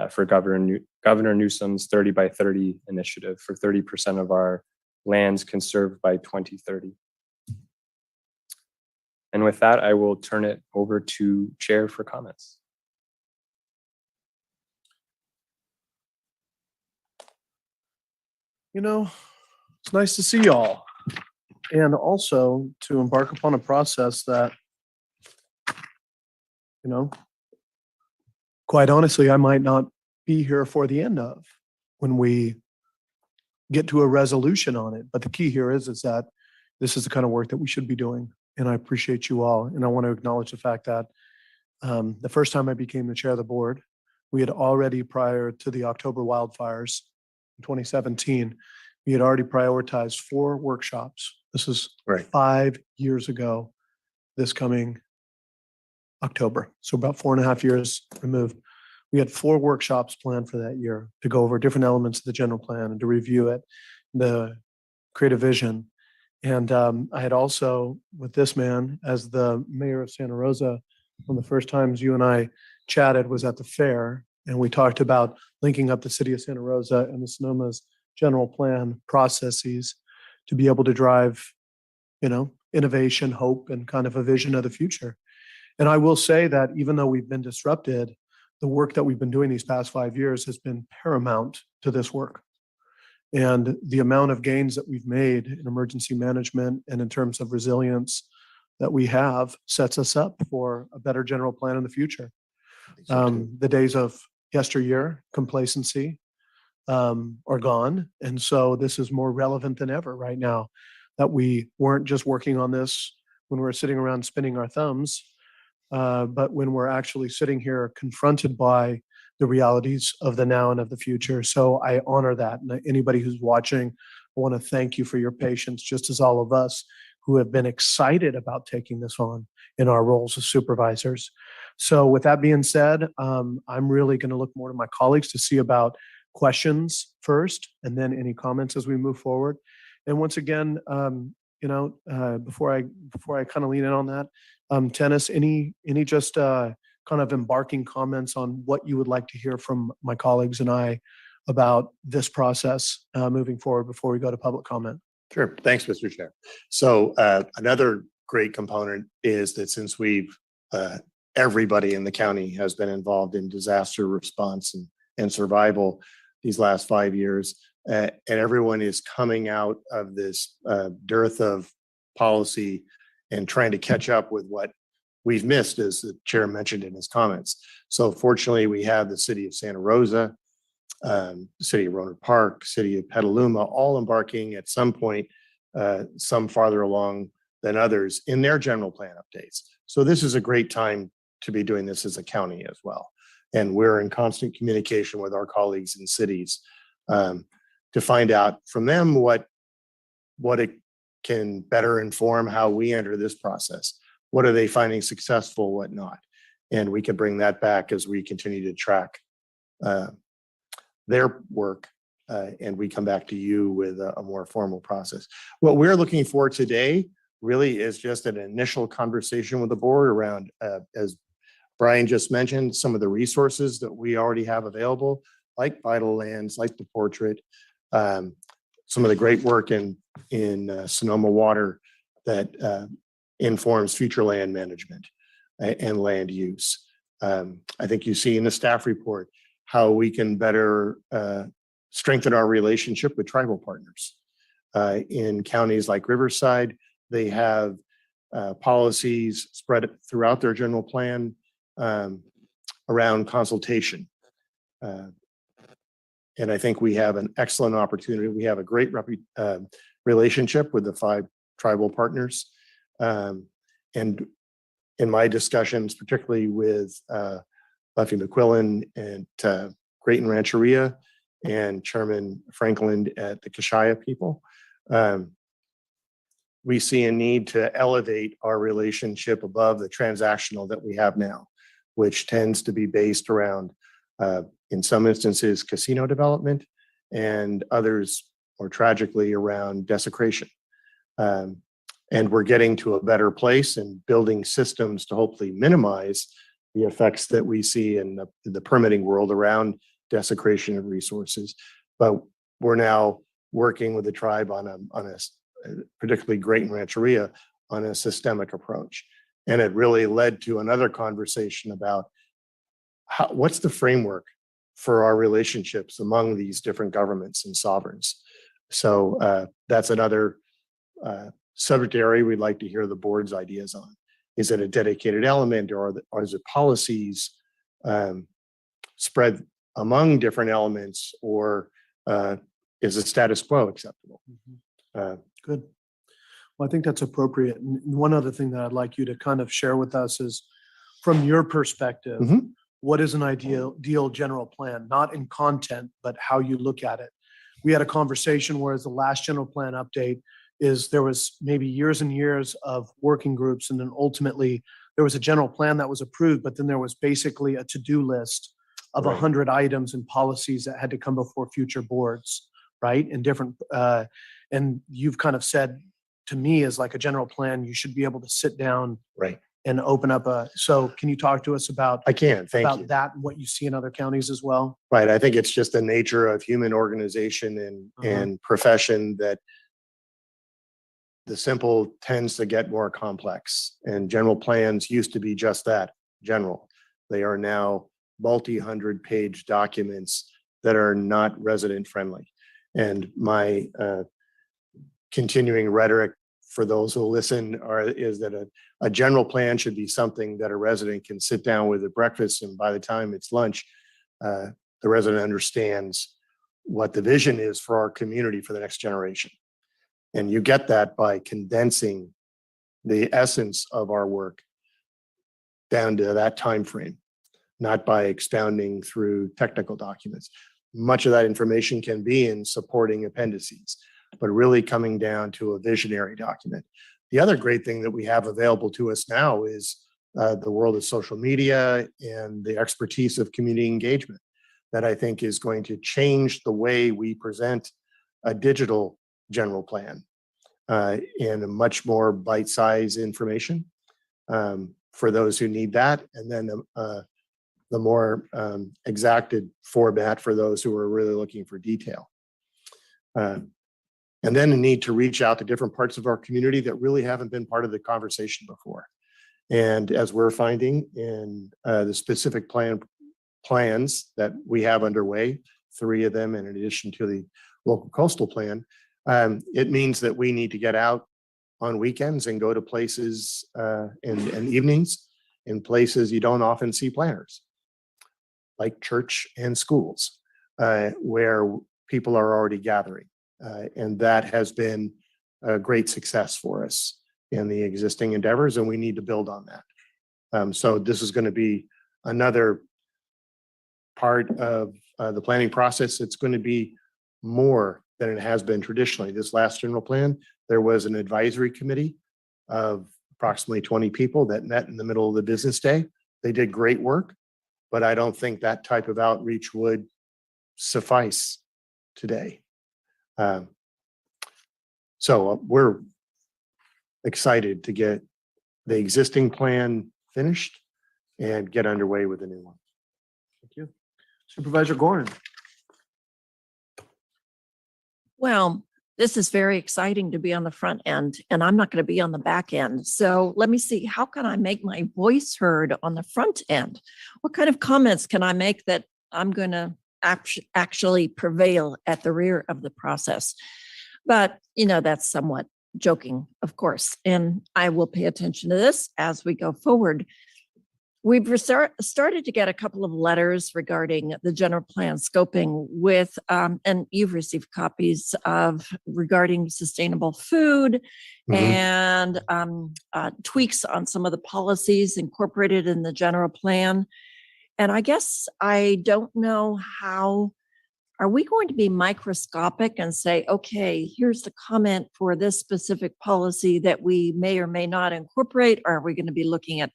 for Governor Newsom's 30 by 30 initiative for 30% of our lands conserved by 2030. And with that, I will turn it over to Chair for comments. You know, it's nice to see y'all, and also to embark upon a process that, you know, quite honestly, I might not be here for the end of when we get to a resolution on it. But the key here is that this is the kind of work that we should be doing. And I appreciate you all. And I want to acknowledge the fact that the first time I became the chair of the board, we had already, prior to the October wildfires in 2017, we had already prioritized 4 workshops. This is 5 years ago, this coming October. So about 4.5 years removed. We had 4 workshops planned for that year to go over different elements of the general plan and to review it, the create a vision. And I had also, with this man as the mayor of Santa Rosa, one of the first times you and I chatted was at the fair, and we talked about linking up the city of Santa Rosa and the Sonoma's general plan processes to be able to drive, you know, innovation, hope, and kind of a vision of the future. And I will say that even though we've been disrupted, the work that we've been doing these past 5 years has been paramount to this work. And the amount of gains that we've made in emergency management and in terms of resilience that we have sets us up for a better general plan in the future. The days of yesteryear complacency are gone. And so this is more relevant than ever right now, that we weren't just working on this when we're sitting around spinning our thumbs, but when we're actually sitting here confronted by the realities of the now and of the future. So I honor that. And anybody who's watching, I want to thank you for your patience, just as all of us who have been excited about taking this on in our roles as supervisors. So with that being said, I'm really going to look more to my colleagues to see about questions first, and then any comments as we move forward. And once again, you know, before I kind of lean in on that, Tennis, any just kind of embarking comments on what you would like to hear from my colleagues and I about this process moving forward before we go to public comment? Sure. Thanks, Mr. Chair. So another great component is that since we've everybody in the county has been involved in disaster response and survival these last 5 years, and everyone is coming out of this dearth of policy and trying to catch up with what we've missed, as the chair mentioned in his comments. So fortunately, we have the city of Santa Rosa, the city of Rohnert Park, city of Petaluma, all embarking at some point, some farther along than others in their general plan updates. So this is a great time to be doing this as a county as well. And we're in constant communication with our colleagues in cities to find out from them what it can better inform how we enter this process. What are they finding successful, what not? And we can bring that back as we continue to track their work and we come back to you with a more formal process. What we're looking for today really is just an initial conversation with the board around, as Brian just mentioned, some of the resources that we already have available, like Vital Lands, like the portrait, some of the great work in Sonoma Water that informs future land management and land use. I think you see in the staff report how we can better strengthen our relationship with tribal partners. In counties like Riverside, they have policies spread throughout their general plan around consultation. And I think we have an excellent opportunity. We have a great relationship with the 5 tribal partners. And in my discussions, particularly with Buffy McQuillan and Creighton Rancheria and Chairman Franklin at the Kashaya people, we see a need to elevate our relationship above the transactional that we have now, which tends to be based around, in some instances, casino development, and others, more tragically, around desecration. And we're getting to a better place and building systems to hopefully minimize the effects that we see in the permitting world around desecration of resources. But we're now working with the tribe on a particularly Creighton Rancheria, on a systemic approach. And it really led to another conversation about what's the framework for our relationships among these different governments and sovereigns. So that's another subject area we'd like to hear the board's ideas on. Is it a dedicated element, or is it policies spread among different elements, or is the status quo acceptable? Good. Well, I think that's appropriate. And one other thing that I'd like you to kind of share with us is, from your perspective, what is an ideal general plan, not in content, but how you look at it? We had a conversation, whereas the last general plan update is there was maybe years and years of working groups, and then ultimately there was a general plan that was approved, but then there was basically a to-do list of 100 items and policies that had to come before future boards, right? And different, and you've kind of said to me, as like a general plan, you should be able to sit down and open up so can you talk to us about thank you. That and what you see in other counties as well? Right. I think it's just the nature of human organization and profession that the simple tends to get more complex, and general plans used to be just that, general. They are now multi-100-page documents that are not resident friendly. And my continuing rhetoric for those who listen is that a general plan should be something that a resident can sit down with at breakfast, and by the time it's lunch, the resident understands what the vision is for our community for the next generation. And you get that by condensing the essence of our work down to that time frame, not by expounding through technical documents. Much of that information can be in supporting appendices, but really coming down to a visionary document. The other great thing that we have available to us now is the world of social media and the expertise of community engagement that I think is going to change the way we present a digital general plan and a much more bite-sized information for those who need that, and then the more exacted format for those who are really looking for detail. And then the need to reach out to different parts of our community that really haven't been part of the conversation before. And as we're finding in the specific plans that we have underway, 3 of them in addition to the local coastal plan, it means that we need to get out on weekends and go to places and evenings in places you don't often see planners, like church and schools, where people are already gathering. And that has been a great success for us in the existing endeavors, and we need to build on that. So this is going to be another part of the planning process. It's going to be more than it has been traditionally. This last general plan, there was an advisory committee of approximately 20 people that met in the middle of the business day. They did great work, but I don't think that type of outreach would suffice today. So we're excited to get the existing plan finished and get underway with the new one. Thank you. Supervisor Gorin. Well, this is very exciting to be on the front end, and I'm not going to be on the back end. So let me see, how can I make my voice heard on the front end? What kind of comments can I make that I'm going to actually prevail at the rear of the process? But, that's somewhat joking, of course, and I will pay attention to this as we go forward. We've started to get a couple of letters regarding the general plan scoping with, and you've received copies of regarding sustainable food and tweaks on some of the policies incorporated in the general plan. And I guess I don't know how, are we going to be microscopic and say, okay, here's the comment for this specific policy that we may or may not incorporate? Or are we going to be looking at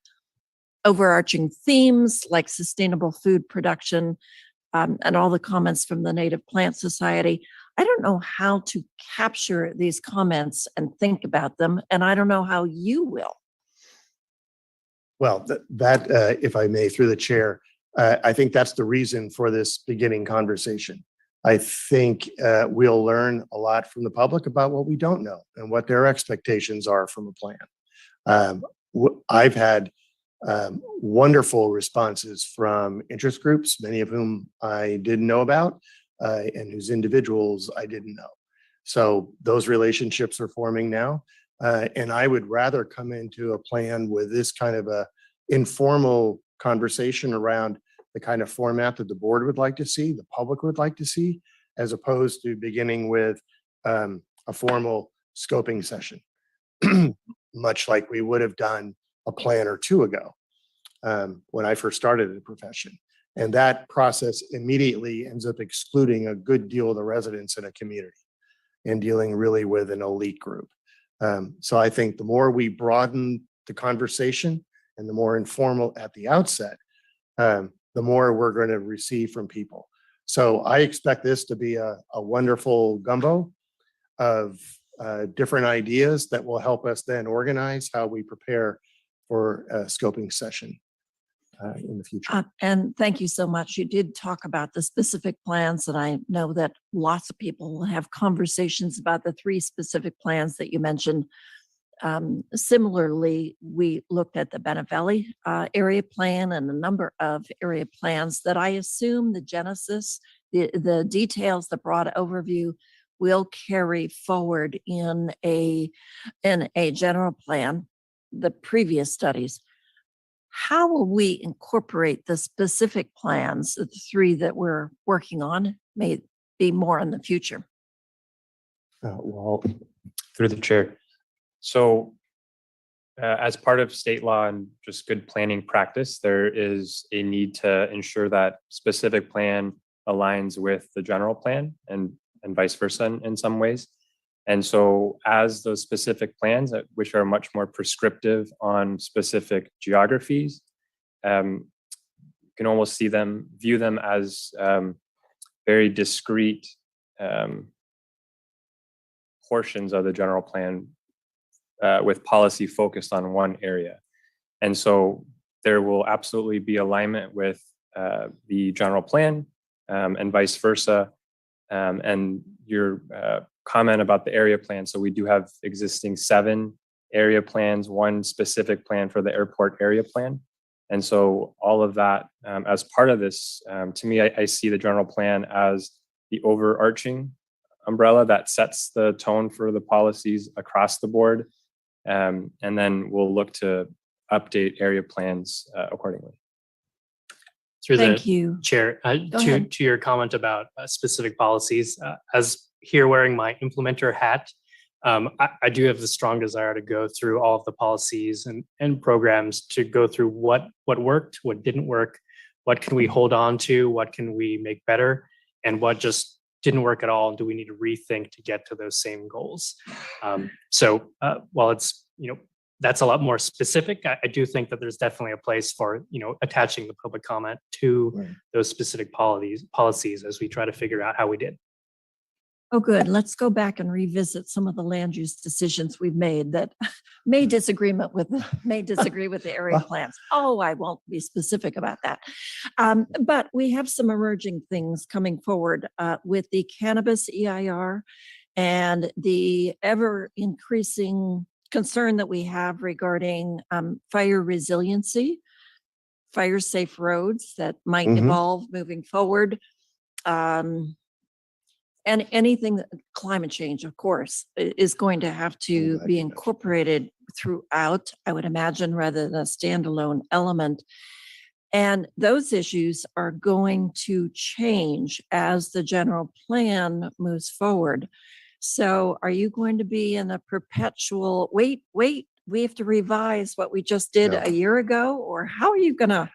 overarching themes like sustainable food production and all the comments from the Native Plant Society? I don't know how to capture these comments and think about them, and I don't know how you will. Well, that if I may, through the chair, I think that's the reason for this beginning conversation. I think we'll learn a lot from the public about what we don't know and what their expectations are from a plan. I've had wonderful responses from interest groups, many of whom I didn't know about, and whose individuals I didn't know. So those relationships are forming now. And I would rather come into a plan with this kind of a informal conversation around the kind of format that the board would like to see, the public would like to see, as opposed to beginning with a formal scoping session, much like we would have done a plan or two ago when I first started in the profession. And that process immediately ends up excluding a good deal of the residents in a community and dealing really with an elite group. So I think the more we broaden the conversation and the more informal at the outset, the more we're going to receive from people. So I expect this to be a wonderful gumbo of different ideas that will help us then organize how we prepare for a scoping session in the future. And thank you so much. You did talk about the specific plans, and I know that lots of people will have conversations about the 3 specific plans that you mentioned. Similarly, we looked at the Bennett Valley area plan and a number of area plans that I assume the genesis, the details, the broad overview will carry forward in a general plan, the previous studies. How will we incorporate the specific plans, the 3 that we're working on, may be more in the future? Well, through the chair. So as part of state law and just good planning practice, there is a need to ensure that specific plan aligns with the general plan and vice versa in some ways. And so as those specific plans, which are much more prescriptive on specific geographies, you can almost view them as very discrete portions of the general plan with policy focused on one area. And so there will absolutely be alignment with the general plan and vice versa. And your comment about the area plan. So we do have existing 7 area plans, 1 specific plan for the airport area plan. And so all of that as part of this, to me, I see the general plan as the overarching umbrella that sets the tone for the policies across the board. And then we'll look to update area plans accordingly. Through Thank the you. chair, to your comment about specific policies, as here wearing my implementer hat, I do have the strong desire to go through all of the policies and programs to go through what worked, what didn't work, what can we hold on to, what can we make better, and what just didn't work at all, and do we need to rethink to get to those same goals? So while it's, that's a lot more specific, I do think that there's definitely a place for, attaching the public comment to those specific policies as we try to figure out how we did. Oh, good. Let's go back and revisit some of the land use decisions we've made that may disagree with the area plans. Oh, I won't be specific about that. But we have some emerging things coming forward with the cannabis EIR and the ever increasing concern that we have regarding fire resiliency, fire safe roads that might evolve moving forward. And anything that climate change, of course, is going to have to be incorporated throughout, I would imagine, rather than a standalone element. And those issues are going to change as the general plan moves forward. So are you going to be in a perpetual, wait, we have to revise what we just did a year ago? Or how are you going to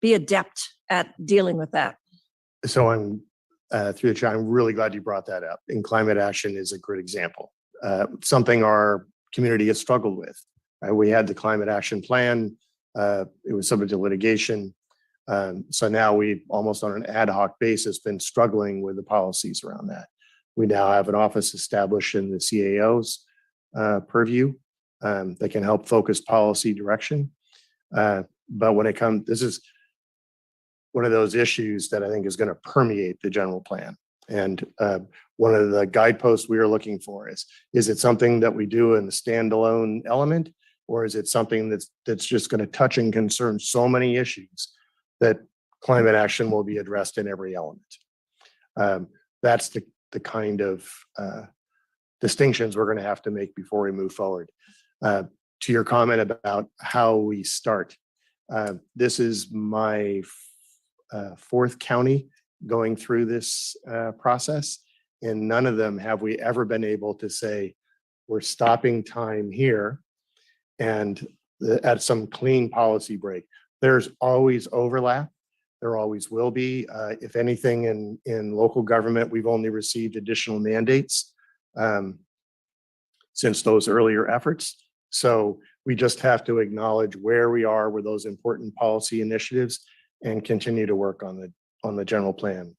be adept at dealing with that? So I'm through the chair, I'm really glad you brought that up. And climate action is a great example. Something our community has struggled with. We had the climate action plan. It was subject to litigation. So now we've almost on an ad hoc basis been struggling with the policies around that. We now have an office established in the CAO's purview that can help focus policy direction. But when it comes, this is one of those issues that I think is going to permeate the general plan. And one of the guideposts we are looking for is it something that we do in the standalone element, or is it something that's just going to touch and concern so many issues that climate action will be addressed in every element? That's the kind of distinctions we're going to have to make before we move forward. To your comment about how we start, this is my fourth county going through this process. In none of them have we ever been able to say, we're stopping time here and at some clean policy break. There's always overlap. There always will be. If anything, in local government, we've only received additional mandates since those earlier efforts. So we just have to acknowledge where we are with those important policy initiatives and continue to work on the general plan.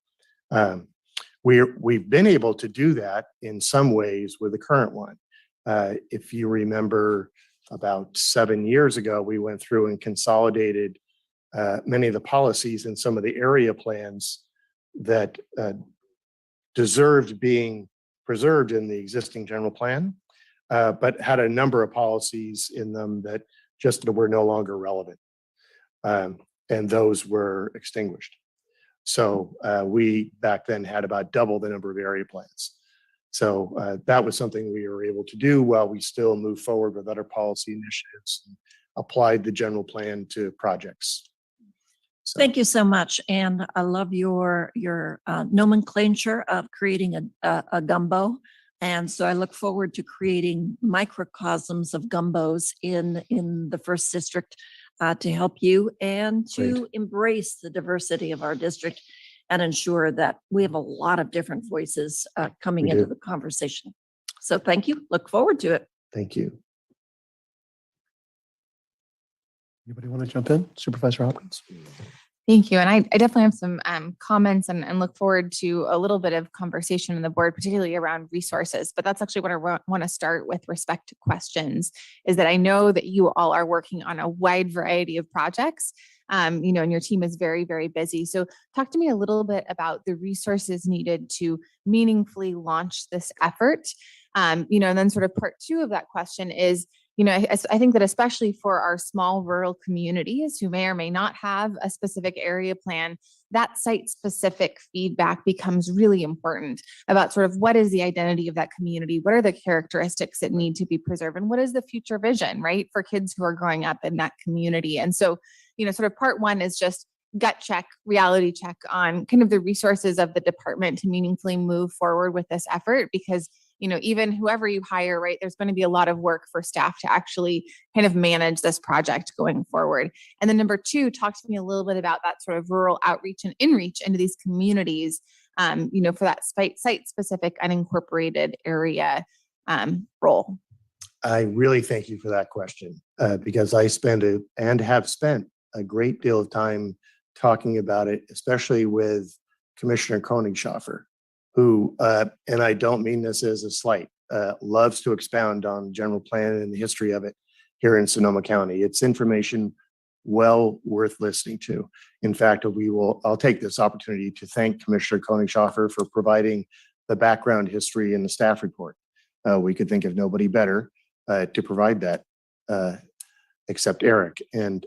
We've been able to do that in some ways with the current one. If you remember, about 7 years ago, we went through and consolidated many of the policies in some of the area plans that deserved being preserved in the existing general plan, but had a number of policies in them that just were no longer relevant. And those were extinguished. So we back then had about double the number of area plans. So that was something we were able to do while we still move forward with other policy initiatives and applied the general plan to projects. So. Thank you so much. And I love your nomenclature of creating a gumbo. And so I look forward to creating microcosms of gumbos in the first district to help you and to embrace the diversity of our district and ensure that we have a lot of different voices coming into the conversation. So thank you. Look forward to it. Thank you. Anybody want to jump in? Supervisor Hopkins? Thank you. And I definitely have some comments and look forward to a little bit of conversation in the board, particularly around resources. But that's actually what I want to start with respect to questions, is that I know that you all are working on a wide variety of projects, and your team is very, very busy. So talk to me a little bit about the resources needed to meaningfully launch this effort. And then sort of part two of that question is, I think that especially for our small rural communities who may or may not have a specific area plan, that site-specific feedback becomes really important about sort of what is the identity of that community, what are the characteristics that need to be preserved, and what is the future vision, right, for kids who are growing up in that community. And so, sort of part one is just gut check, reality check on kind of the resources of the department to meaningfully move forward with this effort, because even whoever you hire, right, there's going to be a lot of work for staff to actually kind of manage this project going forward. And then number two, talk to me a little bit about that sort of rural outreach and inreach into these communities, for that site-specific unincorporated area role. I really thank you for that question because I have spent a great deal of time talking about it, especially with Commissioner Koenigshofer, who, and I don't mean this as a slight, loves to expound on general plan and the history of it here in Sonoma County. It's information well worth listening to. In fact, I'll take this opportunity to thank Commissioner Koenigshofer for providing the background history in the staff report. We could think of nobody better to provide that except Eric. And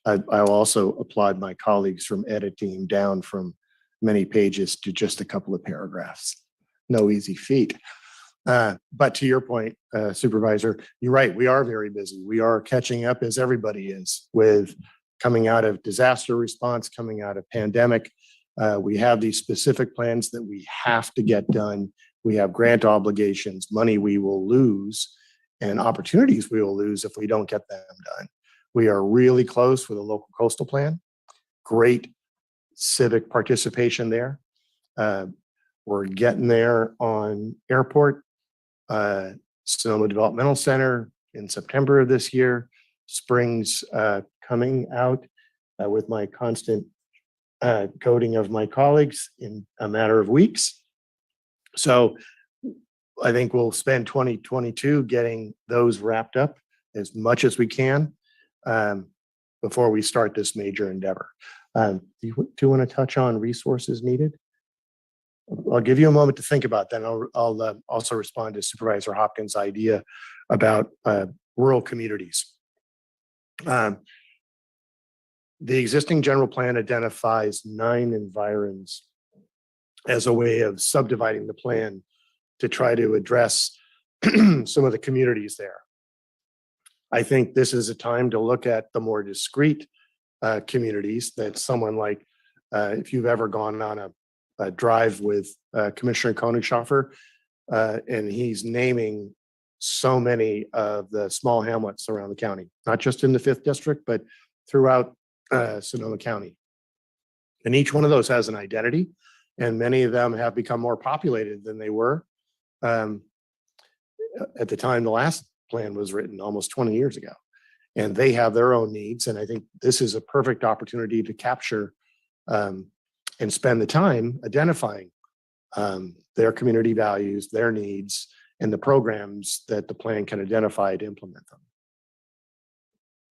I'll also applaud my colleagues from editing down from many pages to just a couple of paragraphs. No easy feat. But to your point, Supervisor, you're right. We are very busy. We are catching up, as everybody is, with coming out of disaster response, coming out of pandemic. We have these specific plans that we have to get done. We have grant obligations, money we will lose, and opportunities we will lose if we don't get them done. We are really close with a local coastal plan. Great civic participation there. We're getting there on airport, Sonoma Developmental Center in September of this year. Spring's coming out with my constant coding of my colleagues in a matter of weeks. So I think we'll spend 2022 getting those wrapped up as much as we can before we start this major endeavor. Do you want to touch on resources needed? I'll give you a moment to think about that. I'll also respond to Supervisor Hopkins' idea about rural communities. The existing general plan identifies 9 environs as a way of subdividing the plan to try to address some of the communities there. I think this is a time to look at the more discrete communities that someone like, if you've ever gone on a drive with Commissioner Koenigshofer, and he's naming so many of the small hamlets around the county, not just in the 5th district, but throughout Sonoma County. And each one of those has an identity, and many of them have become more populated than they were at the time the last plan was written almost 20 years ago. And they have their own needs. And I think this is a perfect opportunity to capture and spend the time identifying their community values, their needs, and the programs that the plan can identify to implement them.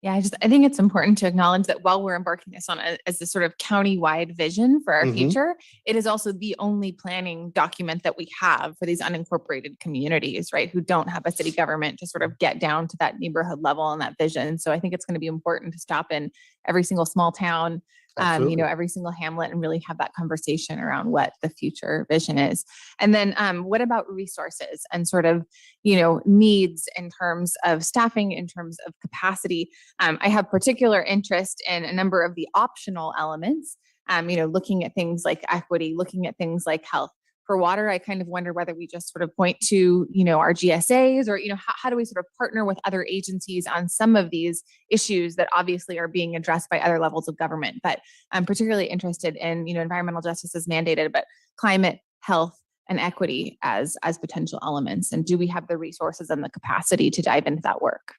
Yeah, I think it's important to acknowledge that while we're embarking this on as this sort of county-wide vision for our future, it is also the only planning document that we have for these unincorporated communities, right? Who don't have a city government to sort of get down to that neighborhood level and that vision. So I think it's going to be important to stop in every single small town, every single hamlet, and really have that conversation around what the future vision is. And then what about resources and sort of, needs in terms of staffing, in terms of capacity? I have particular interest in a number of the optional elements, looking at things like equity, looking at things like health. For water, I kind of wonder whether we just sort of point to, our GSAs or, how do we sort of partner with other agencies on some of these issues that obviously are being addressed by other levels of government. But I'm particularly interested in, environmental justice is mandated, but climate, health, and equity as potential elements. And do we have the resources and the capacity to dive into that work?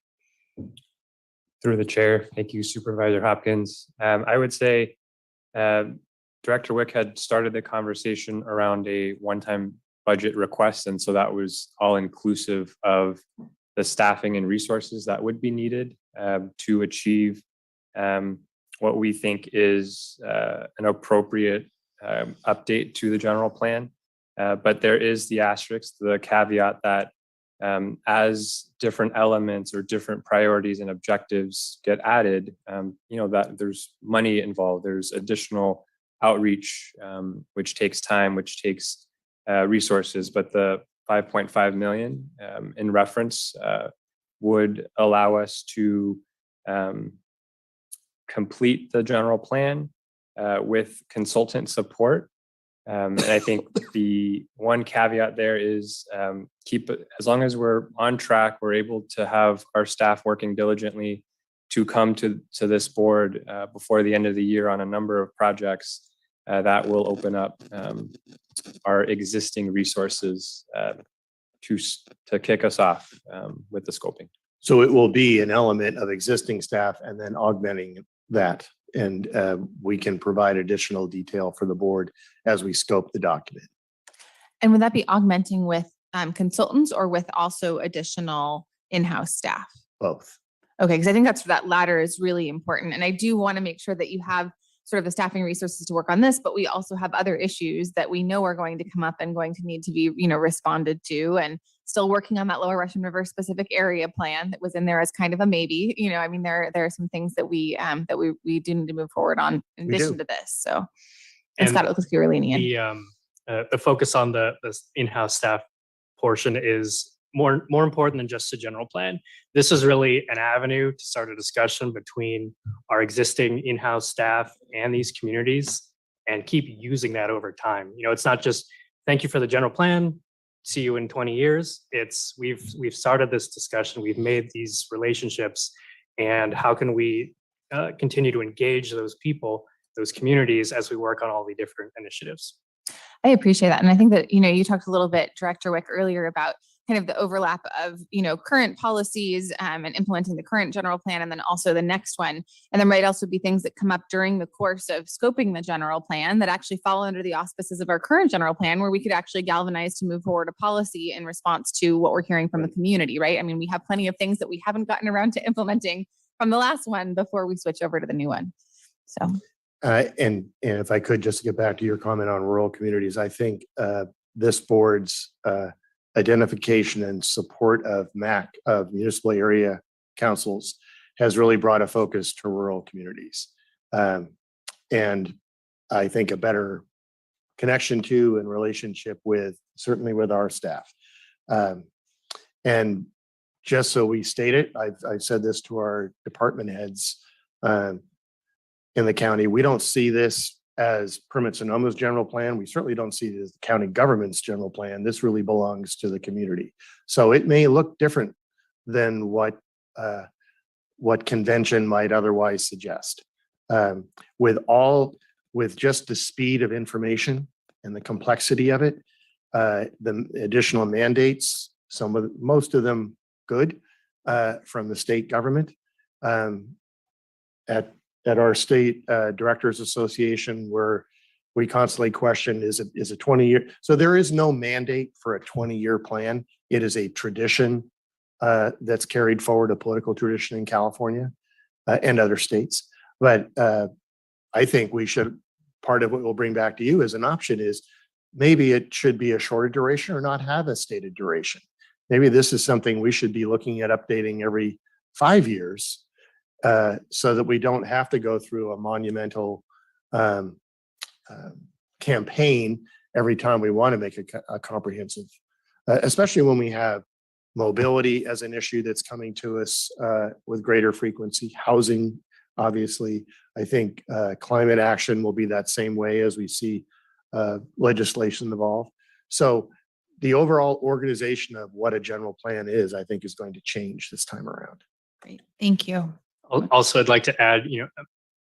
Through the chair, thank you, Supervisor Hopkins. I would say Director Wick had started the conversation around a one-time budget request. And so that was all inclusive of the staffing and resources that would be needed to achieve what we think is an appropriate update to the general plan. But there is the asterisk, the caveat that as different elements or different priorities and objectives get added, that there's money involved, there's additional outreach, which takes time, which takes resources, but the 5.5 million in reference would allow us to complete the general plan with consultant support. And I think the one caveat there is as long as we're on track, we're able to have our staff working diligently to come to this board before the end of the year on a number of projects. That will open up our existing resources to kick us off with the scoping. So it will be an element of existing staff and then augmenting that. And we can provide additional detail for the board as we scope the document. And would that be augmenting with consultants or with also additional in-house staff? Both. Okay, because I think that latter is really important. And I do want to make sure that you have sort of the staffing resources to work on this, but we also have other issues that we know are going to come up and going to need to be, responded to, and still working on that Lower Russian River specific area plan that was in there as kind of a maybe. There are some things that we do need to move forward on in We addition do. to this. So, and And Scott, it looks like you're leaning in. The focus on the in-house staff portion is more important than just a general plan. This is really an avenue to start a discussion between our existing in-house staff and these communities, and keep using that over time. It's not just thank you for the general plan, see you in 20 years. It's we've started this discussion, we've made these relationships, and how can we continue to engage those people, those communities, as we work on all the different initiatives. I appreciate that. And I think that, you talked a little bit, Director Wick, earlier about kind of the overlap of, current policies and implementing the current general plan, and then also the next one. And there might also be things that come up during the course of scoping the general plan that actually fall under the auspices of our current general plan, where we could actually galvanize to move forward a policy in response to what we're hearing from the community, right? I mean, we have plenty of things that we haven't gotten around to implementing from the last one before we switch over to the new one. So. And if I could just get back to your comment on rural communities, I think this board's identification and support of MAC, of municipal area councils, has really brought a focus to rural communities. And I think a better connection to and relationship with, certainly with our staff. And just so we state it, I've said this to our department heads in the county, we don't see this as Permit Sonoma's general plan. We certainly don't see it as the county government's general plan. This really belongs to the community. So it may look different than what convention might otherwise suggest. With just the speed of information and the complexity of it, the additional mandates, most of them good from the state government. At our state directors association, where we constantly question, is it 20 year? So there is no mandate for a 20-year plan. It is a tradition that's carried forward, a political tradition in California and other states. But I think part of what we'll bring back to you as an option is maybe it should be a shorter duration or not have a stated duration. Maybe this is something we should be looking at updating every 5 years. So that we don't have to go through a monumental campaign every time we want to make a comprehensive, especially when we have mobility as an issue that's coming to us with greater frequency, housing, obviously. I think climate action will be that same way as we see legislation evolve. So the overall organization of what a general plan is, I think, is going to change this time around. Great. Thank you. Also, I'd like to add,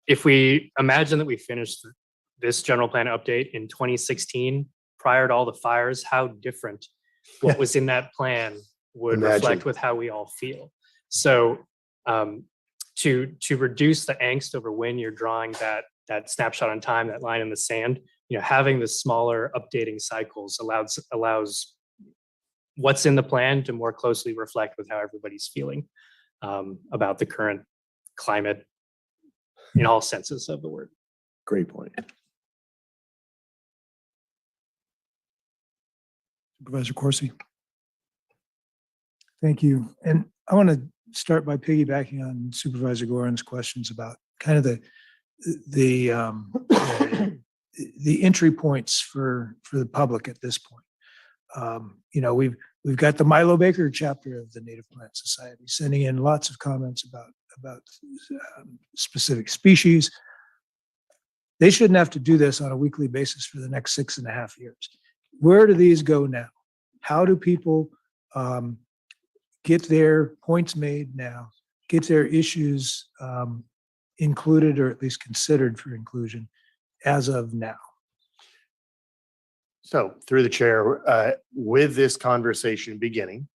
if we imagine that we finished this general plan update in 2016, prior to all the fires, how different what was in that plan would reflect with how we all feel. So to reduce the angst over when you're drawing that snapshot in time, that line in the sand, having the smaller updating cycles allows what's in the plan to more closely reflect with how everybody's feeling about the current climate in all senses of the word. Great point. Supervisor Corsi. Thank you. And I want to start by piggybacking on Supervisor Goran's questions about kind of the entry points for the public at this point. We've got the Milo Baker chapter of the Native Plant Society sending in lots of comments about specific species. They shouldn't have to do this on a weekly basis for the next 6.5 years. Where do these go now? How do people get their points made now, get their issues included or at least considered for inclusion as of now? So through the chair, with this conversation beginning,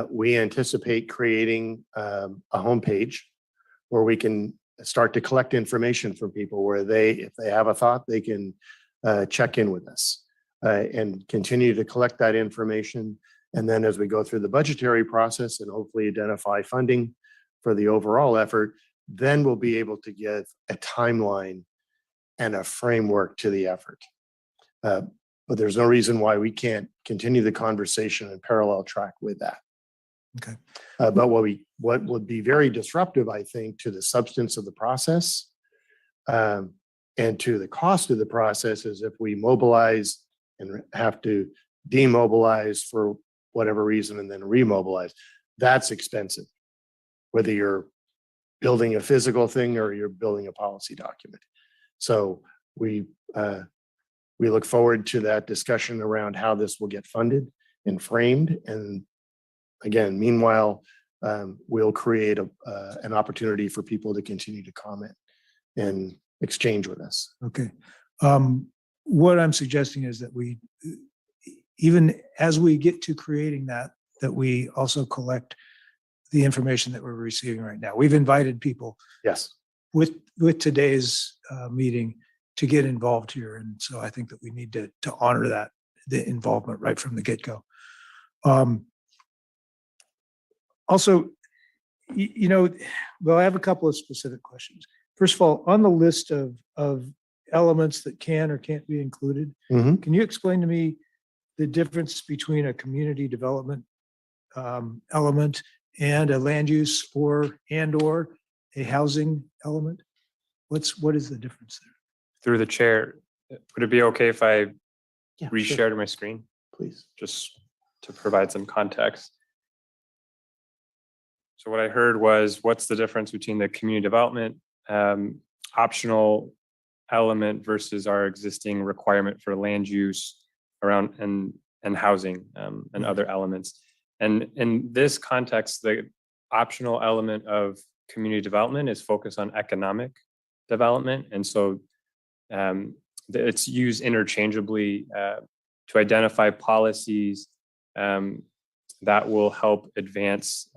we anticipate creating a homepage where we can start to collect information from people where if they have a thought, they can check in with us and continue to collect that information. And then as we go through the budgetary process and hopefully identify funding for the overall effort, then we'll be able to give a timeline and a framework to the effort. But there's no reason why we can't continue the conversation and parallel track with that. Okay. But what would be very disruptive, I think, to the substance of the process and to the cost of the process is if we mobilize and have to demobilize for whatever reason and then remobilize. That's expensive, whether you're building a physical thing or you're building a policy document. So we look forward to that discussion around how this will get funded and framed. And again, meanwhile, we'll create an opportunity for people to continue to comment and exchange with us. Okay. What I'm suggesting is that we, even as we get to creating that we also collect the information that we're receiving right now. We've invited people. Yes. With today's meeting to get involved here. And so I think that we need to honor that, the involvement right from the get-go. Also, well, I have a couple of specific questions. First of all, on the list of elements that can or can't be included, can you explain to me the difference between a community development element and a land use or a housing element? What is the difference there? Through the chair, would it be okay if I Yeah, reshared my screen? Please. Just to provide some context. So what I heard was, what's the difference between the community development optional element versus our existing requirement for land use around and housing and other elements? And in this context, the optional element of community development is focused on economic development. And so it's used interchangeably to identify policies that will help advance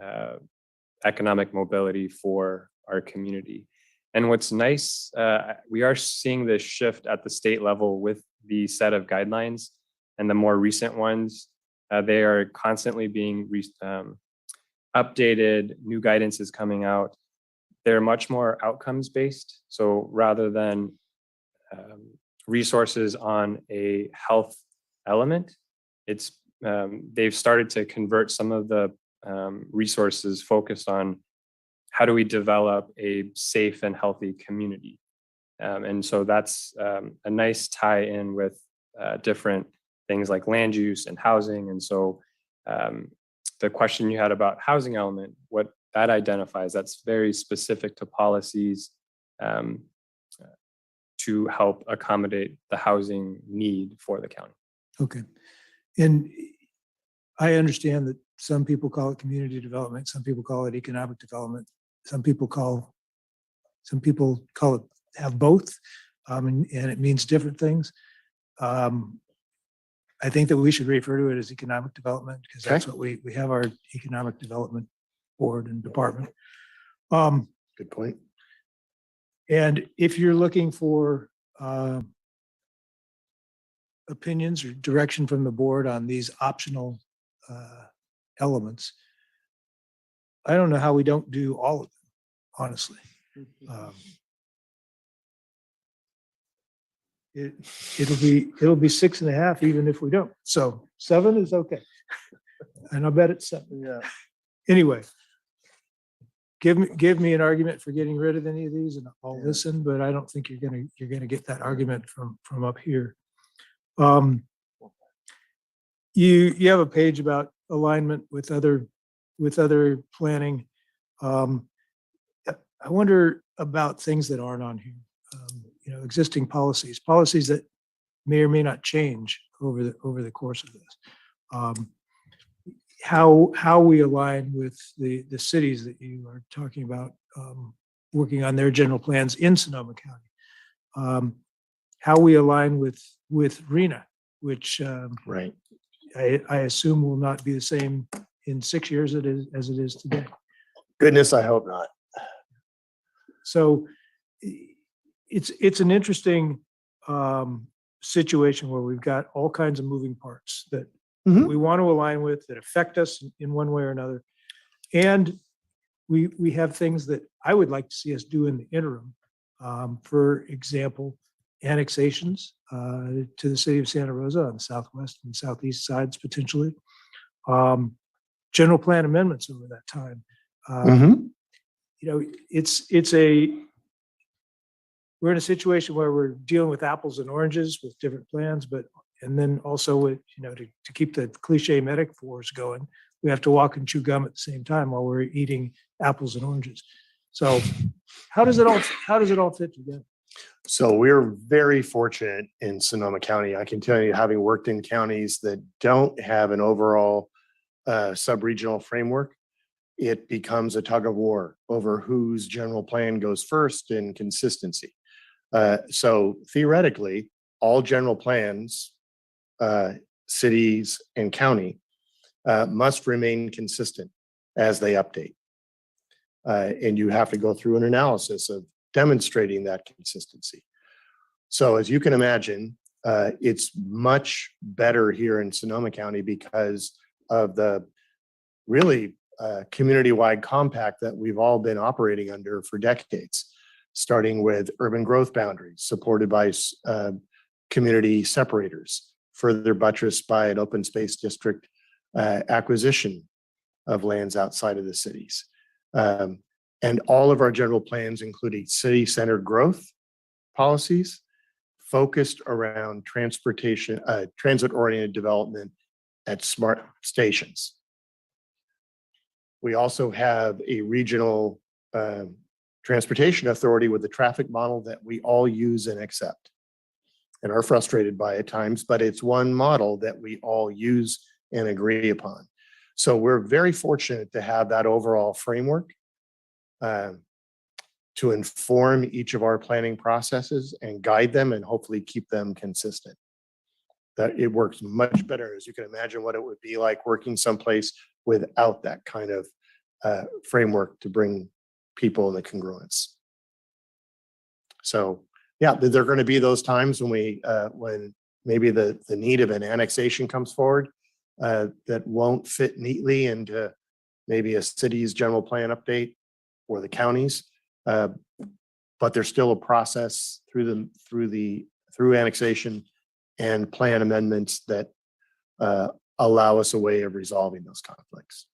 economic mobility for our community. And what's nice, we are seeing this shift at the state level with the set of guidelines, and the more recent ones, they are constantly being updated, new guidance is coming out. They're much more outcomes based. So rather than resources on a health element, they've started to convert some of the resources focused on how do we develop a safe and healthy community. And so that's a nice tie in with different things like land use and housing. And so the question you had about housing element, what that identifies, that's very specific to policies to help accommodate the housing need for the county. Okay. And I understand that some people call it community development, some people call it economic development, some people call it, have both, and it means different things. I think that we should refer to it as economic development because that's what we have our economic development board and department. Good point. And if you're looking for opinions or direction from the board on these optional elements, I don't know how we don't do all of them, honestly. It'll be 6.5 even if we don't. So 7 is okay. And I'll bet it's 7. Yeah. Anyway, give me an argument for getting rid of any of these and I'll listen, but I don't think you're gonna get that argument from up here. You have a page about alignment with other planning. I wonder about things that aren't on here. Existing policies that may or may not change over the course of this. How we align with the cities that you are talking about, working on their general plans in Sonoma County. How we align with RENA, which right. I assume will not be the same in 6 years as it is today. Goodness, I hope not. So it's an interesting situation where we've got all kinds of moving parts that we want to align with that affect us in one way or another. And we have things that I would like to see us do in the interim. For example, annexations to the city of Santa Rosa on the southwest and southeast sides potentially. General plan amendments over that time. You know, we're in a situation where we're dealing with apples and oranges with different plans, and then also with, you know, to keep the cliche metaphors going, we have to walk and chew gum at the same time while we're eating apples and oranges. So how does it all fit together? So we're very fortunate in Sonoma County. I can tell you, having worked in counties that don't have an overall sub-regional framework, it becomes a tug of war over whose general plan goes first in consistency. So theoretically, all general plans, cities and county, must remain consistent as they update. And you have to go through an analysis of demonstrating that consistency. So as you can imagine, it's much better here in Sonoma County because of the really community-wide compact that we've all been operating under for decades, starting with urban growth boundaries supported by community separators, further buttressed by an open space district acquisition of lands outside of the cities. And all of our general plans, including city-centered growth policies, focused around transportation, transit-oriented development at smart stations. We also have a regional transportation authority with a traffic model that we all use and accept and are frustrated by at times, but it's one model that we all use and agree upon. So we're very fortunate to have that overall framework to inform each of our planning processes and guide them and hopefully keep them consistent. That it works much better, as you can imagine what it would be like working someplace without that kind of framework to bring people in the congruence. So yeah, there are going to be those times when when maybe the need of an annexation comes forward that won't fit neatly into maybe a city's general plan update or the counties, but there's still a process through annexation and plan amendments that allow us a way of resolving those conflicts.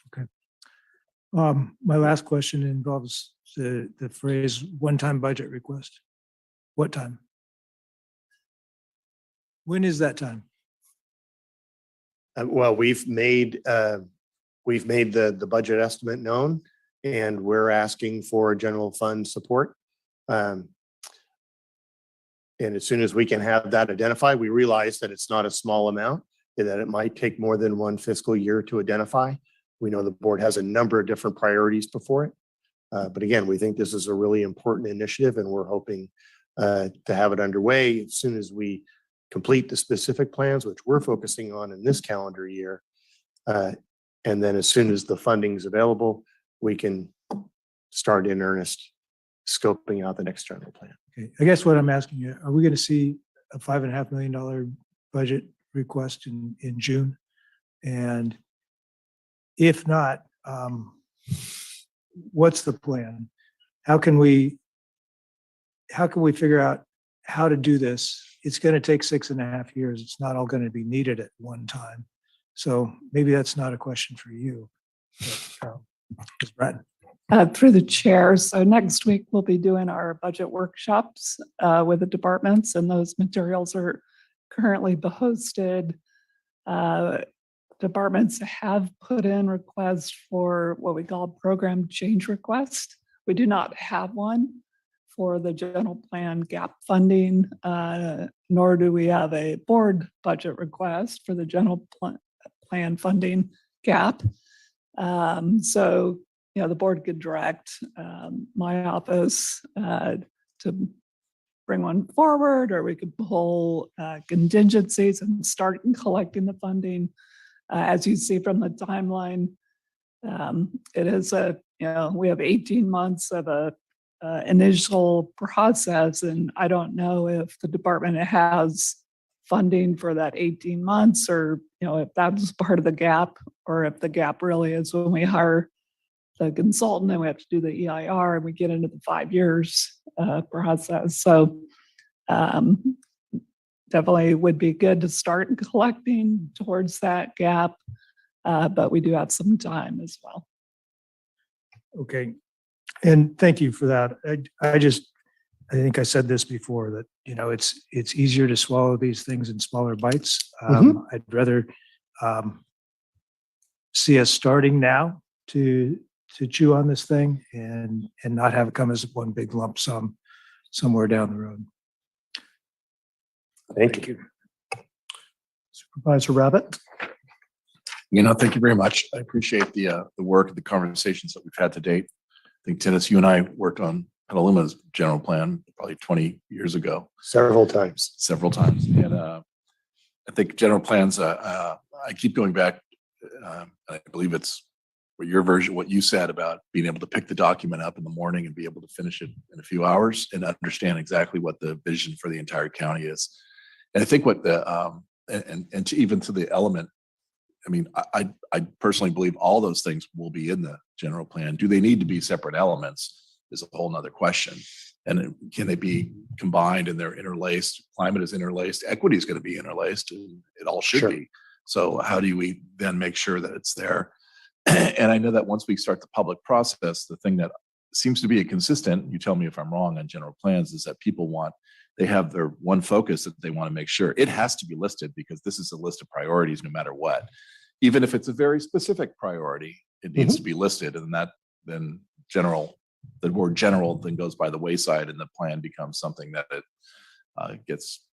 Okay. My last question involves the phrase one-time budget request. What time? When is that time? Well, we've made the budget estimate known, and we're asking for general fund support. And as soon as we can have that identified, we realize that it's not a small amount, and that it might take more than one fiscal year to identify. We know the board has a number of different priorities before it. But again, we think this is a really important initiative, and we're hoping to have it underway as soon as we complete the specific plans, which we're focusing on in this calendar year. And then as soon as the funding is available, we can start in earnest scoping out the next general plan. Okay. I guess what I'm asking you, are we going to see a $5.5 million budget request in June? And if not, what's the plan? How can we figure out how to do this? It's going to take 6.5 years. It's not all going to be needed at one time. So maybe that's not a question for you. But, Ms. Bratton. Through the chair. So next week we'll be doing our budget workshops with the departments, and those materials are currently posted. Departments have put in requests for what we call program change request. We do not have one for the general plan gap funding, nor do we have a board budget request for the general plan funding gap. So, you know, the board could direct my office to bring one forward, or we could pull contingencies and start collecting the funding. As you see from the timeline, it is we have 18 months of a initial process, and I don't know if the department has funding for that 18 months, or if that's part of the gap, or if the gap really is when we hire the consultant and we have to do the EIR and we get into the 5 years process. So definitely would be good to start collecting towards that gap, but we do have some time as well. Okay. And thank you for that. I think I said this before that, it's easier to swallow these things in smaller bites. I'd rather see us starting now to chew on this thing and not have it come as one big lump sum somewhere down the road. Thank you. Supervisor Rabbit? Thank you very much. I appreciate the work and the conversations that we've had to date. I think, Dennis, you and I worked on Petaluma's general plan probably 20 years ago. Several times. And I think general plans, I keep going back. I believe it's your version, what you said about being able to pick the document up in the morning and be able to finish it in a few hours and understand exactly what the vision for the entire county is. And I think what even to the element, I personally believe all those things will be in the general plan. Do they need to be separate elements is a whole nother question. And can they be combined and they're interlaced? Climate is interlaced. Equity is going to be interlaced. And it all should be. So how do we then make sure that it's there? And I know that once we start the public process, the thing that seems to be a consistent, you tell me if I'm wrong on general plans, is that they have their one focus that they want to make sure it has to be listed because this is a list of priorities no matter what. Even if it's a very specific priority, it needs to be listed, and then the word general then goes by the wayside and the plan becomes something that it gets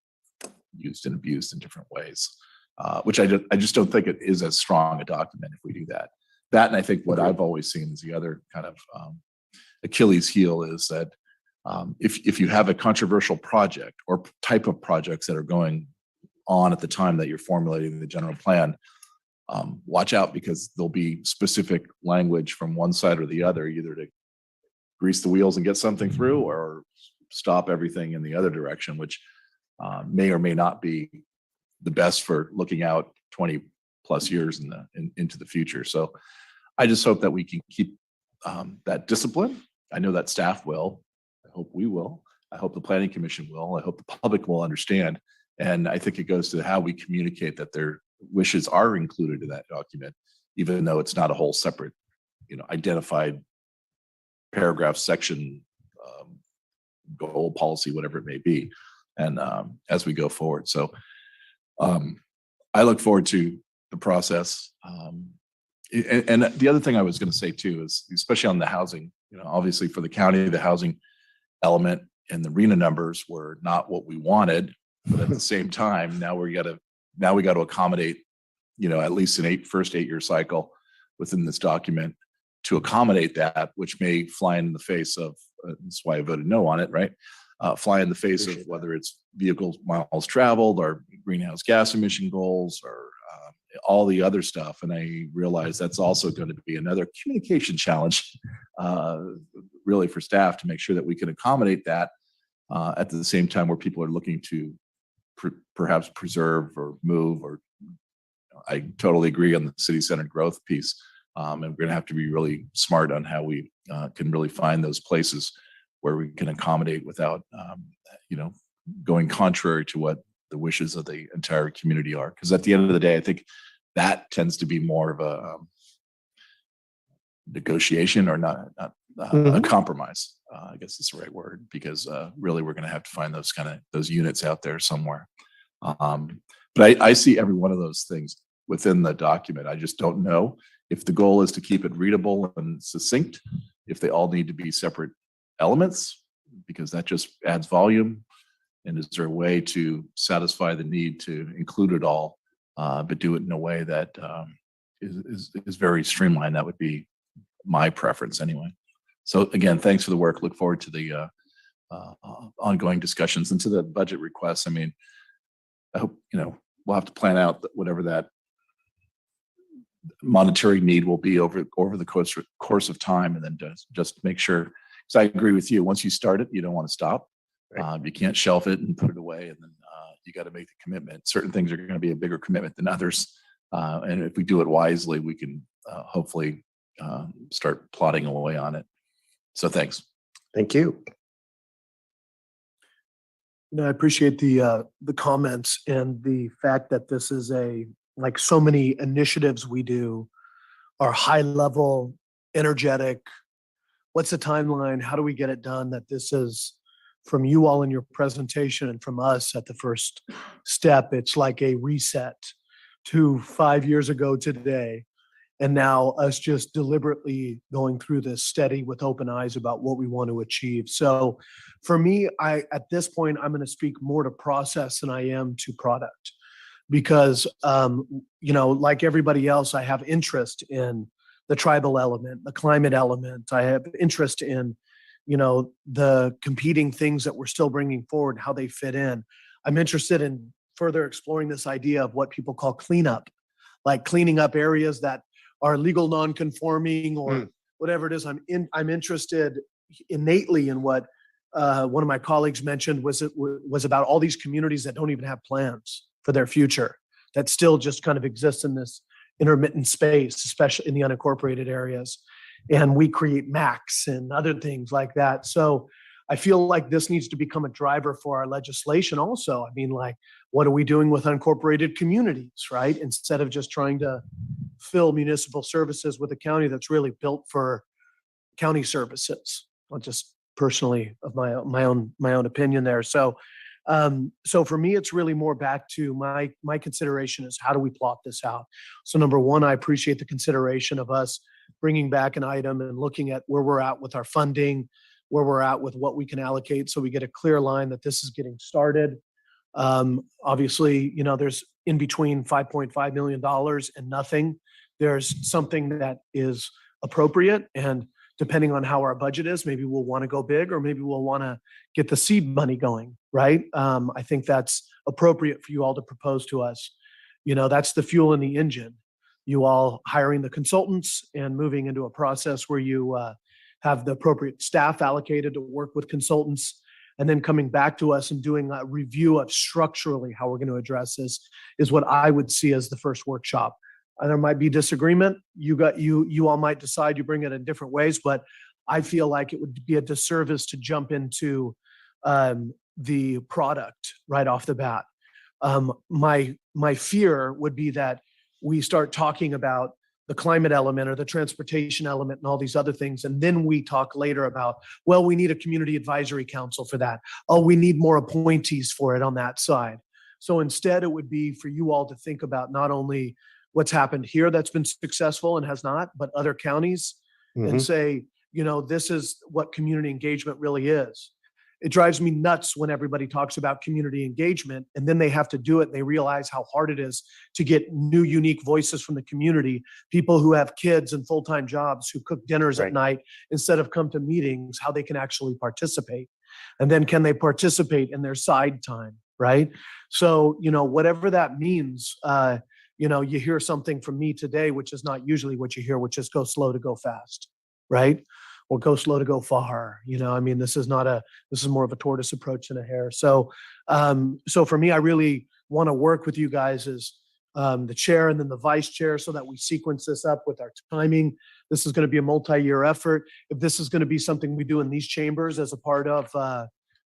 used and abused in different ways, which I just don't think it is as strong a document if we do that. And I think what I've always seen is the other kind of Achilles heel is that if you have a controversial project or type of projects that are going on at the time that you're formulating the general plan, watch out because there'll be specific language from one side or the other, either to grease the wheels and get something through or stop everything in the other direction, which may or may not be the best for looking out 20 plus years into the future. So I just hope that we can keep that discipline. I know that staff will. I hope we will. I hope the planning commission will. I hope the public will understand. And I think it goes to how we communicate that their wishes are included in that document, even though it's not a whole separate, identified paragraph, section, goal, policy, whatever it may be. And as we go forward. So I look forward to the process. And the other thing I was going to say too is, especially on the housing, obviously for the county, the housing element and the RENA numbers were not what we wanted, but at the same time, now we got to accommodate, at least an first 8-year cycle within this document to accommodate that, which may fly in the face of, that's why I voted no on it, right? Fly in the face of whether it's vehicle miles traveled or greenhouse gas emission goals or all the other stuff. And I realize that's also going to be another communication challenge, really for staff to make sure that we can accommodate that at the same time where people are looking to perhaps preserve or move, or I totally agree on the city-centered growth piece. And we're going to have to be really smart on how we can really find those places where we can accommodate without, going contrary to what the wishes of the entire community are. Because at the end of the day, I think that tends to be more of a negotiation or not a compromise. I guess is the right word, because really we're going to have to find those units out there somewhere. But I see every one of those things within the document. I just don't know if the goal is to keep it readable and succinct, if they all need to be separate elements, because that just adds volume. And is there a way to satisfy the need to include it all, but do it in a way that is very streamlined? That would be my preference anyway. So again, thanks for the work. Look forward to the ongoing discussions and to the budget requests. I mean, I hope, we'll have to plan out whatever that monetary need will be over the course of time, and then just make sure, because I agree with you, once you start it, you don't want to stop. You can't shelf it and put it away, and then you got to make the commitment. Certain things are going to be a bigger commitment than others, and if we do it wisely, we can hopefully start plotting away on it. So thanks. Thank you. I appreciate the comments and the fact that this is like so many initiatives we do are high level, energetic. What's the timeline? How do we get it done? That this is from you all in your presentation and from us at the first step. It's like a reset to 5 years ago today. And now us just deliberately going through this steady with open eyes about what we want to achieve. So for me, at this point, I'm going to speak more to process than I am to product because, like everybody else, I have interest in the tribal element, the climate element. I have interest in, the competing things that we're still bringing forward, how they fit in. I'm interested in further exploring this idea of what people call cleanup, like cleaning up areas that are legal non-conforming or whatever it is. I'm interested innately in what one of my colleagues mentioned was about all these communities that don't even have plans for their future, that still just kind of exist in this intermittent space, especially in the unincorporated areas. And we create MACs and other things like that. So I feel like this needs to become a driver for our legislation also. I mean, like, what are we doing with unincorporated communities, right? Instead of just trying to fill municipal services with a county that's really built for county services. Not just personally of my own opinion there. So for me, it's really more back to my consideration is how do we plot this out? So number one, I appreciate the consideration of us bringing back an item and looking at where we're at with our funding, where we're at with what we can allocate, so we get a clear line that this is getting started. Obviously, there's in between $5.5 million and nothing. There's something that is appropriate, and depending on how our budget is, maybe we'll want to go big, or maybe we'll want to get the seed money going, right? I think that's appropriate for you all to propose to us. That's the fuel in the engine. You all hiring the consultants and moving into a process where you have the appropriate staff allocated to work with consultants, and then coming back to us and doing a review of structurally how we're going to address this is what I would see as the first workshop. There might be disagreement. You all might decide you bring it in different ways, but I feel like it would be a disservice to jump into the product right off the bat. My fear would be that we start talking about the climate element or the transportation element and all these other things. And then we talk later about, well, we need a community advisory council for that. Oh, we need more appointees for it on that side. So instead, it would be for you all to think about not only what's happened here that's been successful and has not, but other counties, and say, this is what community engagement really is. It drives me nuts when everybody talks about community engagement and then they have to do it and they realize how hard it is to get new, unique voices from the community, people who have kids and full-time jobs who cook dinners at night instead of come to meetings, how they can actually participate. And then can they participate in their side time, right? So, whatever that means, you hear something from me today, which is not usually what you hear, which is go slow to go fast, right? Or go slow to go far. This is more of a tortoise approach than a hare. So for me, I really want to work with you guys as the chair and then the vice chair so that we sequence this up with our timing. This is going to be a multi-year effort. If this is going to be something we do in these chambers as a part of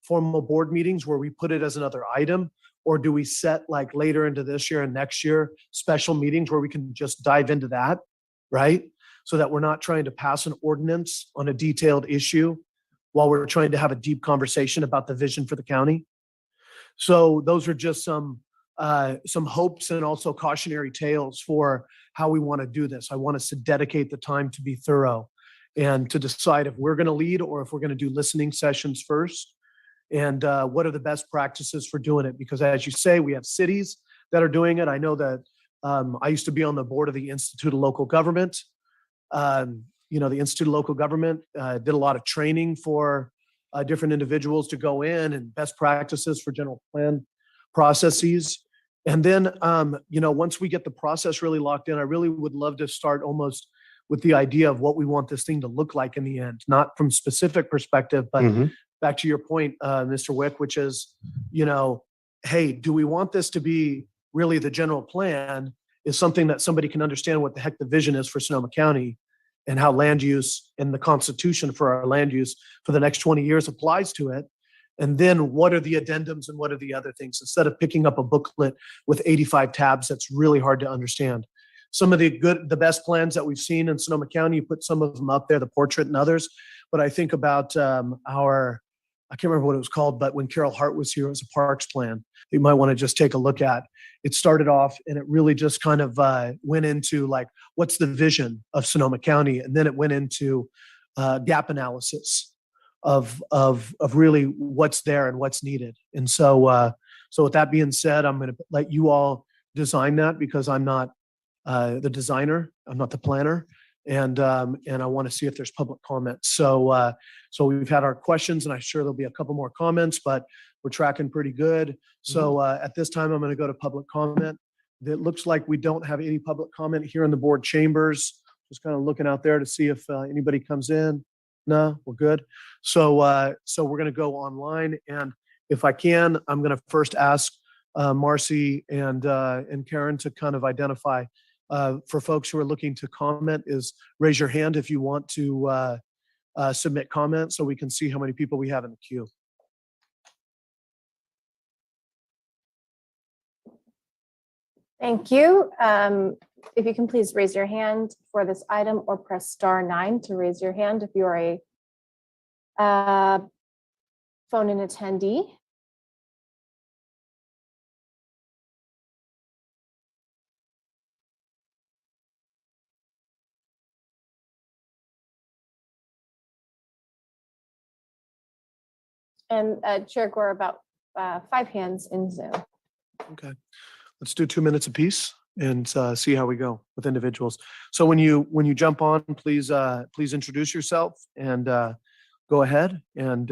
formal board meetings where we put it as another item, or do we set like later into this year and next year special meetings where we can just dive into that, right? So that we're not trying to pass an ordinance on a detailed issue while we're trying to have a deep conversation about the vision for the county. So those are just some hopes and also cautionary tales for how we want to do this. I want us to dedicate the time to be thorough and to decide if we're going to lead or if we're going to do listening sessions first. And what are the best practices for doing it? Because as you say, we have cities that are doing it. I know that I used to be on the board of the Institute of Local Government. The Institute of Local Government did a lot of training for different individuals to go in and best practices for general plan processes. And then, once we get the process really locked in, I really would love to start almost with the idea of what we want this thing to look like in the end, not from specific perspective, but back to your point, Mr. Wick, which is, hey, do we want this to be really the general plan is something that somebody can understand what the heck the vision is for Sonoma County and how land use and the constitution for our land use for the next 20 years applies to it. And then what are the addendums and what are the other things? Instead of picking up a booklet with 85 tabs, that's really hard to understand. Some of the best plans that we've seen in Sonoma County, you put some of them up there, the portrait and others. But I think about I can't remember what it was called, but when Carol Hart was here, it was a parks plan you might want to just take a look at. It started off and it really just kind of went into like, what's the vision of Sonoma County? And then it went into gap analysis of really what's there and what's needed. And so with that being said, I'm going to let you all design that because I'm not the designer, I'm not the planner, and I want to see if there's public comments. So we've had our questions, and I'm sure there'll be a couple more comments, but we're tracking pretty good. So at this time, I'm going to go to public comment. It looks like we don't have any public comment here in the board chambers. Just kind of looking out there to see if anybody comes in. No, we're good. So we're going to go online, and if I can, I'm going to first ask Marcy and Karen to kind of identify for folks who are looking to comment. Is raise your hand if you want to submit comments, so we can see how many people we have in the queue. Thank you. If you can please raise your hand for this item or press *9 to raise your hand if you are a phone-in attendee. And Chair Gore, about 5 hands in Zoom. Okay, let's do 2 minutes apiece and see how we go with individuals. So when you jump on, please introduce yourself and go ahead and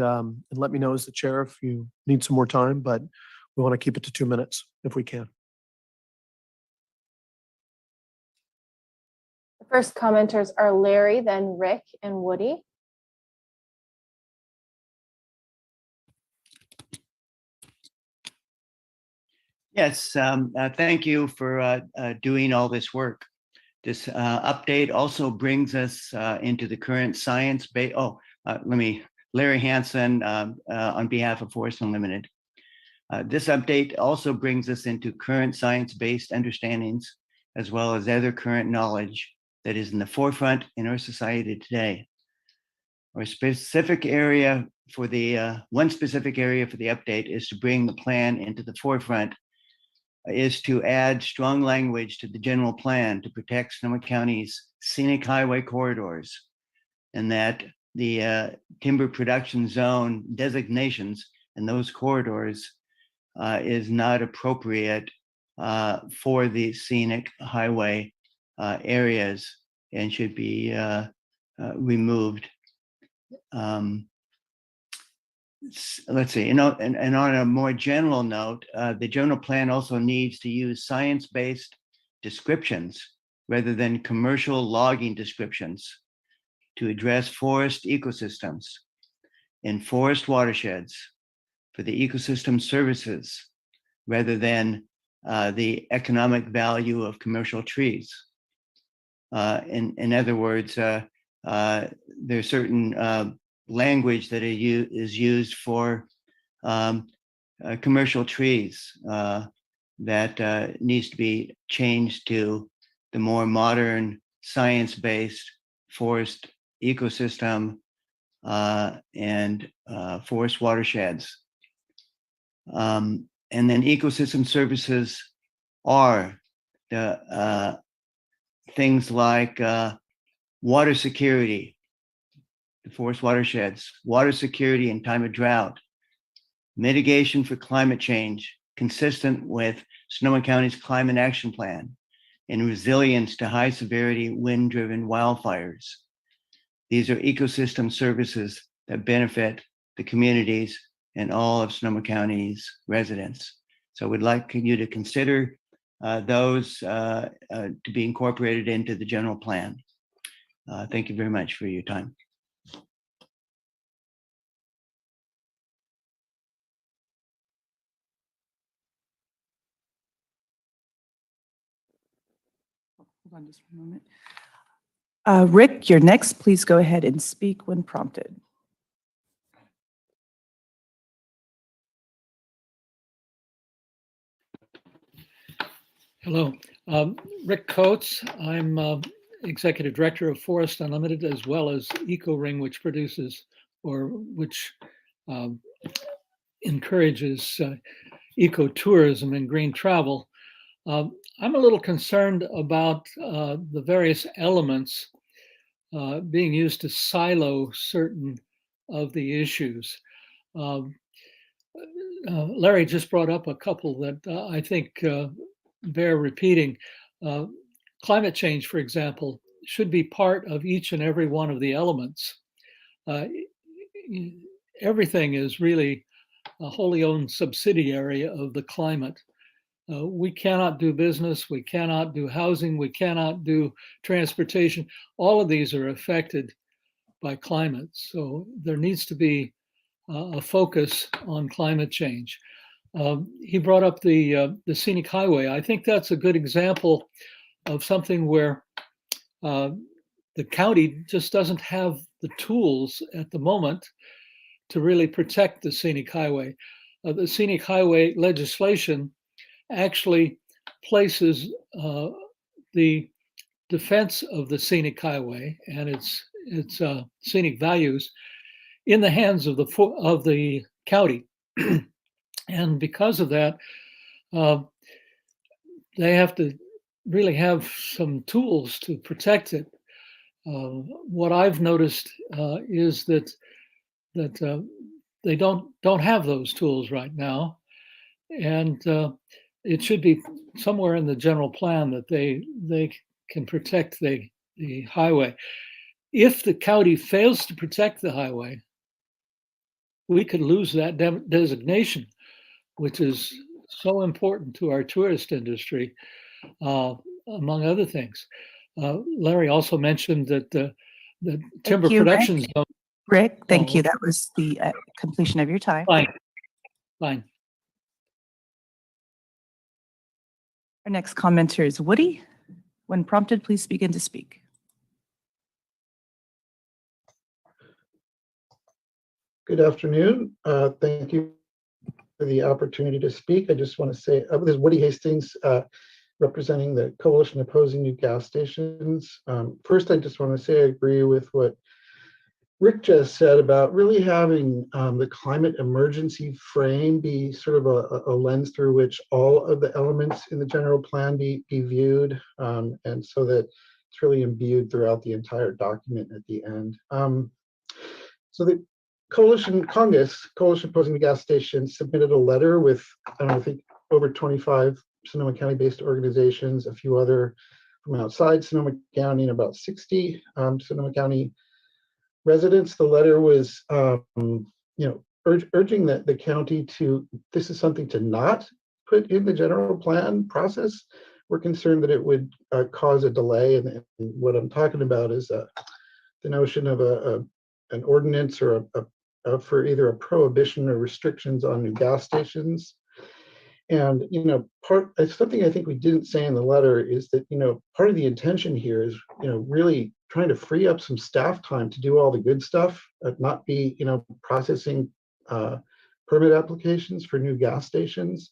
let me know as the chair if you need some more time, but we want to keep it to 2 minutes if we can. The first commenters are Larry, then Rick, and Woody. Yes, thank you for doing all this work. This update also brings us into the current science base. Larry Hansen on behalf of Forest Unlimited. This update also brings us into current science-based understandings, as well as other current knowledge that is in the forefront in our society today. Our specific area for the one specific area for the update is to bring the plan into the forefront, is to add strong language to the general plan to protect Sonoma County's scenic highway corridors, and that the timber production zone designations in those corridors is not appropriate for the scenic highway areas and should be removed. Let's see, and on a more general note, the general plan also needs to use science-based descriptions rather than commercial logging descriptions to address forest ecosystems in forest watersheds for the ecosystem services rather than the economic value of commercial trees. In other words, there's certain language that is used for commercial trees that needs to be changed to the more modern science-based forest ecosystem and forest watersheds. And then ecosystem services are the things like water security, the forest watersheds, water security in time of drought, mitigation for climate change, consistent with Sonoma County's Climate Action Plan, and resilience to high severity wind-driven wildfires. These are ecosystem services that benefit the communities and all of Sonoma County's residents. So we'd like you to consider those to be incorporated into the general plan. Thank you very much for your time. Hold on just a moment. Rick, you're next. Please go ahead and speak when prompted. Hello, Rick Coates. I'm Executive Director of Forest Unlimited, as well as EcoRing, which produces which encourages ecotourism and green travel. I'm a little concerned about the various elements being used to silo certain of the issues. Larry just brought up a couple that I think bear repeating. Climate change, for example, should be part of each and every one of the elements. Everything is really a wholly owned subsidiary of the climate. We cannot do business, we cannot do housing, we cannot do transportation. All of these are affected by climate. So there needs to be a focus on climate change. He brought up the scenic highway. I think that's a good example of something where the county just doesn't have the tools at the moment to really protect the scenic highway. The scenic highway legislation actually places the defense of the scenic highway and its scenic values in the hands of the county. And because of that, they have to really have some tools to protect it. What I've noticed is that they don't have those tools right now, and it should be somewhere in the general plan that they can protect the highway. If the county fails to protect the highway, we could lose that designation, which is so important to our tourist industry, among other things. Larry also mentioned that the timber production zone. Rick, thank you. That was the completion of your time. Fine. Our next commenter is Woody. When prompted, please begin to speak. Good afternoon. Thank you for the opportunity to speak. I just want to say, this is Woody Hastings, representing the Coalition Opposing New Gas Stations. First, I just want to say I agree with what Rick just said about really having the climate emergency frame be sort of a lens through which all of the elements in the general plan be viewed, and so that it's really imbued throughout the entire document at the end. So the Coalition Opposing the Gas Station submitted a letter with, I think, over 25 Sonoma County-based organizations, a few other from outside Sonoma County, and about 60 Sonoma County residents. The letter was, urging that the county this is something to not put in the general plan process. We're concerned that it would cause a delay, and what I'm talking about is the notion of an ordinance or for either a prohibition or restrictions on new gas stations. And, something I think we didn't say in the letter is that, part of the intention here is, really trying to free up some staff time to do all the good stuff, not be, processing permit applications for new gas stations,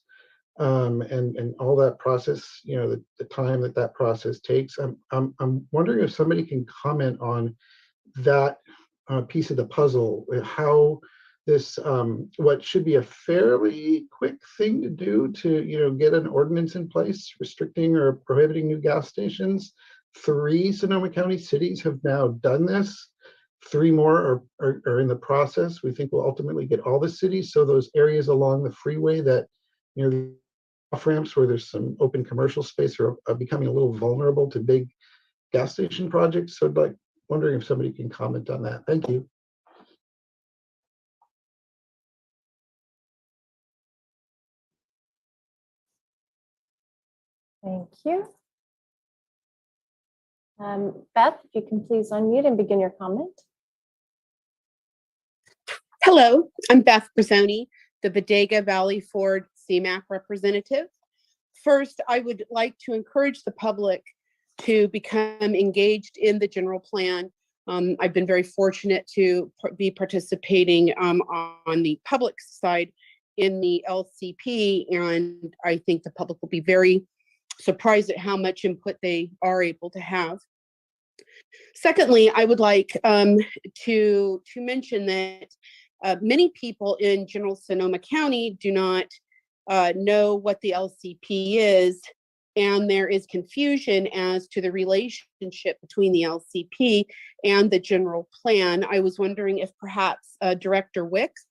and all that process, the time that process takes. I'm wondering if somebody can comment on that piece of the puzzle, how this what should be a fairly quick thing to do to get an ordinance in place restricting or prohibiting new gas stations. 3 Sonoma County cities have now done this. 3 more are in the process. We think we'll ultimately get all the cities. So those areas along the freeway that the off ramps where there's some open commercial space are becoming a little vulnerable to big gas station projects. So I'd wondering if somebody can comment on that. Thank you. Thank you. Beth, if you can please unmute and begin your comment. Hello, I'm Beth Brisoni, the Bodega Valley Ford CMAQ representative. First, I would like to encourage the public to become engaged in the general plan. I've been very fortunate to be participating on the public side in the LCP, and I think the public will be very surprised at how much input they are able to have. Secondly, I would like to mention that many people in General Sonoma County do not know what the LCP is, and there is confusion as to the relationship between the LCP and the general plan. I was wondering if perhaps Director Wicks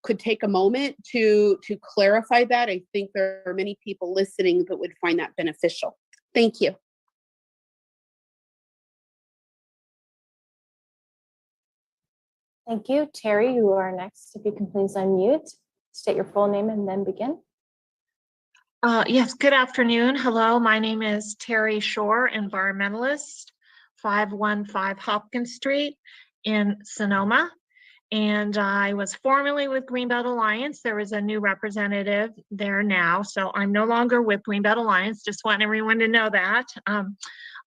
could take a moment to clarify that. I think there are many people listening that would find that beneficial. Thank you. Thank you. Terry, you are next. If you can please unmute, state your full name and then begin. Yes, good afternoon. Hello, my name is Terry Shore, environmentalist, 515 Hopkins Street in Sonoma. And I was formerly with Greenbelt Alliance. There is a new representative there now. So I'm no longer with Greenbelt Alliance. Just want everyone to know that.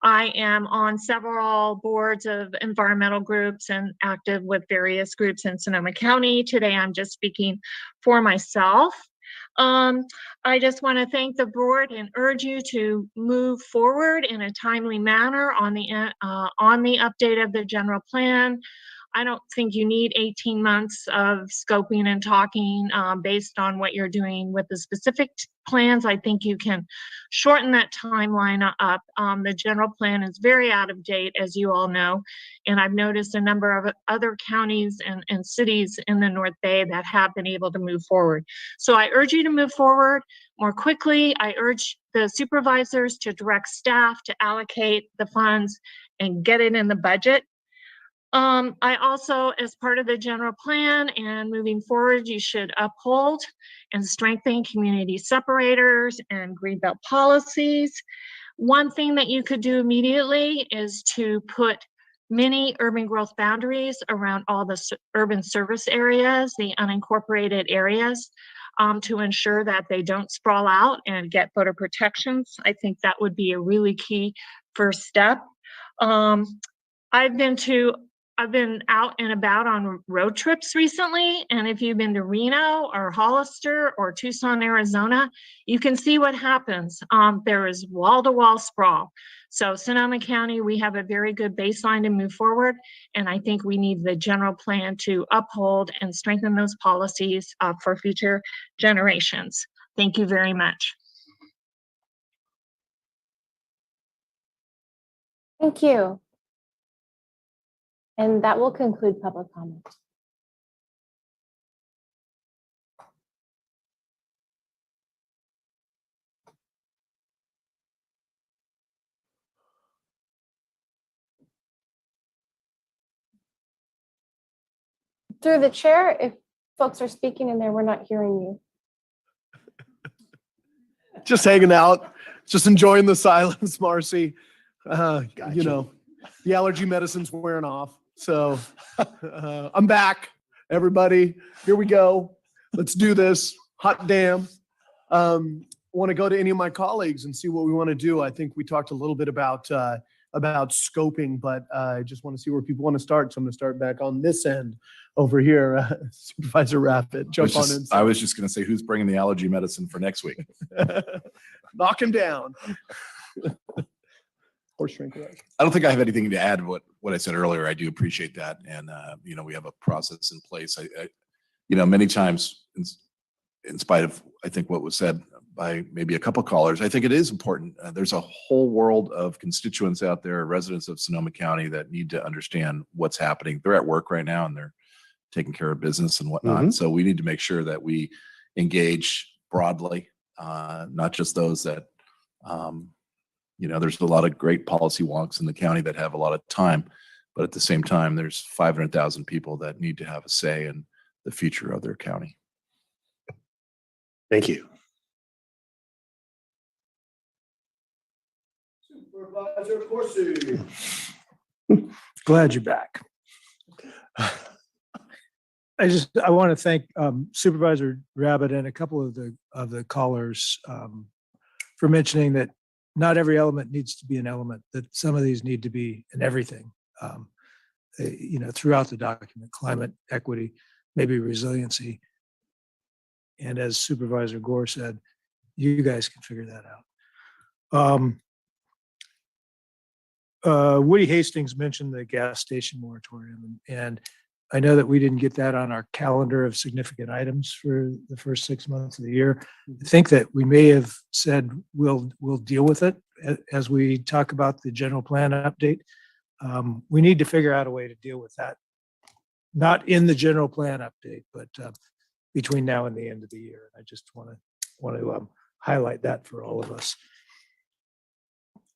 I am on several boards of environmental groups and active with various groups in Sonoma County. Today, I'm just speaking for myself. I just want to thank the board and urge you to move forward in a timely manner on the update of the general plan. I don't think you need 18 months of scoping and talking based on what you're doing with the specific plans. I think you can shorten that timeline up. The general plan is very out of date, as you all know, and I've noticed a number of other counties and cities in the North Bay that have been able to move forward. So I urge you to move forward more quickly. I urge the supervisors to direct staff to allocate the funds and get it in the budget. I also, as part of the general plan and moving forward, you should uphold and strengthen community separators and greenbelt policies. One thing that you could do immediately is to put mini urban growth boundaries around all the urban service areas, the unincorporated areas, to ensure that they don't sprawl out and get photo protections. I think that would be a really key first step. I've been out and about on road trips recently, and if you've been to Reno or Hollister or Tucson, Arizona, you can see what happens. There is wall-to-wall sprawl. So Sonoma County, we have a very good baseline to move forward, and I think we need the general plan to uphold and strengthen those policies for future generations. Thank you very much. Thank you. And that will conclude public comment. Through the chair, if folks are speaking in there, we're not hearing you. Just hanging out, just enjoying the silence, Marcy. You know, the allergy medicine's wearing off. So I'm back, everybody. Here we go. Let's do this. Hot damn. Want to go to any of my colleagues and see what we want to do. I think we talked a little bit about scoping, but I just want to see where people want to start. So I'm going to start back on this end over here. Supervisor Rapid, jump on in. I was just going to say, who's bringing the allergy medicine for next week? Knock him down. Or shrink away. I don't think I have anything to add to what I said earlier. I do appreciate that. And, you know, we have a process in place. I you know, many times in spite of, I think what was said by maybe a couple of callers, I think it is important. There's a whole world of constituents out there, residents of Sonoma County that need to understand what's happening. They're at work right now and they're taking care of business and whatnot. Mm-hmm. So we need to make sure that we engage broadly, not just those that, you know, there's a lot of great policy wonks in the county that have a lot of time, but at the same time, there's 500,000 people that need to have a say in the future of their county. Thank you. Supervisor Corsi. Glad you're back. I want to thank Supervisor Rabbit and a couple of the callers for mentioning that not every element needs to be an element, that some of these need to be in everything, you know, throughout the document: climate, equity, maybe resiliency. And as Supervisor Gore said, you guys can figure that Woody Hastings mentioned the gas station moratorium, and I know that we didn't get that on our calendar of significant items for the first 6 months of the year. I think that we may have said we'll deal with it as we talk about the general plan update. We need to figure out a way to deal with that. Not in the general plan update, but between now and the end of the year. I just want to highlight that for all of us.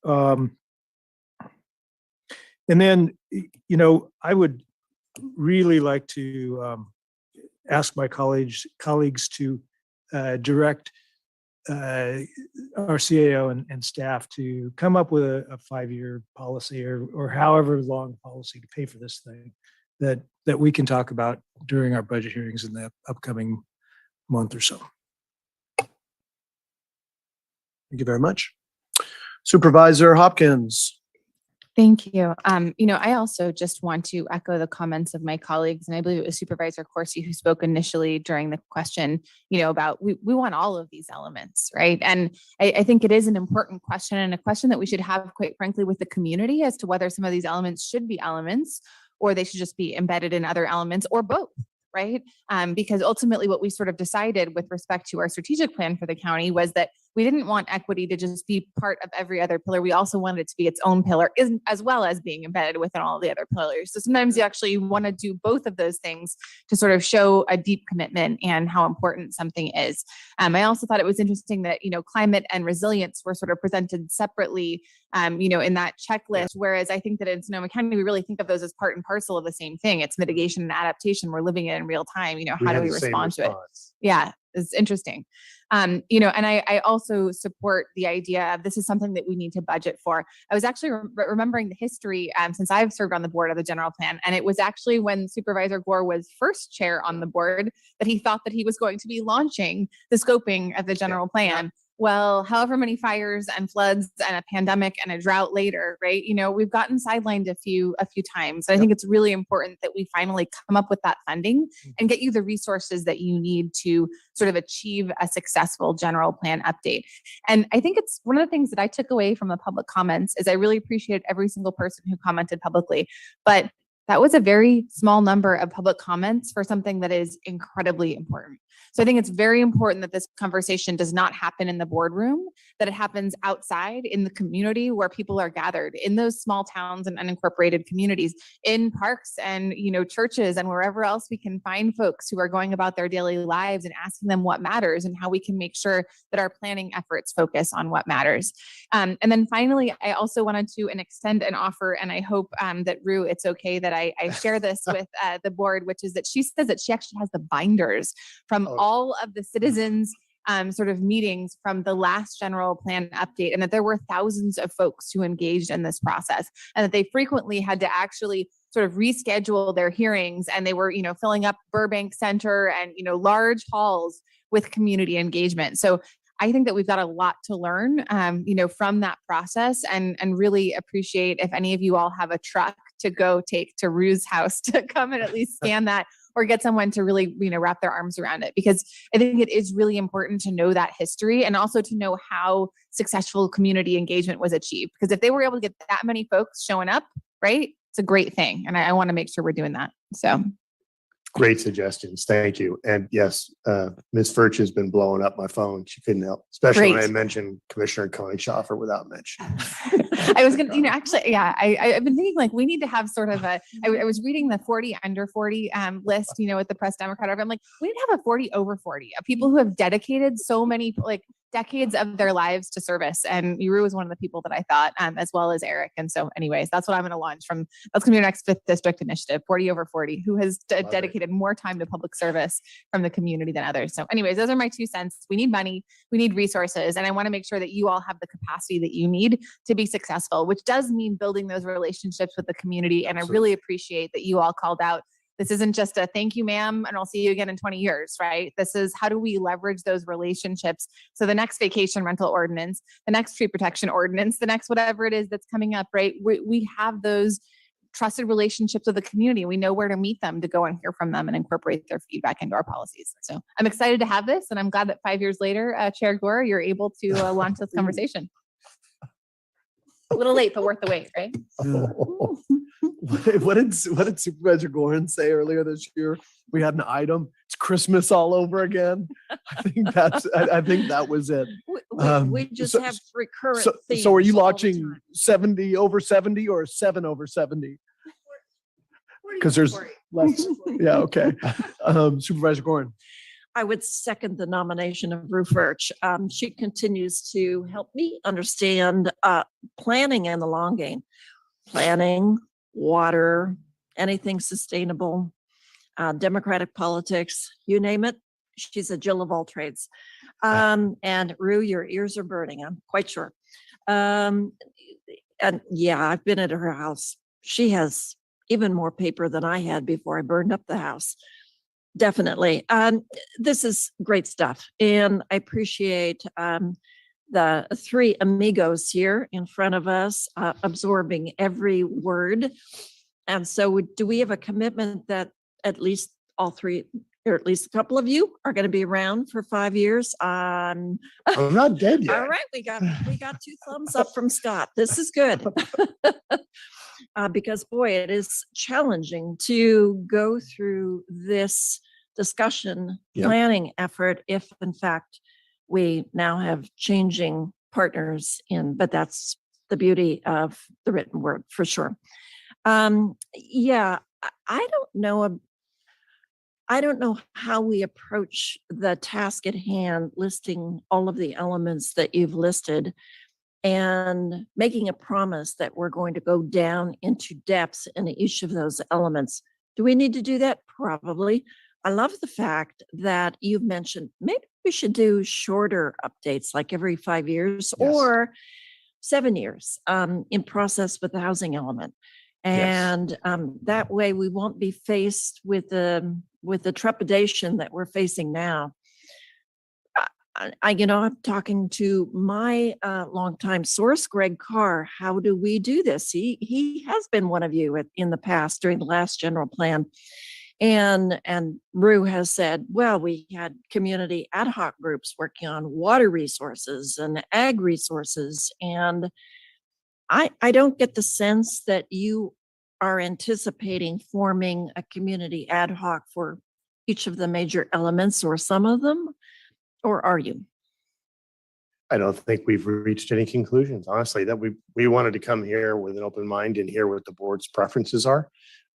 And then, you know, I would really like to ask my colleagues to direct our CAO and staff to come up with a 5-year policy or however long policy to pay for this thing that we can talk about during our budget hearings in the upcoming month or so. Thank you very much. Supervisor Hopkins. Thank you. You know, I also just want to echo the comments of my colleagues, and I believe it was Supervisor Corsi who spoke initially during the question, you know, about we want all of these elements, right? And I think it is an important question, and a question that we should have, quite frankly, with the community as to whether some of these elements should be elements or they should just be embedded in other elements or both. Right? Because ultimately what we sort of decided with respect to our strategic plan for the county was that we didn't want equity to just be part of every other pillar. We also wanted it to be its own pillar, as well as being embedded within all the other pillars. So sometimes you actually want to do both of those things to sort of show a deep commitment and how important something is. I also thought it was interesting that, you know, climate and resilience were sort of presented separately, you know, in that checklist, whereas I think that in Sonoma County, we really think of those as part and parcel of the same thing. It's mitigation and adaptation. We're living in real time. You know, how do we respond to it? Yeah, it's interesting. You know, and I also support the idea of this is something that we need to budget for. I was actually remembering the history since I've served on the board of the general plan. And it was actually when Supervisor Gore was first chair on the board that he thought that he was going to be launching the scoping of the general plan. Well, however many fires and floods and a pandemic and a drought later, right? You know, we've gotten sidelined a few times. I think it's really important that we finally come up with that funding and get you the resources that you need to sort of achieve a successful general plan update. And I think it's one of the things that I took away from the public comments is I really appreciate every single person who commented publicly, but that was a very small number of public comments for something that is incredibly important. So I think it's very important that this conversation does not happen in the boardroom, that it happens outside in the community where people are gathered in those small towns and unincorporated communities, in parks and, you know, churches and wherever else we can find folks who are going about their daily lives and asking them what matters and how we can make sure that our planning efforts focus on what matters. And then finally, I also wanted to extend an offer, and I hope that Rue, it's okay that I share this with the board, which is that she says that she actually has the binders from all of the citizens sort of meetings from the last general plan update, and that there were thousands of folks who engaged in this process, and that they frequently had to actually sort of reschedule their hearings, and they were, you know, filling up Burbank Center and, you know, large halls with community engagement. So I think that we've got a lot to learn, you know, from that process, and really appreciate if any of you all have a truck to go take to Rue's house to come and at least scan that, or get someone to really, you know, wrap their arms around it, because I think it is really important to know that history and also to know how successful community engagement was achieved. Because if they were able to get that many folks showing up, right, it's a great thing. And I want to make sure we're doing that. So. Great suggestions. Thank you. And yes, Ms. Furch has been blowing up my phone. She couldn't help, especially when I mentioned Commissioner Koenig-Schaffer without mentioning. I was going to, you know, actually, yeah, I've been thinking like we need to have sort of I was reading the 40 under 40 list, you know, with the Press Democrat. I'm like, we need to have a 40 over 40 of people who have dedicated so many like decades of their lives to service. And Uru was one of the people that I thought, as well as Eric. And so anyways, that's what I'm going to launch from. That's going to be our next 5th district initiative, 40 over 40, who has dedicated more time to public service from the community than others. So anyways, those are my 2 cents. We need money, we need resources, and I want to make sure that you all have the capacity that you need to be successful, which does mean building those relationships with the community. And I really appreciate that you all called out, this isn't just a thank you, ma'am, and I'll see you again in 20 years, right? This is how do we leverage those relationships? So the next vacation rental ordinance, the next tree protection ordinance, the next whatever it is that's coming up, right? We have those trusted relationships with the community. We know where to meet them to go and hear from them and incorporate their feedback into our policies. So I'm excited to have this, and I'm glad that 5 years later, Chair Gore, you're able to launch this conversation. little late, but worth the wait, right? What did Supervisor Gorin say earlier this year? We had an item. It's Christmas all over again. I think that was it. We just so- have recurrent So, themes. so are you all the watching time. 70 over 70 or 7 over 70? Because there's less. Yeah, okay. Supervisor Gorin. I would second the nomination of Ruth Birch. She continues to help me understand planning in the long game. Planning, water, anything sustainable, democratic politics, you name it. She's a Jill of all trades. And Rue, your ears are burning, I'm quite sure. And yeah, I've been at her house. She has even more paper than I had before I burned up the house. Definitely. This is great stuff. And I appreciate the three amigos here in front of us, absorbing every word. And so do we have a commitment that at least all three, or at least a couple of you are going to be around for 5 years? I'm not dead yet. All right, we got 2 thumbs up from Scott. This is good. Because boy, it is challenging to go through this discussion planning effort if in fact we now have changing partners but that's the beauty of the written word for sure. Yeah, I don't know how we approach the task at hand, listing all of the elements that you've listed and making a promise that we're going to go down into depths in each of those elements. Do we need to do that? Probably. I love the fact that you've mentioned maybe we should do shorter updates, like every 5 years or 7 years in process with the housing element. And that way we won't be faced with the trepidation that we're facing now. I'm talking to my longtime source, Greg Carr. How do we do this? He has been one of you in the past during the last general plan. And Rue has said, well, we had community ad hoc groups working on water resources and ag resources. And I don't get the sense that you are anticipating forming a community ad hoc for each of the major elements or some of them. Or are you? I don't think we've reached any conclusions, honestly, that we wanted to come here with an open mind and hear what the board's preferences are.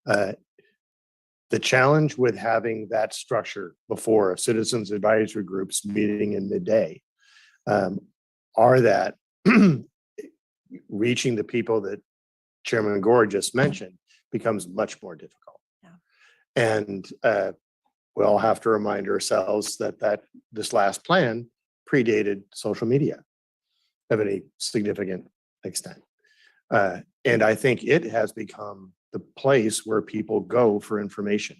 The challenge with having that structure before a citizens advisory groups meeting in midday are that reaching the people that Chairman Gore just mentioned becomes much more difficult. And we all have to remind ourselves that this last plan predated social media of any significant extent. And I think it has become the place where people go for information.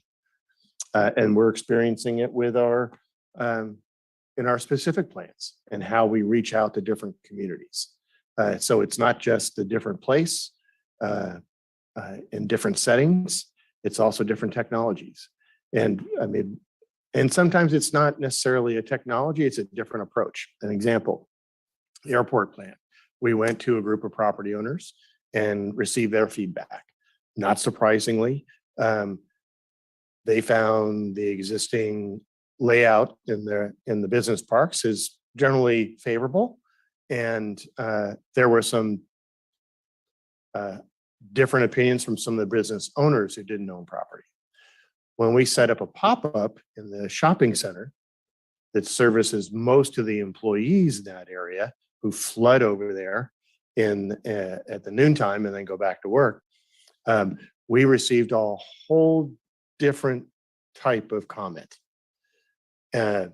And we're experiencing it with in our specific plans and how we reach out to different communities. So it's not just a different place in different settings, it's also different technologies. And I mean, and sometimes it's not necessarily a technology, it's a different approach. An example, the airport plan. We went to a group of property owners and received their feedback. Not surprisingly, they found the existing layout in the business parks is generally favorable. And there were some different opinions from some of the business owners who didn't own property. When we set up a pop-up in the shopping center that services most of the employees in that area who flood over there at the noontime and then go back to work, we received a whole different type of comment. And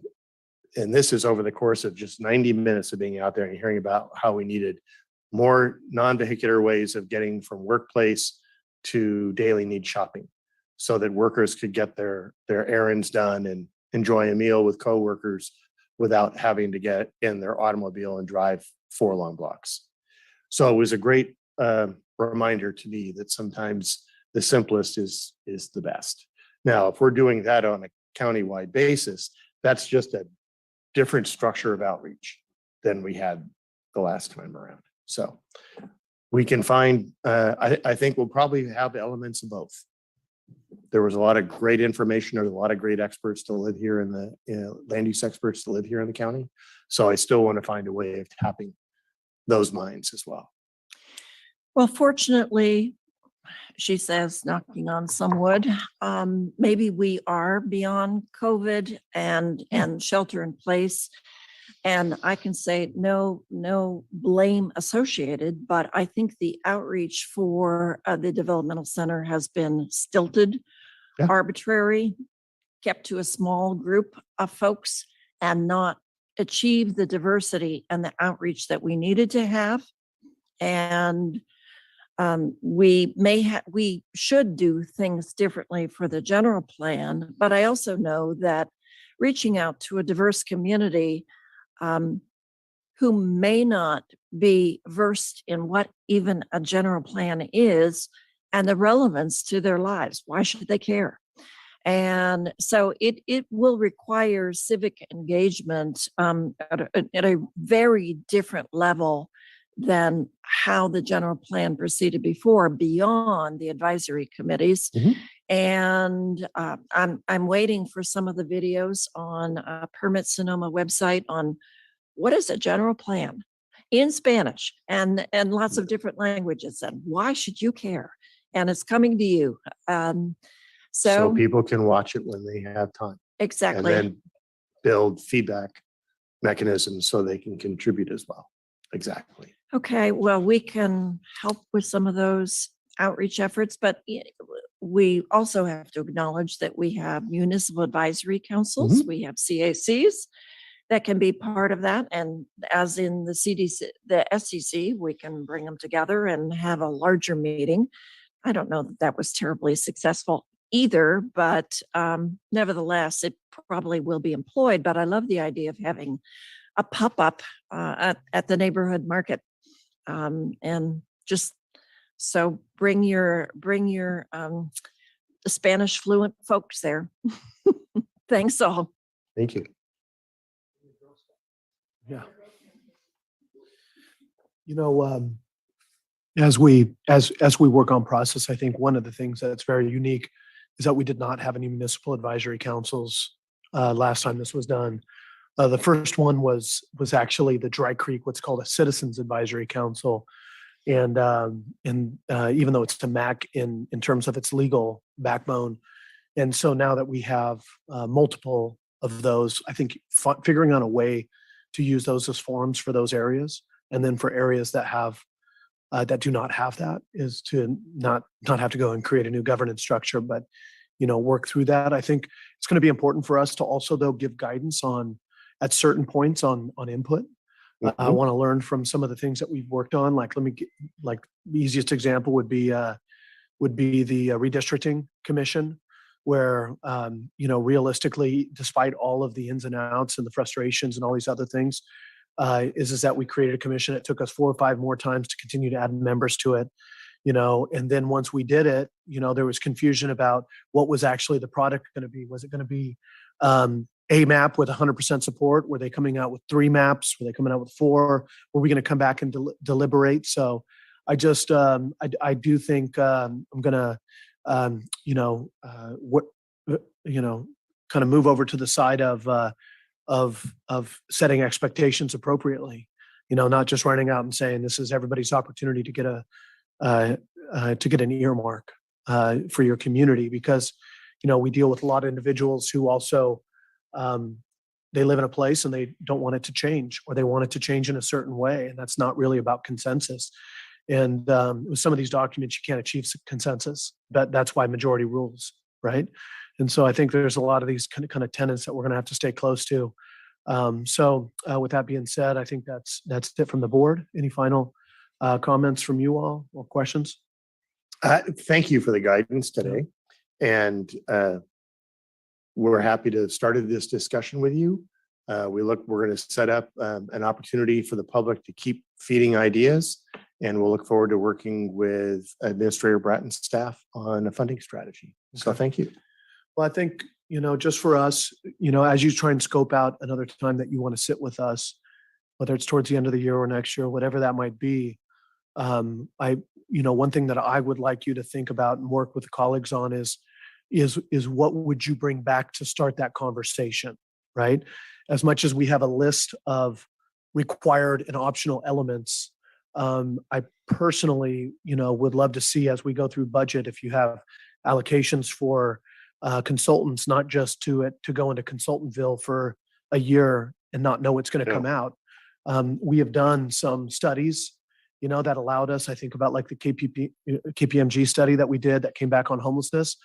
this is over the course of just 90 minutes of being out there and hearing about how we needed more non-vehicular ways of getting from workplace to daily need shopping so that workers could get their errands done and enjoy a meal with coworkers without having to get in their automobile and drive 4 long blocks. So it was a great reminder to me that sometimes the simplest is the best. Now, if we're doing that on a countywide basis, that's just a different structure of outreach than we had the last time around. So we can find, I think we'll probably have elements of both. There was a lot of great information. There's a lot of great experts to live here in the, land use experts to live here in the county. So I still want to find a way of tapping those minds as well. Well, fortunately, she says, knocking on some wood, maybe we are beyond COVID and shelter in place. And I can say no blame associated, but I think the outreach for the developmental center has been stilted, arbitrary, kept to a small group of folks and not achieve the diversity and the outreach that we needed to have. And we should do things differently for the general plan, but I also know that reaching out to a diverse community who may not be versed in what even a general plan is and the relevance to their lives. Why should they care? And so it will require civic engagement at a very different level than how the general plan proceeded before, beyond the advisory committees. And I'm waiting for some of the videos on Permit Sonoma website on what is a general plan in Spanish and lots of different languages, and why should you care? And it's coming to you. So people can watch it when they have time. Exactly. And then build feedback mechanisms so they can contribute as well. Exactly. Okay, well, we can help with some of those outreach efforts, but we also have to acknowledge that we have municipal advisory councils, we have CACs that can be part of that. And as in the CDC, the SEC, we can bring them together and have a larger meeting. I don't know that that was terribly successful either, but nevertheless, it probably will be employed. But I love the idea of having a pop-up at the neighborhood market. And just so bring your Spanish fluent folks there. Thanks all. Thank you. Yeah. You know, as we work on process, I think one of the things that's very unique is that we did not have any municipal advisory councils last time this was done. The first one was actually the Dry Creek, what's called a Citizens Advisory Council. And even though it's a MAC in terms of its legal backbone. And so now that we have multiple of those, I think figuring out a way to use those as forums for those areas. And then for areas that have that do not have that is to not have to go and create a new governance structure, but work through that. I think it's going to be important for us to also though give guidance on at certain points on input. I want to learn from some of the things that we've worked on. Like the easiest example would be the redistricting commission, where realistically, despite all of the ins and outs and the frustrations and all these other things, is that we created a commission. It took us 4 or 5 more times to continue to add members to it. And then once we did it, there was confusion about what was actually the product going to be. Was it going to be a map with 100% support? Were they coming out with 3 maps? Were they coming out with 4? Were we going to come back and deliberate? So I just, I do think I'm going to, kind of move over to the side of setting expectations appropriately. Not just running out and saying this is everybody's opportunity to get an earmark for your community, because we deal with a lot of individuals who also they live in a place and they don't want it to change, or they want it to change in a certain way, and that's not really about consensus. And with some of these documents, you can't achieve consensus. That's why majority rules, right? And so I think there's a lot of these kind of tenets that we're going to have to stay close to. So with that being said, I think that's it from the board. Any final comments from you all or questions? Thank you for the guidance today. And we're happy to start this discussion with you. We're going to set up an opportunity for the public to keep feeding ideas, and we'll look forward to working with Administrator Bratton's staff on a funding strategy. So thank you. Well, I think, just for us, as you try and scope out another time that you want to sit with us, whether it's towards the end of the year or next year, whatever that might be, one thing that I would like you to think about and work with colleagues on is what would you bring back to start that conversation, right? As much as we have a list of required and optional elements, I personally, would love to see as we go through budget, if you have allocations for consultants, not just to go into Consultantville for a year and not know what's going to come out. We have done some studies, that allowed us, I think about like the KPMG study that we did that came back on homelessness,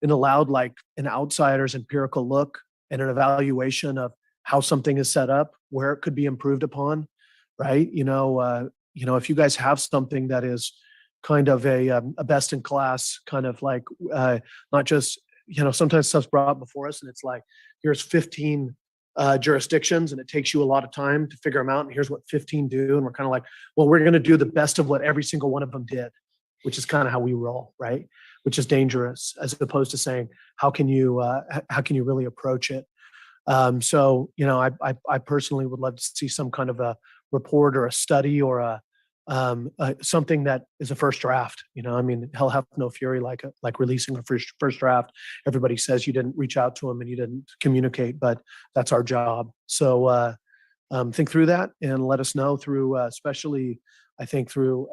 and allowed like an outsider's empirical look and an evaluation of how something is set up, where it could be improved upon, right? If you guys have something that is kind of a best in class, kind of like not just, sometimes stuff's brought before us and it's like, here's 15 jurisdictions and it takes you a lot of time to figure them out. And here's what 15 do. And we're kind of like, well, we're going to do the best of what every single one of them did, which is kind of how we roll, right? Which is dangerous, as opposed to saying, how can you really approach it? I personally would love to see some kind of a report or a study or something that is a first draft. Hell have no fury like releasing a first draft. Everybody says you didn't reach out to them and you didn't communicate, but that's our job. So think through that and let us know through, especially I think through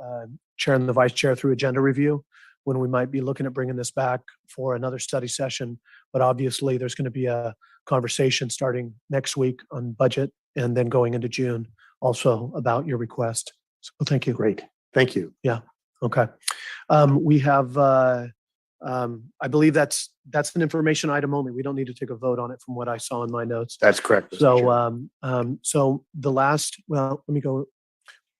chair and the vice chair through agenda review, when we might be looking at bringing this back for another study session. But obviously there's going to be a conversation starting next week on budget and then going into June also about your request. So thank you. Great. Thank you. Yeah. Okay. We have, I believe that's an information item only. We don't need to take a vote on it from what I saw in my notes. That's correct. So, so the last, well, let me go,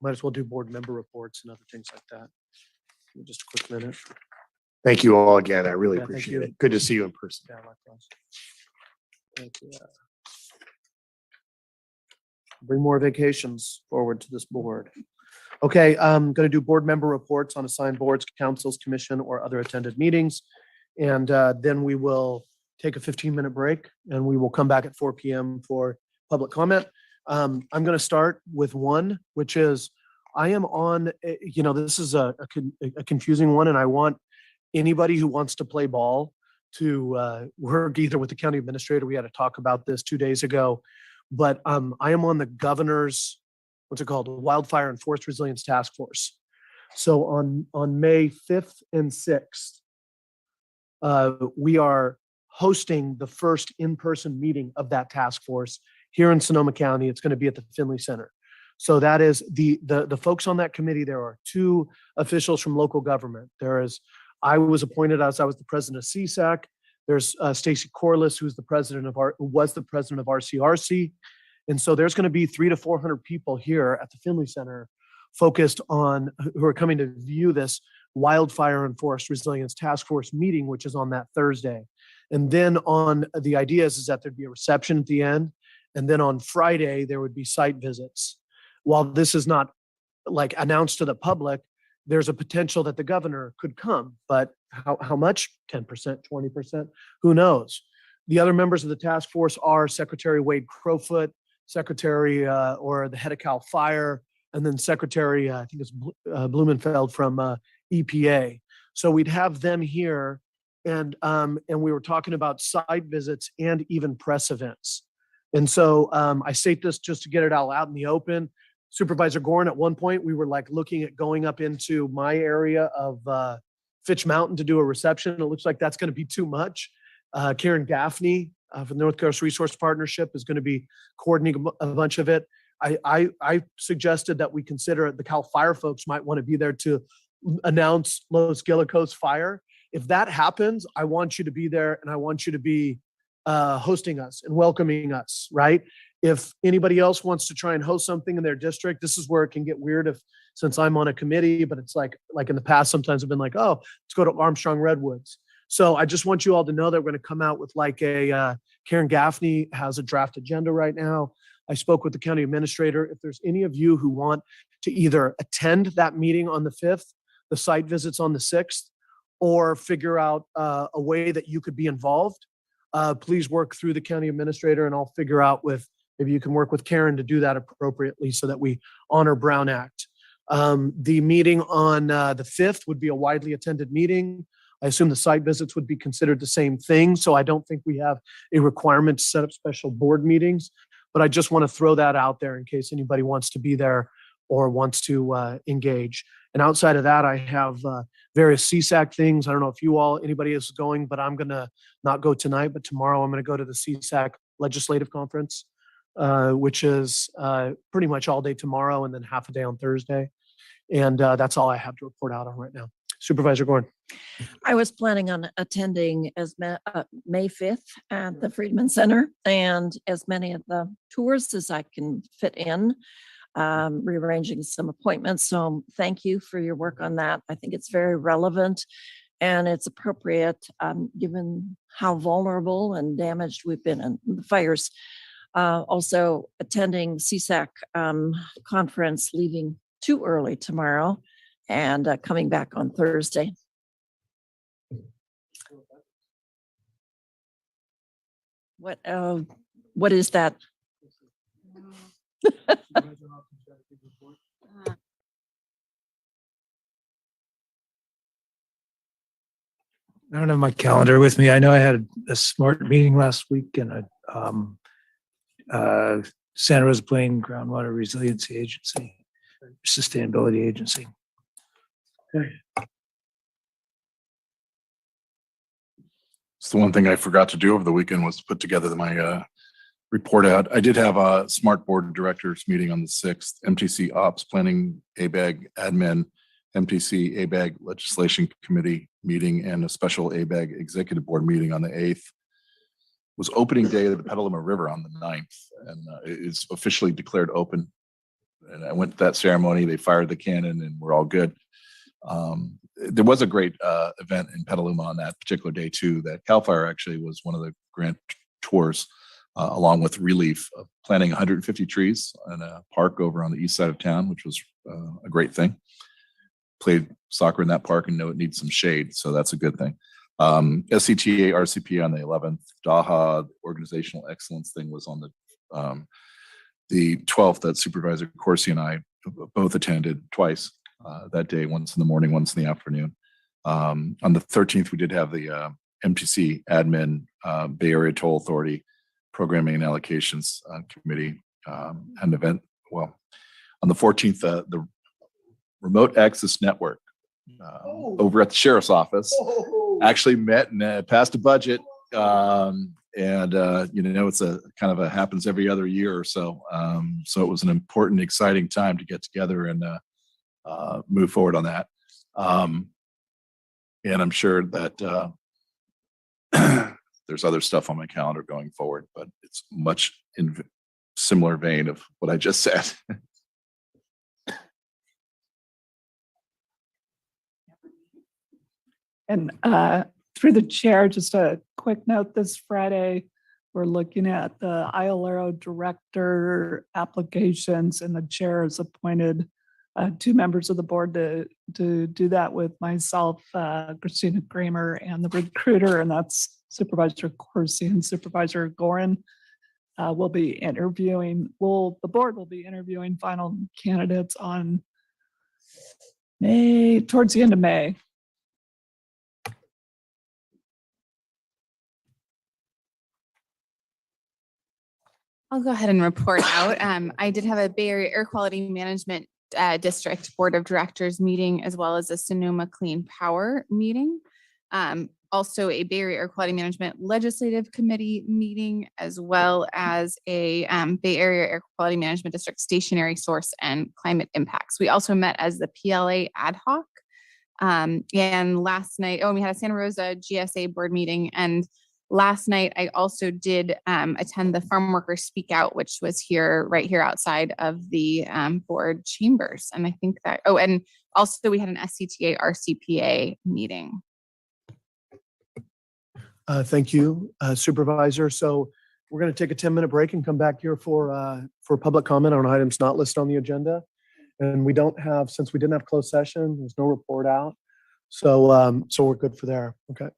might as well do board member reports and other things like that. Give me just a quick minute. Thank you all again. I really Yeah, thank appreciate you. it. Good to see you in person. Yeah, likewise. Thank you. Bring more vacations forward to this board. Okay, I'm going to do board member reports on assigned boards, councils, commission, or other attended meetings. And then we will take a 15-minute break and we will come back at 4 p.m. for public comment. I'm going to start with one, which is I am on, this is a confusing one, and I want anybody who wants to play ball to work either with the county administrator. We had to talk about this 2 days ago, but I am on the governor's, what's it called? Wildfire and Forest Resilience Task Force. So on May 5th and 6th, we are hosting the first in-person meeting of that task force here in Sonoma County. It's going to be at the Finley Center. So that is the folks on that committee. There are two officials from local government. I was appointed as I was the president of CSAC. There's Stacy Corliss, who was the president of RCRC. And so there's going to be 300 to 400 people here at the Finley Center focused on, who are coming to view this Wildfire and Forest Resilience Task Force meeting, which is on that Thursday. And then on the ideas is that there'd be a reception at the end. And then on Friday, there would be site visits. While this is not like announced to the public, there's a potential that the governor could come, but how much? 10%, 20%, who knows? The other members of the task force are Secretary Wade Crowfoot, Secretary or the head of CAL FIRE, and then Secretary, I think it's Blumenfeld from EPA. So we'd have them here, and we were talking about site visits and even press events. And so I state this just to get it all out in the open. Supervisor Gorin, at one point, we were like looking at going up into my area of Fitch Mountain to do a reception. It looks like that's going to be too much. Karen Gaffney from the North Coast Resource Partnership is going to be coordinating a bunch of it. I suggested that we consider the CAL FIRE folks might want to be there to announce Los Gillicos fire. If that happens, I want you to be there and I want you to be hosting us and welcoming us, right? If anybody else wants to try and host something in their district, this is where it can get weird since I'm on a committee, but it's like in the past, sometimes I've been like, oh, let's go to Armstrong Redwoods. So I just want you all to know that we're going to come out with like Karen Gaffney has a draft agenda right now. I spoke with the county administrator. If there's any of you who want to either attend that meeting on the 5th, the site visits on the 6th, or figure out a way that you could be involved, please work through the county administrator and I'll figure out maybe you can work with Karen to do that appropriately so that we honor Brown Act. The meeting on the 5th would be a widely attended meeting. I assume the site visits would be considered the same thing, so I don't think we have a requirement to set up special board meetings, but I just want to throw that out there in case anybody wants to be there or wants to engage. And outside of that, I have various CSAC things. I don't know if anybody is going, but I'm going to not go tonight, but tomorrow I'm going to go to the CSAC Legislative Conference, which is pretty much all day tomorrow and then half a day on Thursday. And that's all I have to report out on right now. Supervisor Gorn. I was planning on attending May 5th at the Friedman Center and as many of the tours as I can fit in, rearranging some appointments. So thank you for your work on that. I think it's very relevant and it's appropriate given how vulnerable and damaged we've been in the fires. Also attending CSAC conference, leaving too early tomorrow and coming back on Thursday. What is that? I don't have my calendar with me. I know I had a smart meeting last week and a Santa Rosa Plain Groundwater Resiliency Agency, Sustainability Agency. Okay. It's the one thing I forgot to do over the weekend was put together my report out. I did have a smart board of directors meeting on the 6th, MTC Ops Planning ABAG Admin, MTC ABAG Legislation Committee meeting, and a special ABAG Executive Board meeting on the 8th. It was opening day of the Petaluma River on the 9th, and it's officially declared open. And I went to that ceremony, they fired the cannon and we're all good. There was a great event in Petaluma on that particular day too. That CAL FIRE actually was one of the grant tours, along with Relief, planting 150 trees in a park over on the east side of town, which was a great thing. Played soccer in that park and know it needs some shade, so that's a good thing. SCTA RCP on the 11th. DAHA organizational excellence thing was on the 12th that Supervisor Corsi and I both attended twice that day, once in the morning, once in the afternoon. On the 13th, we did have the MTC Admin Bay Area Toll Authority Programming and Allocations Committee an event. Well, on the 14th, the Remote Access Network over at the Sheriff's Office actually met and passed a budget. It's a kind of a happens every other year or so. So it was an important, exciting time to get together and move forward on that. And I'm sure that there's other stuff on my calendar going forward, but it's much in similar vein of what I just said. And through the chair, just a quick note, this Friday, we're looking at the ILRO director applications, and the chair has appointed 2 members of the board to do that with myself, Christina Kramer, and the recruiter, and that's Supervisor Corsi and Supervisor Gorin. The board will be interviewing final candidates on towards the end of May. I'll go ahead and report out. I did have a Bay Area Air Quality Management District Board of Directors meeting, as well as a Sonoma Clean Power meeting. Also a Bay Area Air Quality Management Legislative Committee meeting, as well as a Bay Area Air Quality Management District Stationary Source and Climate Impacts. We also met as the PLA ad hoc. And last night, we had a Santa Rosa GSA board meeting, and last night, I also did attend the Farm Workers Speak Out, which was right here outside of the board chambers. And I think that, and also we had an SCTA RCPA meeting. Thank you, Supervisor. So we're going to take a 10-minute break and come back here for public comment on items not listed on the agenda. And we don't have, since we didn't have closed session, there's no report out. So we're good for there. Okay.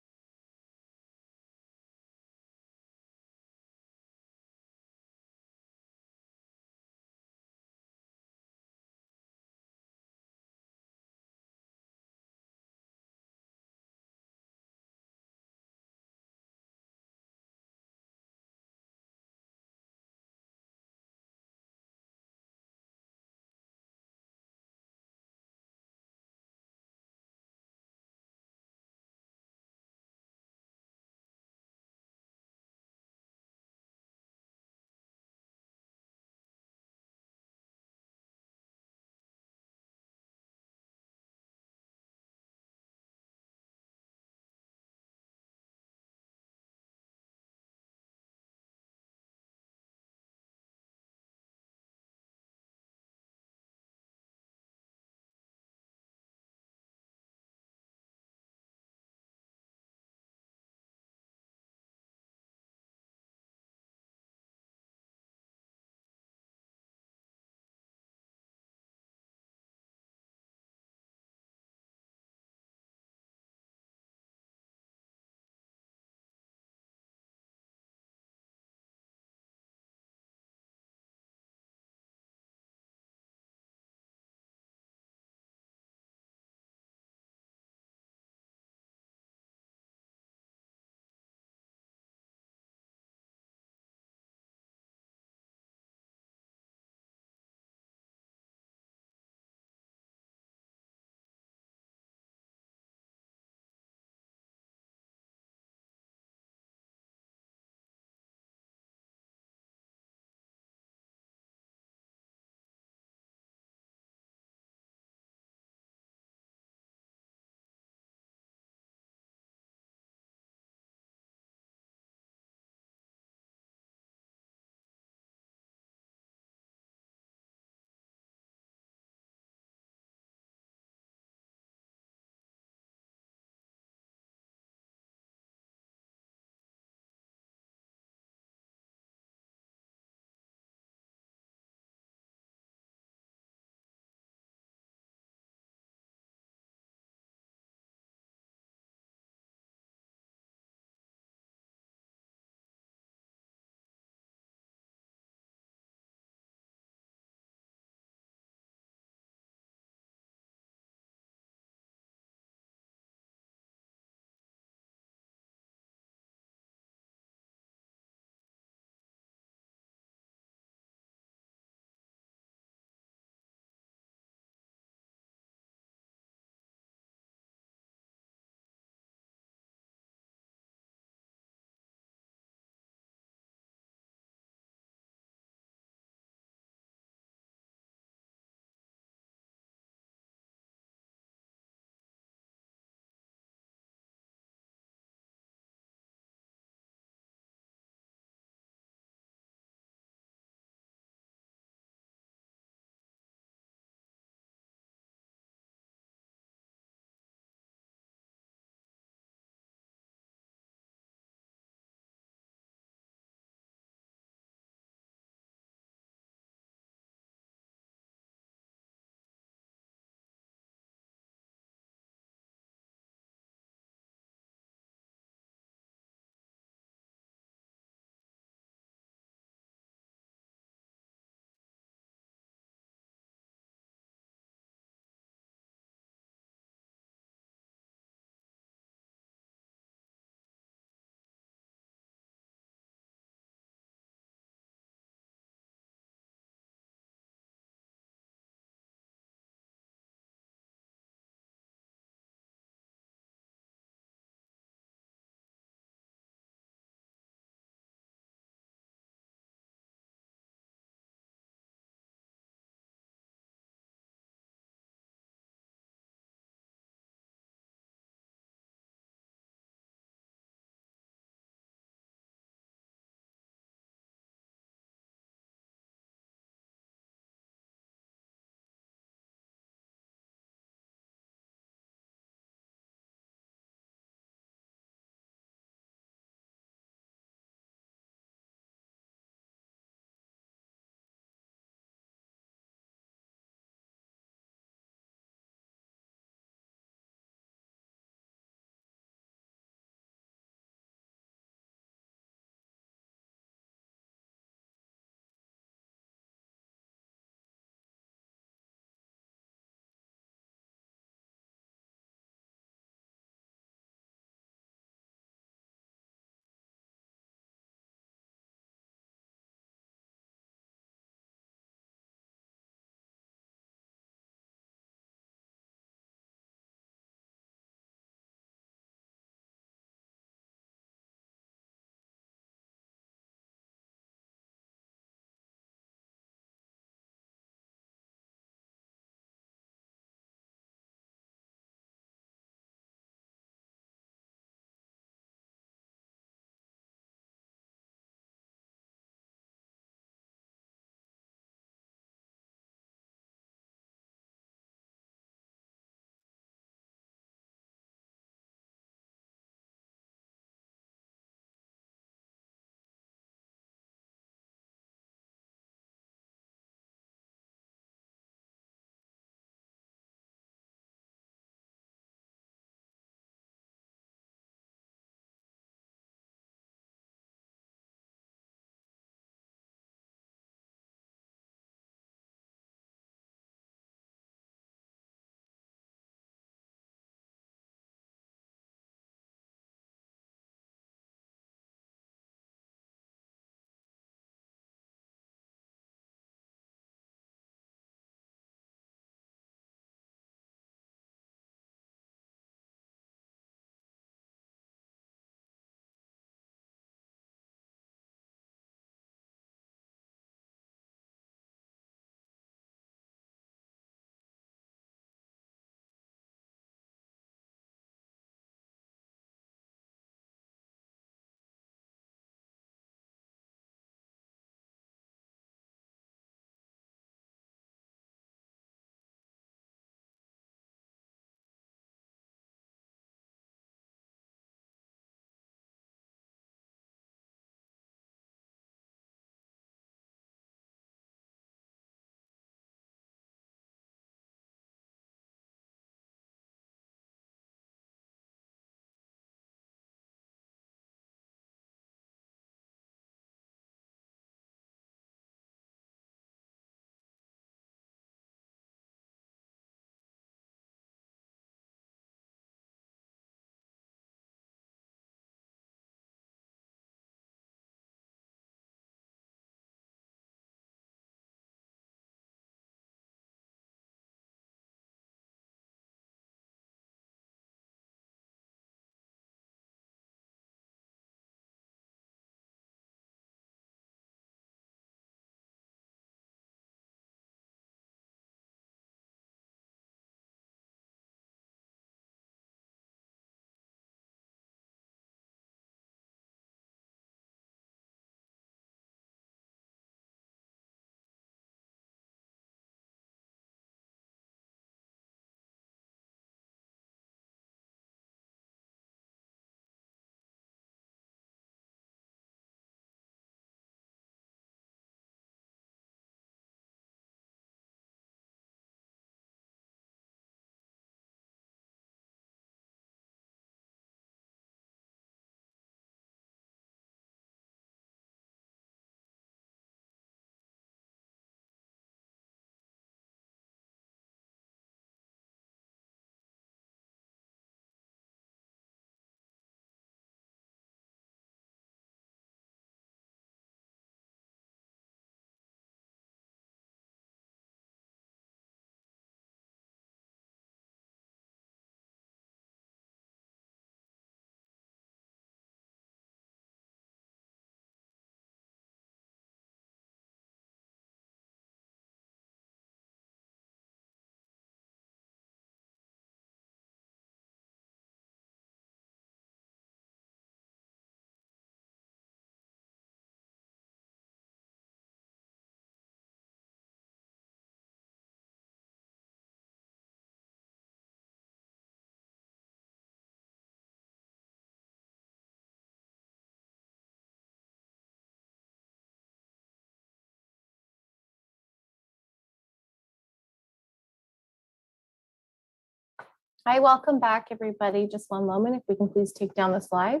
Hi, welcome back, everybody. Just one moment, if we can please take down the slide.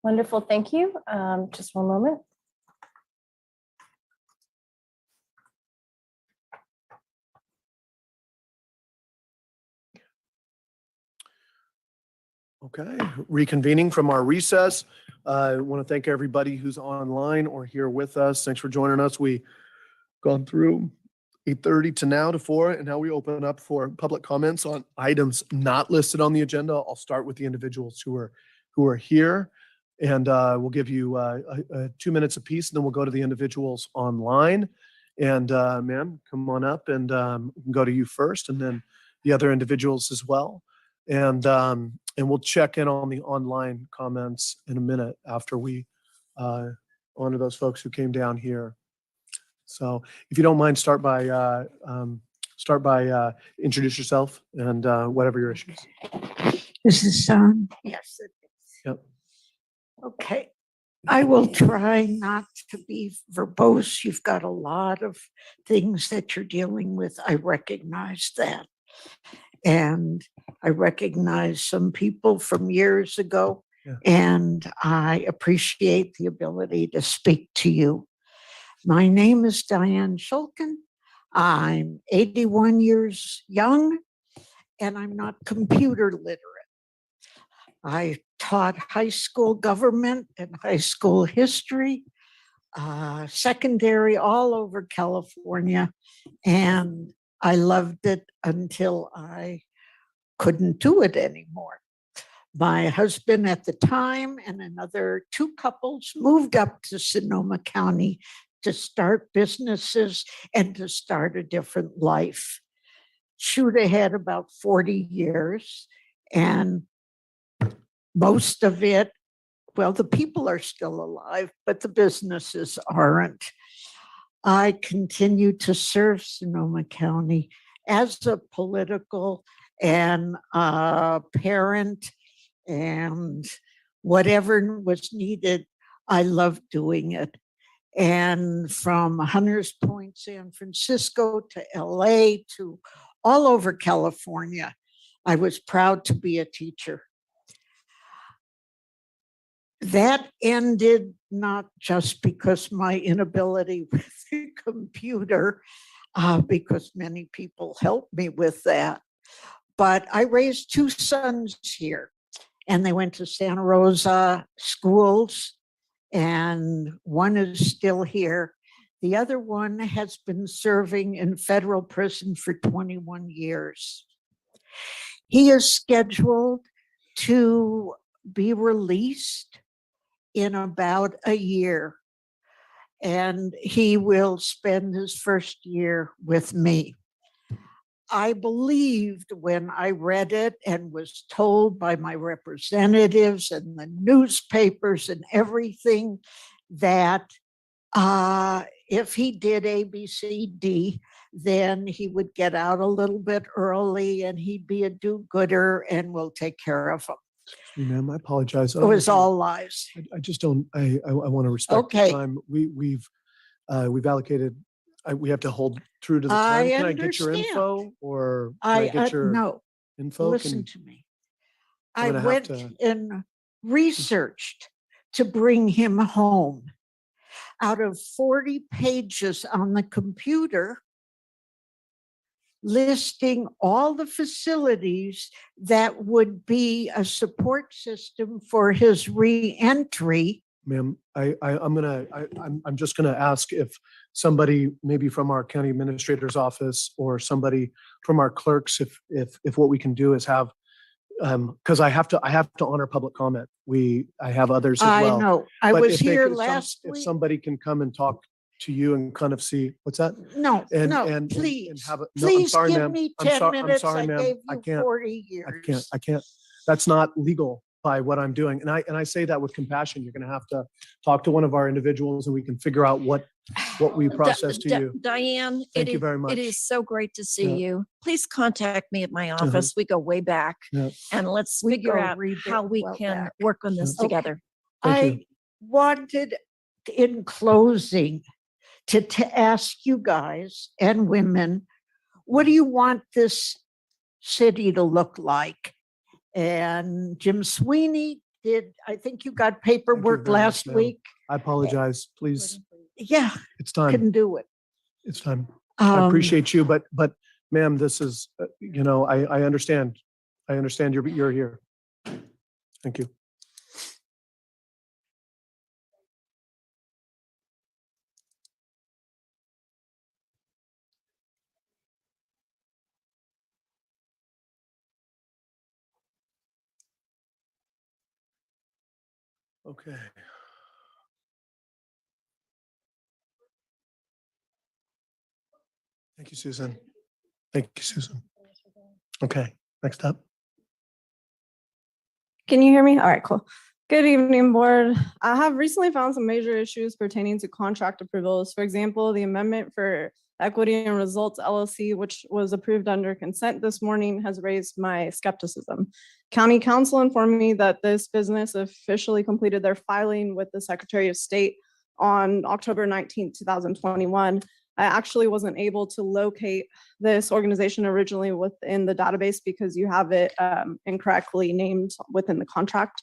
Wonderful, thank you. Just one moment. Okay, reconvening from our recess. I want to thank everybody who's online or here with us. Thanks for joining us. We've gone through 8:30 to now to 4, and now we open up for public comments on items not listed on the agenda. I'll start with the individuals who are here, and we'll give you 2 minutes apiece, and then we'll go to the individuals online. And ma'am, come on up, and we can go to you first, and then the other individuals as well. And we'll check in on the online comments in a minute after we honor those folks who came down here. So if you don't mind, start by introduce yourself and whatever your issues. Is this on? Yes, it is. Yep. Okay. I will try not to be verbose. You've got a lot of things that you're dealing with. I recognize that. And I recognize some people from years ago, and I appreciate the ability to speak to you. My name is Diane Shulkin. I'm 81 years young, and I'm not computer literate. I taught high school government and high school history, secondary all over California, and I loved it until I couldn't do it anymore. My husband at the time and another 2 couples moved up to Sonoma County to start businesses and to start a different life. Shoot ahead about 40 years, and most of it, well, the people are still alive, but the businesses aren't. I continue to serve Sonoma County as a political and parent, and whatever was needed, I loved doing it. And from Hunters Point, San Francisco to LA to all over California, I was proud to be a teacher. That ended not just because my inability with the computer, because many people helped me with that, but I raised 2 sons here, and they went to Santa Rosa schools, and one is still here. The other one has been serving in federal prison for 21 years. He is scheduled to be released in about a year, and he will spend his first year with me. I believed when I read it and was told by my representatives and the newspapers and everything that if he did A, B, C, D, then he would get out a little bit early and he'd be a do-gooder and we'll take care of him. Ma'am, I apologize. It was all lies. I just don't, I want to respect the time. We've allocated, we have to hold true to the time. I Can I get your understand. info, or can I get your No, info? listen to me. I I'm gonna have went to- and researched to bring him home. Out of 40 pages on the computer, listing all the facilities that would be a support system for his re-entry. Ma'am, I'm just gonna ask if somebody, maybe from our county administrator's office or somebody from our clerks, if what we can do is have, because I have to honor public comment. I have others as well. I know. I But was if they here could- last If week. somebody can come and talk to you and kind of see, what's that? No, no, And please. have no, I'm Please sorry, give ma'am. me I'm 10 sorry, minutes. I ma'am. gave I you can't. 40 years. I can't. That's not legal by what I'm doing. And I say that with compassion. You're going to have to talk to one of our individuals and we can figure out what what we process to you. Diane, Thank it you is, very much. it is so great to see Yeah. you. Please contact me at my Uh-huh. office. We go way back Yeah. and let's We figure go out how we well can back. work on this Okay. together. Thank you. I wanted, in closing, to ask you guys and women, what do you want this city to look like? And Jim Sweeney I think you got Thank you paperwork very much, last ma'am. week. I apologize. Please, Yeah, it's time. couldn't do it. It's time. I Um, appreciate you, but ma'am, this is, I understand. I understand you're here. Thank you. Okay. Thank you, Susan. Thank you, Susan. Okay, next up. Can you hear me? All right, cool. Good evening, board. I have recently found some major issues pertaining to contract approvals. For example, the amendment for Equity and Results LLC, which was approved under consent this morning, has raised my skepticism. County Council informed me that this business officially completed their filing with the Secretary of State on October 19th, 2021. I actually wasn't able to locate this organization originally within the database because you have it incorrectly named within the contract.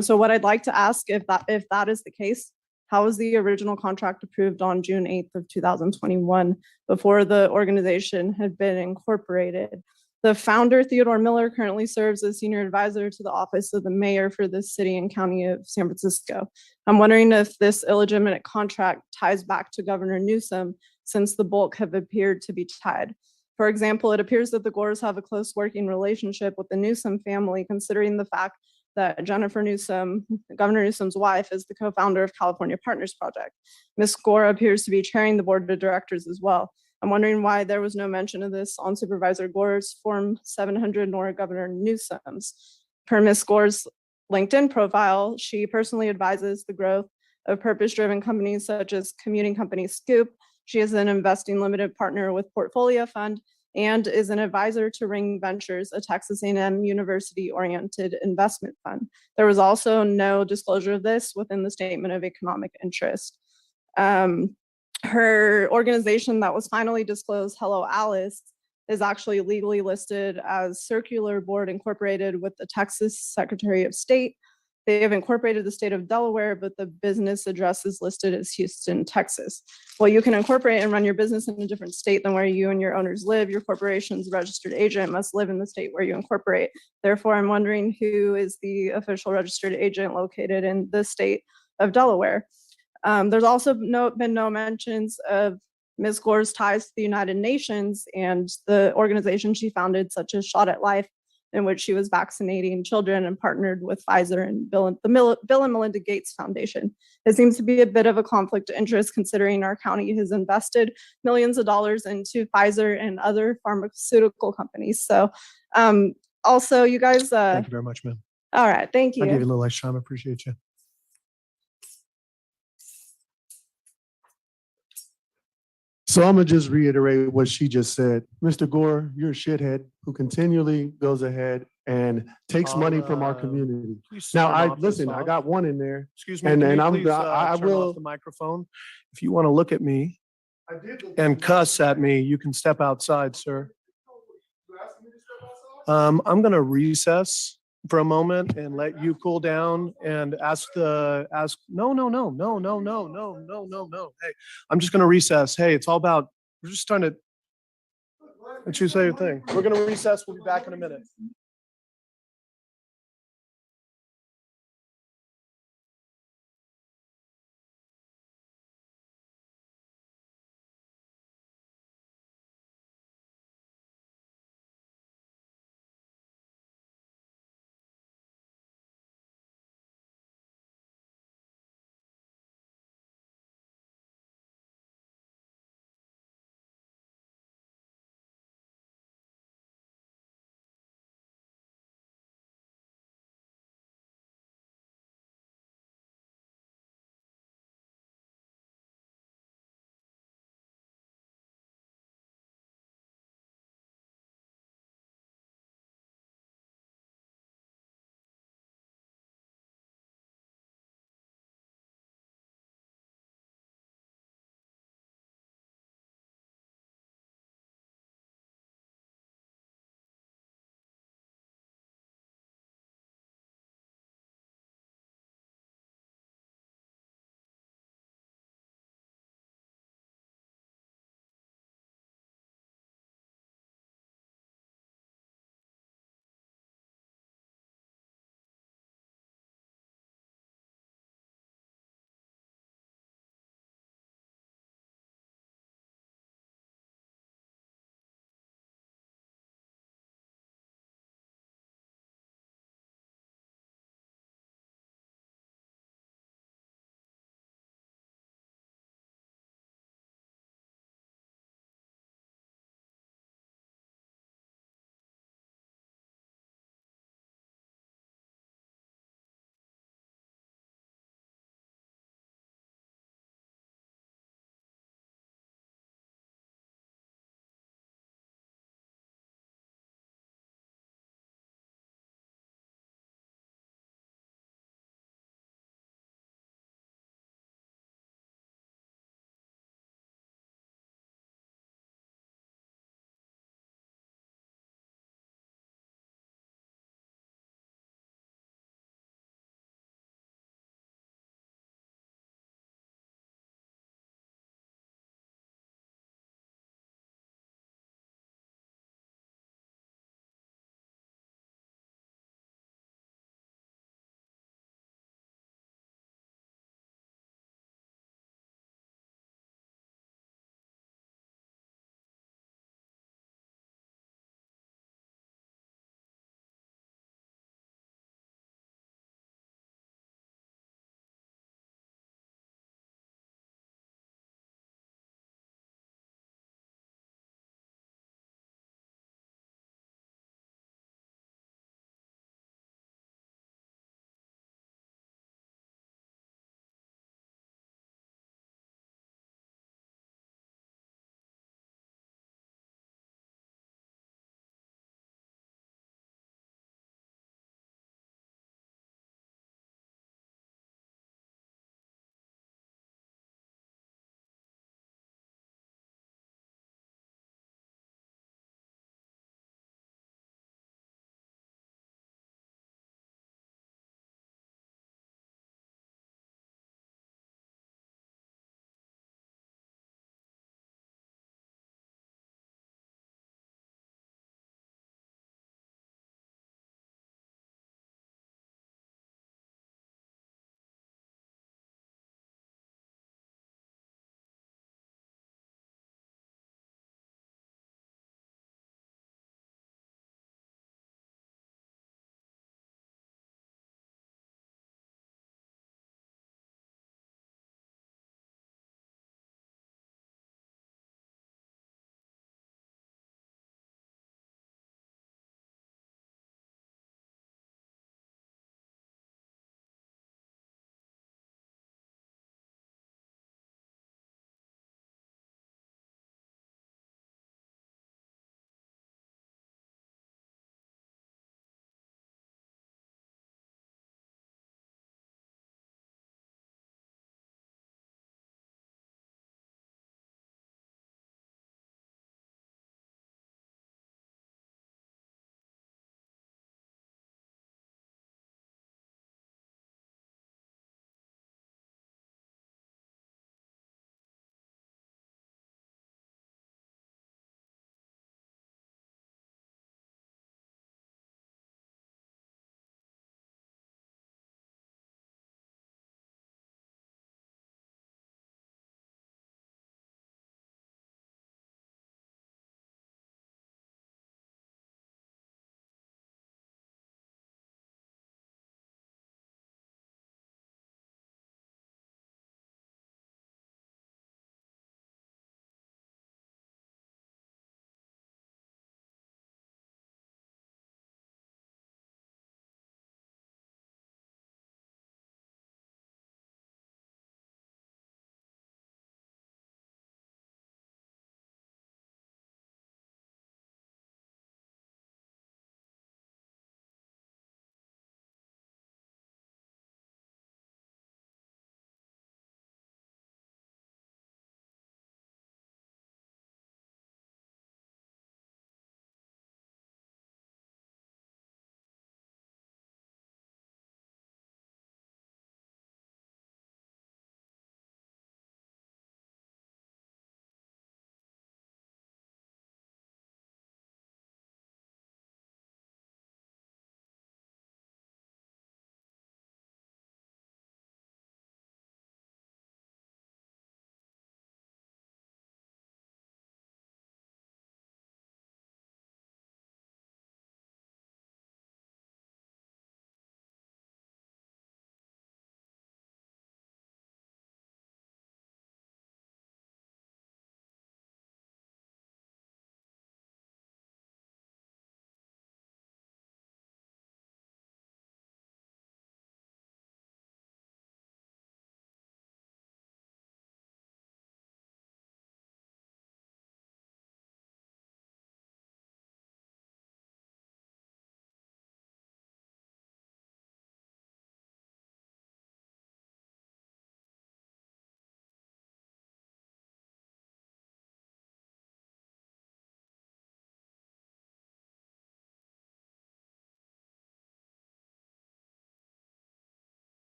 So what I'd like to ask, if that is the case, how was the original contract approved on June 8th of 2021 before the organization had been incorporated? The founder, Theodore Miller, currently serves as senior advisor to the office of the mayor for the city and county of San Francisco. I'm wondering if this illegitimate contract ties back to Governor Newsom, since the bulk have appeared to be tied. For example, it appears that the Gores have a close working relationship with the Newsom family, considering the fact that Jennifer Newsom, Governor Newsom's wife, is the co-founder of California Partners Project. Ms. Gore appears to be chairing the board of directors as well. I'm wondering why there was no mention of this on Supervisor Gore's Form 700 nor Governor Newsom's. Per Ms. Gore's LinkedIn profile, she personally advises the growth of purpose-driven companies such as commuting company Scoop. She is an investing limited partner with Portfolio Fund and is an advisor to Ring Ventures, a Texas A&M university-oriented investment fund. There was also no disclosure of this within the Statement of Economic Interest. Her organization that was finally disclosed, Hello Alice, is actually legally listed as Circular Board Incorporated with the Texas Secretary of State. They have incorporated the state of Delaware, but the business address is listed as Houston, Texas. Well, you can incorporate and run your business in a different state than where you and your owners live. Your corporation's registered agent must live in the state where you incorporate. Therefore, I'm wondering who is the official registered agent located in the state of Delaware. There's also been no mentions of Ms. Gore's ties to the United Nations and the organization she founded, such as Shot at Life, in which she was vaccinating children and partnered with Pfizer and Bill and Melinda Gates Foundation. It seems to be a bit of a conflict of interest considering our county has invested millions of dollars into Pfizer and other pharmaceutical companies. So also you guys. Thank you very much, ma'am. All right, thank you. I gave you a little extra time. I appreciate you. So I'm gonna just reiterate what she just said. Mr. Gore, you're a shithead who continually goes ahead and takes money from our community. Now, I got one in there. Excuse me, And can then you I'm, please I turn will, off the microphone? If you want to look at me and cuss at me, you can step outside, sir. I'm gonna recess for a moment and let you cool down and no. Hey, I'm just gonna recess. Hey, it's all about, we're just trying to, let you say your thing. We're gonna recess. We'll be back in a minute.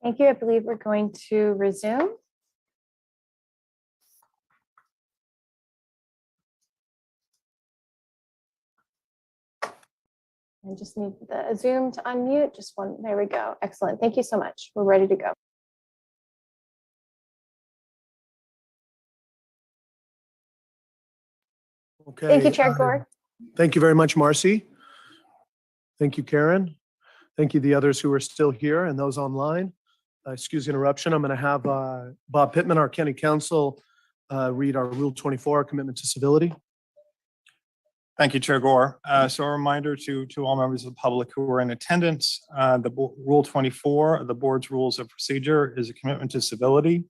Thank you. I believe we're going to resume. I just need the Zoom to unmute. Just one. There we go. Excellent. Thank you so much. We're ready to go. Okay. Thank you, Chair Gore. Thank you very much, Marcy. Thank you, Karen. Thank you, the others who are still here and those online. Excuse the interruption. I'm going to have Bob Pittman, our County Counsel, read our Rule 24, Commitment to Civility. Thank you, Chair Gore. So a reminder to all members of the public who are in attendance, Rule 24 of the board's rules of procedure is a commitment to civility.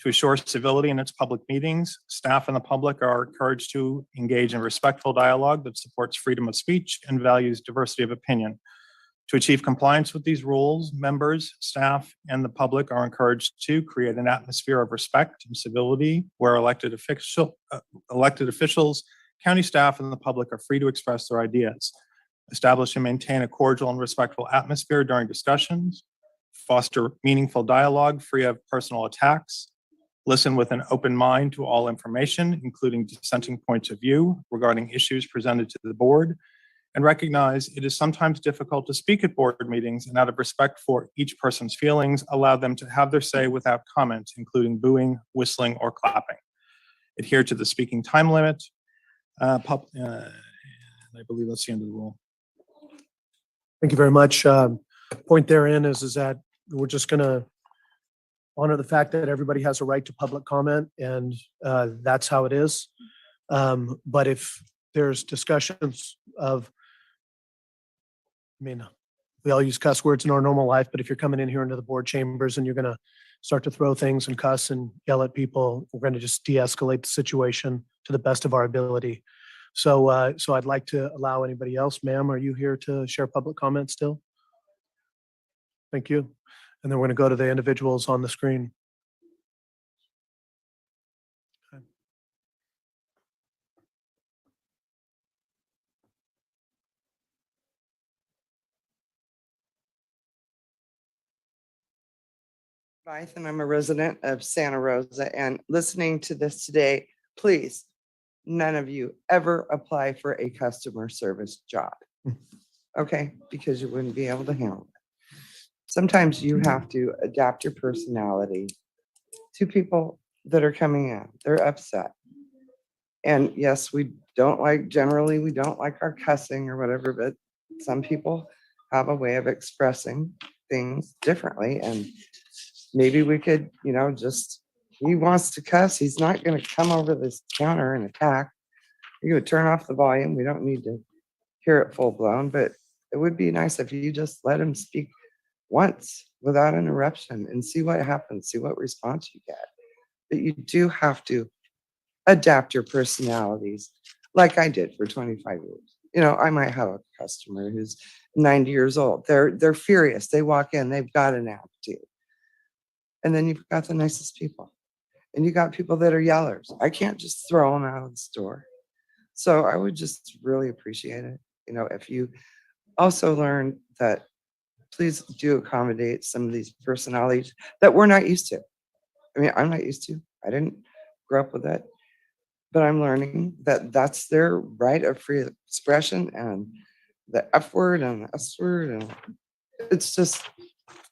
To assure civility in its public meetings, staff and the public are encouraged to engage in respectful dialogue that supports freedom of speech and values diversity of opinion. To achieve compliance with these rules, members, staff, and the public are encouraged to create an atmosphere of respect and civility where elected officials, county staff, and the public are free to express their ideas. Establish and maintain a cordial and respectful atmosphere during discussions. Foster meaningful dialogue free of personal attacks. Listen with an open mind to all information, including dissenting points of view regarding issues presented to the board, and recognize it is sometimes difficult to speak at board meetings, and out of respect for each person's feelings, allow them to have their say without comment, including booing, whistling, or clapping. Adhere to the speaking time limit. I believe that's the end of the rule. Thank you very much. Point therein is that we're just going to honor the fact that everybody has a right to public comment, and that's how it is. But if there's discussions of, I mean, we all use cuss words in our normal life, but if you're coming in here into the board chambers and you're going to start to throw things and cuss and yell at people, we're going to just de-escalate the situation to the best of our ability. So I'd like to allow anybody else. Ma'am, are you here to share public comment still? Thank you. And then we're going to go to the individuals on the screen. Okay. And I'm a resident of Santa Rosa, and listening to this today, please, none of you ever apply for a customer service job. Okay, because you wouldn't be able to handle it. Sometimes you have to adapt your personality to people that are coming in. They're upset. And yes, generally we don't like our cussing or whatever, but some people have a way of expressing things differently. And maybe we could, he wants to cuss. He's not going to come over this counter and attack. You would turn off the volume. We don't need to hear it full blown, but it would be nice if you just let him speak once without interruption and see what happens, see what response you get. But you do have to adapt your personalities like I did for 25 years. I might have a customer who's 90 years old. They're furious. They walk in, they've got an attitude. And then you've got the nicest people. And you got people that are yellers. I can't just throw them out of the store. So I would just really appreciate it. If you also learn that, please do accommodate some of these personalities that we're not used to. I mean, I'm not used to. I didn't grow up with that. But I'm learning that that's their right of free expression, and the F word and the S word. And it's just,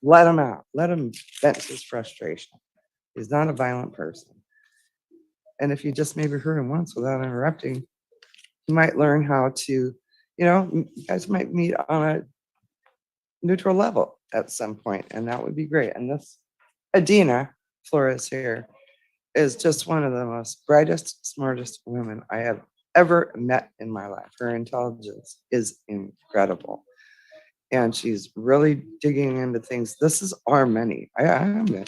let him out. Let him vent his frustration. He's not a violent person. And if you just maybe heard him once without interrupting, you might learn how to, you guys might meet on a neutral level at some point, and that would be great. And this Adina Flores here is just one of the most brightest, smartest women I have ever met in my life. Her intelligence is incredible. And she's really digging into things. This is our money. I am a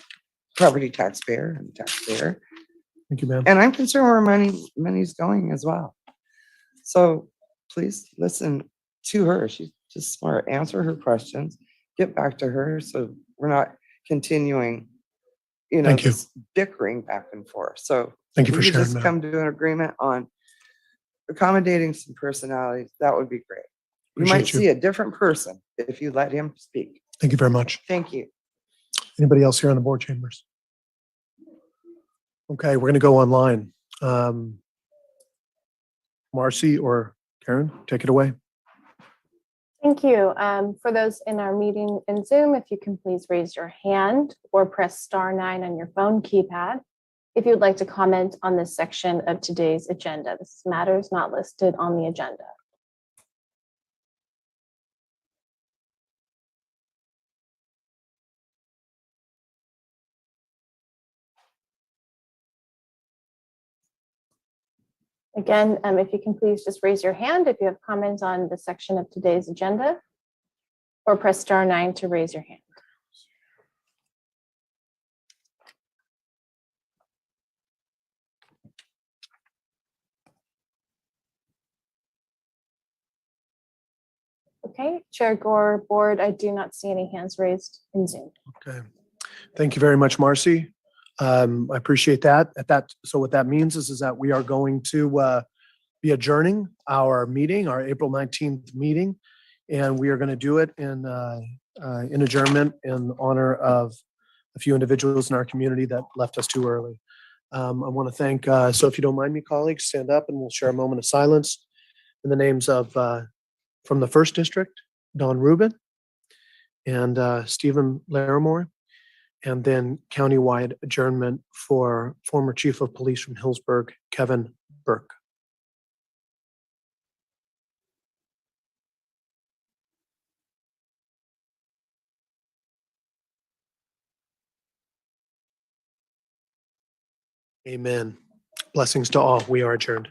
property taxpayer and taxpayer. Thank you, ma'am. And I'm concerned where money's going as well. So please listen to her. She's just smart. Answer her questions. Get back to her so we're not continuing, Thank you. this bickering back and forth. So Thank you if for we could sharing, just ma'am. come to an agreement on accommodating some personalities. That would be great. You might Appreciate you. see a different person if you let him speak. Thank you very much. Thank you. Anybody else here in the board chambers? Okay, we're going to go online. Marcy or Karen, take it away. Thank you. For those in our meeting in Zoom, if you can please raise your hand or press *9 on your phone keypad if you would like to comment on this section of today's agenda. This is matters not listed on the agenda. Again, if you can please just raise your hand if you have comments on the section of today's agenda, or press *9 to raise your hand. Okay, Chair Gore, Board, I do not see any hands raised in Zoom. Okay, thank you very much, Marcy. I appreciate that. So what that means is that we are going to be adjourning our meeting, our April 19th meeting, and we are going to do it in adjournment in honor of a few individuals in our community that left us too early. I want to thank, so if you don't mind me, colleagues, stand up and we'll share a moment of silence in the names of, from the First District, Don Rubin and Stephen Larimore, and then countywide adjournment for former Chief of Police from Hillsburg, Kevin Burke. Amen. Blessings to all. We are adjourned.